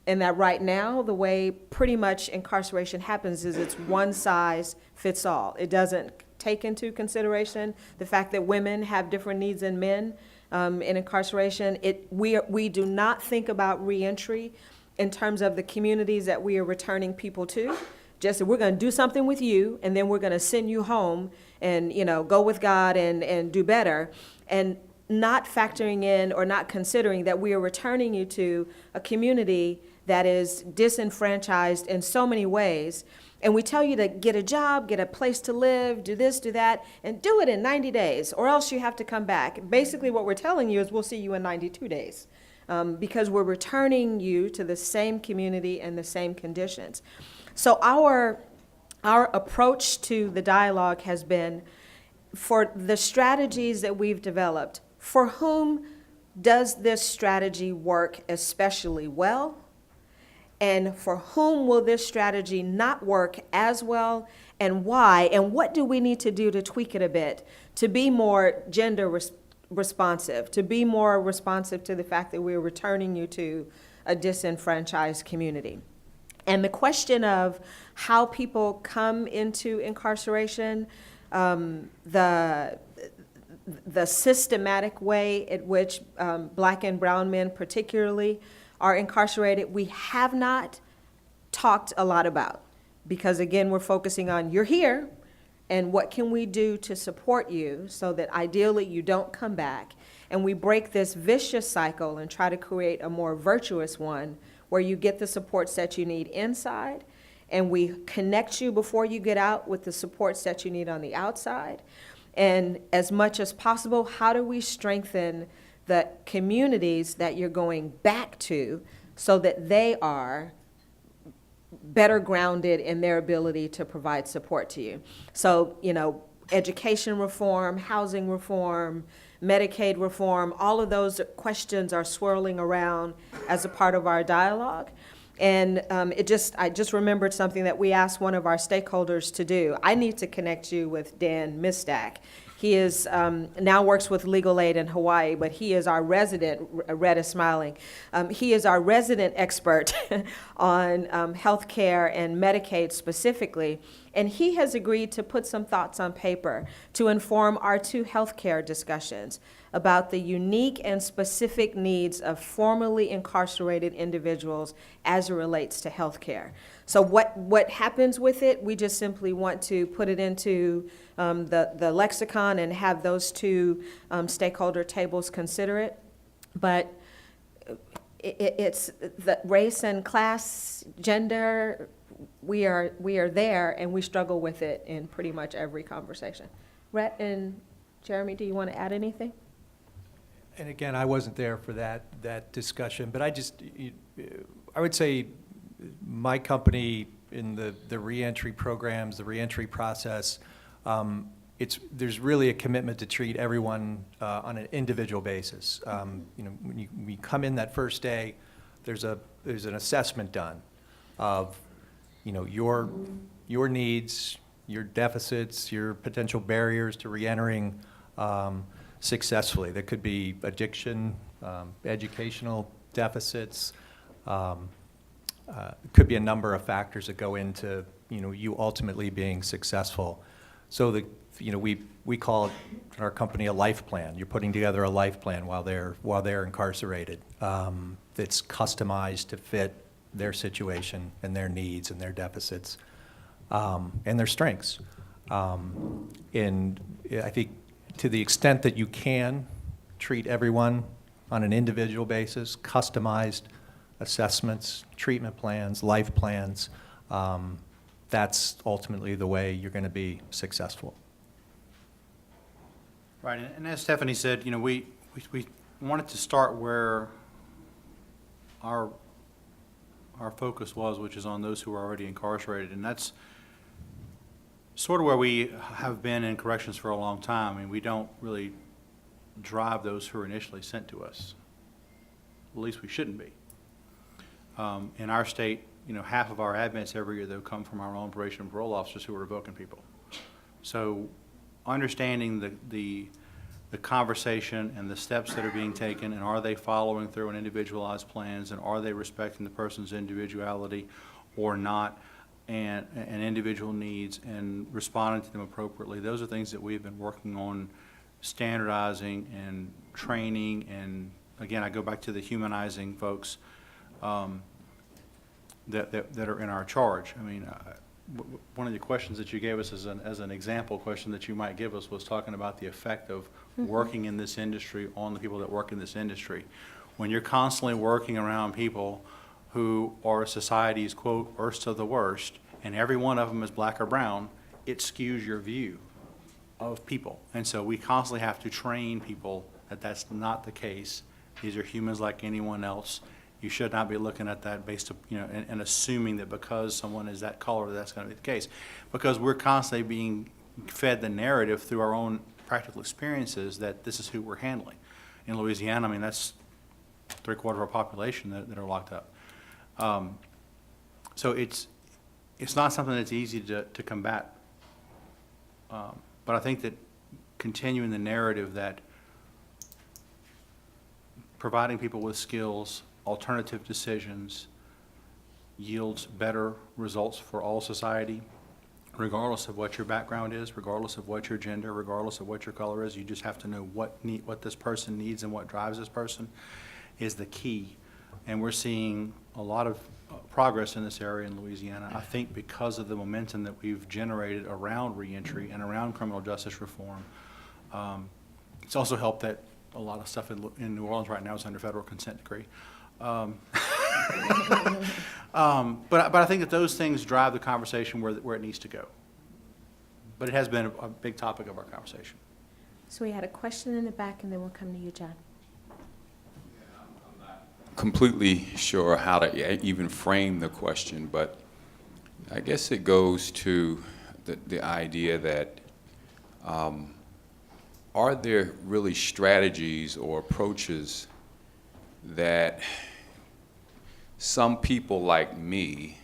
And that right now, the way pretty much incarceration happens is it's one size fits all. It doesn't take into consideration the fact that women have different needs than men in incarceration. We do not think about reentry in terms of the communities that we are returning people to. Just we're going to do something with you, and then we're going to send you home and go with God and do better, and not factoring in or not considering that we are returning you to a community that is disenfranchised in so many ways. And we tell you to get a job, get a place to live, do this, do that, and do it in 90 days, or else you have to come back. Basically, what we're telling you is we'll see you in 92 days. Because we're returning you to the same community and the same conditions. So our approach to the dialogue has been, for the strategies that we've developed, for whom does this strategy work especially well? And for whom will this strategy not work as well, and why? And what do we need to do to tweak it a bit to be more gender responsive, to be more responsive to the fact that we're returning you to a disenfranchised community? And the question of how people come into incarceration, the systematic way in which black and brown men particularly are incarcerated, we have not talked a lot about. Because again, we're focusing on you're here, and what can we do to support you so that ideally you don't come back, and we break this vicious cycle and try to create a more virtuous one where you get the supports that you need inside, and we connect you before you get out with the supports that you need on the outside. And as much as possible, how do we strengthen the communities that you're going back to so that they are better grounded in their ability to provide support to you? So, education reform, housing reform, Medicaid reform, all of those questions are swirling around as a part of our dialogue. And I just remembered something that we asked one of our stakeholders to do. I need to connect you with Dan Mistak. He is now works with Legal Aid in Hawaii, but he is our resident. Red is smiling. He is our resident expert on healthcare and Medicaid specifically, and he has agreed to put some thoughts on paper to inform our 2 healthcare discussions about the unique and specific needs of formerly incarcerated individuals as it relates to healthcare. So what happens with it, we just simply want to put it into the lexicon and have those 2 stakeholder tables consider it. But it's the race and class, gender, we are there, and we struggle with it in pretty much every conversation. Rhett and Jeremy, do you want to add anything? And again, I wasn't there for that discussion, but I would say my company in the reentry programs, the reentry process, there's really a commitment to treat everyone on an individual basis. When you come in that first day, there's an assessment done of your needs, your deficits, your potential barriers to reentering successfully. There could be addiction, educational deficits. Could be a number of factors that go into you ultimately being successful. So we call it in our company a life plan. You're putting together a life plan while they're incarcerated. That's customized to fit their situation and their needs and their deficits and their strengths. And I think to the extent that you can treat everyone on an individual basis, customized assessments, treatment plans, life plans, that's ultimately the way you're going to be successful. Right, and as Stephanie said, we wanted to start where our focus was, which is on those who are already incarcerated, and that's sort of where we have been in corrections for a long time. I mean, we don't really drive those who are initially sent to us. At least we shouldn't be. In our state, half of our admits every year, though, come from our own probation and parole officers who are revoking people. So understanding the conversation and the steps that are being taken, and are they following through on individualized plans, and are they respecting the person's individuality or not, and individual needs, and responding to them appropriately. Those are things that we've been working on standardizing and training, and again, I go back to the humanizing folks that are in our charge. I mean, one of the questions that you gave us as an example question that you might give us was talking about the effect of working in this industry on the people that work in this industry. When you're constantly working around people who are society's, quote, worst of the worst, and every one of them is black or brown, it skews your view of people. And so we constantly have to train people that that's not the case. These are humans like anyone else. You should not be looking at that based, and assuming that because someone is that color, that's going to be the case. Because we're constantly being fed the narrative through our own practical experiences that this is who we're handling. In Louisiana, I mean, that's 3/4 of our population that are locked up. So it's not something that's easy to combat. But I think that continuing the narrative that providing people with skills, alternative decisions, yields better results for all society, regardless of what your background is, regardless of what your gender, regardless of what your color is. You just have to know what this person needs and what drives this person is the key. And we're seeing a lot of progress in this area in Louisiana, I think because of the momentum that we've generated around reentry and around criminal justice reform. It's also helped that a lot of stuff in New Orleans right now is under federal consent decree. But I think that those things drive the conversation where it needs to go. But it has been a big topic of our conversation. So we had a question in the back, and then we'll come to you, John. Completely sure how to even frame the question, but I guess it goes to the idea that are there really strategies or approaches that some people like me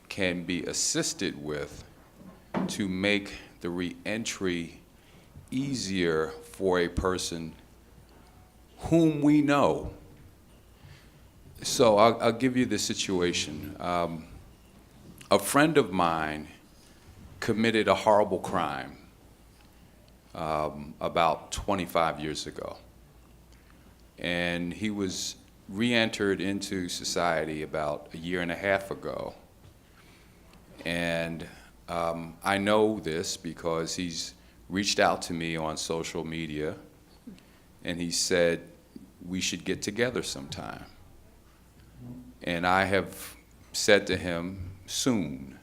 can be assisted with to make the reentry easier for a person whom we know? So I'll give you the situation. A friend of mine committed a horrible crime about 25 years ago. And he was re-entered into society about a year and a half ago. And I know this because he's reached out to me on social media, and he said we should get together sometime. And I have said to him, soon.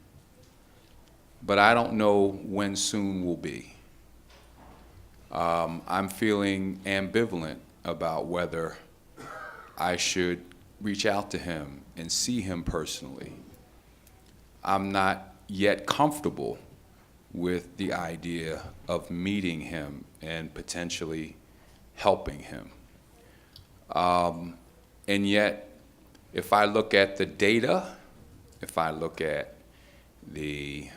But I don't know when soon will be. I'm feeling ambivalent about whether I should reach out to him and see him personally. I'm not yet comfortable with the idea of meeting him and potentially helping him. And yet, if I look at the data, if I look at the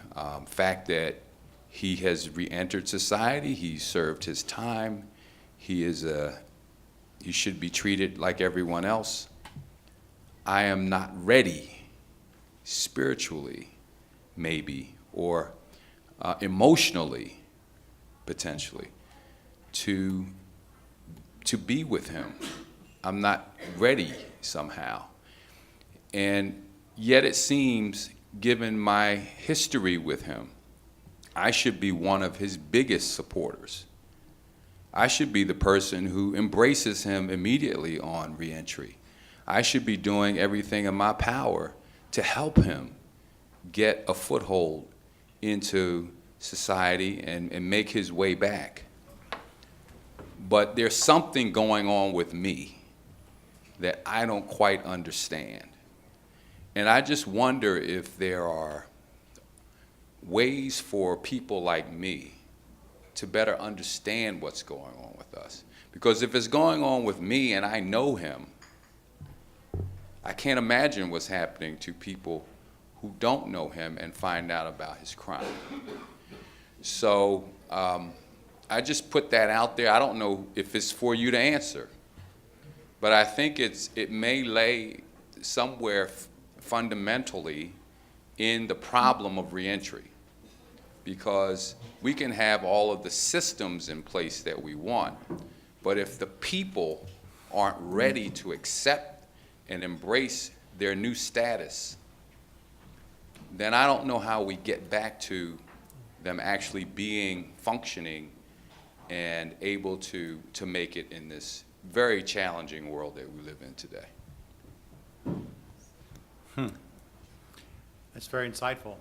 fact that he has re-entered society, he's served his time, he should be treated like everyone else, I am not ready spiritually, maybe, or emotionally, potentially, to be with him. I'm not ready somehow. And yet it seems, given my history with him, I should be one of his biggest supporters. I should be the person who embraces him immediately on reentry. I should be doing everything in my power to help him get a foothold into society and make his way back. But there's something going on with me that I don't quite understand. And I just wonder if there are ways for people like me to better understand what's going on with us. Because if it's going on with me and I know him, I can't imagine what's happening to people who don't know him and find out about his crime. So I just put that out there. I don't know if it's for you to answer, but I think it may lay somewhere fundamentally in the problem of reentry, because we can have all of the systems in place that we want, but if the people aren't ready to accept and embrace their new status, then I don't know how we get back to them actually being functioning and able to make it in this very challenging world that we live in today. That's very insightful.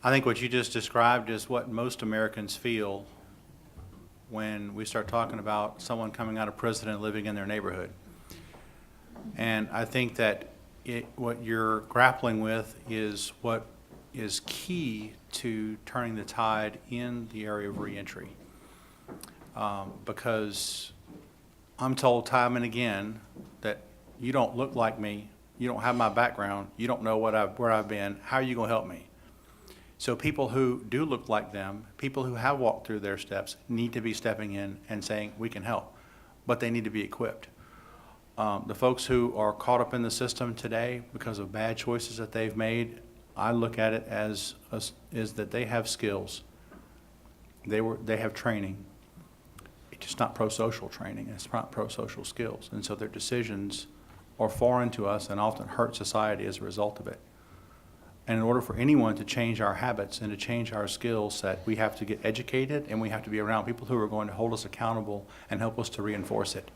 I think what you just described is what most Americans feel when we start talking about someone coming out of prison and living in their neighborhood. And I think that what you're grappling with is what is key to turning the tide in the area of reentry. Because I'm told time and again that you don't look like me, you don't have my background, you don't know where I've been, how are you going to help me? So people who do look like them, people who have walked through their steps, need to be stepping in and saying, we can help, but they need to be equipped. The folks who are caught up in the system today because of bad choices that they've made, I look at it as that they have skills. They have training. It's just not pro-social training. It's not pro-social skills. And so their decisions are foreign to us and often hurt society as a result of it. And in order for anyone to change our habits and to change our skill set, we have to get educated and we have to be around people who are going to hold us accountable and help us to reinforce it.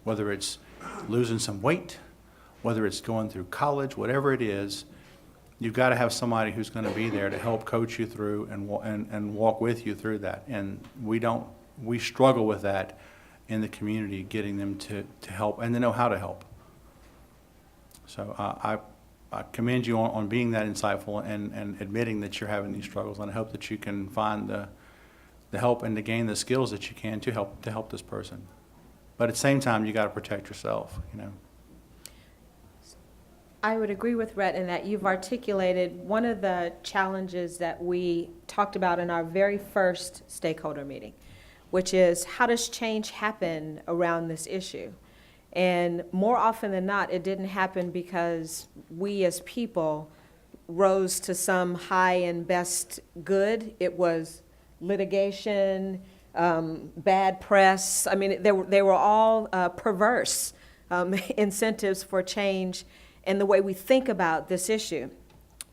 Whether it's losing some weight, whether it's going through college, whatever it is, you've got to have somebody who's going to be there to help coach you through and walk with you through that. And we struggle with that in the community, getting them to help and to know how to help. So I commend you on being that insightful and admitting that you're having these struggles, and I hope that you can find help and to gain the skills that you can to help this person. But at the same time, you got to protect yourself, you know. I would agree with Rhett in that you've articulated one of the challenges that we talked about in our very first stakeholder meeting, which is how does change happen around this issue? And more often than not, it didn't happen because we as people rose to some high and best good. It was litigation, bad press. I mean, they were all perverse incentives for change in the way we think about this issue.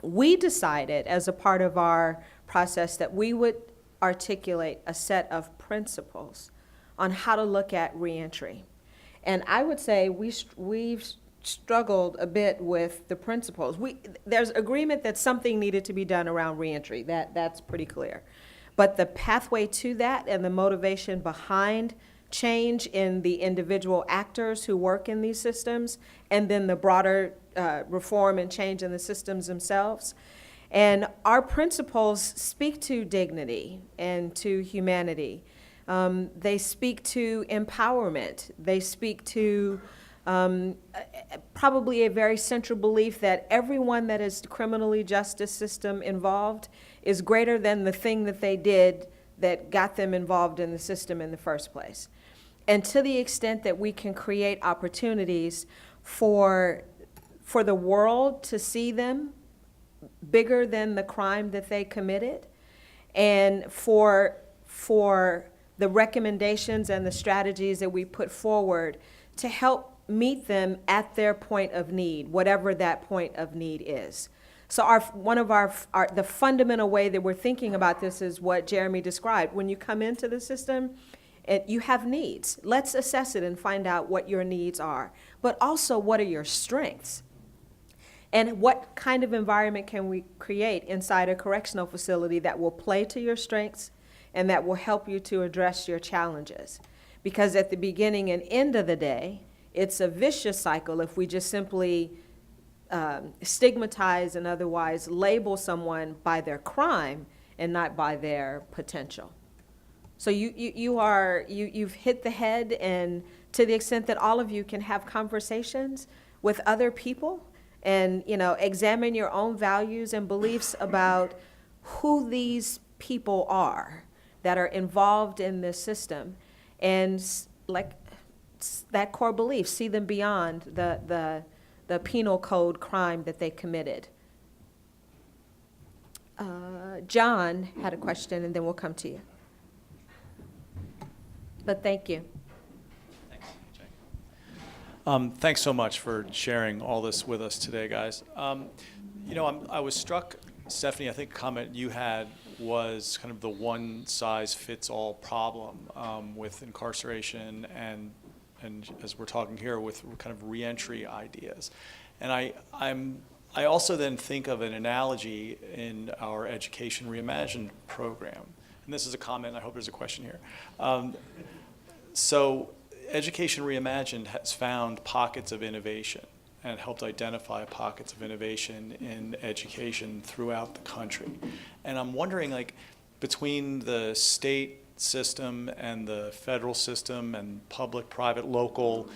We decided as a part of our process that we would articulate a set of principles on how to look at reentry. And I would say we've struggled a bit with the principles. There's agreement that something needed to be done around reentry. That's pretty clear. But the pathway to that and the motivation behind change in the individual actors who work in these systems, and then the broader reform and change in the systems themselves. And our principles speak to dignity and to humanity. They speak to empowerment. They speak to probably a very central belief that everyone that is criminally justice system involved is greater than the thing that they did that got them involved in the system in the first place. And to the extent that we can create opportunities for the world to see them bigger than the crime that they committed, and for the recommendations and the strategies that we put forward to help meet them at their point of need, whatever that point of need is. So the fundamental way that we're thinking about this is what Jeremy described. When you come into the system, you have needs. Let's assess it and find out what your needs are. But also, what are your strengths? And what kind of environment can we create inside a correctional facility that will play to your strengths and that will help you to address your challenges? Because at the beginning and end of the day, it's a vicious cycle if we just simply stigmatize and otherwise label someone by their crime and not by their potential. So you've hit the head, and to the extent that all of you can have conversations with other people and, you know, examine your own values and beliefs about who these people are that are involved in this system, and like that core belief, see them beyond the penal code crime that they committed. John had a question, and then we'll come to you. But thank you. Thanks so much for sharing all this with us today, guys. You know, I was struck, Stephanie, I think a comment you had was kind of the one-size-fits-all problem with incarceration and as we're talking here with kind of reentry ideas. And I also then think of an analogy in our Education Reimagined program. And this is a comment, I hope there's a question here. So Education Reimagined has found pockets of innovation and helped identify pockets of innovation in education throughout the country. And I'm wondering, like, between the state system and the federal system and public, private, local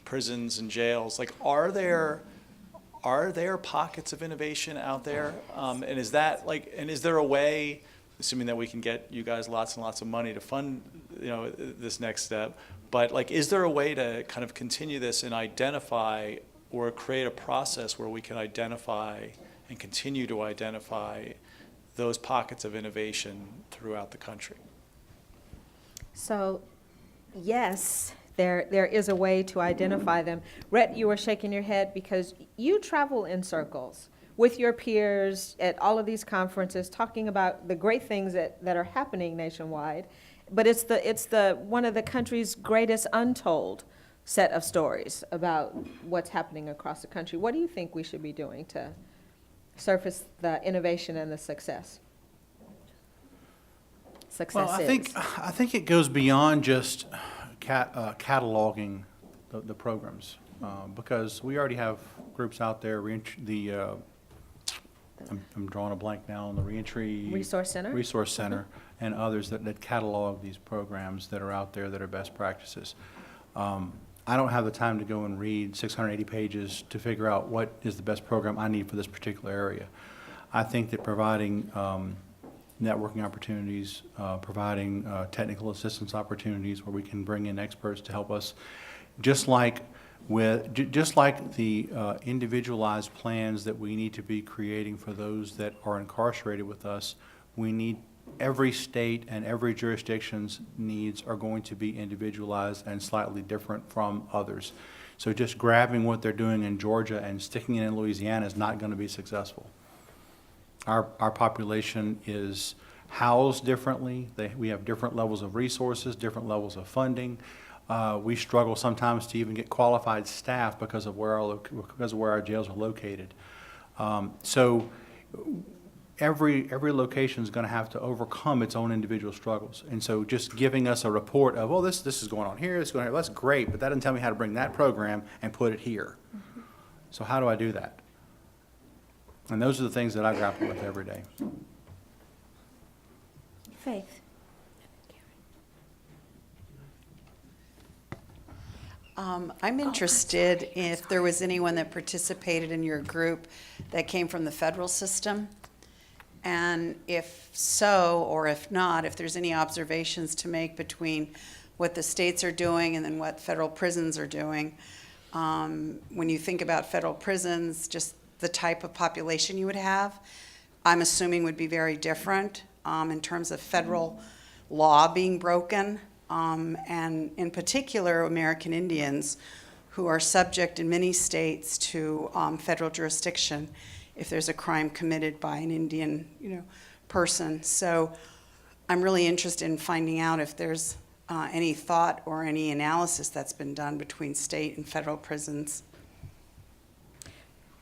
prisons and jails, like, are there pockets of innovation out there? And is that like, and is there a way, assuming that we can get you guys lots and lots of money to fund, you know, this next step, but like, is there a way to kind of continue this and identify or create a process where we can identify and continue to identify those pockets of innovation throughout the country? So, yes, there is a way to identify them. Rhett, you were shaking your head because you travel in circles with your peers at all of these conferences talking about the great things that are happening nationwide, but it's the one of the country's greatest untold set of stories about what's happening across the country. What do you think we should be doing to surface the innovation and the success? Well, I think it goes beyond just cataloging the programs because we already have groups out there. The I'm drawing a blank now on the reentry. Resource Center? Resource Center and others that catalog these programs that are out there that are best practices. I don't have the time to go and read 680 pages to figure out what is the best program I need for this particular area. I think that providing networking opportunities, providing technical assistance opportunities where we can bring in experts to help us, just like the individualized plans that we need to be creating for those that are incarcerated with us, we need every state and every jurisdiction's needs are going to be individualized and slightly different from others. So just grabbing what they're doing in Georgia and sticking it in Louisiana is not going to be successful. Our population is housed differently. We have different levels of resources, different levels of funding. We struggle sometimes to even get qualified staff because of where our jails are located. So every location is going to have to overcome its own individual struggles. And so just giving us a report of, oh, this is going on here, this is going on here, that's great, but that doesn't tell me how to bring that program and put it here. So how do I do that? And those are the things that I grapple with every day. Faith. I'm interested if there was anyone that participated in your group that came from the federal system, and if so, or if not, if there's any observations to make between what the states are doing and then what federal prisons are doing. When you think about federal prisons, just the type of population you would have, I'm assuming would be very different in terms of federal law being broken. And in particular, American Indians, who are subject in many states to federal jurisdiction if there's a crime committed by an Indian, person. So I'm really interested in finding out if there's any thought or any analysis that's been done between state and federal prisons.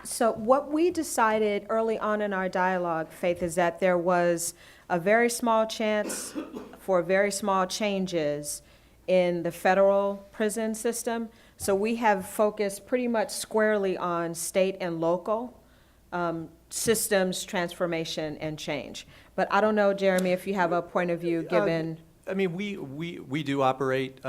So what we decided early on in our dialogue, Faith, is that there was a very small chance for very small changes in the federal prison system. So we have focused pretty much squarely on state and local systems transformation and change. But I don't know, Jeremy, if you have a point of view given. I mean, we do operate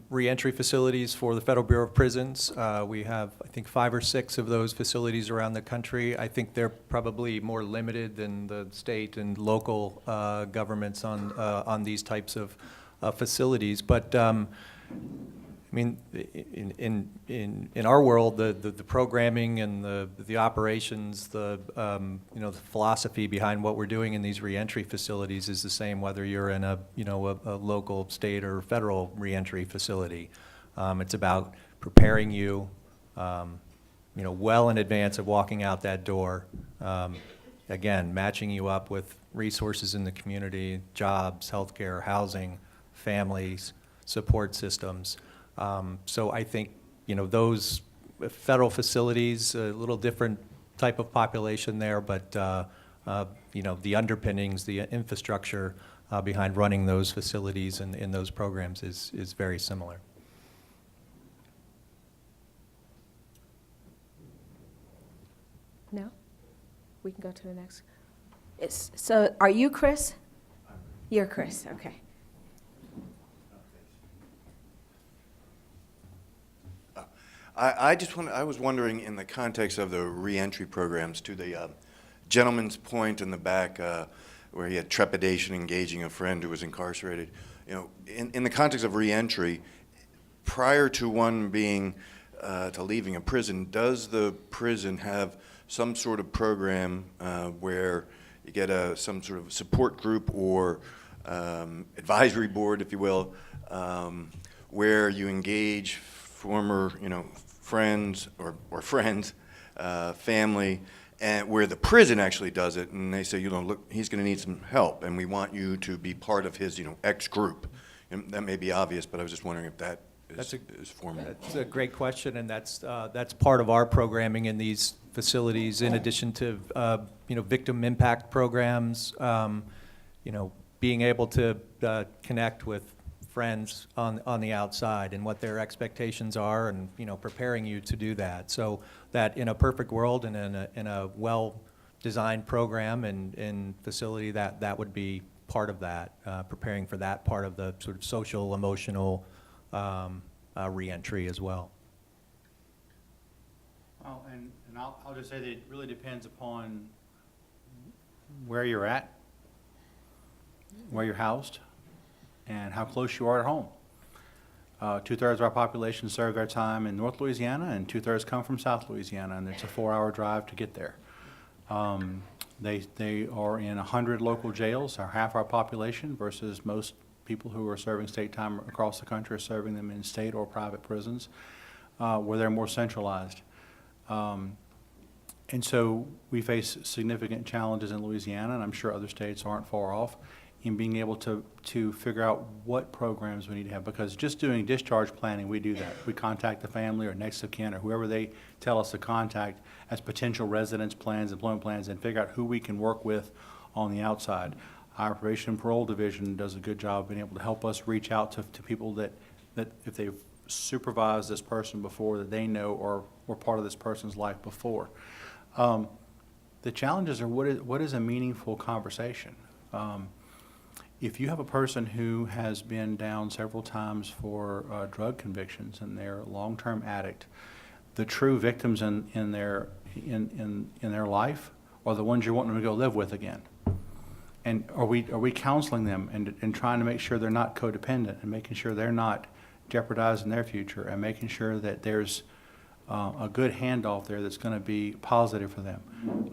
reentry facilities for the Federal Bureau of Prisons. We have, I think, 5 or 6 of those facilities around the country. I think they're probably more limited than the state and local governments on these types of facilities. But I mean, in our world, the programming and the operations, the philosophy behind what we're doing in these reentry facilities is the same whether you're in a local, state, or federal reentry facility. It's about preparing you, well in advance of walking out that door. Again, matching you up with resources in the community, jobs, healthcare, housing, families, support systems. So I think, those federal facilities, a little different type of population there, but, the underpinnings, the infrastructure behind running those facilities and in those programs is very similar. No? We can go to the next. So are you Chris? You're Chris, okay. I was wondering, in the context of the reentry programs, to the gentleman's point in the back where he had trepidation engaging a friend who was incarcerated. In the context of reentry, prior to one being to leaving a prison, does the prison have some sort of program where you get some sort of support group or advisory board, if you will, where you engage former, friends or friends, family, and where the prison actually does it, and they say, look, he's going to need some help, and we want you to be part of his, X group. And that may be obvious, but I was just wondering if that is formal. That's a great question, and that's part of our programming in these facilities, in addition to victim impact programs, being able to connect with friends on the outside and what their expectations are, and preparing you to do that. So that in a perfect world and in a well design program and facility, that would be part of that, preparing for that part of the sort of social, emotional reentry as well. Well, and I'll just say that it really depends upon where you're at, where you're housed, and how close you are at home. 2/3 of our population serve their time in North Louisiana, and 2/3 come from South Louisiana, and it's a 4-hour drive to get there. They are in 100 local jails, or half our population, versus most people who are serving state time across the country are serving them in state or private prisons, where they're more centralized. And so we face significant challenges in Louisiana, and I'm sure other states aren't far off, in being able to figure out what programs we need to have. Because just doing discharge planning, we do that. We contact the family or next of kin or whoever they tell us to contact as potential residence plans, employment plans, and figure out who we can work with on the outside. Our probation and parole division does a good job of being able to help us reach out to people that if they've supervised this person before, that they know or were part of this person's life before. The challenges are what is a meaningful conversation? If you have a person who has been down several times for drug convictions and they're a long-term addict, the true victims in their life are the ones you're wanting them to go live with again. And are we counseling them and trying to make sure they're not codependent and making sure they're not jeopardizing their future and making sure that there's a good handoff there that's going to be positive for them?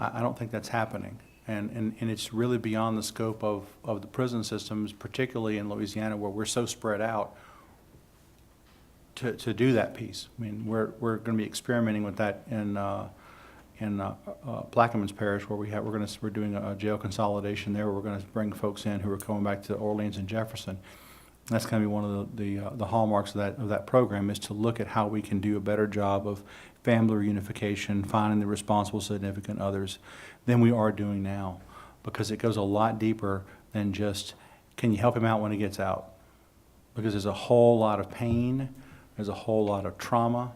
I don't think that's happening. And it's really beyond the scope of the prison systems, particularly in Louisiana, where we're so spread out, to do that piece. I mean, we're going to be experimenting with that in Plaquemines Parish, where we're doing a jail consolidation there, where we're going to bring folks in who are coming back to Orleans and Jefferson. That's going to be one of the hallmarks of that program, is to look at how we can do a better job of family reunification, finding the responsible significant others than we are doing now, because it goes a lot deeper than just, can you help him out when he gets out? Because there's a whole lot of pain, there's a whole lot of trauma.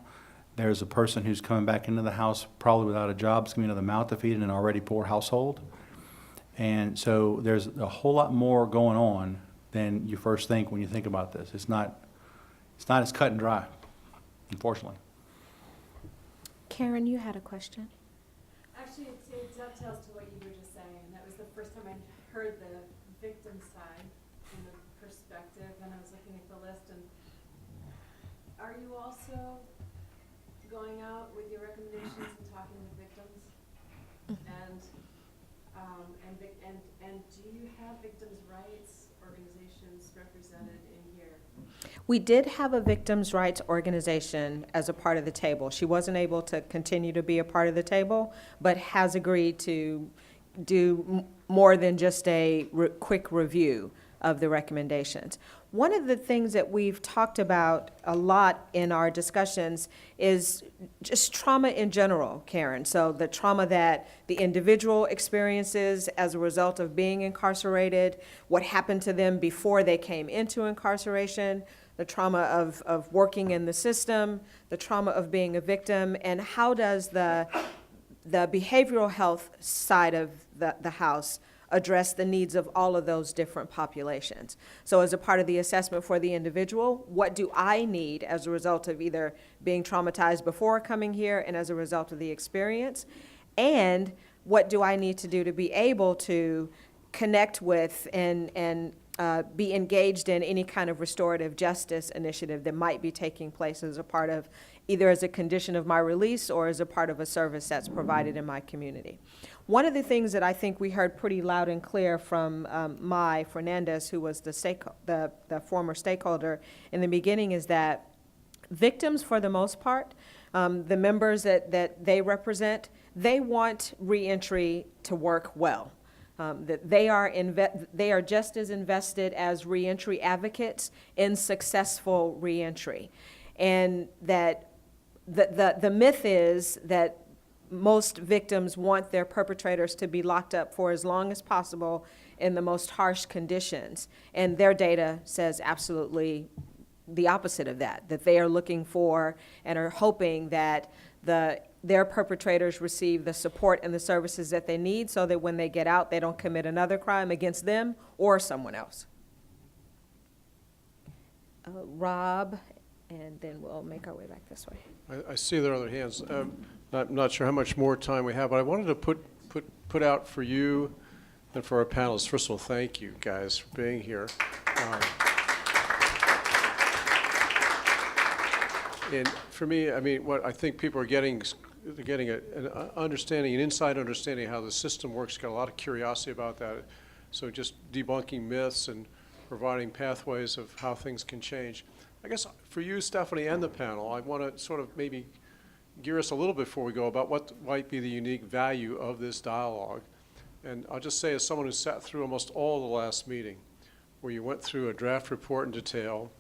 There's a person who's coming back into the house probably without a job, it's going to be another mouth to feed in an already poor household. And so there's a whole lot more going on than you first think when you think about this. It's not as cut and dry, unfortunately. Karen, you had a question? Actually, it dovetails to what you were just saying. That was the first time I heard the victim side and the perspective, and I was looking at the list. And are you also going out with your recommendations and talking with victims? And do you have victims' rights organizations represented in here? We did have a victims' rights organization as a part of the table. She wasn't able to continue to be a part of the table, but has agreed to do more than just a quick review of the recommendations. One of the things that we've talked about a lot in our discussions is just trauma in general, Karen. So the trauma that the individual experiences as a result of being incarcerated, what happened to them before they came into incarceration, the trauma of working in the system, the trauma of being a victim, and how does the behavioral health side of the house address the needs of all of those different populations. So as a part of the assessment for the individual, what do I need as a result of either being traumatized before coming here and as a result of the experience? And what do I need to do to be able to connect with and be engaged in any kind of restorative justice initiative that might be taking place as a part of either as a condition of my release or as a part of a service that's provided in my community. One of the things that I think we heard pretty loud and clear from Mai Fernandez, who was the former stakeholder in the beginning, is that victims, for the most part, the members that they represent, they want reentry to work well. That they are just as invested as reentry advocates in successful reentry, and that the myth is that most victims want their perpetrators to be locked up for as long as possible in the most harsh conditions, and their data says absolutely the opposite of that. That they are looking for and are hoping that their perpetrators receive the support and the services that they need so that when they get out, they don't commit another crime against them or someone else. Rob, and then we'll make our way back this way. I see there are other hands. Not sure how much more time we have, but I wanted to put out for you and for our panelists. First of all, thank you guys for being here. And for me, I mean, what I think people are getting, they're getting an understanding, an inside understanding of how the system works. Got a lot of curiosity about that. So just debunking myths and providing pathways of how things can change. I guess for you, Stephanie, and the panel, I want to sort of maybe gear us a little bit before we go about what might be the unique value of this dialogue. And I'll just say, as someone who sat through almost all the last meeting, where you went through a draft report in detail,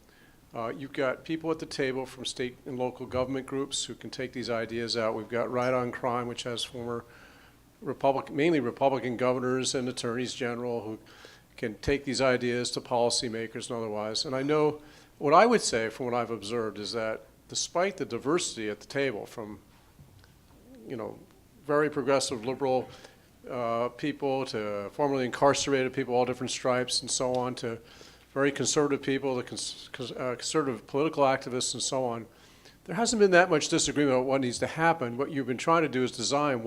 you've got people at the table from state and local government groups who can take these ideas out. We've got Right on Crime, which has former mainly Republican governors and attorneys general who can take these ideas to policymakers and otherwise. And I know what I would say from what I've observed is that despite the diversity at the table from, very progressive liberal people to formerly incarcerated people, all different stripes and so on, to very conservative people, the conservative political activists and so on, there hasn't been that much disagreement about what needs to happen. What you've been trying to do is design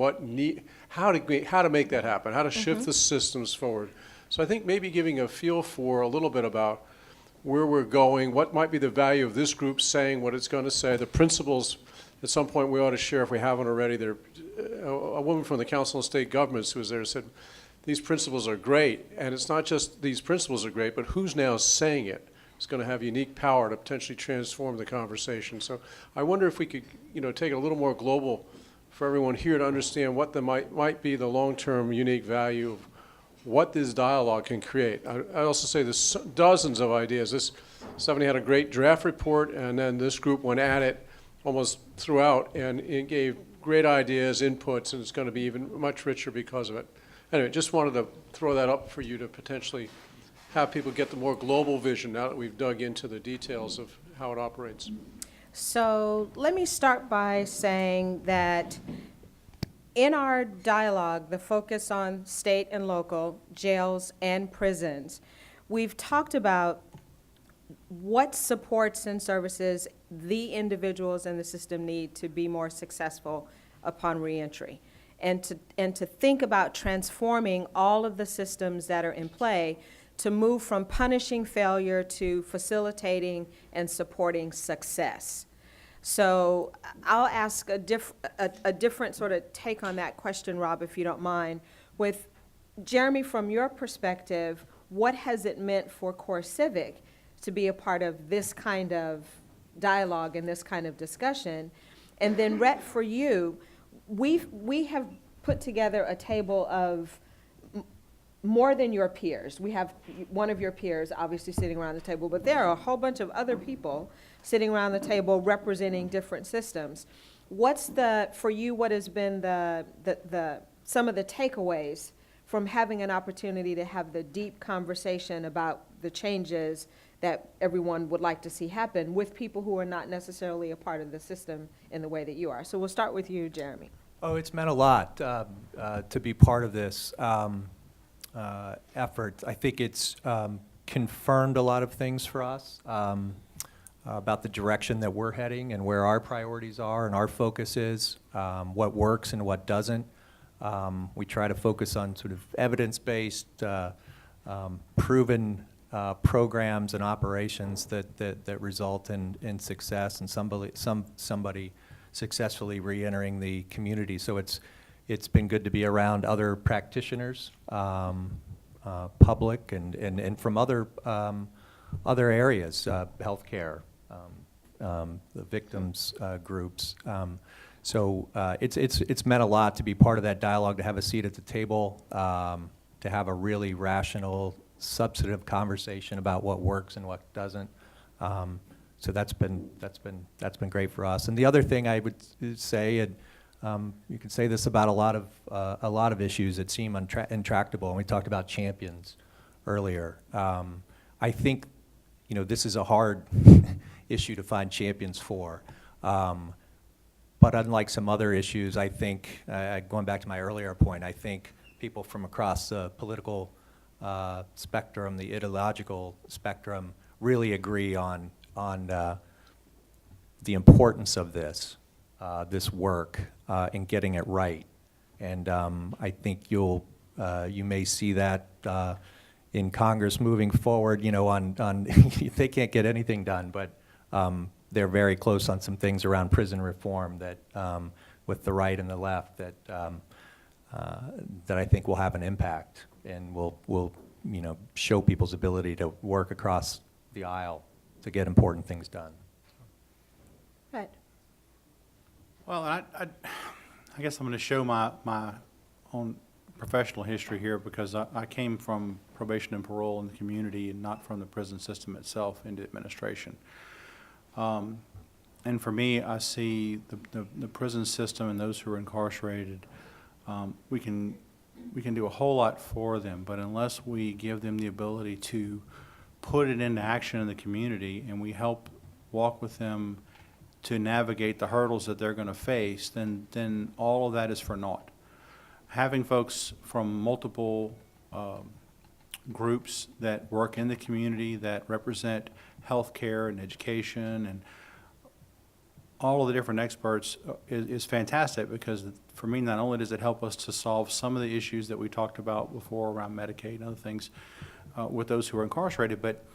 how to make that happen, how to shift the systems forward. So I think maybe giving a feel for a little bit about where we're going, what might be the value of this group saying what it's going to say, the principles at some point we ought to share if we haven't already. There, a woman from the Council of State Governments who was there said, these principles are great, and it's not just these principles are great, but who's now saying it is going to have unique power to potentially transform the conversation. So I wonder if we could, take it a little more global for everyone here to understand what the might be the long-term unique value of what this dialogue can create. I also say there's dozens of ideas. Stephanie had a great draft report, and then this group went at it almost throughout, and it gave great ideas, inputs, and it's going to be even much richer because of it. Anyway, just wanted to throw that up for you to potentially have people get the more global vision now that we've dug into the details of how it operates. So let me start by saying that in our dialogue, the focus on state and local, jails and prisons, we've talked about what supports and services the individuals in the system need to be more successful upon reentry, and to think about transforming all of the systems that are in play to move from punishing failure to facilitating and supporting success. So I'll ask a different sort of take on that question, Rob, if you don't mind. With Jeremy, from your perspective, what has it meant for CoreCivic to be a part of this kind of dialogue and this kind of discussion? And then, Rhett, for you, we have put together a table of more than your peers. We have one of your peers obviously sitting around the table, but there are a whole bunch of other people sitting around the table representing different systems. For you, what has been some of the takeaways from having an opportunity to have the deep conversation about the changes that everyone would like to see happen with people who are not necessarily a part of the system in the way that you are? So we'll start with you, Jeremy. Oh, it's meant a lot to be part of this effort. I think it's confirmed a lot of things for us about the direction that we're heading and where our priorities are and our focus is, what works and what doesn't. We try to focus on sort of evidence-based, proven programs and operations that result in success and somebody successfully reentering the community. So it's been good to be around other practitioners, public and from other areas, healthcare, the victims groups. So it's meant a lot to be part of that dialogue, to have a seat at the table, to have a really rational, substantive conversation about what works and what doesn't. So that's been great for us. And the other thing I would say, and you can say this about a lot of issues that seem intractable, and we talked about champions earlier. I think this is a hard issue to find champions for. But unlike some other issues, I think, going back to my earlier point, I think people from across the political spectrum, the ideological spectrum, really agree on the importance of this work in getting it right. And I think you may see that in Congress moving forward, you know, on they can't get anything done, but they're very close on some things around prison reform that, with the right and the left, that I think will have an impact and will you know, show people's ability to work across the aisle to get important things done. Right. Well, I guess I'm going to show my own professional history here because I came from probation and parole in the community and not from the prison system itself into administration. And for me, I see the prison system and those who are incarcerated, we can do a whole lot for them, but unless we give them the ability to put it into action in the community and we help walk with them to navigate the hurdles that they're going to face, then all of that is for naught. Having folks from multiple groups that work in the community that represent healthcare and education and all of the different experts is fantastic because for me, not only does it help us to solve some of the issues that we talked about before around Medicaid and other things with those who are incarcerated, but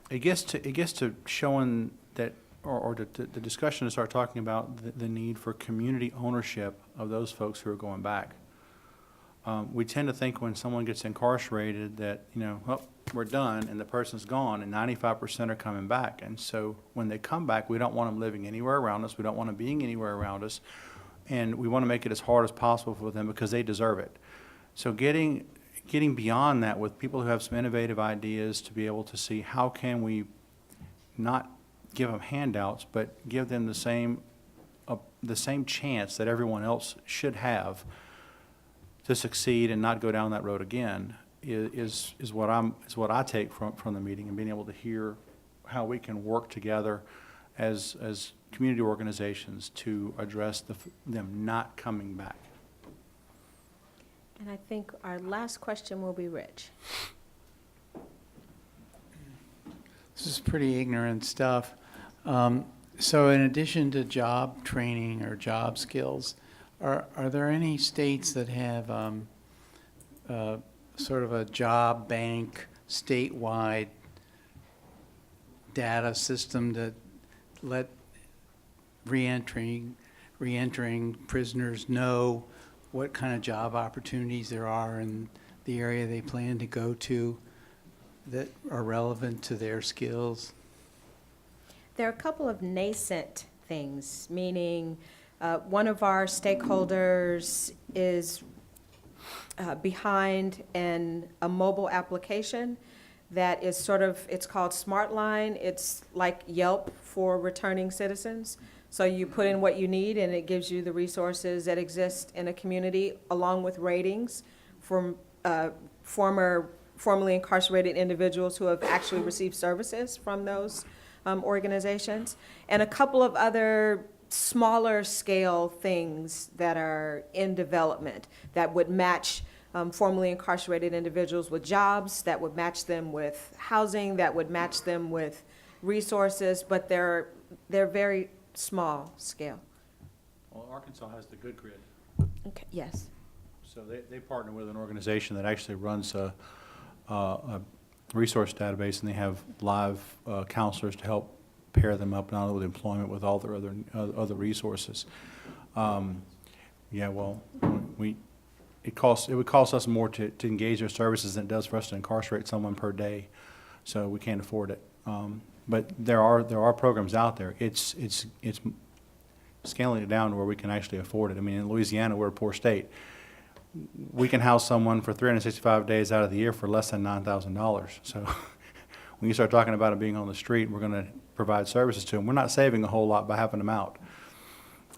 it gets to showing that, or the discussion to start talking about the need for community ownership of those folks who are going back. We tend to think when someone gets incarcerated that, you know, oh, we're done and the person's gone and 95% are coming back. And so when they come back, we don't want them living anywhere around us. We don't want them being anywhere around us. And we want to make it as hard as possible for them because they deserve it. So getting beyond that with people who have some innovative ideas to be able to see how can we not give them handouts, but give them the same chance that everyone else should have to succeed and not go down that road again is what I take from the meeting, and being able to hear how we can work together as community organizations to address them not coming back. And I think our last question will be Rich. This is pretty ignorant stuff. So in addition to job training or job skills, are there any states that have sort of a job bank statewide data system that let reentering prisoners know what kind of job opportunities there are in the area they plan to go to that are relevant to their skills? There are a couple of nascent things, meaning one of our stakeholders is behind a mobile application that is sort of, it's called SmartLine. It's like Yelp for returning citizens. So you put in what you need and it gives you the resources that exist in a community along with ratings from formerly incarcerated individuals who have actually received services from those organizations, and a couple of other smaller scale things that are in development that would match formerly incarcerated individuals with jobs, that would match them with housing, that would match them with resources, but they're very small scale. Well, Arkansas has the Good Grid. Okay. Yes. So they partner with an organization that actually runs a resource database, and they have live counselors to help pair them up not only with employment, with all their other resources. Yeah, well, it would cost us more to engage their services than it does for us to incarcerate someone per day, so we can't afford it. But there are programs out there. It's scaling it down to where we can actually afford it. I mean, in Louisiana, we're a poor state. We can house someone for 365 days out of the year for less than $9,000. So when you start talking about them being on the street, we're going to provide services to them. We're not saving a whole lot by having them out.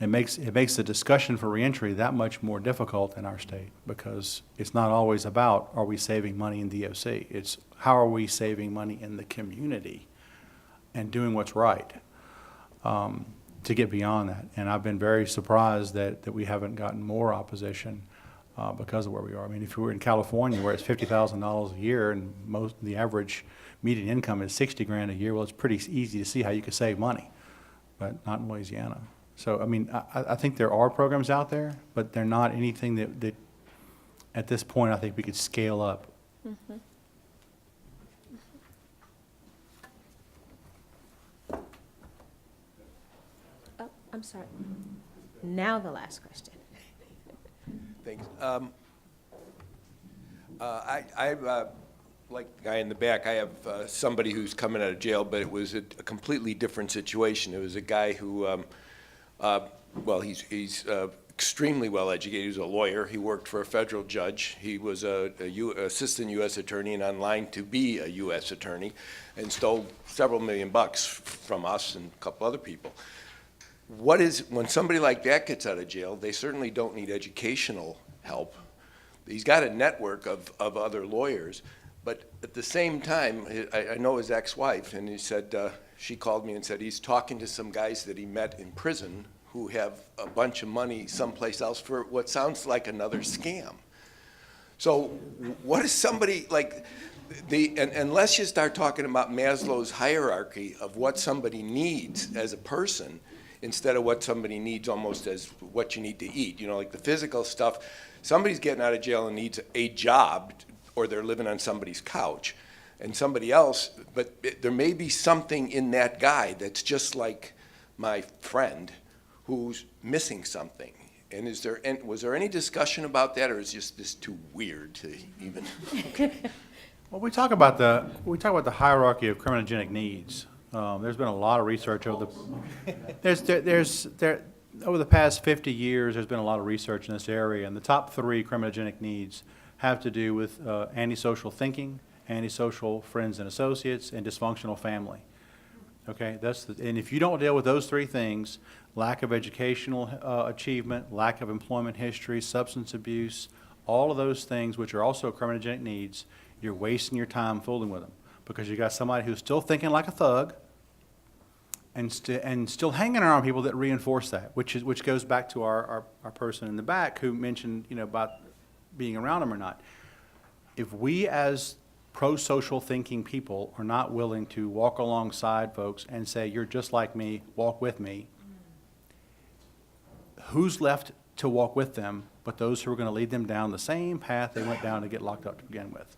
It makes the discussion for reentry that much more difficult in our state, because it's not always about, are we saving money in DOC? It's how are we saving money in the community and doing what's right. to get beyond that. And I've been very surprised that we haven't gotten more opposition because of where we are. I mean, if we were in California where it's $50,000 a year and the average median income is 60 grand a year, well, it's pretty easy to see how you could save money, but not in Louisiana. So, I mean, I think there are programs out there, but they're not anything that at this point, I think we could scale up. Mhm. Oh, I'm sorry. Now the last question. Thanks. Like the guy in the back, I have somebody who's coming out of jail, but it was a completely different situation. It was a guy who, well, he's extremely well educated. He was a lawyer. He worked for a federal judge. He was assistant U.S. attorney and online to be a U.S. attorney, and stole several $million from us and a couple other people. When somebody like that gets out of jail, they certainly don't need educational help. He's got a network of other lawyers, but at the same time, I know his ex-wife, and he said, she called me and said he's talking to some guys that he met in prison who have a bunch of money someplace else for what sounds like another scam. So what is somebody like, unless you start talking about Maslow's hierarchy of what somebody needs as a person, instead of what somebody needs almost as what you need to eat. You know, like the physical stuff, somebody's getting out of jail and needs a job, or they're living on somebody's couch, and somebody else, but there may be something in that guy that's just like my friend who's missing something. And was there any discussion about that, or is just this too weird to even? Well, we talk about the hierarchy of criminogenic needs. There's been a lot of research over over the past 50 years. There's been a lot of research in this area, and the top 3 criminogenic needs have to do with antisocial thinking, antisocial friends and associates, and dysfunctional family. Okay, and if you don't deal with those 3 things, lack of educational achievement, lack of employment history, substance abuse, all of those things, which are also criminogenic needs, you're wasting your time fooling with them, because you got somebody who's still thinking like a thug and still hanging around people that reinforce that, which goes back to our person in the back who mentioned, you know, about being around them or not. If we as pro-social thinking people are not willing to walk alongside folks and say, you're just like me, walk with me, who's left to walk with them but those who are going to lead them down the same path they went down to get locked up to begin with?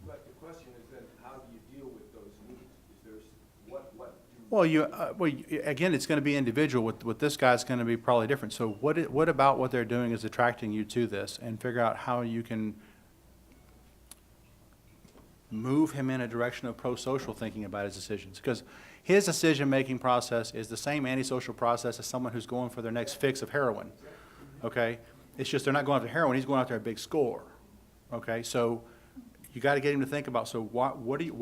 But the question is then, how do you deal with those needs? Is there, Well, again, it's going to be individual. With this guy, it's going to be probably different. So what about what they're doing is attracting you to this, and figure out how you can move him in a direction of pro-social thinking about his decisions. Because his decision-making process is the same antisocial process as someone who's going for their next fix of heroin, okay? It's just they're not going after heroin, he's going after a big score, okay? So you got to get him to think about, so why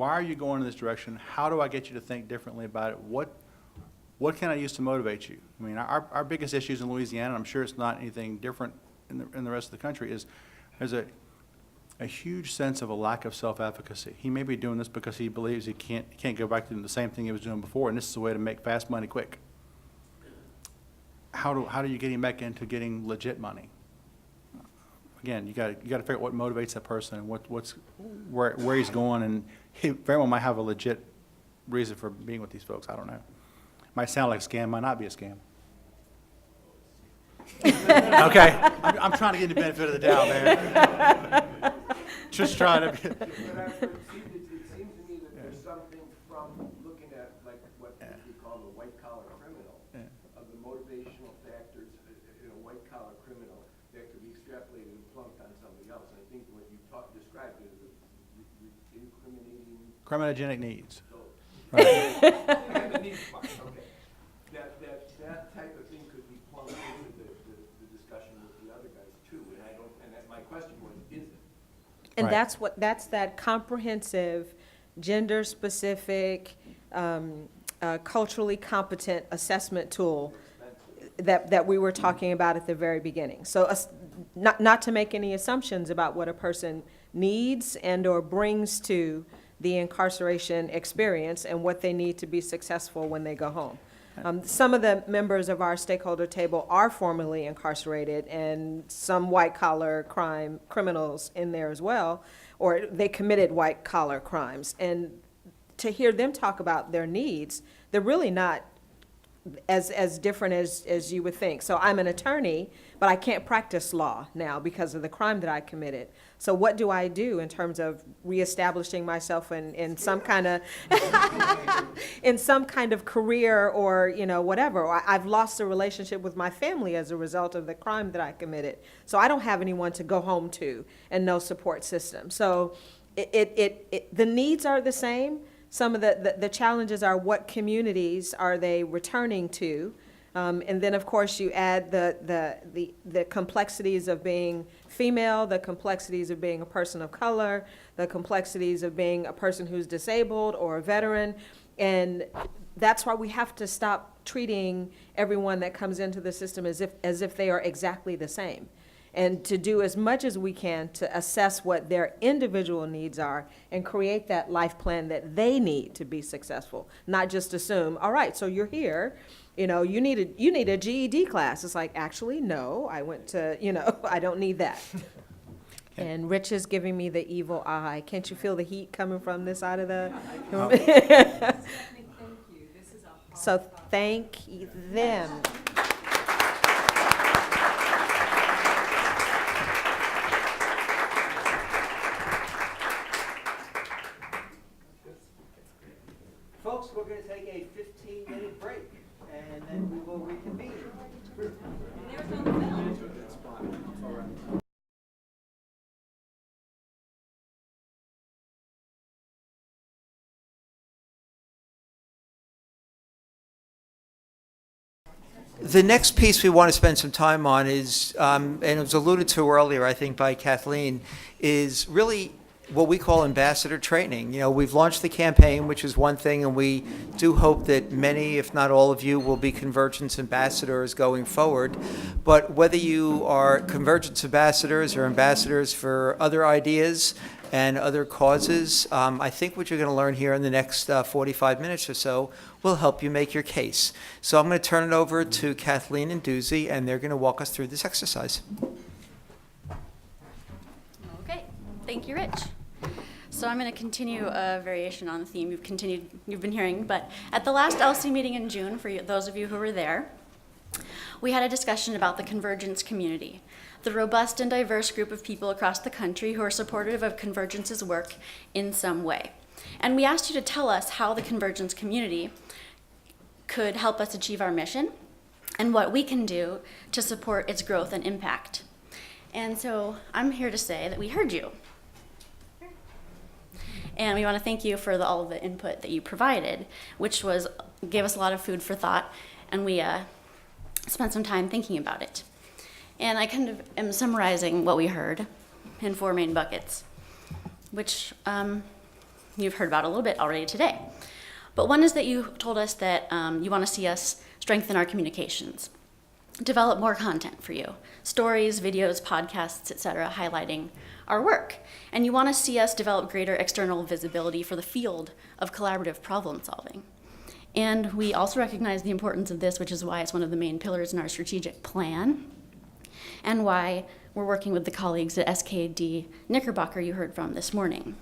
are you going in this direction? How do I get you to think differently about it? What can I use to motivate you? I mean, our biggest issues in Louisiana, and I'm sure it's not anything different in the rest of the country, is there's a huge sense of a lack of self-efficacy. He may be doing this because he believes he can't go back to doing the same thing he was doing before, and this is a way to make fast money quick. How do you get him back into getting legit money? Again, you got to figure out what motivates that person and where he's going, and he very well might have a legit reason for being with these folks. I don't know. Might sound like a scam, might not be a scam. Okay, I'm trying to get the benefit of the doubt, man. Just trying to. But it seems to me that there's something from looking at like what we call the white collar criminal, of the motivational factors in a white collar criminal that could be extrapolated and plunked on somebody else. And I think what you described is incriminating. Criminogenic needs. So, right. And the needs part, okay. That type of thing could be plunked into the discussion with the other guys too. And my question was, is it? And Right. that's that comprehensive, gender-specific, culturally competent assessment tool that we were talking about at the very beginning. So not to make any assumptions about what a person needs and or brings to the incarceration experience and what they need to be successful when they go home. Some of the members of our stakeholder table are formerly incarcerated, and some white-collar criminals in there as well, or they committed white-collar crimes. And to hear them talk about their needs, they're really not as different as you would think. So I'm an attorney, but I can't practice law now because of the crime that I committed. So what do I do in terms of reestablishing myself in some kind of in some kind of career, or whatever? Or I've lost a relationship with my family as a result of the crime that I committed. So I don't have anyone to go home to and no support system. So the needs are the same. Some of the challenges are what communities are they returning to, and then of course you add the complexities of being female, the complexities of being a person of color, the complexities of being a person who's disabled or a veteran, and that's why we have to stop treating everyone that comes into the system as if they are exactly the same, and to do as much as we can to assess what their individual needs are and create that life plan that they need to be successful, not just assume, all right, so you're here, you need a GED class. It's like, actually, no, I went to, I don't need that. And Rich is giving me the evil eye. Can't you feel the heat coming from this side of the? So thank them. Folks, we're going to take a 15-minute break, and then we will reconvene. The next piece we want to spend some time on is, and it was alluded to earlier, I think, by Kathleen, is really what we call ambassador training. We've launched the campaign, which is one thing, and we do hope that many, if not all of you, will be Convergence ambassadors going forward. But whether you are Convergence ambassadors or ambassadors for other ideas and other causes, I think what you're going to learn here in the next 45 minutes or so will help you make your case. So I'm going to turn it over to Kathleen and Doozy, and they're going to walk us through this exercise. Okay, thank you, Rich. So I'm going to continue a variation on the theme you've been hearing, but at the last LC meeting in June, for those of you who were there, we had a discussion about the Convergence community, the robust and diverse group of people across the country who are supportive of Convergence's work in some way. And we asked you to tell us how the Convergence community could help us achieve our mission and what we can do to support its growth and impact. And so I'm here to say that we heard you. And we want to thank you for all of the input that you provided, which gave us a lot of food for thought, and we spent some time thinking about it. And I kind of am summarizing what we heard in 4 main buckets, which you've heard about a little bit already today. But one is that you told us that you want to see us strengthen our communications, develop more content for you, stories, videos, podcasts, etc., highlighting our work. And you want to see us develop greater external visibility for the field of collaborative problem solving. And we also recognize the importance of this, which is why it's one of the main pillars in our strategic plan, and why we're working with the colleagues at SKD Knickerbocker you heard from this morning.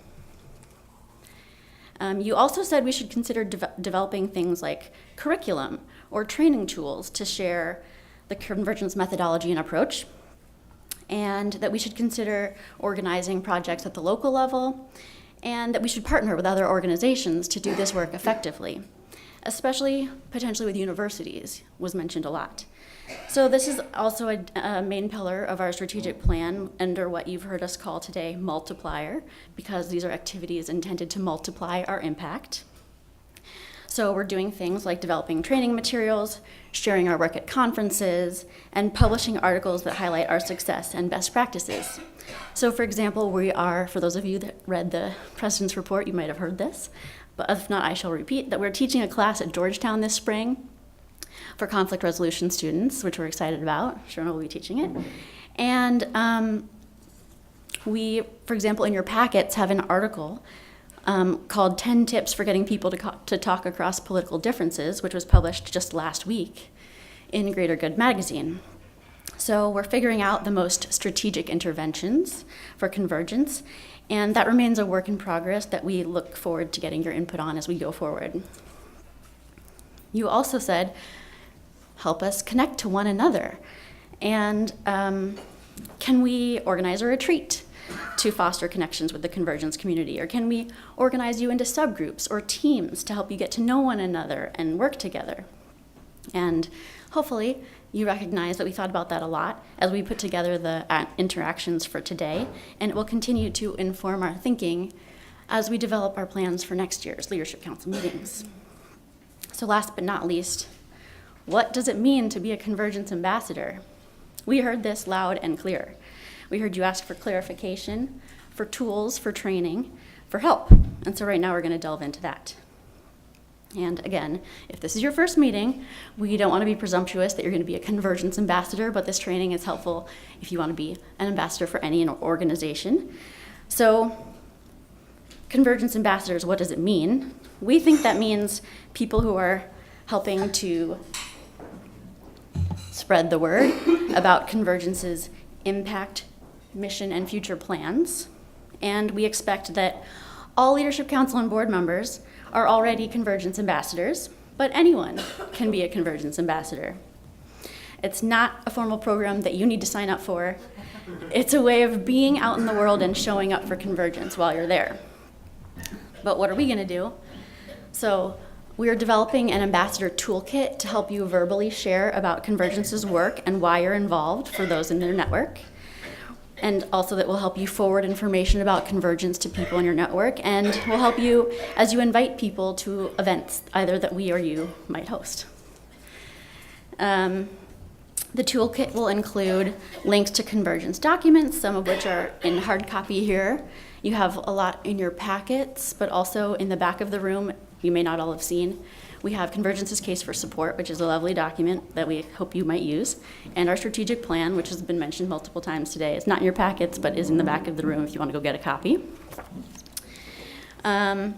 You also said we should consider developing things like curriculum or training tools to share the Convergence methodology and approach, and that we should consider organizing projects at the local level, and that we should partner with other organizations to do this work effectively, especially potentially with universities, was mentioned a lot. So this is also a main pillar of our strategic plan under what you've heard us call today multiplier, because these are activities intended to multiply our impact. So we're doing things like developing training materials, sharing our work at conferences, and publishing articles that highlight our success and best practices. So for example, we are, for those of you that read the President's Report, you might have heard this, but if not, I shall repeat, that we're teaching a class at Georgetown this spring for conflict resolution students, which we're excited about. Shona will be teaching it. And we, for example, in your packets have an article called 10 Tips for Getting People to Talk Across Political Differences, which was published just last week in Greater Good magazine. So we're figuring out the most strategic interventions for convergence, and that remains a work in progress that we look forward to getting your input on as we go forward. You also said, help us connect to one another. And can we organize a retreat to foster connections with the convergence community? Or can we organize you into subgroups or teams to help you get to know one another and work together? And hopefully you recognize that we thought about that a lot as we put together the interactions for today, and it will continue to inform our thinking as we develop our plans for next year's Leadership Council meetings. So last but not least, what does it mean to be a convergence ambassador? We heard this loud and clear. We heard you ask for clarification, for tools, for training, for help. And so right now we're going to delve into that. And again, if this is your first meeting, we don't want to be presumptuous that you're going to be a convergence ambassador, but this training is helpful if you want to be an ambassador for any organization. So, convergence ambassadors, what does it mean? We think that means people who are helping to spread the word about Convergence's impact, mission, and future plans. And we expect that all Leadership Council and board members are already Convergence ambassadors, but anyone can be a Convergence ambassador. It's not a formal program that you need to sign up for. It's a way of being out in the world and showing up for Convergence while you're there. But what are we going to do? So we are developing an ambassador toolkit to help you verbally share about Convergence's work and why you're involved for those in their network. And also that will help you forward information about Convergence to people in your network, and will help you as you invite people to events either that we or you might host. The toolkit will include links to Convergence documents, some of which are in hard copy here. You have a lot in your packets, but also in the back of the room, you may not all have seen. We have Convergence's Case for Support, which is a lovely document that we hope you might use, and our strategic plan, which has been mentioned multiple times today. It's not in your packets, but is in the back of the room if you want to go get a copy. And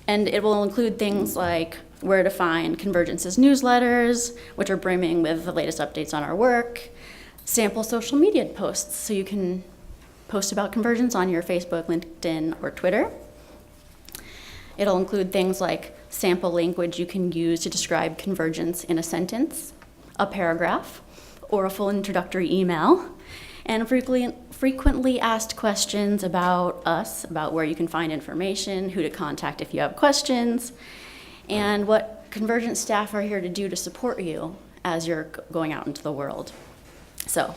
it will include things like where to find Convergence's newsletters, which are brimming with the latest updates on our work, sample social media posts, so you can post about Convergence on your Facebook, LinkedIn, or Twitter. It'll include things like sample language you can use to describe Convergence in a sentence, a paragraph, or a full introductory email, and frequently asked questions about us, about where you can find information, who to contact if you have questions, and what Convergence staff are here to do to support you as you're going out into the world. So,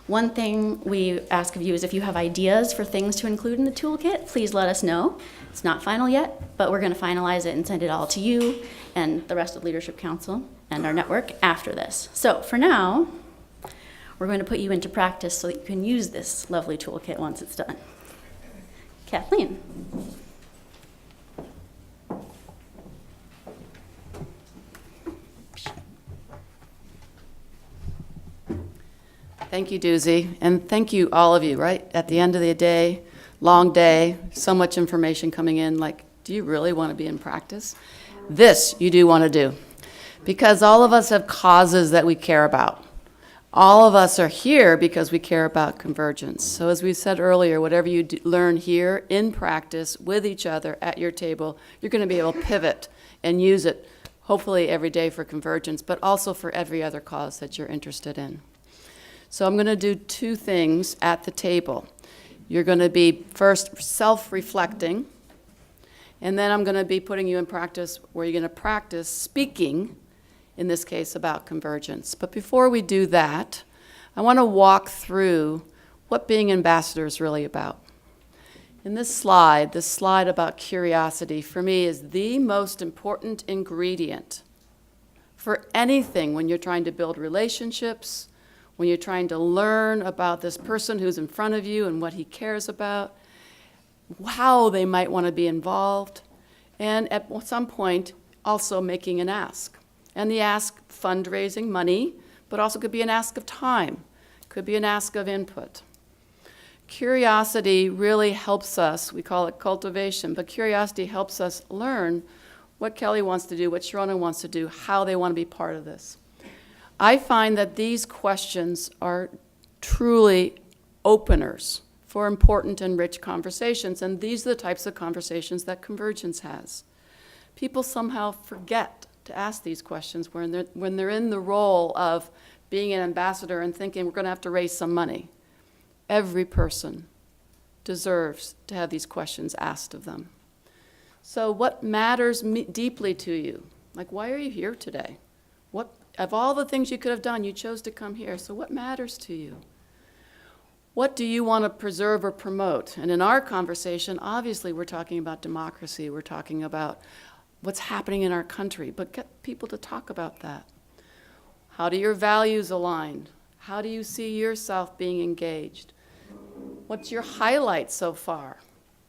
one thing we ask of you is if you have ideas for things to include in the toolkit, please let us know. It's not final yet, but we're going to finalize it and send it all to you and the rest of Leadership Council and our network after this. So for now, we're going to put you into practice so that you can use this lovely toolkit once it's done. Kathleen. Thank you, Doozy, and thank you, all of you, right? At the end of the day, long day, so much information coming in, like, do you really want to be in practice? This you do want to do, because all of us have causes that we care about. All of us are here because we care about convergence. So as we said earlier, whatever you learn here in practice with each other at your table, you're going to be able to pivot and use it, hopefully every day for convergence, but also for every other cause that you're interested in. So I'm going to do two things at the table. You're going to be first self-reflecting, and then I'm going to be putting you in practice where you're going to practice speaking, in this case about convergence. But before we do that, I want to walk through what being ambassador is really about. In this slide about curiosity, for me, is the most important ingredient for anything when you're trying to build relationships, when you're trying to learn about this person who's in front of you and what he cares about, how they might want to be involved, and at some point also making an ask. And the ask, fundraising money, but also could be an ask of time, could be an ask of input. Curiosity really helps us, we call it cultivation, but curiosity helps us learn what Kelly wants to do, what Sharona wants to do, how they want to be part of this. I find that these questions are truly openers for important and rich conversations, and these are the types of conversations that Convergence has. People somehow forget to ask these questions when they're in the role of being an ambassador and thinking we're going to have to raise some money. Every person deserves to have these questions asked of them. So what matters deeply to you? Like, why are you here today? What, of all the things you could have done, you chose to come here. So what matters to you? What do you want to preserve or promote? And in our conversation, obviously, we're talking about democracy. We're talking about what's happening in our country. But get people to talk about that. How do your values align? How do you see yourself being engaged? What's your highlight so far?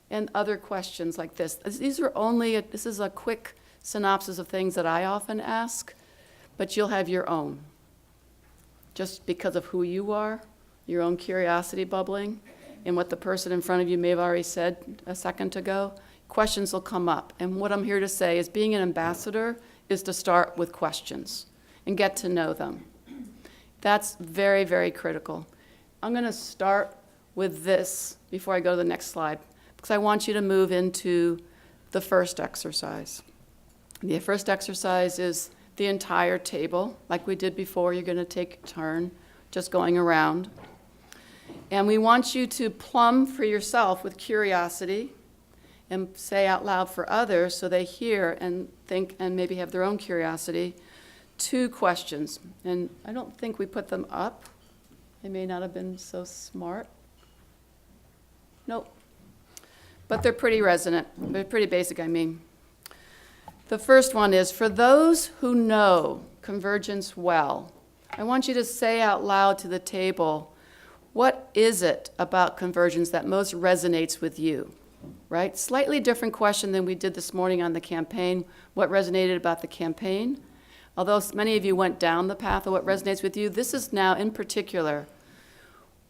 And other questions like this. These are only, this is a quick synopsis of things that I often ask, but you'll have your own. Just because of who you are, your own curiosity bubbling, and what the person in front of you may have already said a second ago, questions will come up. And what I'm here to say is being an ambassador is to start with questions and get to know them. That's very, very critical. I'm going to start with this before I go to the next slide, because I want you to move into the first exercise. The first exercise is the entire table. Like we did before, you're going to take a turn just going around. And we want you to plumb for yourself with curiosity and say out loud for others so they hear and think and maybe have their own curiosity. 2 questions. And I don't think we put them up. They may not have been so smart. Nope. But they're pretty resonant. They're pretty basic, I mean. The first one is, for those who know Convergence well, I want you to say out loud to the table, what is it about Convergence that most resonates with you, right? Slightly different question than we did this morning on the campaign. What resonated about the campaign? Although many of you went down the path of what resonates with you, this is now in particular,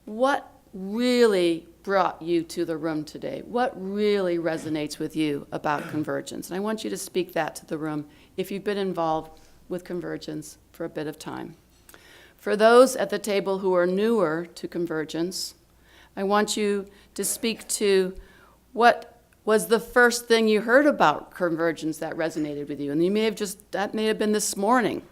what really brought you to the room today? What really resonates with you about Convergence? And I want you to speak that to the room if you've been involved with Convergence for a bit of time. For those at the table who are newer to Convergence, I want you to speak to what was the first thing you heard about Convergence that resonated with you. And you may have that may have been this morning,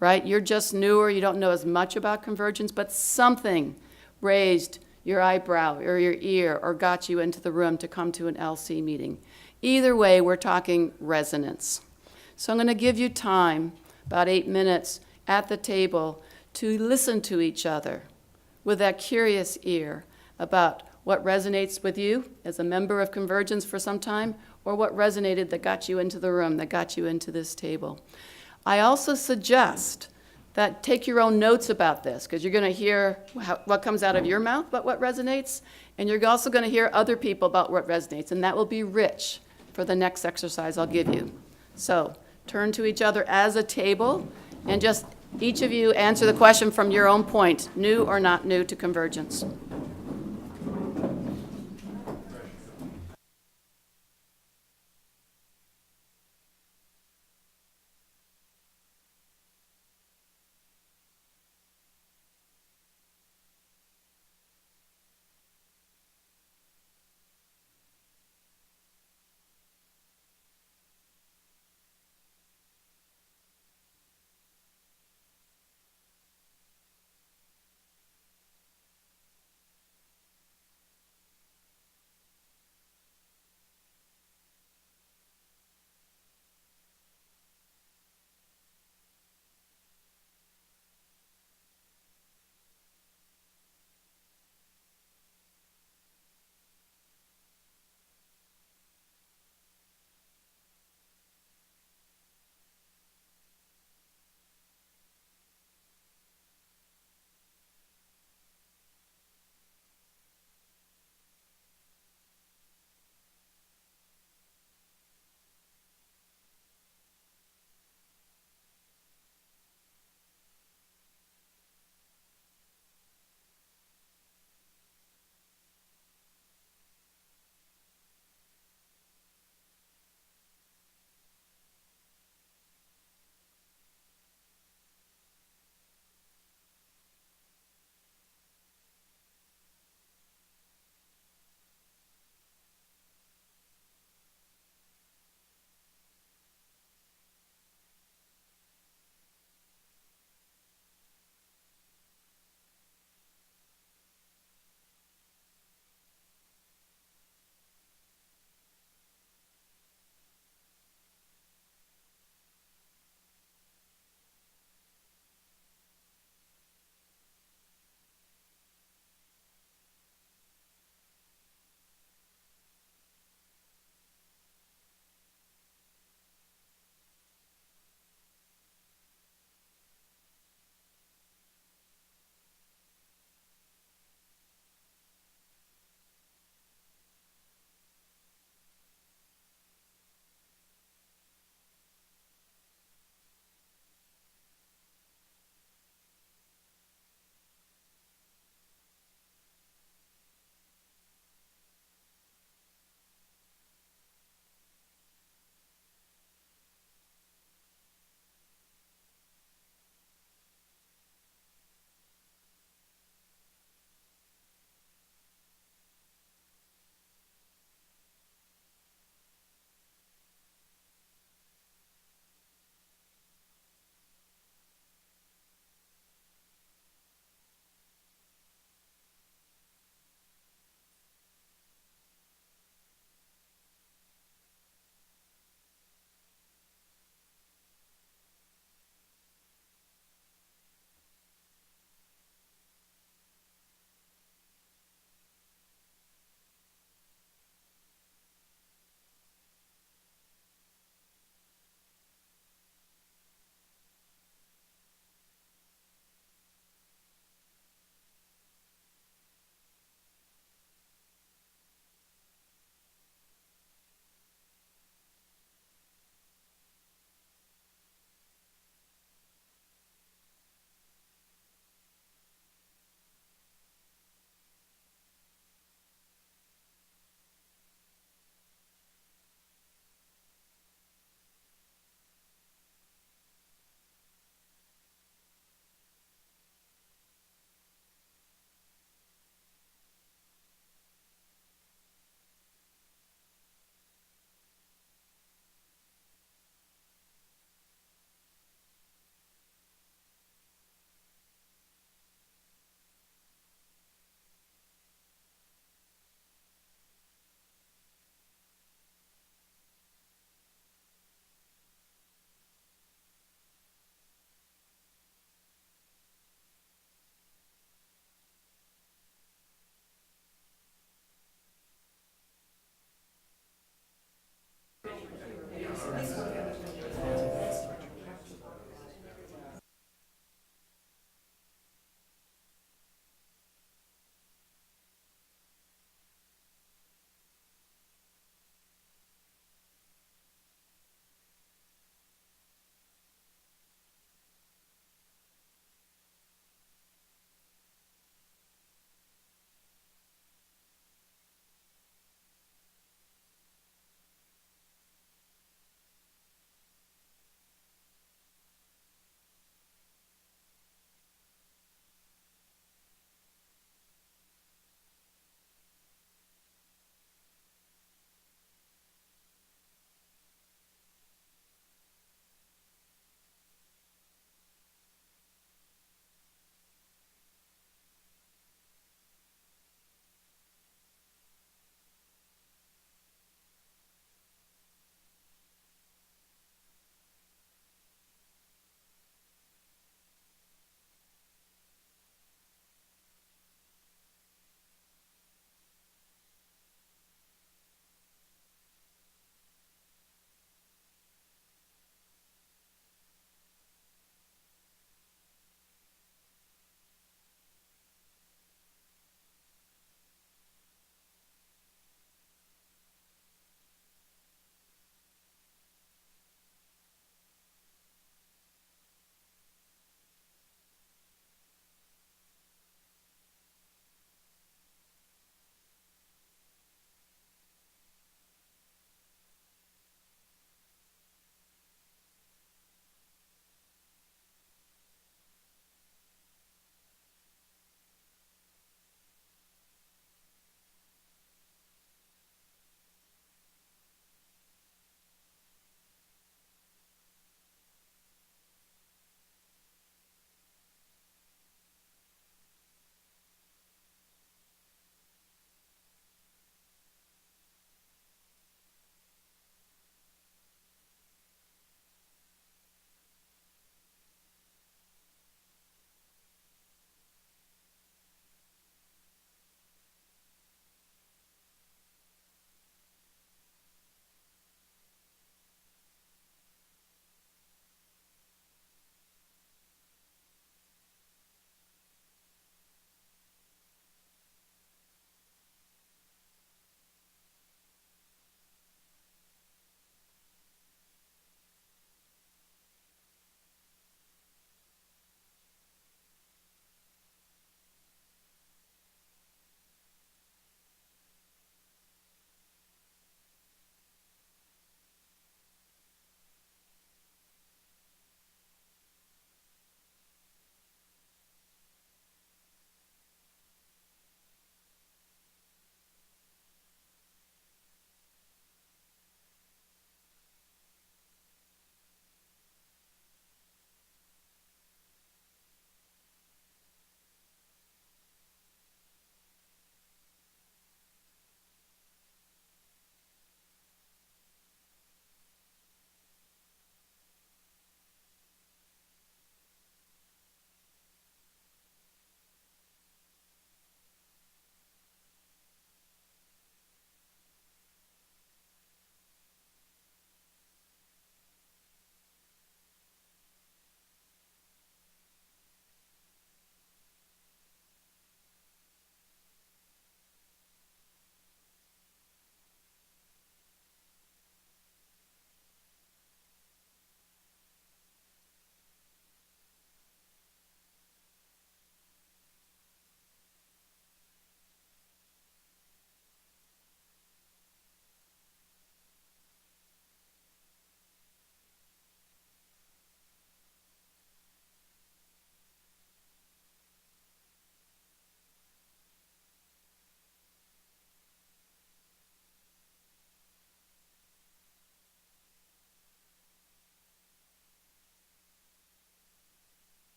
right? You're just newer, you don't know as much about Convergence, but something raised your eyebrow or your ear or got you into the room to come to an LC meeting. Either way, we're talking resonance. So I'm going to give you time, about 8 minutes, at the table to listen to each other with that curious ear about what resonates with you as a member of Convergence for some time, or what resonated that got you into the room, that got you into this table. I also suggest that take your own notes about this, because you're going to hear what comes out of your mouth about what resonates, and you're also going to hear other people about what resonates, and that will be rich for the next exercise I'll give you. So turn to each other as a table, and just each of you answer the question from your own point, new or not new to Convergence.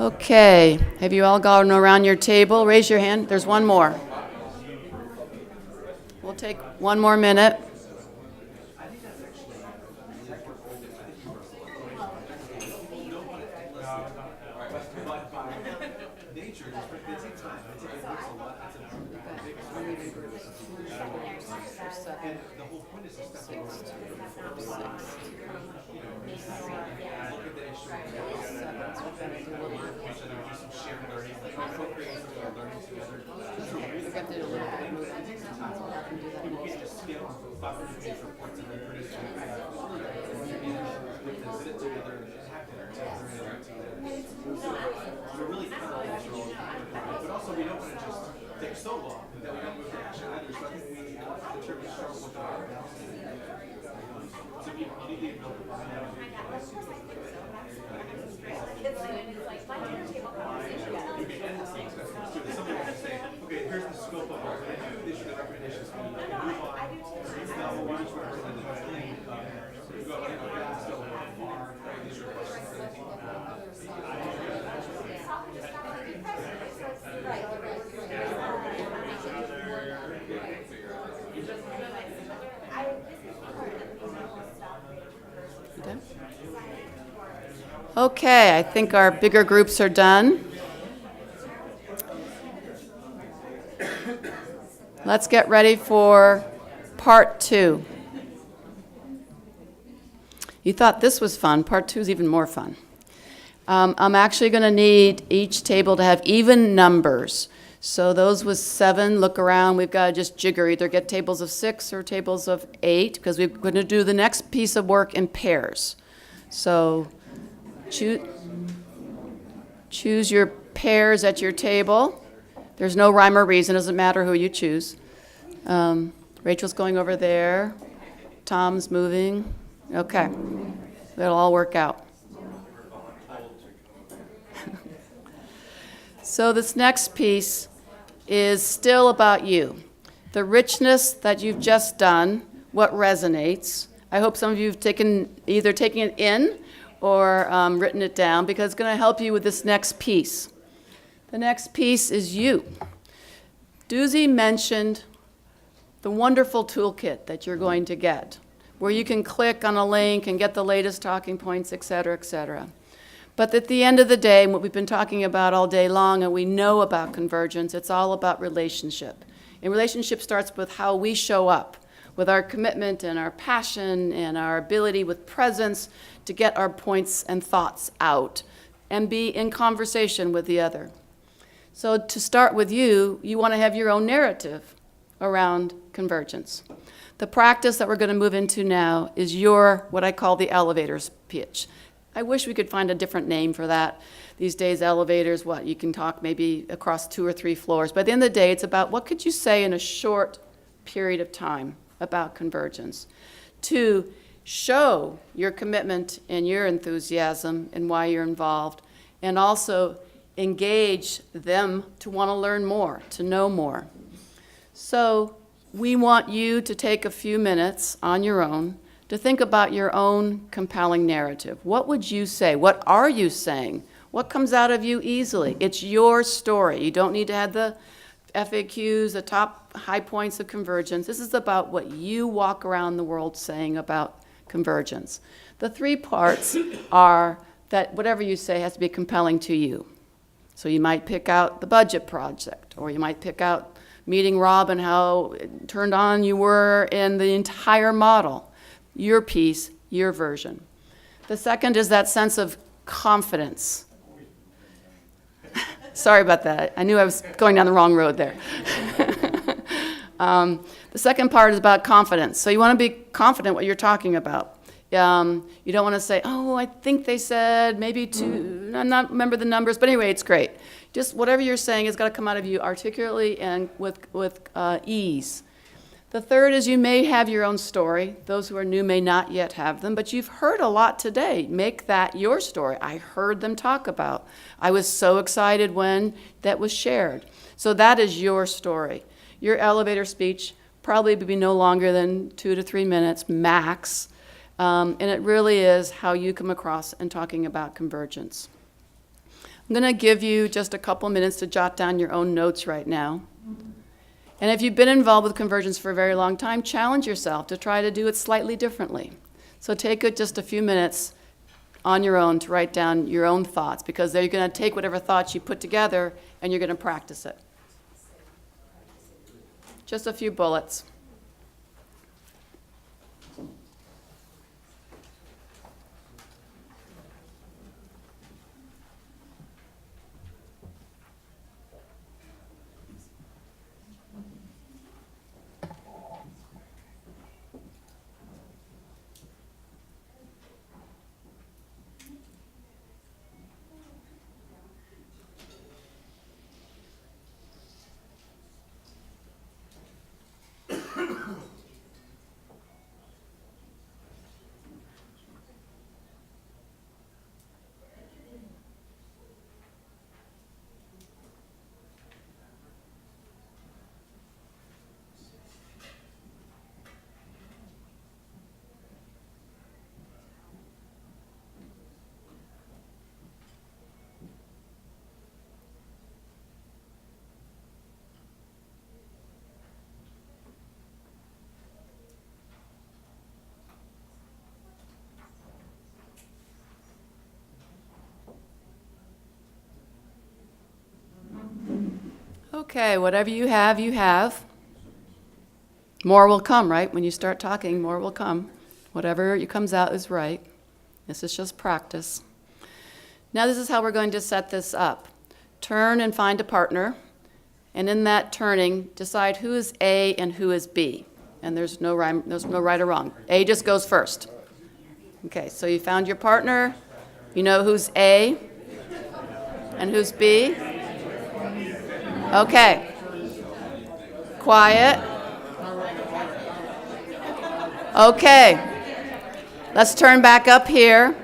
Okay, have you all gone around your table? Raise your hand. There's one more. We'll take one more minute. Okay, I think our bigger groups are done. Let's get ready for part 2. You thought this was fun. Part 2 is even more fun. I'm actually going to need each table to have even numbers. So those with 7, look around. We've got to just jigger, either get tables of 6 or tables of 8, because we're going to do the next piece of work in pairs. So choose your pairs at your table. There's no rhyme or reason. It doesn't matter who you choose. Rachel's going over there. Tom's moving. Okay. It'll all work out. So this next piece is still about you. The richness that you've just done, what resonates. I hope some of you have either taken it in or written it down, because it's going to help you with this next piece. The next piece is you. Doozy mentioned the wonderful toolkit that you're going to get, where you can click on a link and get the latest talking points, et cetera, et cetera. But at the end of the day, what we've been talking about all day long, and we know about convergence, it's all about relationship. And relationship starts with how we show up, with our commitment and our passion and our ability with presence to get our points and thoughts out and be in conversation with the other. So to start with you want to have your own narrative around convergence. The practice that we're going to move into now is your, what I call the elevator's pitch. I wish we could find a different name for that. These days, elevators, you can talk maybe across 2 or 3 floors. But at the end of the day, it's about what could you say in a short period of time about convergence. To show your commitment and your enthusiasm and why you're involved, and also engage them to want to learn more, to know more. So we want you to take a few minutes on your own to think about your own compelling narrative. What would you say? What are you saying? What comes out of you easily? It's your story. You don't need to have the FAQs, the top high points of convergence. This is about what you walk around the world saying about convergence. The 3 parts are that whatever you say has to be compelling to you. So you might pick out the budget project, or you might pick out meeting Rob and how turned on you were in the entire model. Your piece, your version. The second is that sense of confidence. Sorry about that. I knew I was going down the wrong road there. The second part is about confidence. So you want to be confident what you're talking about. You don't want to say, oh, I think they said maybe 2. I'm not remember the numbers, but anyway, it's great. Just whatever you're saying has got to come out of you articulately and with ease. The third is you may have your own story. Those who are new may not yet have them, but you've heard a lot today. Make that your story. I heard them talk about. I was so excited when that was shared. So that is your story. Your elevator speech probably would be no longer than 2 to 3 minutes max. And it really is how you come across in talking about convergence. I'm going to give you just a couple minutes to jot down your own notes right now. And if you've been involved with convergence for a very long time, challenge yourself to try to do it slightly differently. So take just a few minutes on your own to write down your own thoughts, because they're going to take whatever thoughts you put together and you're going to practice it. Just a few bullets. Okay, whatever you have, you have. More will come, right? When you start talking, more will come. Whatever comes out is right. This is just practice. Now this is how we're going to set this up. Turn and find a partner, and in that turning, decide who is A and who is B. And there's no right or wrong. A just goes first. Okay, so you found your partner. You know who's A and who's B. Okay. Quiet. Okay. Let's turn back up here.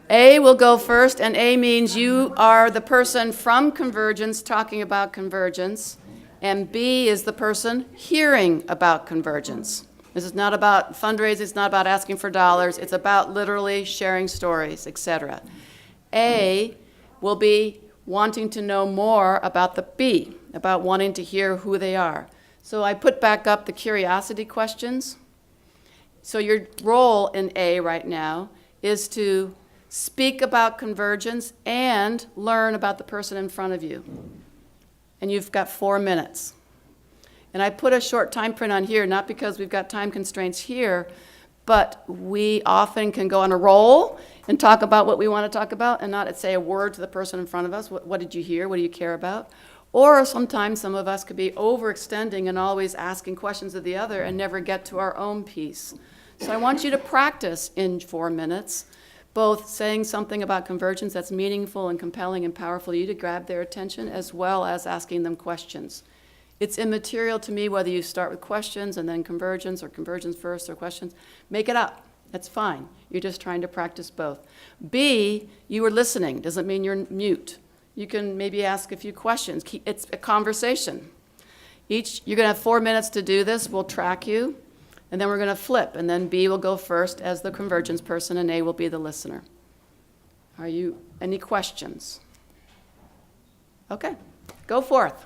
A will go first, and A means you are the person from Convergence talking about Convergence, and B is the person hearing about Convergence. This is not about fundraising, it's not about asking for dollars, it's about literally sharing stories, etc. A will be wanting to know more about the B, about wanting to hear who they are. So I put back up the curiosity questions. So your role in A right now is to speak about Convergence and learn about the person in front of you. And you've got 4 minutes. And I put a short time print on here, not because we've got time constraints here, but we often can go on a roll and talk about what we want to talk about and not say a word to the person in front of us. What did you hear? What do you care about? Or sometimes some of us could be overextending and always asking questions of the other and never get to our own piece. So I want you to practice in 4 minutes, both saying something about Convergence that's meaningful and compelling and powerful to you to grab their attention, as well as asking them questions. It's immaterial to me whether you start with questions and then Convergence, or Convergence first, or questions. Make it up. That's fine. You're just trying to practice both. B, you were listening. Doesn't mean you're mute. You can maybe ask a few questions. It's a conversation. You're going to have 4 minutes to do this. We'll track you. And then we're going to flip. And then B will go first as the Convergence person, and A will be the listener. Any questions? Okay. Go forth.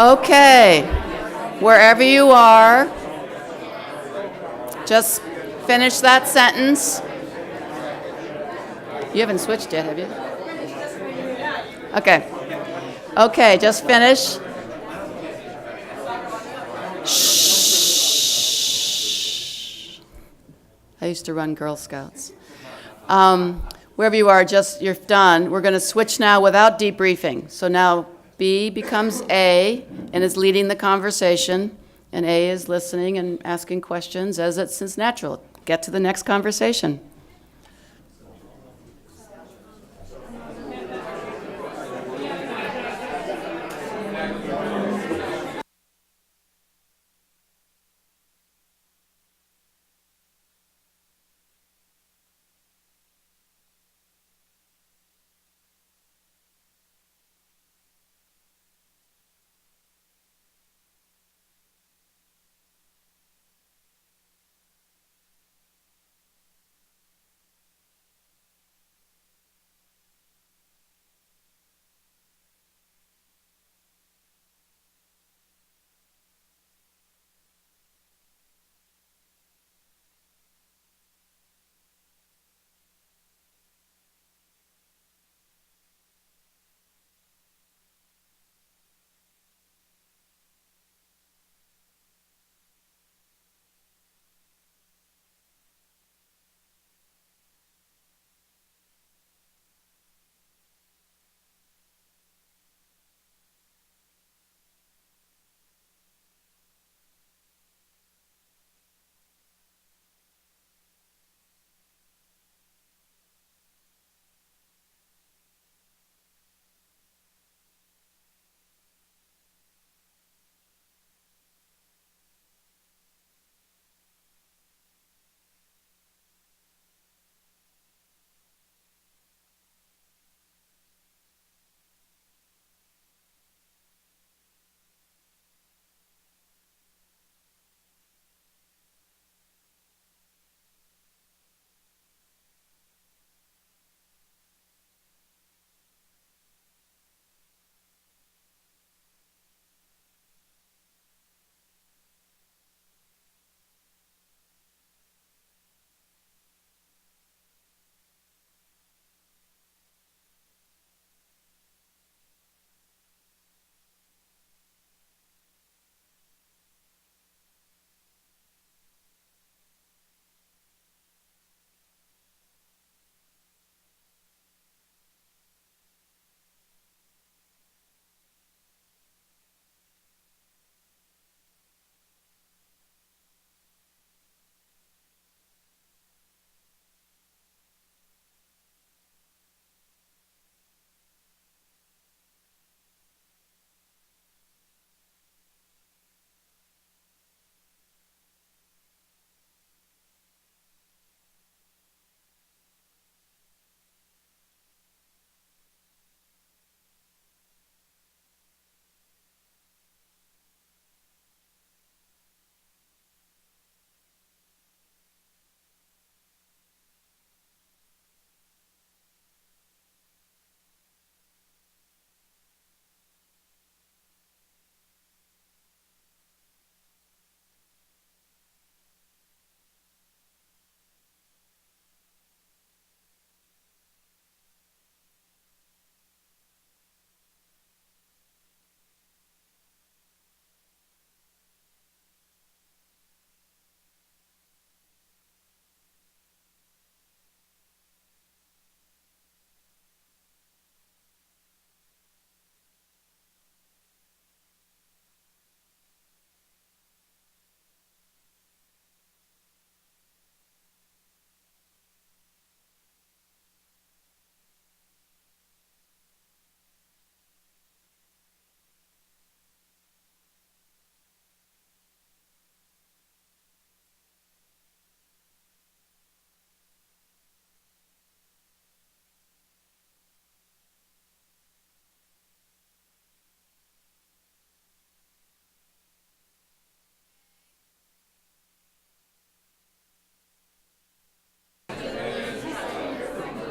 Okay, wherever you are, just finish that sentence. You haven't switched yet, have you? Okay. Okay, just finish. Shh. I used to run Girl Scouts. Wherever you are, you're done. We're going to switch now without debriefing. So now B becomes A and is leading the conversation, and A is listening and asking questions as it's natural. Get to the next conversation.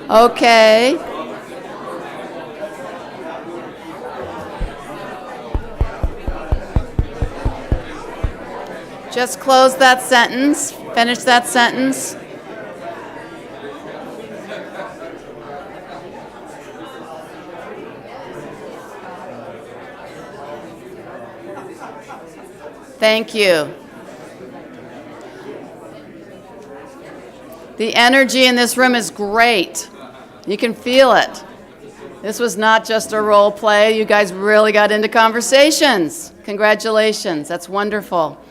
Okay. Just close that sentence, finish that sentence. Thank you. The energy in this room is great. You can feel it. This was not just a role play. You guys really got into conversations. Congratulations. That's wonderful.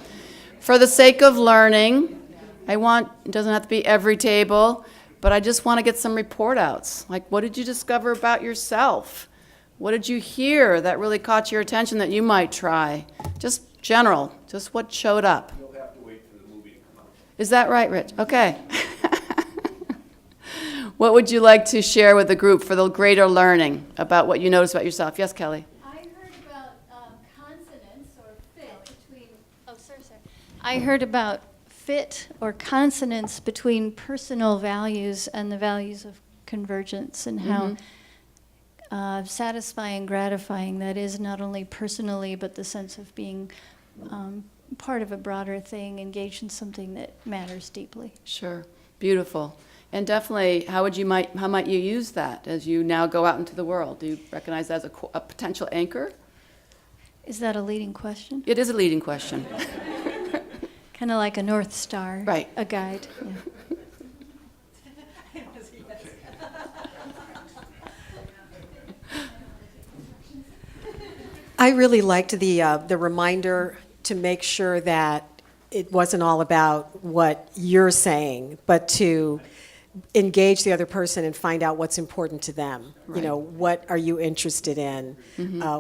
For the sake of learning, it doesn't have to be every table, but I just want to get some report outs. Like, what did you discover about yourself? What did you hear that really caught your attention that you might try? Just general, just what showed up. You'll have to wait for the movie to come out. Is that right, Rich? Okay. What would you like to share with the group for the greater learning about what you noticed about yourself? Yes, Kelly? I heard about consonance or fit between, I heard about fit or consonance between personal values and the values of convergence, and how satisfying, gratifying that is, not only personally, but the sense of being part of a broader thing, engaged in something that matters deeply. Sure. Beautiful. And definitely, how might you use that as you now go out into the world? Do you recognize that as a potential anchor? Is that a leading question? It is a leading question. Kind of like a North Star. Right. A guide. Yeah. I really liked the reminder to make sure that it wasn't all about what you're saying, but to engage the other person and find out what's important to them. Right. You know, what are you interested in?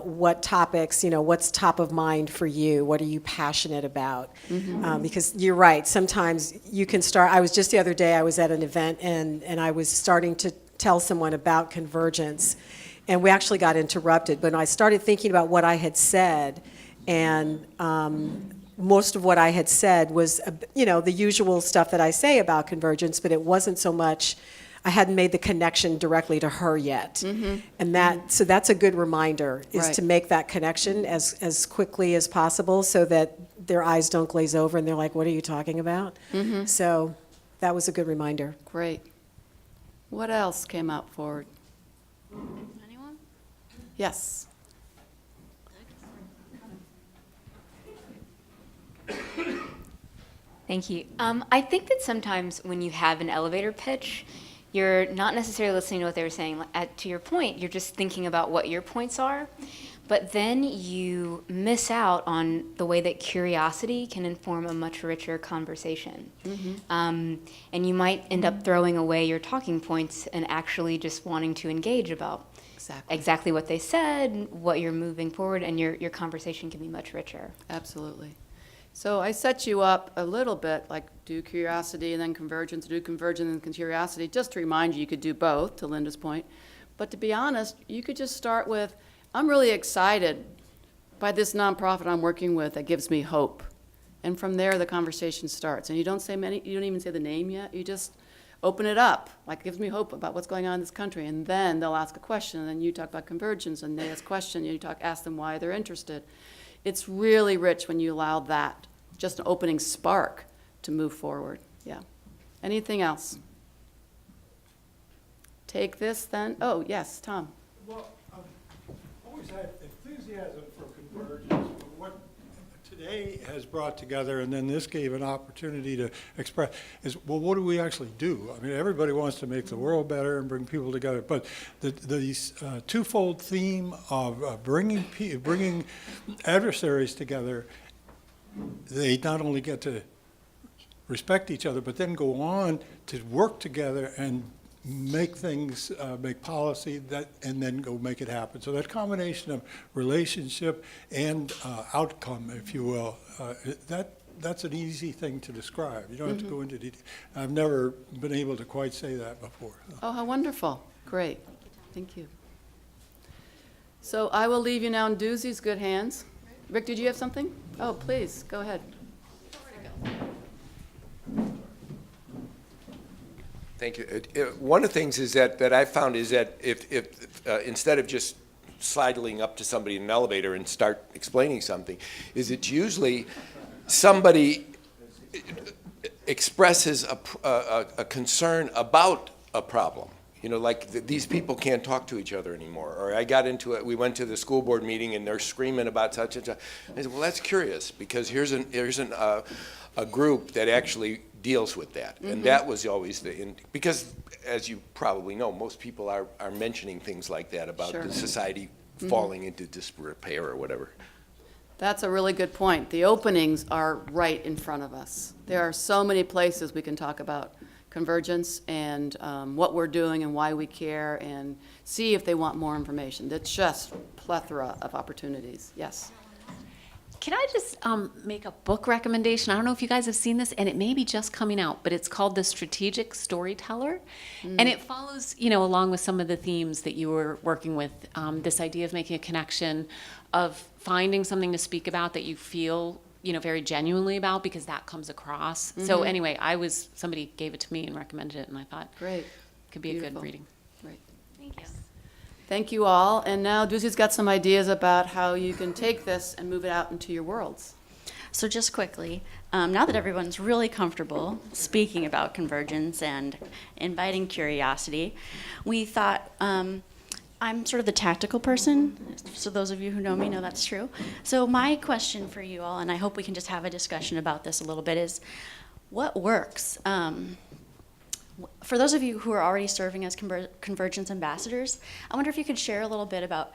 What topics, what's top of mind for you? What are you passionate about? Because you're right, sometimes you can start, I was just the other day, I was at an event and I was starting to tell someone about convergence, and we actually got interrupted. But I started thinking about what I had said, and most of what I had said was, the usual stuff that I say about convergence, but it wasn't so much, I hadn't made the connection directly to her yet. And so that's a good reminder, is Right. to make that connection as quickly as possible so that their eyes don't glaze over and they're like, what are you talking about? So that was a good reminder. Great. What else came out forward? Anyone? Yes. Thank you. I think that sometimes when you have an elevator pitch, you're not necessarily listening to what they were saying. To your point, you're just thinking about what your points are, but then you miss out on the way that curiosity can inform a much richer conversation. And you might end up throwing away your talking points and actually just wanting to engage about exactly what they said, what you're moving forward, and your conversation can be much richer. Absolutely. So I set you up a little bit, like do curiosity and then convergence, do convergence and then curiosity, just to remind you could do both, to Linda's point. But to be honest, you could just start with, I'm really excited by this nonprofit I'm working with that gives me hope. And from there, the conversation starts. And you don't even say the name yet, you just open it up, like gives me hope about what's going on in this country. And then they'll ask a question, and then you talk about convergence, and they ask a question, and ask them why they're interested. It's really rich when you allow that, just an opening spark to move forward. Yeah. Anything else? Take this then. Oh, yes, Tom. Well, I've always had enthusiasm for convergence. What today has brought together, and then this gave an opportunity to express, is, well, what do we actually do? I mean, everybody wants to make the world better and bring people together, but the twofold theme of bringing adversaries together, they not only get to respect each other, but then go on to work together and make things, make policy, and then go make it happen. So that combination of relationship and outcome, if you will, that's an easy thing to describe. You don't have to go into detail. I've never been able to quite say that before. Oh, how wonderful. Great. Thank you. So I will leave you now in Doozy's good hands. Rick, did you have something? Oh, please, go ahead. Thank you. One of the things is that I found is that if instead of just sidling up to somebody in an elevator and start explaining something, is it's usually somebody expresses a concern about a problem. You know, like these people can't talk to each other anymore. Or I got into it, we went to the school board meeting and they're screaming about such and such. I said, well, that's curious because here's a group that actually deals with that. And that was always because as you probably know, most people are mentioning things like that about Sure. the society falling into disrepair or whatever. That's a really good point. The openings are right in front of us. There are so many places we can talk about convergence and what we're doing and why we care and see if they want more information. That's just plethora of opportunities. Yes. Can I just make a book recommendation? I don't know if you guys have seen this, and it may be just coming out, but it's called The Strategic Storyteller. And it follows, along with some of the themes that you were working with, this idea of making a connection, of finding something to speak about that you feel, very genuinely about, because that comes across. So anyway, somebody gave it to me and recommended it, and I thought, Great. it could be a good reading. Great. Thank you. Thank you all. And now Duzi's got some ideas about how you can take this and move it out into your worlds. So just quickly, now that everyone's really comfortable speaking about convergence and inviting curiosity, we thought, I'm sort of the tactical person, so those of you who know me know that's true. So my question for you all, and I hope we can just have a discussion about this a little bit, is what works? For those of you who are already serving as Convergence ambassadors, I wonder if you could share a little bit about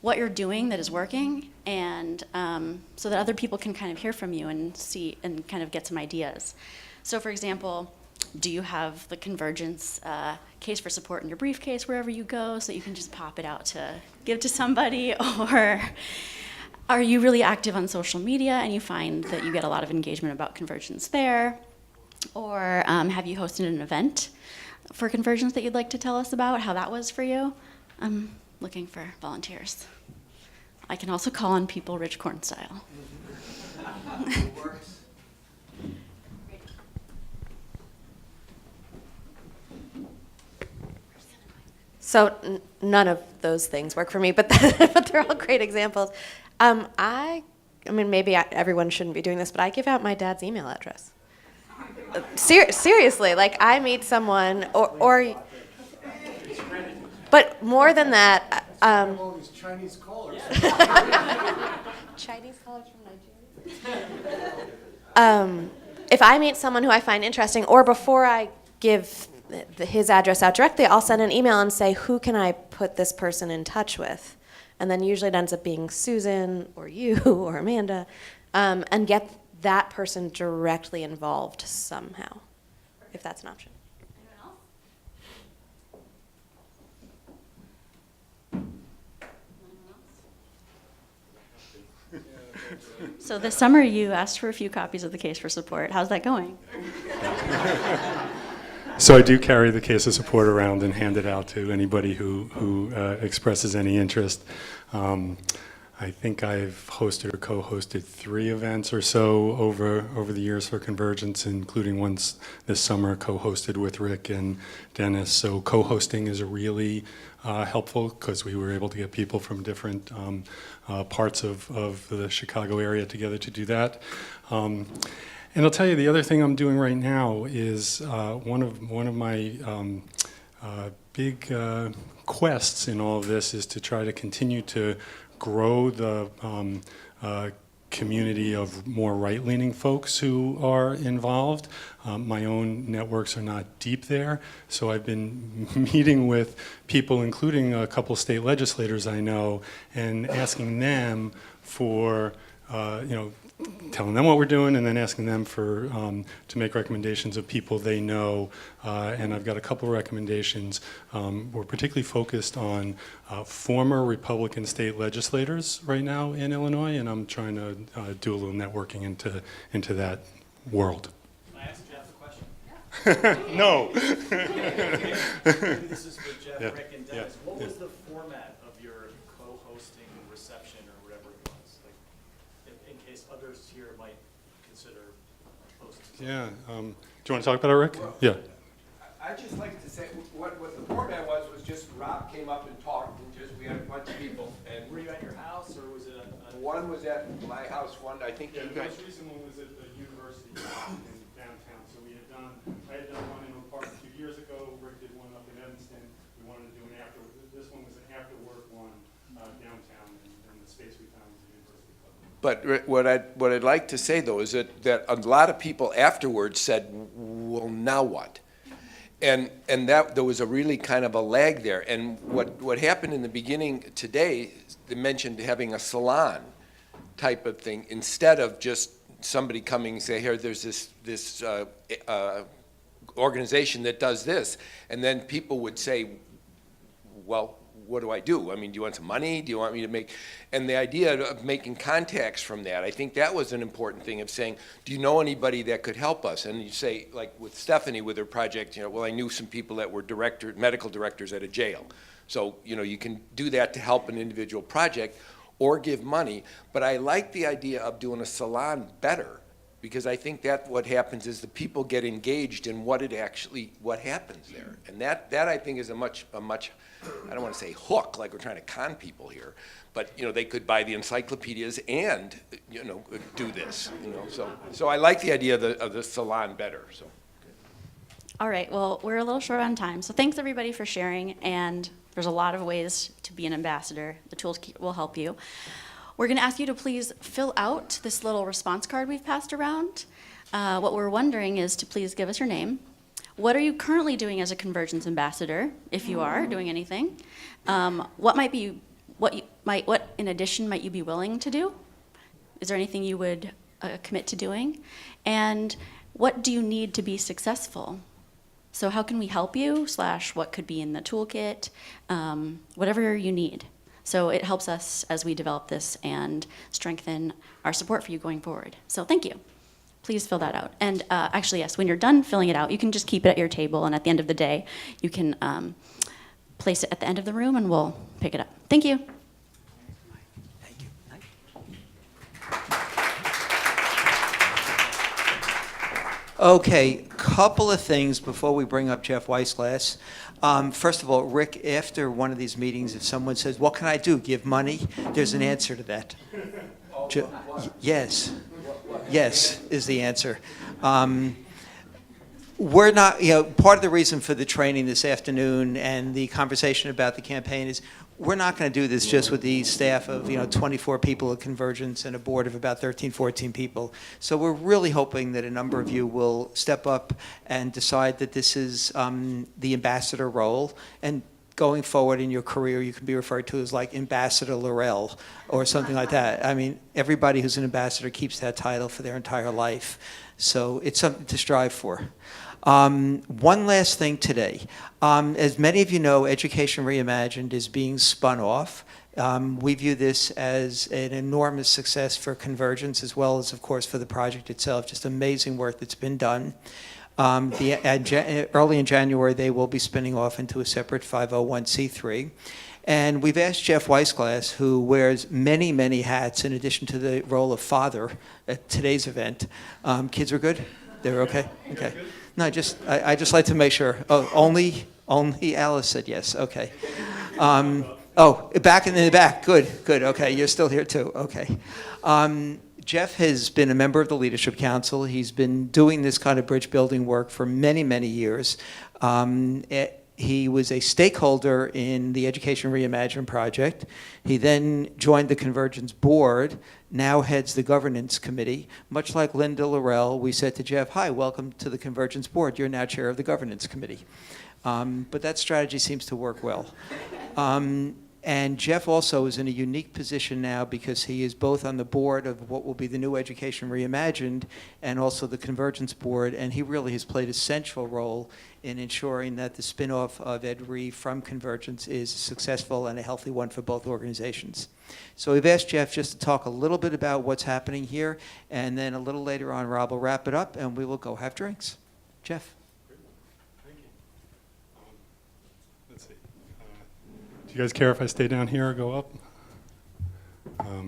what you're doing that is working, and so that other people can kind of hear from you and see and kind of get some ideas. So for example, do you have the Convergence case for support in your briefcase wherever you go so that you can just pop it out to give to somebody? Or are you really active on social media and you find that you get a lot of engagement about Convergence there? Or have you hosted an event for Convergence that you'd like to tell us about, how that was for you? I'm looking for volunteers. I can also call on people Rich Korn style. So none of those things work for me, but but they're all great examples. I mean, maybe everyone shouldn't be doing this, but I give out my dad's email address. Seriously, like I meet someone, but more than that, Chinese callers. Chinese callers from Nigeria. If I meet someone who I find interesting, or before I give his address out directly, I'll send an email and say, who can I put this person in touch with? And then usually it ends up being Susan or you or Amanda, and get that person directly involved somehow, if that's an option. So this summer you asked for a few copies of the case for support. How's that going? So I do carry the case of support around and hand it out to anybody who expresses any interest. I think I've hosted or co-hosted 3 events or so over the years for Convergence, including ones this summer co-hosted with Rick and Dennis. So co-hosting is really helpful because we were able to get people from different parts of the Chicago area together to do that. And I'll tell you, the other thing I'm doing right now is one of my big quests in all of this is to try to continue to grow the community of more right-leaning folks who are involved. My own networks are not deep there, so I've been meeting with people, including a couple state legislators I know, and asking them for, telling them what we're doing, and then asking them for to make recommendations of people they know. And I've got a couple recommendations. We're particularly focused on former Republican state legislators right now in Illinois, and I'm trying to do a little networking into that world. Can I ask Jeff a question? No. Maybe this is for Jeff, Yeah. Rick, and Dennis. Yeah. What Yeah. was the format of your co-hosting reception or whatever it was? Like, in case others here might consider hosting. Yeah. Do you want to talk about it, Rick? Yeah. I'd just like to say, what the format was just Rob came up and talked, and just, we had a bunch of people, and. Were you at your house, or was it One was at my house, one, I think you guys. The most recent one was at the university. But what I'd like to say, though, is that a lot of people afterwards said, well, now what? And that there was a really kind of a lag there. And what happened in the beginning today, they mentioned having a salon type of thing instead of just somebody coming and say, here, there's this organization that does this. And then people would say, well, what do I do? I mean, do you want some money? Do you want me to make, and the idea of making contacts from that, I think that was an important thing of saying, do you know anybody that could help us? And you say, like with Stephanie with her project, well, I knew some people that were medical directors at a jail. So, you can do that to help an individual project or give money. But I like the idea of doing a salon better, because I think that what happens is the people get engaged in what happens there. And that I think is a much, I don't want to say hook, like we're trying to con people here, but, they could buy the encyclopedias and, do this, So I like the idea of the salon better, so. All right, well, we're a little short on time, so thanks everybody for sharing, and there's a lot of ways to be an ambassador. The tools will help you. We're going to ask you to please fill out this little response card we've passed around. What we're wondering is to please give us your name. What are you currently doing as a Convergence ambassador, if you are doing anything? What in addition might you be willing to do? Is there anything you would commit to doing? And what do you need to be successful? So how can we help you, / what could be in the toolkit, whatever you need. So it helps us as we develop this and strengthen our support for you going forward. So thank you. Please fill that out. And actually, yes, when you're done filling it out, you can just keep it at your table, and at the end of the day, you can place it at the end of the room, and we'll pick it up. Thank you. Okay, couple of things before we bring up Jeff Weissglass. First of all, Rick, after one of these meetings, if someone says, what can I do, give money? There's an answer to that. Yes. Yes is the answer. We're not, part of the reason for the training this afternoon and the conversation about the campaign is we're not going to do this just with the staff of 24 people at Convergence and a board of about 13, 14 people. So we're really hoping that a number of you will step up and decide that this is the ambassador role. And going forward in your career, you can be referred to as like Ambassador Laurel or something like that. I mean, everybody who's an ambassador keeps that title for their entire life. So it's something to strive for. One last thing today. As many of you know, Education Reimagined is being spun off. We view this as an enormous success for Convergence as well as, of course, for the project itself. Just amazing work that's been done. Early in January, they will be spinning off into a separate 501c3. And we've asked Jeff Weissglass, who wears many, many hats in addition to the role of father at today's event. Kids are good? They're okay? Okay. No, I just like to make sure. Oh, only Alice said yes. Okay. Back in the back. Good. Okay, you're still here too. Okay. Jeff has been a member of the Leadership Council. He's been doing this kind of bridge building work for many, many years. He was a stakeholder in the Education Reimagined project. He then joined the Convergence board, now heads the governance committee. Much like Linda Laurel, we said to Jeff, hi, welcome to the Convergence board. You're now chair of the governance committee. But that strategy seems to work well. And Jeff also is in a unique position now because he is both on the board of what will be the new Education Reimagined and also the Convergence board, and he really has played a central role in ensuring that the spin-off of EdRe from Convergence is successful and a healthy one for both organizations. So we've asked Jeff just to talk a little bit about what's happening here, and then a little later on Rob will wrap it up and we will go have drinks. Jeff. Do you guys care if I stay down here or go up? I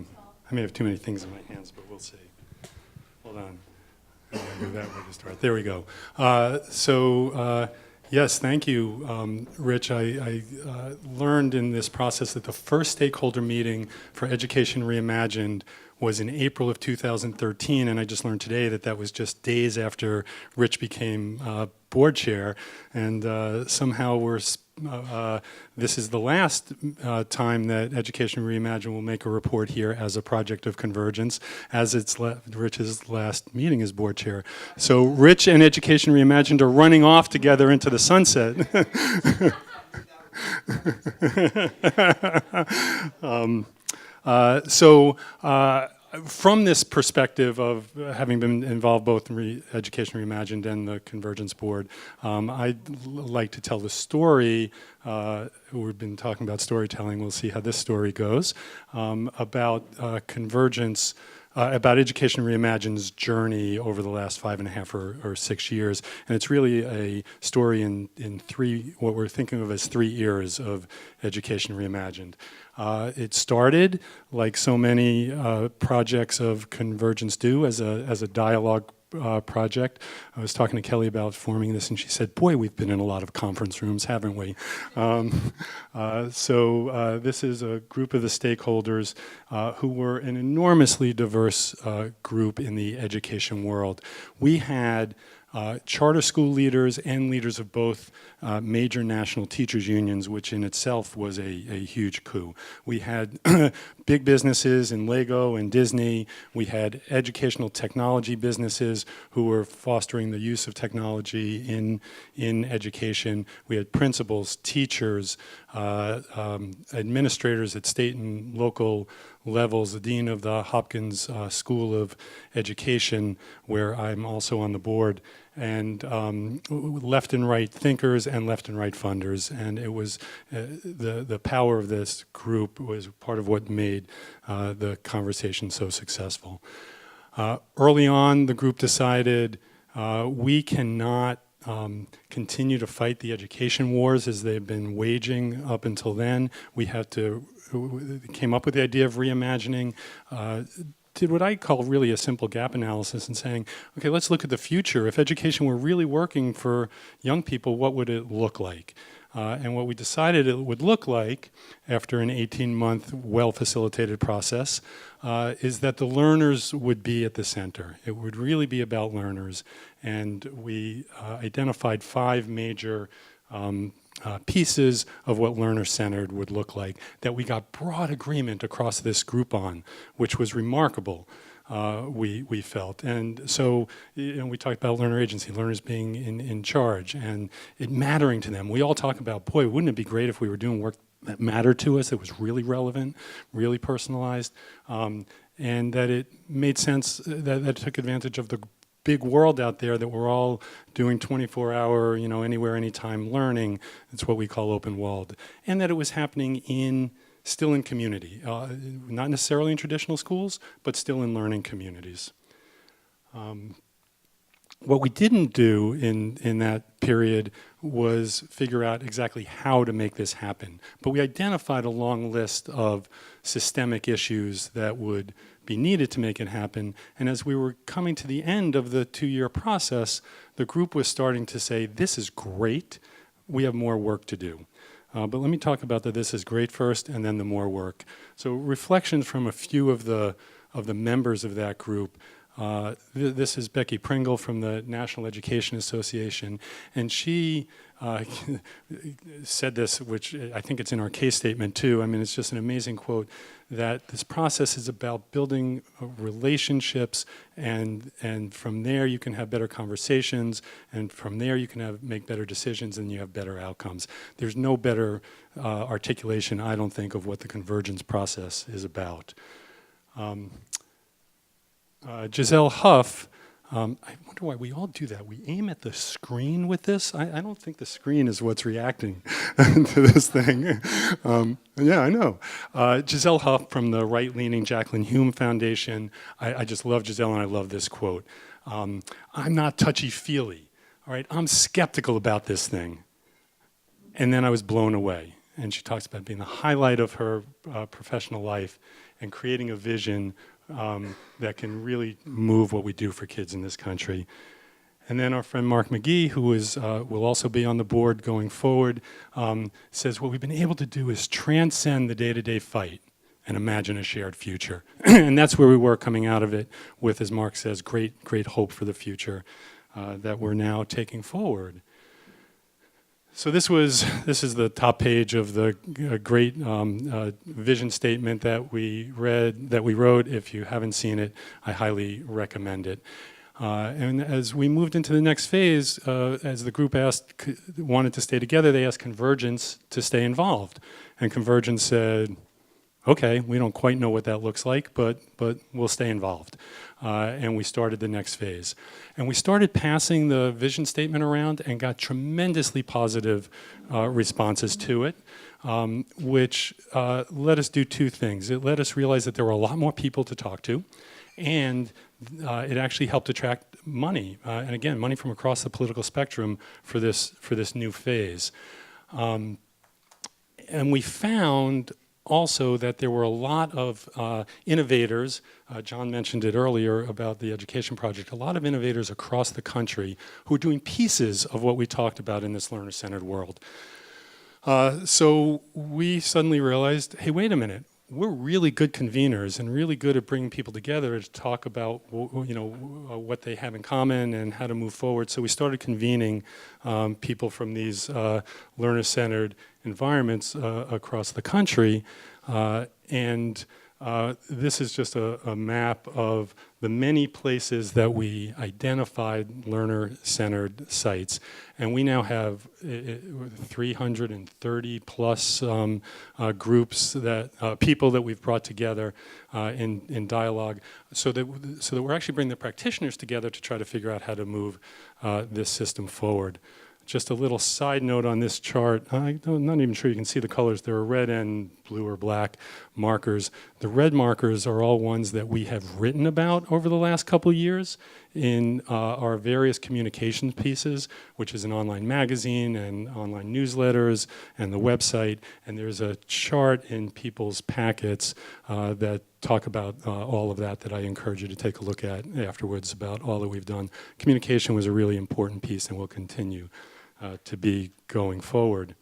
may have too many things in my hands, but we'll see. Hold on. I'm gonna do that way to start. There we go. Yes, thank you, Rich. I learned in this process that the first stakeholder meeting for Education Reimagined was in April of 2013, and I just learned today that that was just days after Rich became board chair, and somehow we're this is the last time that Education Reimagined will make a report here as a project of convergence, as it's Rich's last meeting as board chair. So Rich and Education Reimagined are running off together into the sunset. From this perspective of having been involved both in Education Reimagined and the Convergence Board, I'd like to tell the story. We've been talking about storytelling. We'll see how this story goes, about convergence, about Education Reimagined's journey over the last 5.5 or 6 years. And it's really a story in three, what we're thinking of as 3 eras of Education Reimagined. It started, like so many projects of convergence do, as a dialogue project. I was talking to Kelly about forming this, and she said, "Boy, we've been in a lot of conference rooms, haven't we?" This is a group of the stakeholders who were an enormously diverse group in the education world. We had charter school leaders and leaders of both major national teachers unions, which in itself was a huge coup. We had big businesses in Lego and Disney. We had educational technology businesses who were fostering the use of technology in education. We had principals, teachers, administrators at state and local levels, the dean of the Hopkins School of Education, where I'm also on the board, and left and right thinkers and left and right funders. And it was the power of this group was part of what made the conversation so successful. Early on, the group decided we cannot continue to fight the education wars as they've been waging up until then. We came up with the idea of reimagining, did what I call really a simple gap analysis and saying, okay, let's look at the future. If education were really working for young people, what would it look like? And what we decided it would look like after an 18-month well-facilitated process is that the learners would be at the center. It would really be about learners. And we identified 5 major pieces of what learner-centered would look like that we got broad agreement across this group on, which was remarkable, we felt. And so we talked about learner agency, learners being in charge, and it mattering to them. We all talk about, boy, wouldn't it be great if we were doing work that mattered to us, that was really relevant, really personalized, and that it made sense, that it took advantage of the big world out there that we're all doing 24-hour, anywhere, anytime learning. It's what we call open-walled. And that it was happening still in community, not necessarily in traditional schools, but still in learning communities. What we didn't do in that period was figure out exactly how to make this happen. But we identified a long list of systemic issues that would be needed to make it happen. And as we were coming to the end of the 2-year process, the group was starting to say, this is great, we have more work to do. But let me talk about the this is great first and then the more work. So reflections from a few of the members of that group. This is Becky Pringle from the National Education Association, and she said this, which I think it's in our case statement too. I mean, it's just an amazing quote, that this process is about building relationships, and from there you can have better conversations, and from there you can make better decisions, and you have better outcomes. There's no better articulation, I don't think, of what the convergence process is about. Giselle Huff, I wonder why we all do that. We aim at the screen with this. I don't think the screen is what's reacting to this thing. Yeah, I know. Giselle Huff from the right-leaning Jacqueline Hume Foundation. I just love Giselle, and I love this quote. I'm not touchy-feely, all right? I'm skeptical about this thing. And then I was blown away. And she talks about being the highlight of her professional life and creating a vision that can really move what we do for kids in this country. And then our friend Mark McGee, who will also be on the board going forward, says what we've been able to do is transcend the day-to-day fight and imagine a shared future. And that's where we were coming out of it with, as Mark says, great hope for the future that we're now taking forward. So this is the top page of the great vision statement that we wrote. If you haven't seen it, I highly recommend it. And as we moved into the next phase, as the group wanted to stay together, they asked Convergence to stay involved. And Convergence said, okay, we don't quite know what that looks like, but we'll stay involved. And we started the next phase. And we started passing the vision statement around and got tremendously positive responses to it, which let us do two things. It let us realize that there were a lot more people to talk to, and it actually helped attract money, and again, money from across the political spectrum for this new phase. And we found also that there were a lot of innovators. John mentioned it earlier about the education project. A lot of innovators across the country who are doing pieces of what we talked about in this learner-centered world. So we suddenly realized, hey, wait a minute. We're really good conveners and really good at bringing people together to talk about what they have in common and how to move forward. So we started convening people from these learner-centered environments across the country, and this is just a map of the many places that we identified learner-centered sites. And we now have 330 plus groups people that we've brought together in dialogue, so that we're actually bringing the practitioners together to try to figure out how to move this system forward. Just a little side note on this chart. I'm not even sure you can see the colors. There are red and blue or black markers. The red markers are all ones that we have written about over the last couple of years in our various communications pieces, which is an online magazine and online newsletters and the website. And there's a chart in people's packets that talk about all of that I encourage you to take a look at afterwards about all that we've done. Communication was a really important piece and will continue to be going forward.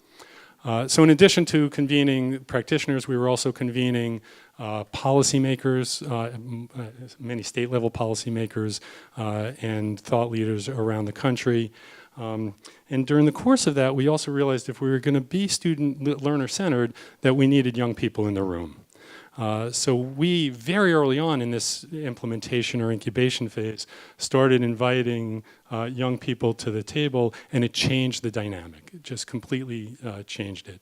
So in addition to convening practitioners, we were also convening policymakers, many state-level policymakers and thought leaders around the country. And during the course of that, we also realized if we were going to be learner-centered, that we needed young people in the room. So we, very early on in this implementation or incubation phase, started inviting young people to the table, and it changed the dynamic. It just completely changed it.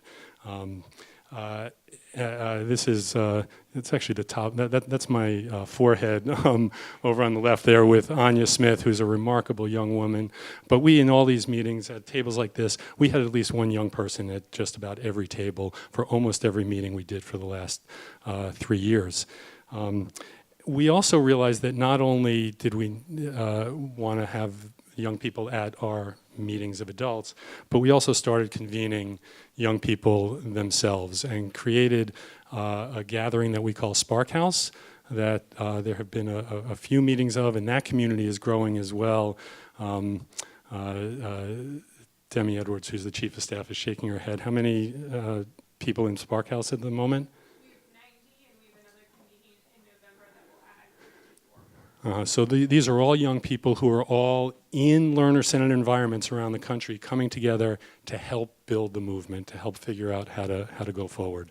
This is, it's actually the top, that's my forehead over on the left there with Anya Smith, who's a remarkable young woman. But we, in all these meetings, at tables like this, we had at least one young person at just about every table for almost every meeting we did for the last 3 years. We also realized that not only did we want to have young people at our meetings of adults, but we also started convening young people themselves and created a gathering that we call Spark House that there have been a few meetings of, and that community is growing as well. Demi Edwards, who's the chief of staff, is shaking her head. How many people in Spark House at the moment? So these are all young people who are all in learner-centered environments around the country coming together to help build the movement, to help figure out how to go forward.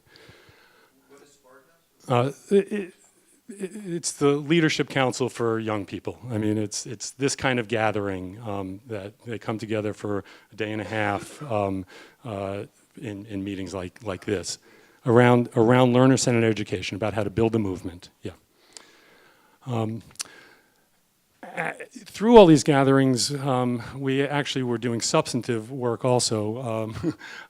It's the Leadership Council for Young People. I mean, it's this kind of gathering that they come together for a day and a half in meetings like this around learner-centered education, about how to build a movement. Yeah. Through all these gatherings, we actually were doing substantive work also,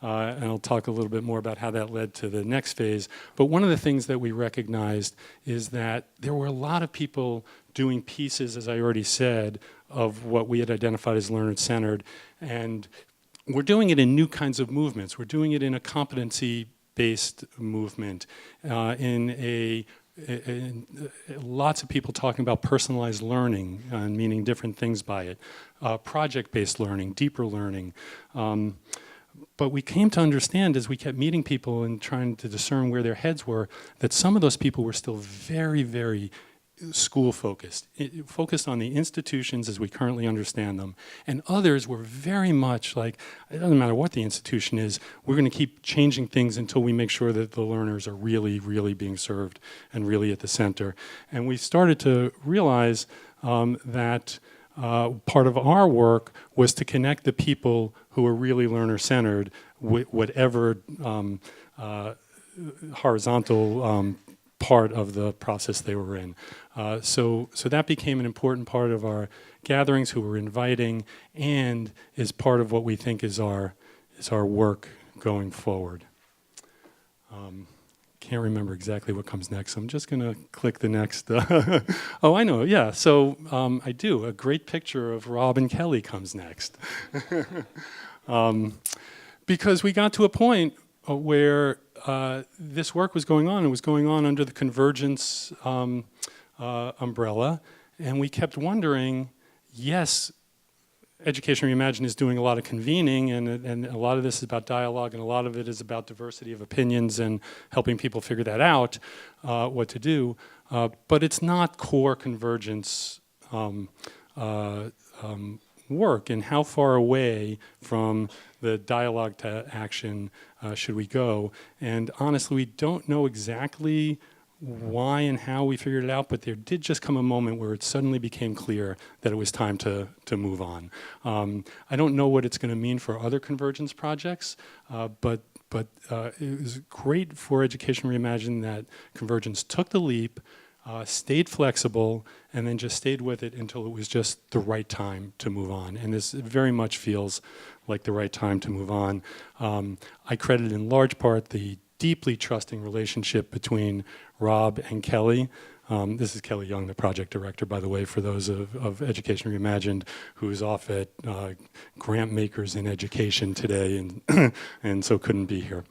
and I'll talk a little bit more about how that led to the next phase. But one of the things that we recognized is that there were a lot of people doing pieces, as I already said, of what we had identified as learner-centered, and we're doing it in new kinds of movements. We're doing it in a competency-based movement, lots of people talking about personalized learning and meaning different things by it, project-based learning, deeper learning. But we came to understand as we kept meeting people and trying to discern where their heads were, that some of those people were still very, very school-focused, focused on the institutions as we currently understand them. And others were very much like, it doesn't matter what the institution is, we're going to keep changing things until we make sure that the learners are really, really being served and really at the center. And we started to realize that part of our work was to connect the people who are really learner-centered, whatever horizontal part of the process they were in. So that became an important part of our gatherings, who we're inviting, and is part of what we think is our work going forward. Can't remember exactly what comes next, so I'm just going to click the next. Oh, I know, yeah. So I do. A great picture of Rob and Kelly comes next. Because we got to a point where this work was going on. It was going on under the Convergence umbrella, and we kept wondering, yes, Education Reimagined is doing a lot of convening, and a lot of this is about dialogue, and a lot of it is about diversity of opinions and helping people figure that out, what to do. But it's not core Convergence work, and how far away from the dialogue to action should we go. And honestly, we don't know exactly why and how we figured it out, but there did just come a moment where it suddenly became clear that it was time to move on. I don't know what it's going to mean for other Convergence projects, but it was great for Education Reimagined that Convergence took the leap, stayed flexible, and then just stayed with it until it was just the right time to move on. And this very much feels like the right time to move on. I credit in large part the deeply trusting relationship between Rob and Kelly. This is Kelly Young, the project director, by the way, for those of Education Reimagined, who is off at Grant Makers in Education today, and so couldn't be here.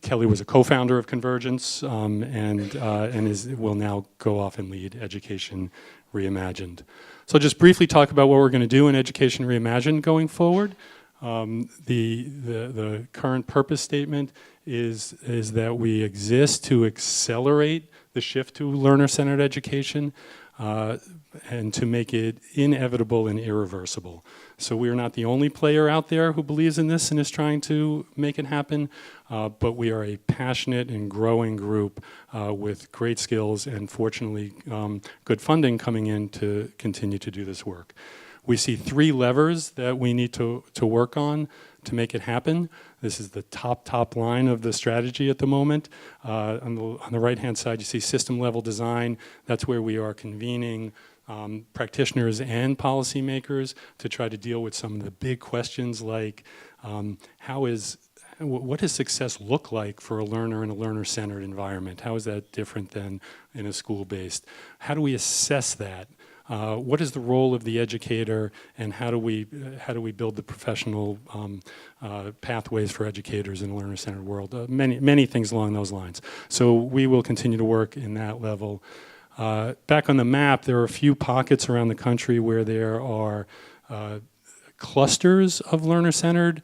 Kelly was a co-founder of Convergence, and will now go off and lead Education Reimagined. So I'll just briefly talk about what we're going to do in Education Reimagined going forward. The current purpose statement is that we exist to accelerate the shift to learner-centered education and to make it inevitable and irreversible. So we are not the only player out there who believes in this and is trying to make it happen, but we are a passionate and growing group with great skills and fortunately good funding coming in to continue to do this work. We see 3 levers that we need to work on to make it happen. This is the top line of the strategy at the moment. On the right-hand side, you see system-level design. That's where we are convening practitioners and policymakers to try to deal with some of the big questions like what does success look like for a learner in a learner-centered environment? How is that different than in a school-based? How do we assess that? What is the role of the educator, and how do we build the professional pathways for educators in a learner-centered world? Many things along those lines. So we will continue to work in that level. Back on the map, there are a few pockets around the country where there are clusters of learner-centered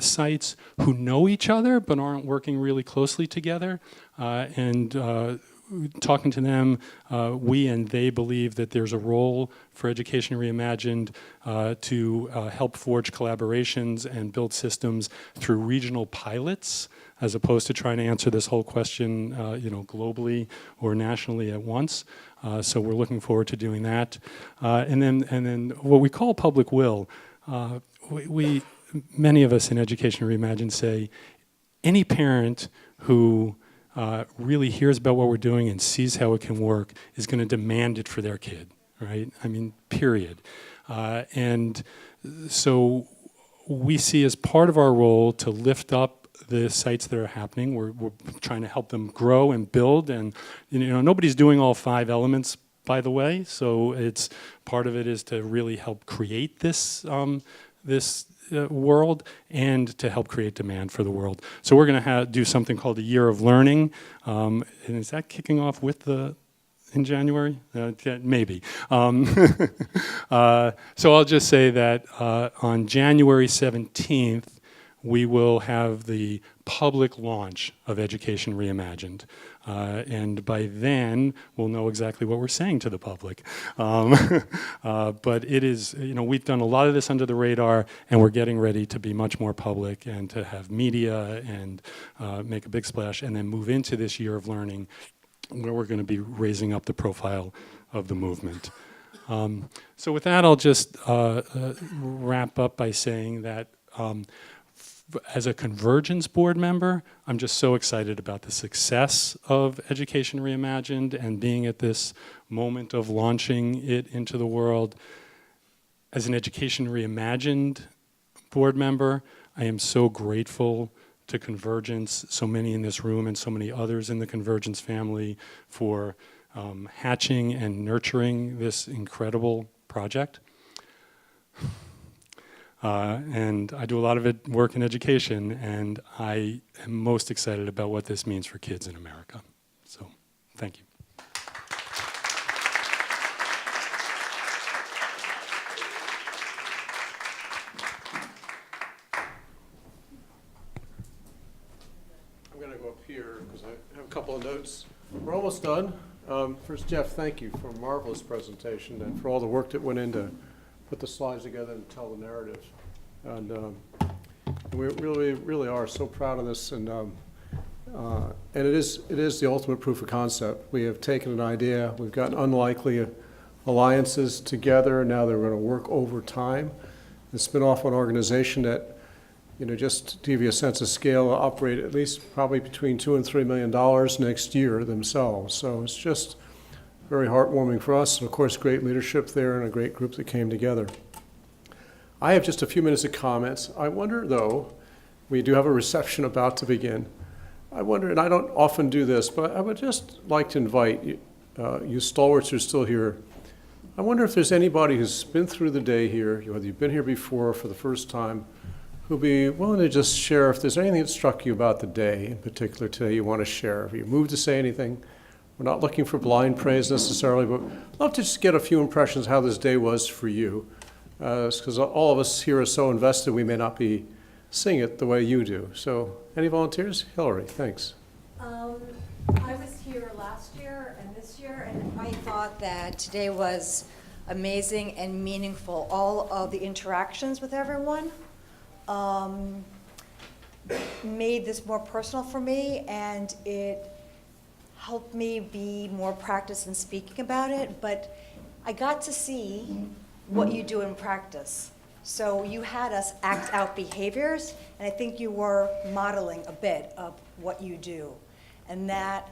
sites who know each other but aren't working really closely together. Talking to them, we and they believe that there's a role for Education Reimagined to help forge collaborations and build systems through regional pilots, as opposed to trying to answer this whole question, globally or nationally at once. So we're looking forward to doing that. And then what we call public will. Many of us in Education Reimagined say any parent who really hears about what we're doing and sees how it can work is going to demand it for their kid, right? I mean, period. And so we see as part of our role to lift up the sites that are happening. We're trying to help them grow and build, and nobody's doing all 5 elements, by the way. So it's part of it is to really help create this world and to help create demand for the world. So we're going to do something called a Year of Learning, and is that kicking off in January? Maybe. So I'll just say that on January 17th, we will have the public launch of Education Reimagined. And by then, we'll know exactly what we're saying to the public. But it is, we've done a lot of this under the radar, and we're getting ready to be much more public and to have media and make a big splash, and then move into this year of learning where we're going to be raising up the profile of the movement. So with that, I'll just wrap up by saying that as a Convergence board member, I'm just so excited about the success of Education Reimagined and being at this moment of launching it into the world. As an Education Reimagined board member, I am so grateful to Convergence, so many in this room and so many others in the Convergence family for hatching and nurturing this incredible project. And I do a lot of work in education, and I am most excited about what this means for kids in America. So, thank you. I'm going to go up here because I have a couple of notes. We're almost done. First, Jeff, thank you for a marvelous presentation and for all the work that went into put the slides together and tell the narrative. And we really are so proud of this. And it is the ultimate proof of concept. We have taken an idea, we've gotten unlikely alliances together, and now they're going to work over time and spin off an organization that, just to give you a sense of scale, operate at least probably between $2 and $3 million next year themselves. So it's just very heartwarming for us, and of course, great leadership there and a great group that came together. I have just a few minutes of comments. I wonder, though, we do have a reception about to begin. I wonder, and I don't often do this, but I would just like to invite you stalwarts who are still here. I wonder if there's anybody who's been through the day here, whether you've been here before or for the first time, who'd be willing to just share if there's anything that struck you about the day in particular today you want to share. If you're moved to say anything, we're not looking for blind praise necessarily, but I'd love to just get a few impressions how this day was for you. Because all of us here are so invested, we may not be seeing it the way you do. So, any volunteers? Hillary, thanks. I was here last year and this year, and I thought that today was amazing and meaningful. All of the interactions with everyone made this more personal for me, and it helped me be more practiced in speaking about it. But I got to see what you do in practice. So you had us act out behaviors, and I think you were modeling a bit of what you do. And that,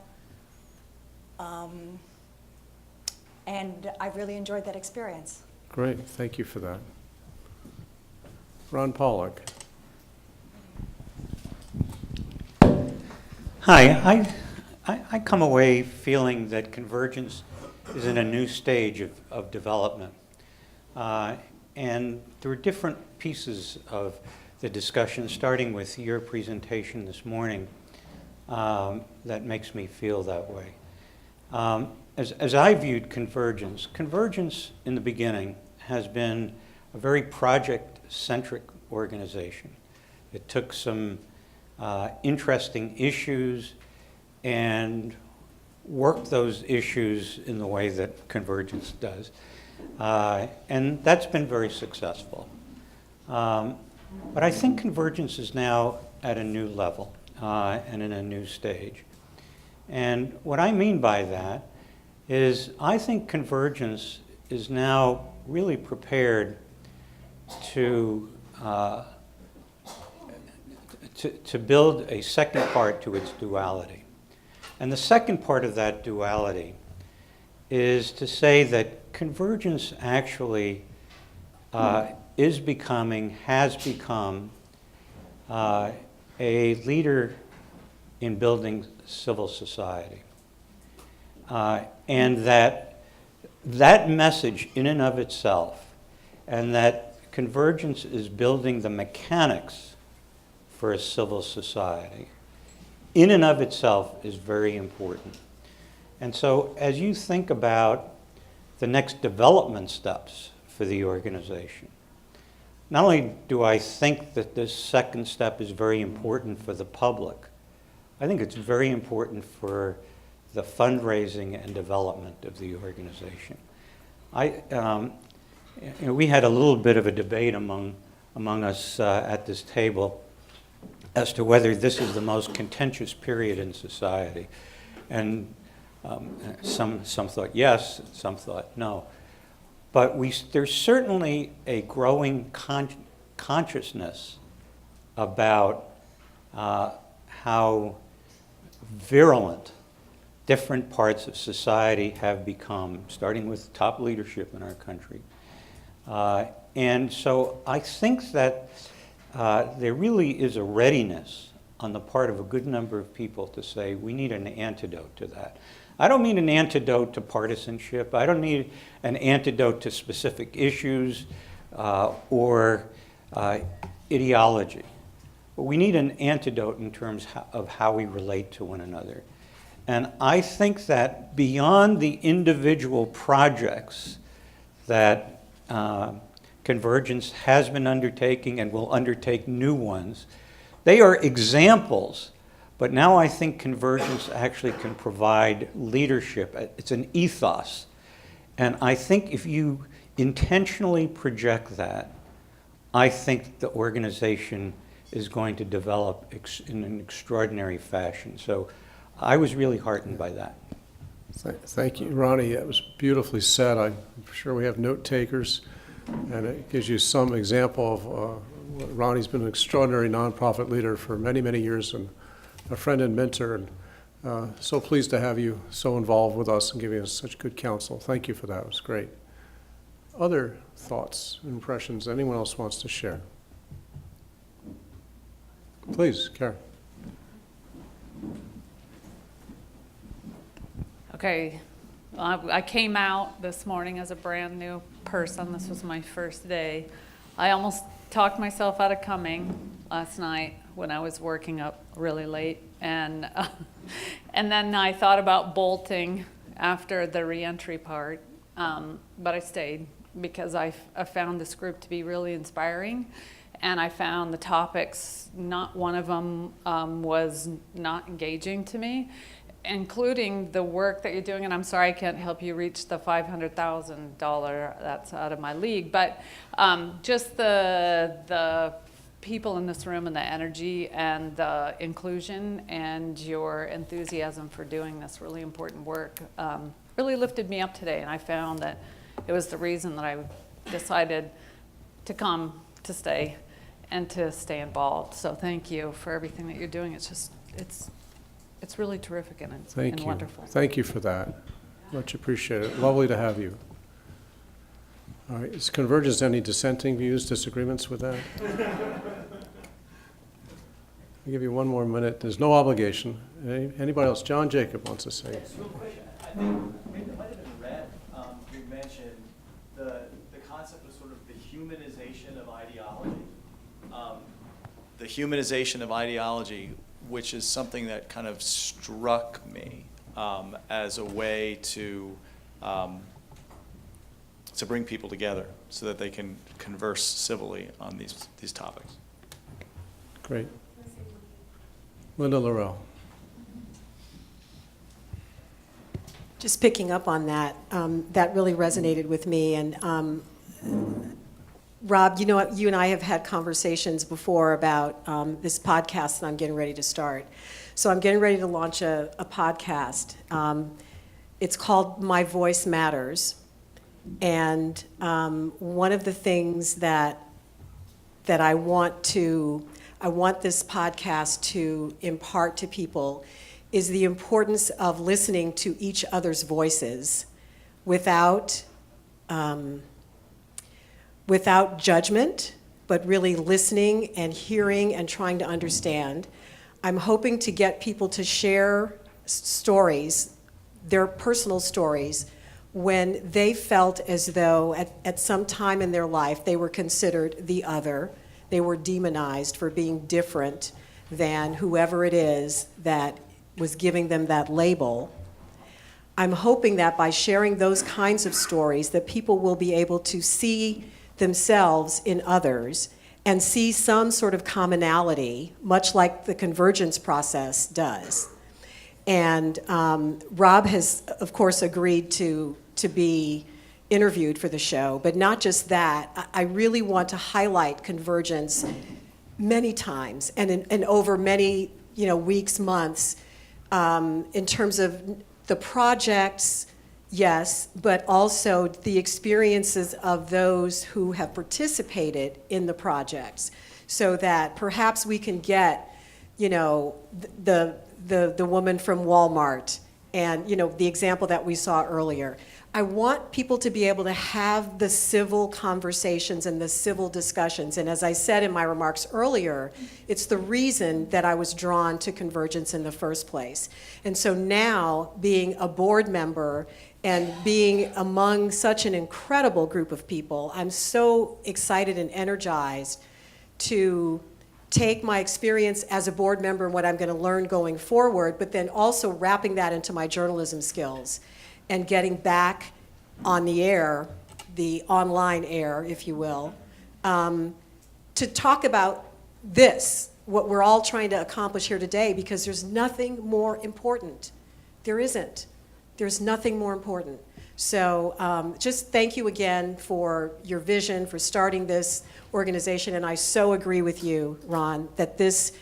and I really enjoyed that experience. Great, thank you for that. Ron Pollock. Hi, I come away feeling that Convergence is in a new stage of development. And there were different pieces of the discussion, starting with your presentation this morning, that makes me feel that way. As I viewed Convergence, Convergence in the beginning has been a very project-centric organization. It took some interesting issues and worked those issues in the way that Convergence does. And that's been very successful. But I think Convergence is now at a new level and in a new stage. And what I mean by that is I think Convergence is now really prepared to build a second part to its duality. And the second part of that duality is to say that Convergence actually has become a leader in building civil society. And that message in and of itself, and that Convergence is building the mechanics for a civil society, in and of itself is very important. And so as you think about the next development steps for the organization, not only do I think that this second step is very important for the public, I think it's very important for the fundraising and development of the organization. We had a little bit of a debate among us at this table as to whether this is the most contentious period in society. And some thought yes, some thought no. But there's certainly a growing consciousness about how virulent different parts of society have become, starting with top leadership in our country. And so I think that there really is a readiness on the part of a good number of people to say we need an antidote to that. I don't mean an antidote to partisanship. I don't need an antidote to specific issues or ideology. But we need an antidote in terms of how we relate to one another. And I think that beyond the individual projects that Convergence has been undertaking and will undertake new ones, they are examples. But now I think Convergence actually can provide leadership. It's an ethos. And I think if you intentionally project that, I think the organization is going to develop in an extraordinary fashion. So I was really heartened by that. Thank you, Ronnie. That was beautifully said. I'm sure we have note takers, and it gives you some example of Ronnie's been an extraordinary nonprofit leader for many, many years, and a friend and mentor, and so pleased to have you so involved with us and giving us such good counsel. Thank you for that. It was great. Other thoughts, impressions, anyone else wants to share? Please, Karen. Okay, I came out this morning as a brand new person. This was my first day. I almost talked myself out of coming last night when I was working up really late, and then I thought about bolting after the reentry part, but I stayed because I found this group to be really inspiring, and I found the topics, not one of them was not engaging to me, including the work that you're doing, and I'm sorry I can't help you reach the $500,000, that's out of my league, but just the people in this room and the energy and the inclusion and your enthusiasm for doing this really important work really lifted me up today, and I found that it was the reason that I decided to come, to stay, and to stay involved. So thank you for everything that you're doing. It's just, it's really terrific and wonderful. Thank you for that. Much appreciated. Lovely to have you. All right, is Convergence any dissenting views, disagreements with that? I'll give you one more minute. There's no obligation. Anybody else? John Jacob wants to say. Yes, real quick. I think it might have been Red who mentioned the concept of sort of the humanization of ideology. The humanization of ideology, which is something that kind of struck me as a way to bring people together so that they can converse civilly on these topics. Great. Linda Laurel. Just picking up on that, that really resonated with me. And Rob, you know what, you and I have had conversations before about this podcast that I'm getting ready to start. So I'm getting ready to launch a podcast. It's called My Voice Matters. And one of the things that I want this podcast to impart to people is the importance of listening to each other's voices without judgment, but really listening and hearing and trying to understand. I'm hoping to get people to share stories, their personal stories, when they felt as though at some time in their life they were considered the other, they were demonized for being different than whoever it is that was giving them that label. I'm hoping that by sharing those kinds of stories that people will be able to see themselves in others and see some sort of commonality, much like the convergence process does. And Rob has, of course, agreed to be interviewed for the show, but not just that. I really want to highlight convergence many times and over many weeks, months, in terms of the projects, yes, but also the experiences of those who have participated in the projects, so that perhaps we can get, the woman from Walmart and, the example that we saw earlier. I want people to be able to have the civil conversations and the civil discussions. And as I said in my remarks earlier, it's the reason that I was drawn to Convergence in the first place. And so now, being a board member and being among such an incredible group of people, I'm so excited and energized to take my experience as a board member and what I'm going to learn going forward, but then also wrapping that into my journalism skills and getting back on the air, the online air, if you will, to talk about this, what we're all trying to accomplish here today, because there's nothing more important. There isn't. There's nothing more important. So just thank you again for your vision, for starting this organization, and I so agree with you, Ron, that this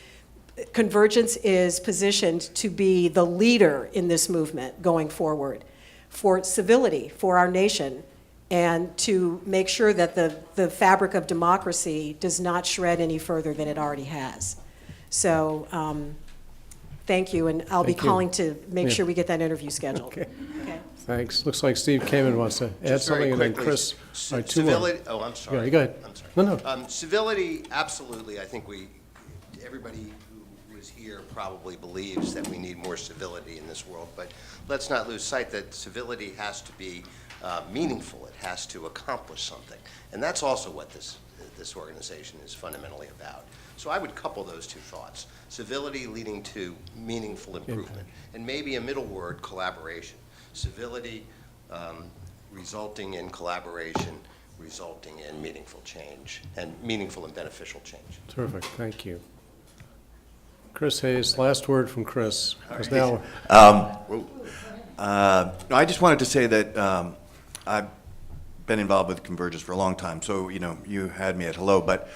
Convergence is positioned to be the leader in this movement going forward, for civility, for our nation, and to make sure that the fabric of democracy does not shred any further than it already has. So thank you, and I'll be calling to make sure we get that interview scheduled. Okay. Okay. Thanks. Looks like Steve Kamen wants to add Just very something, and then quickly, Chris. All right, two more. civility, oh, I'm sorry. Yeah, go ahead. I'm sorry. No. Civility, absolutely. I think everybody who was here probably believes that we need more civility in this world, but let's not lose sight that civility has to be meaningful. It has to accomplish something. And that's also what this organization is fundamentally about. So I would couple those two thoughts. Civility leading to meaningful improvement. And maybe a middle word, collaboration. Civility resulting in collaboration, resulting in meaningful change, and meaningful and beneficial change. Terrific. Thank you. Chris Hayes, last word from Chris. 'Cause now, No, I just wanted to say that I've been involved with Convergence for a long time, so you had me at hello, but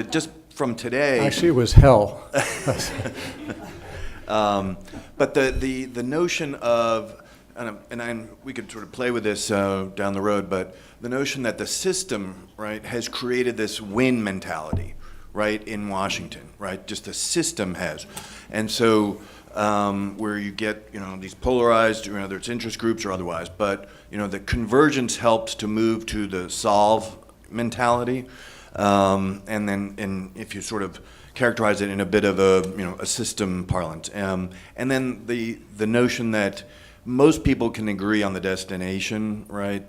just from today. actually, it was hell. But the notion of, and we could sort of play with this down the road, but the notion that the system, right, has created this win mentality, right, in Washington, right? Just the system has. And so where you get, these polarized, whether it's interest groups or otherwise, but, the Convergence helps to move to the solve mentality. And if you sort of characterize it in a bit of a system parlance. And then the notion that most people can agree on the destination, right?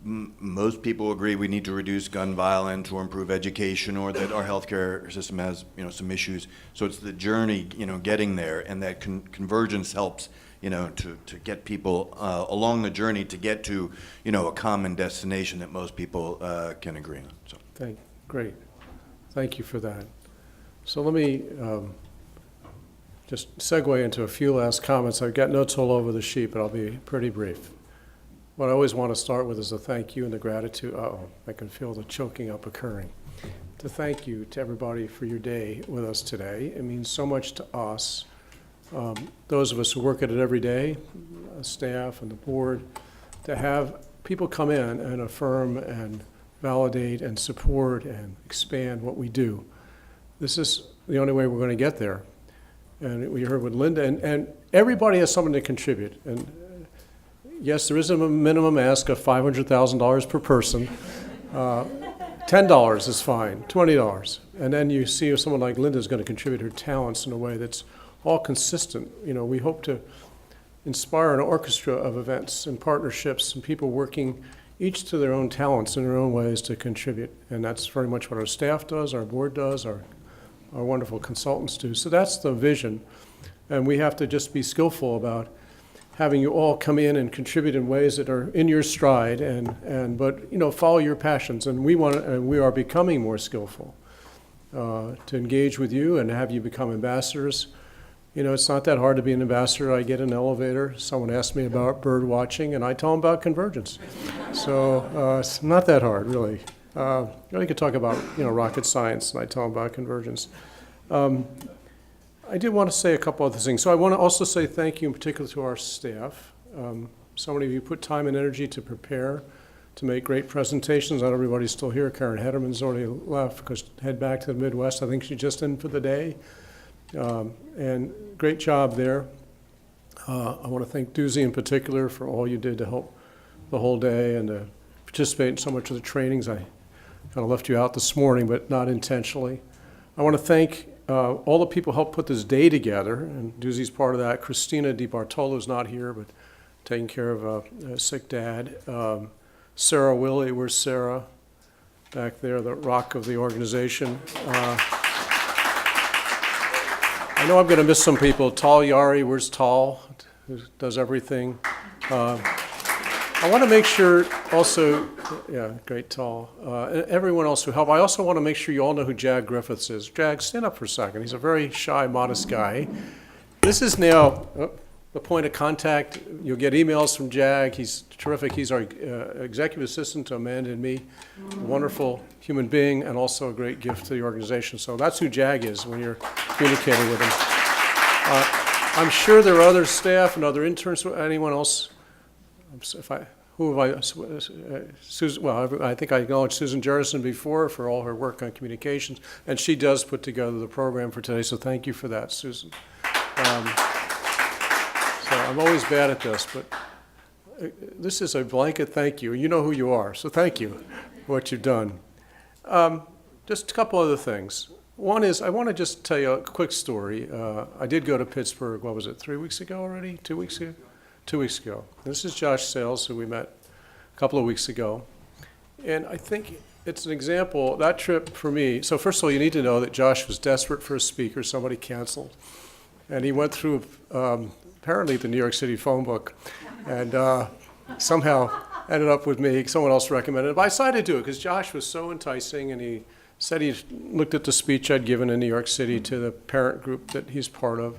Most people agree we need to reduce gun violence or improve education, or that our healthcare system has, some issues. So it's the journey, getting there, and that Convergence helps, to get people along the journey to get to, a common destination that most people can agree on. So. Great. Thank you for that. So let me just segue into a few last comments. I've got notes all over the sheet, but I'll be pretty brief. What I always want to start with is a thank you and the gratitude. I can feel the choking up occurring. To thank you to everybody for your day with us today. It means so much to us, those of us who work at it every day, staff and the board, to have people come in and affirm and validate and support and expand what we do. This is the only way we're going to get there. And we heard with Linda, and everybody has something to contribute. And yes, there is a minimum ask of $500,000 per person. $10 is fine, $20. And then you see if someone like Linda is going to contribute her talents in a way that's all consistent. We hope to inspire an orchestra of events and partnerships and people working each to their own talents in their own ways to contribute. And that's very much what our staff does, our board does, our wonderful consultants do. So that's the vision. And we have to just be skillful about having you all come in and contribute in ways that are in your stride, but follow your passions. And we are becoming more skillful to engage with you and have you become ambassadors. It's not that hard to be an ambassador. I get in an elevator, someone asks me about bird watching, and I tell them about convergence. So it's not that hard, really. I could talk about rocket science, and I tell them about convergence. I did want to say a couple other things. So I want to also say thank you in particular to our staff. So many of you put time and energy to prepare, to make great presentations. Not everybody's still here. Karen Hederman's already left because head back to the Midwest. I think she's just in for the day. And great job there. I want to thank Doozy in particular for all you did to help the whole day and to participate in so much of the trainings. I kind of left you out this morning, but not intentionally. I want to thank all the people who helped put this day together, and Doozy's part of that. Christina DiBartolo's not here, but taking care of a sick dad. Sarah Willie, where's Sarah? Back there, the rock of the organization. I know I'm going to miss some people. Tal Yari, where's Tal? Who does everything. I want to make sure also, yeah, great Tal. Everyone else who helped. I also want to make sure you all know who Jag Griffiths is. Jag, stand up for a second. He's a very shy, modest guy. This is now the point of contact. You'll get emails from Jag. He's terrific. He's our executive assistant to Amanda and me. A wonderful human being and also a great gift to the organization. So that's who Jag is when you're communicating with him. I'm sure there are other staff and other interns. Anyone else? Susan, well, I think I acknowledged Susan Jerison before for all her work on communications, and she does put together the program for today, so thank you for that, Susan. So I'm always bad at this, but this is a blanket thank you. You know who you are, so thank you for what you've done. Just a couple other things. One is I want to just tell you a quick story. I did go to Pittsburgh, what was it, 3 weeks ago already? 2 weeks ago? 2 weeks ago. This is Josh Sales, who we met a couple of weeks ago. And I think it's an example, that trip for me, so first of all, you need to know that Josh was desperate for a speaker, somebody canceled. And he went through, apparently, the New York City phone book, and somehow ended up with me. Someone else recommended it. But I decided to do it because Josh was so enticing, and he said he looked at the speech I'd given in New York City to the parent group that he's part of.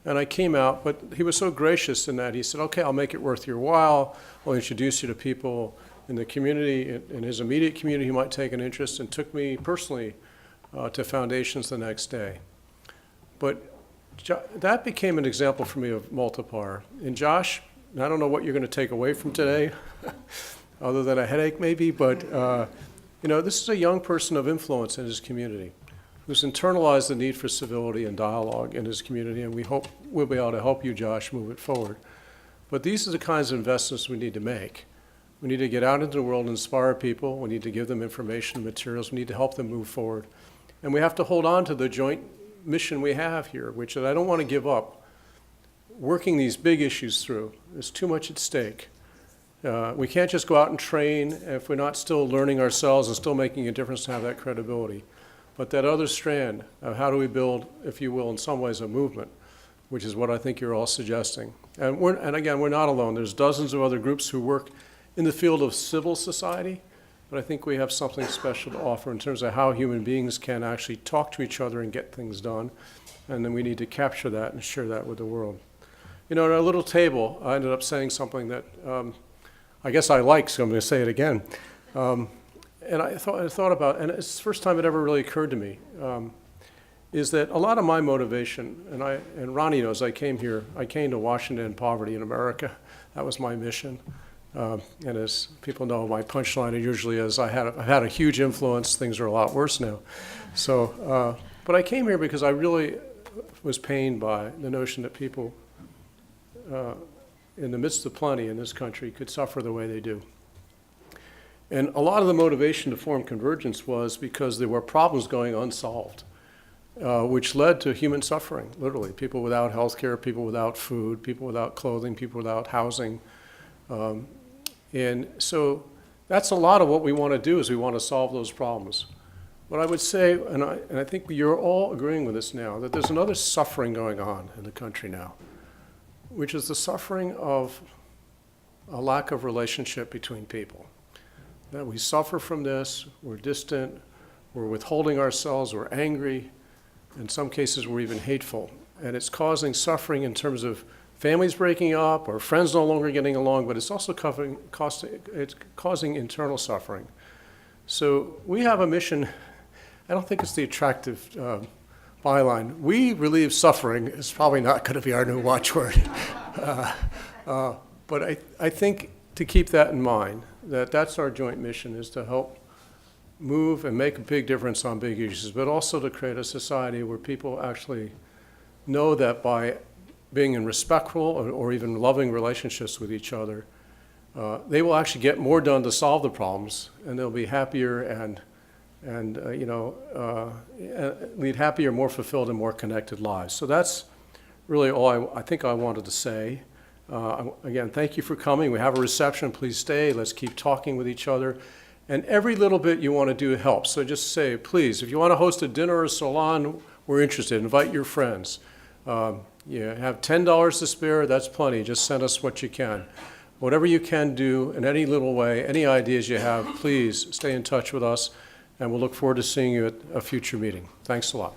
And I came out, but he was so gracious in that he said, okay, I'll make it worth your while. I'll introduce you to people in the community, in his immediate community who might take an interest, and took me personally to Foundations the next day. But that became an example for me of multiplier. And Josh, I don't know what you're going to take away from today, other than a headache maybe, but this is a young person of influence in his community, who's internalized the need for civility and dialogue in his community, and we hope we'll be able to help you, Josh, move it forward. But these are the kinds of investments we need to make. We need to get out into the world and inspire people. We need to give them information and materials. We need to help them move forward. And we have to hold on to the joint mission we have here, which is I don't want to give up working these big issues through. There's too much at stake. We can't just go out and train if we're not still learning ourselves and still making a difference to have that credibility. But that other strand of how do we build, if you will, in some ways a movement, which is what I think you're all suggesting. And again, we're not alone. There's dozens of other groups who work in the field of civil society, but I think we have something special to offer in terms of how human beings can actually talk to each other and get things done. And then we need to capture that and share that with the world. At our little table, I ended up saying something that I guess I like, so I'm going to say it again. And I thought about, and it's the first time it ever really occurred to me, is that a lot of my motivation, and Ronnie knows I came to Washington in poverty in America. That was my mission. And as people know, my punchline usually is I've had a huge influence. Things are a lot worse now. So, but I came here because I really was pained by the notion that people in the midst of plenty in this country could suffer the way they do. And a lot of the motivation to form Convergence was because there were problems going unsolved, which led to human suffering, literally. People without health care, people without food, people without clothing, people without housing. And so that's a lot of what we want to do is we want to solve those problems. But I would say, and I think you're all agreeing with this now, that there's another suffering going on in the country now. which is the suffering of a lack of relationship between people. That we suffer from this, we're distant, we're withholding ourselves, we're angry, in some cases we're even hateful. And it's causing suffering in terms of families breaking up or friends no longer getting along, but it's also causing internal suffering. So we have a mission. I don't think it's the attractive byline. We relieve suffering is probably not going to be our new watchword. But I think to keep that in mind, that's our joint mission, is to help move and make a big difference on big issues, but also to create a society where people actually know that by being in respectful or even loving relationships with each other, they will actually get more done to solve the problems, and they'll be happier and lead happier, more fulfilled, and more connected lives. So that's really all I think I wanted to say. Again, thank you for coming. We have a reception. Please stay. Let's keep talking with each other. And every little bit you want to do helps. So just say, please, if you want to host a dinner or a salon, we're interested. Invite your friends. You have $10 to spare, that's plenty. Just send us what you can. Whatever you can do in any little way, any ideas you have, please stay in touch with us, and we'll look forward to seeing you at a future meeting. Thanks a lot.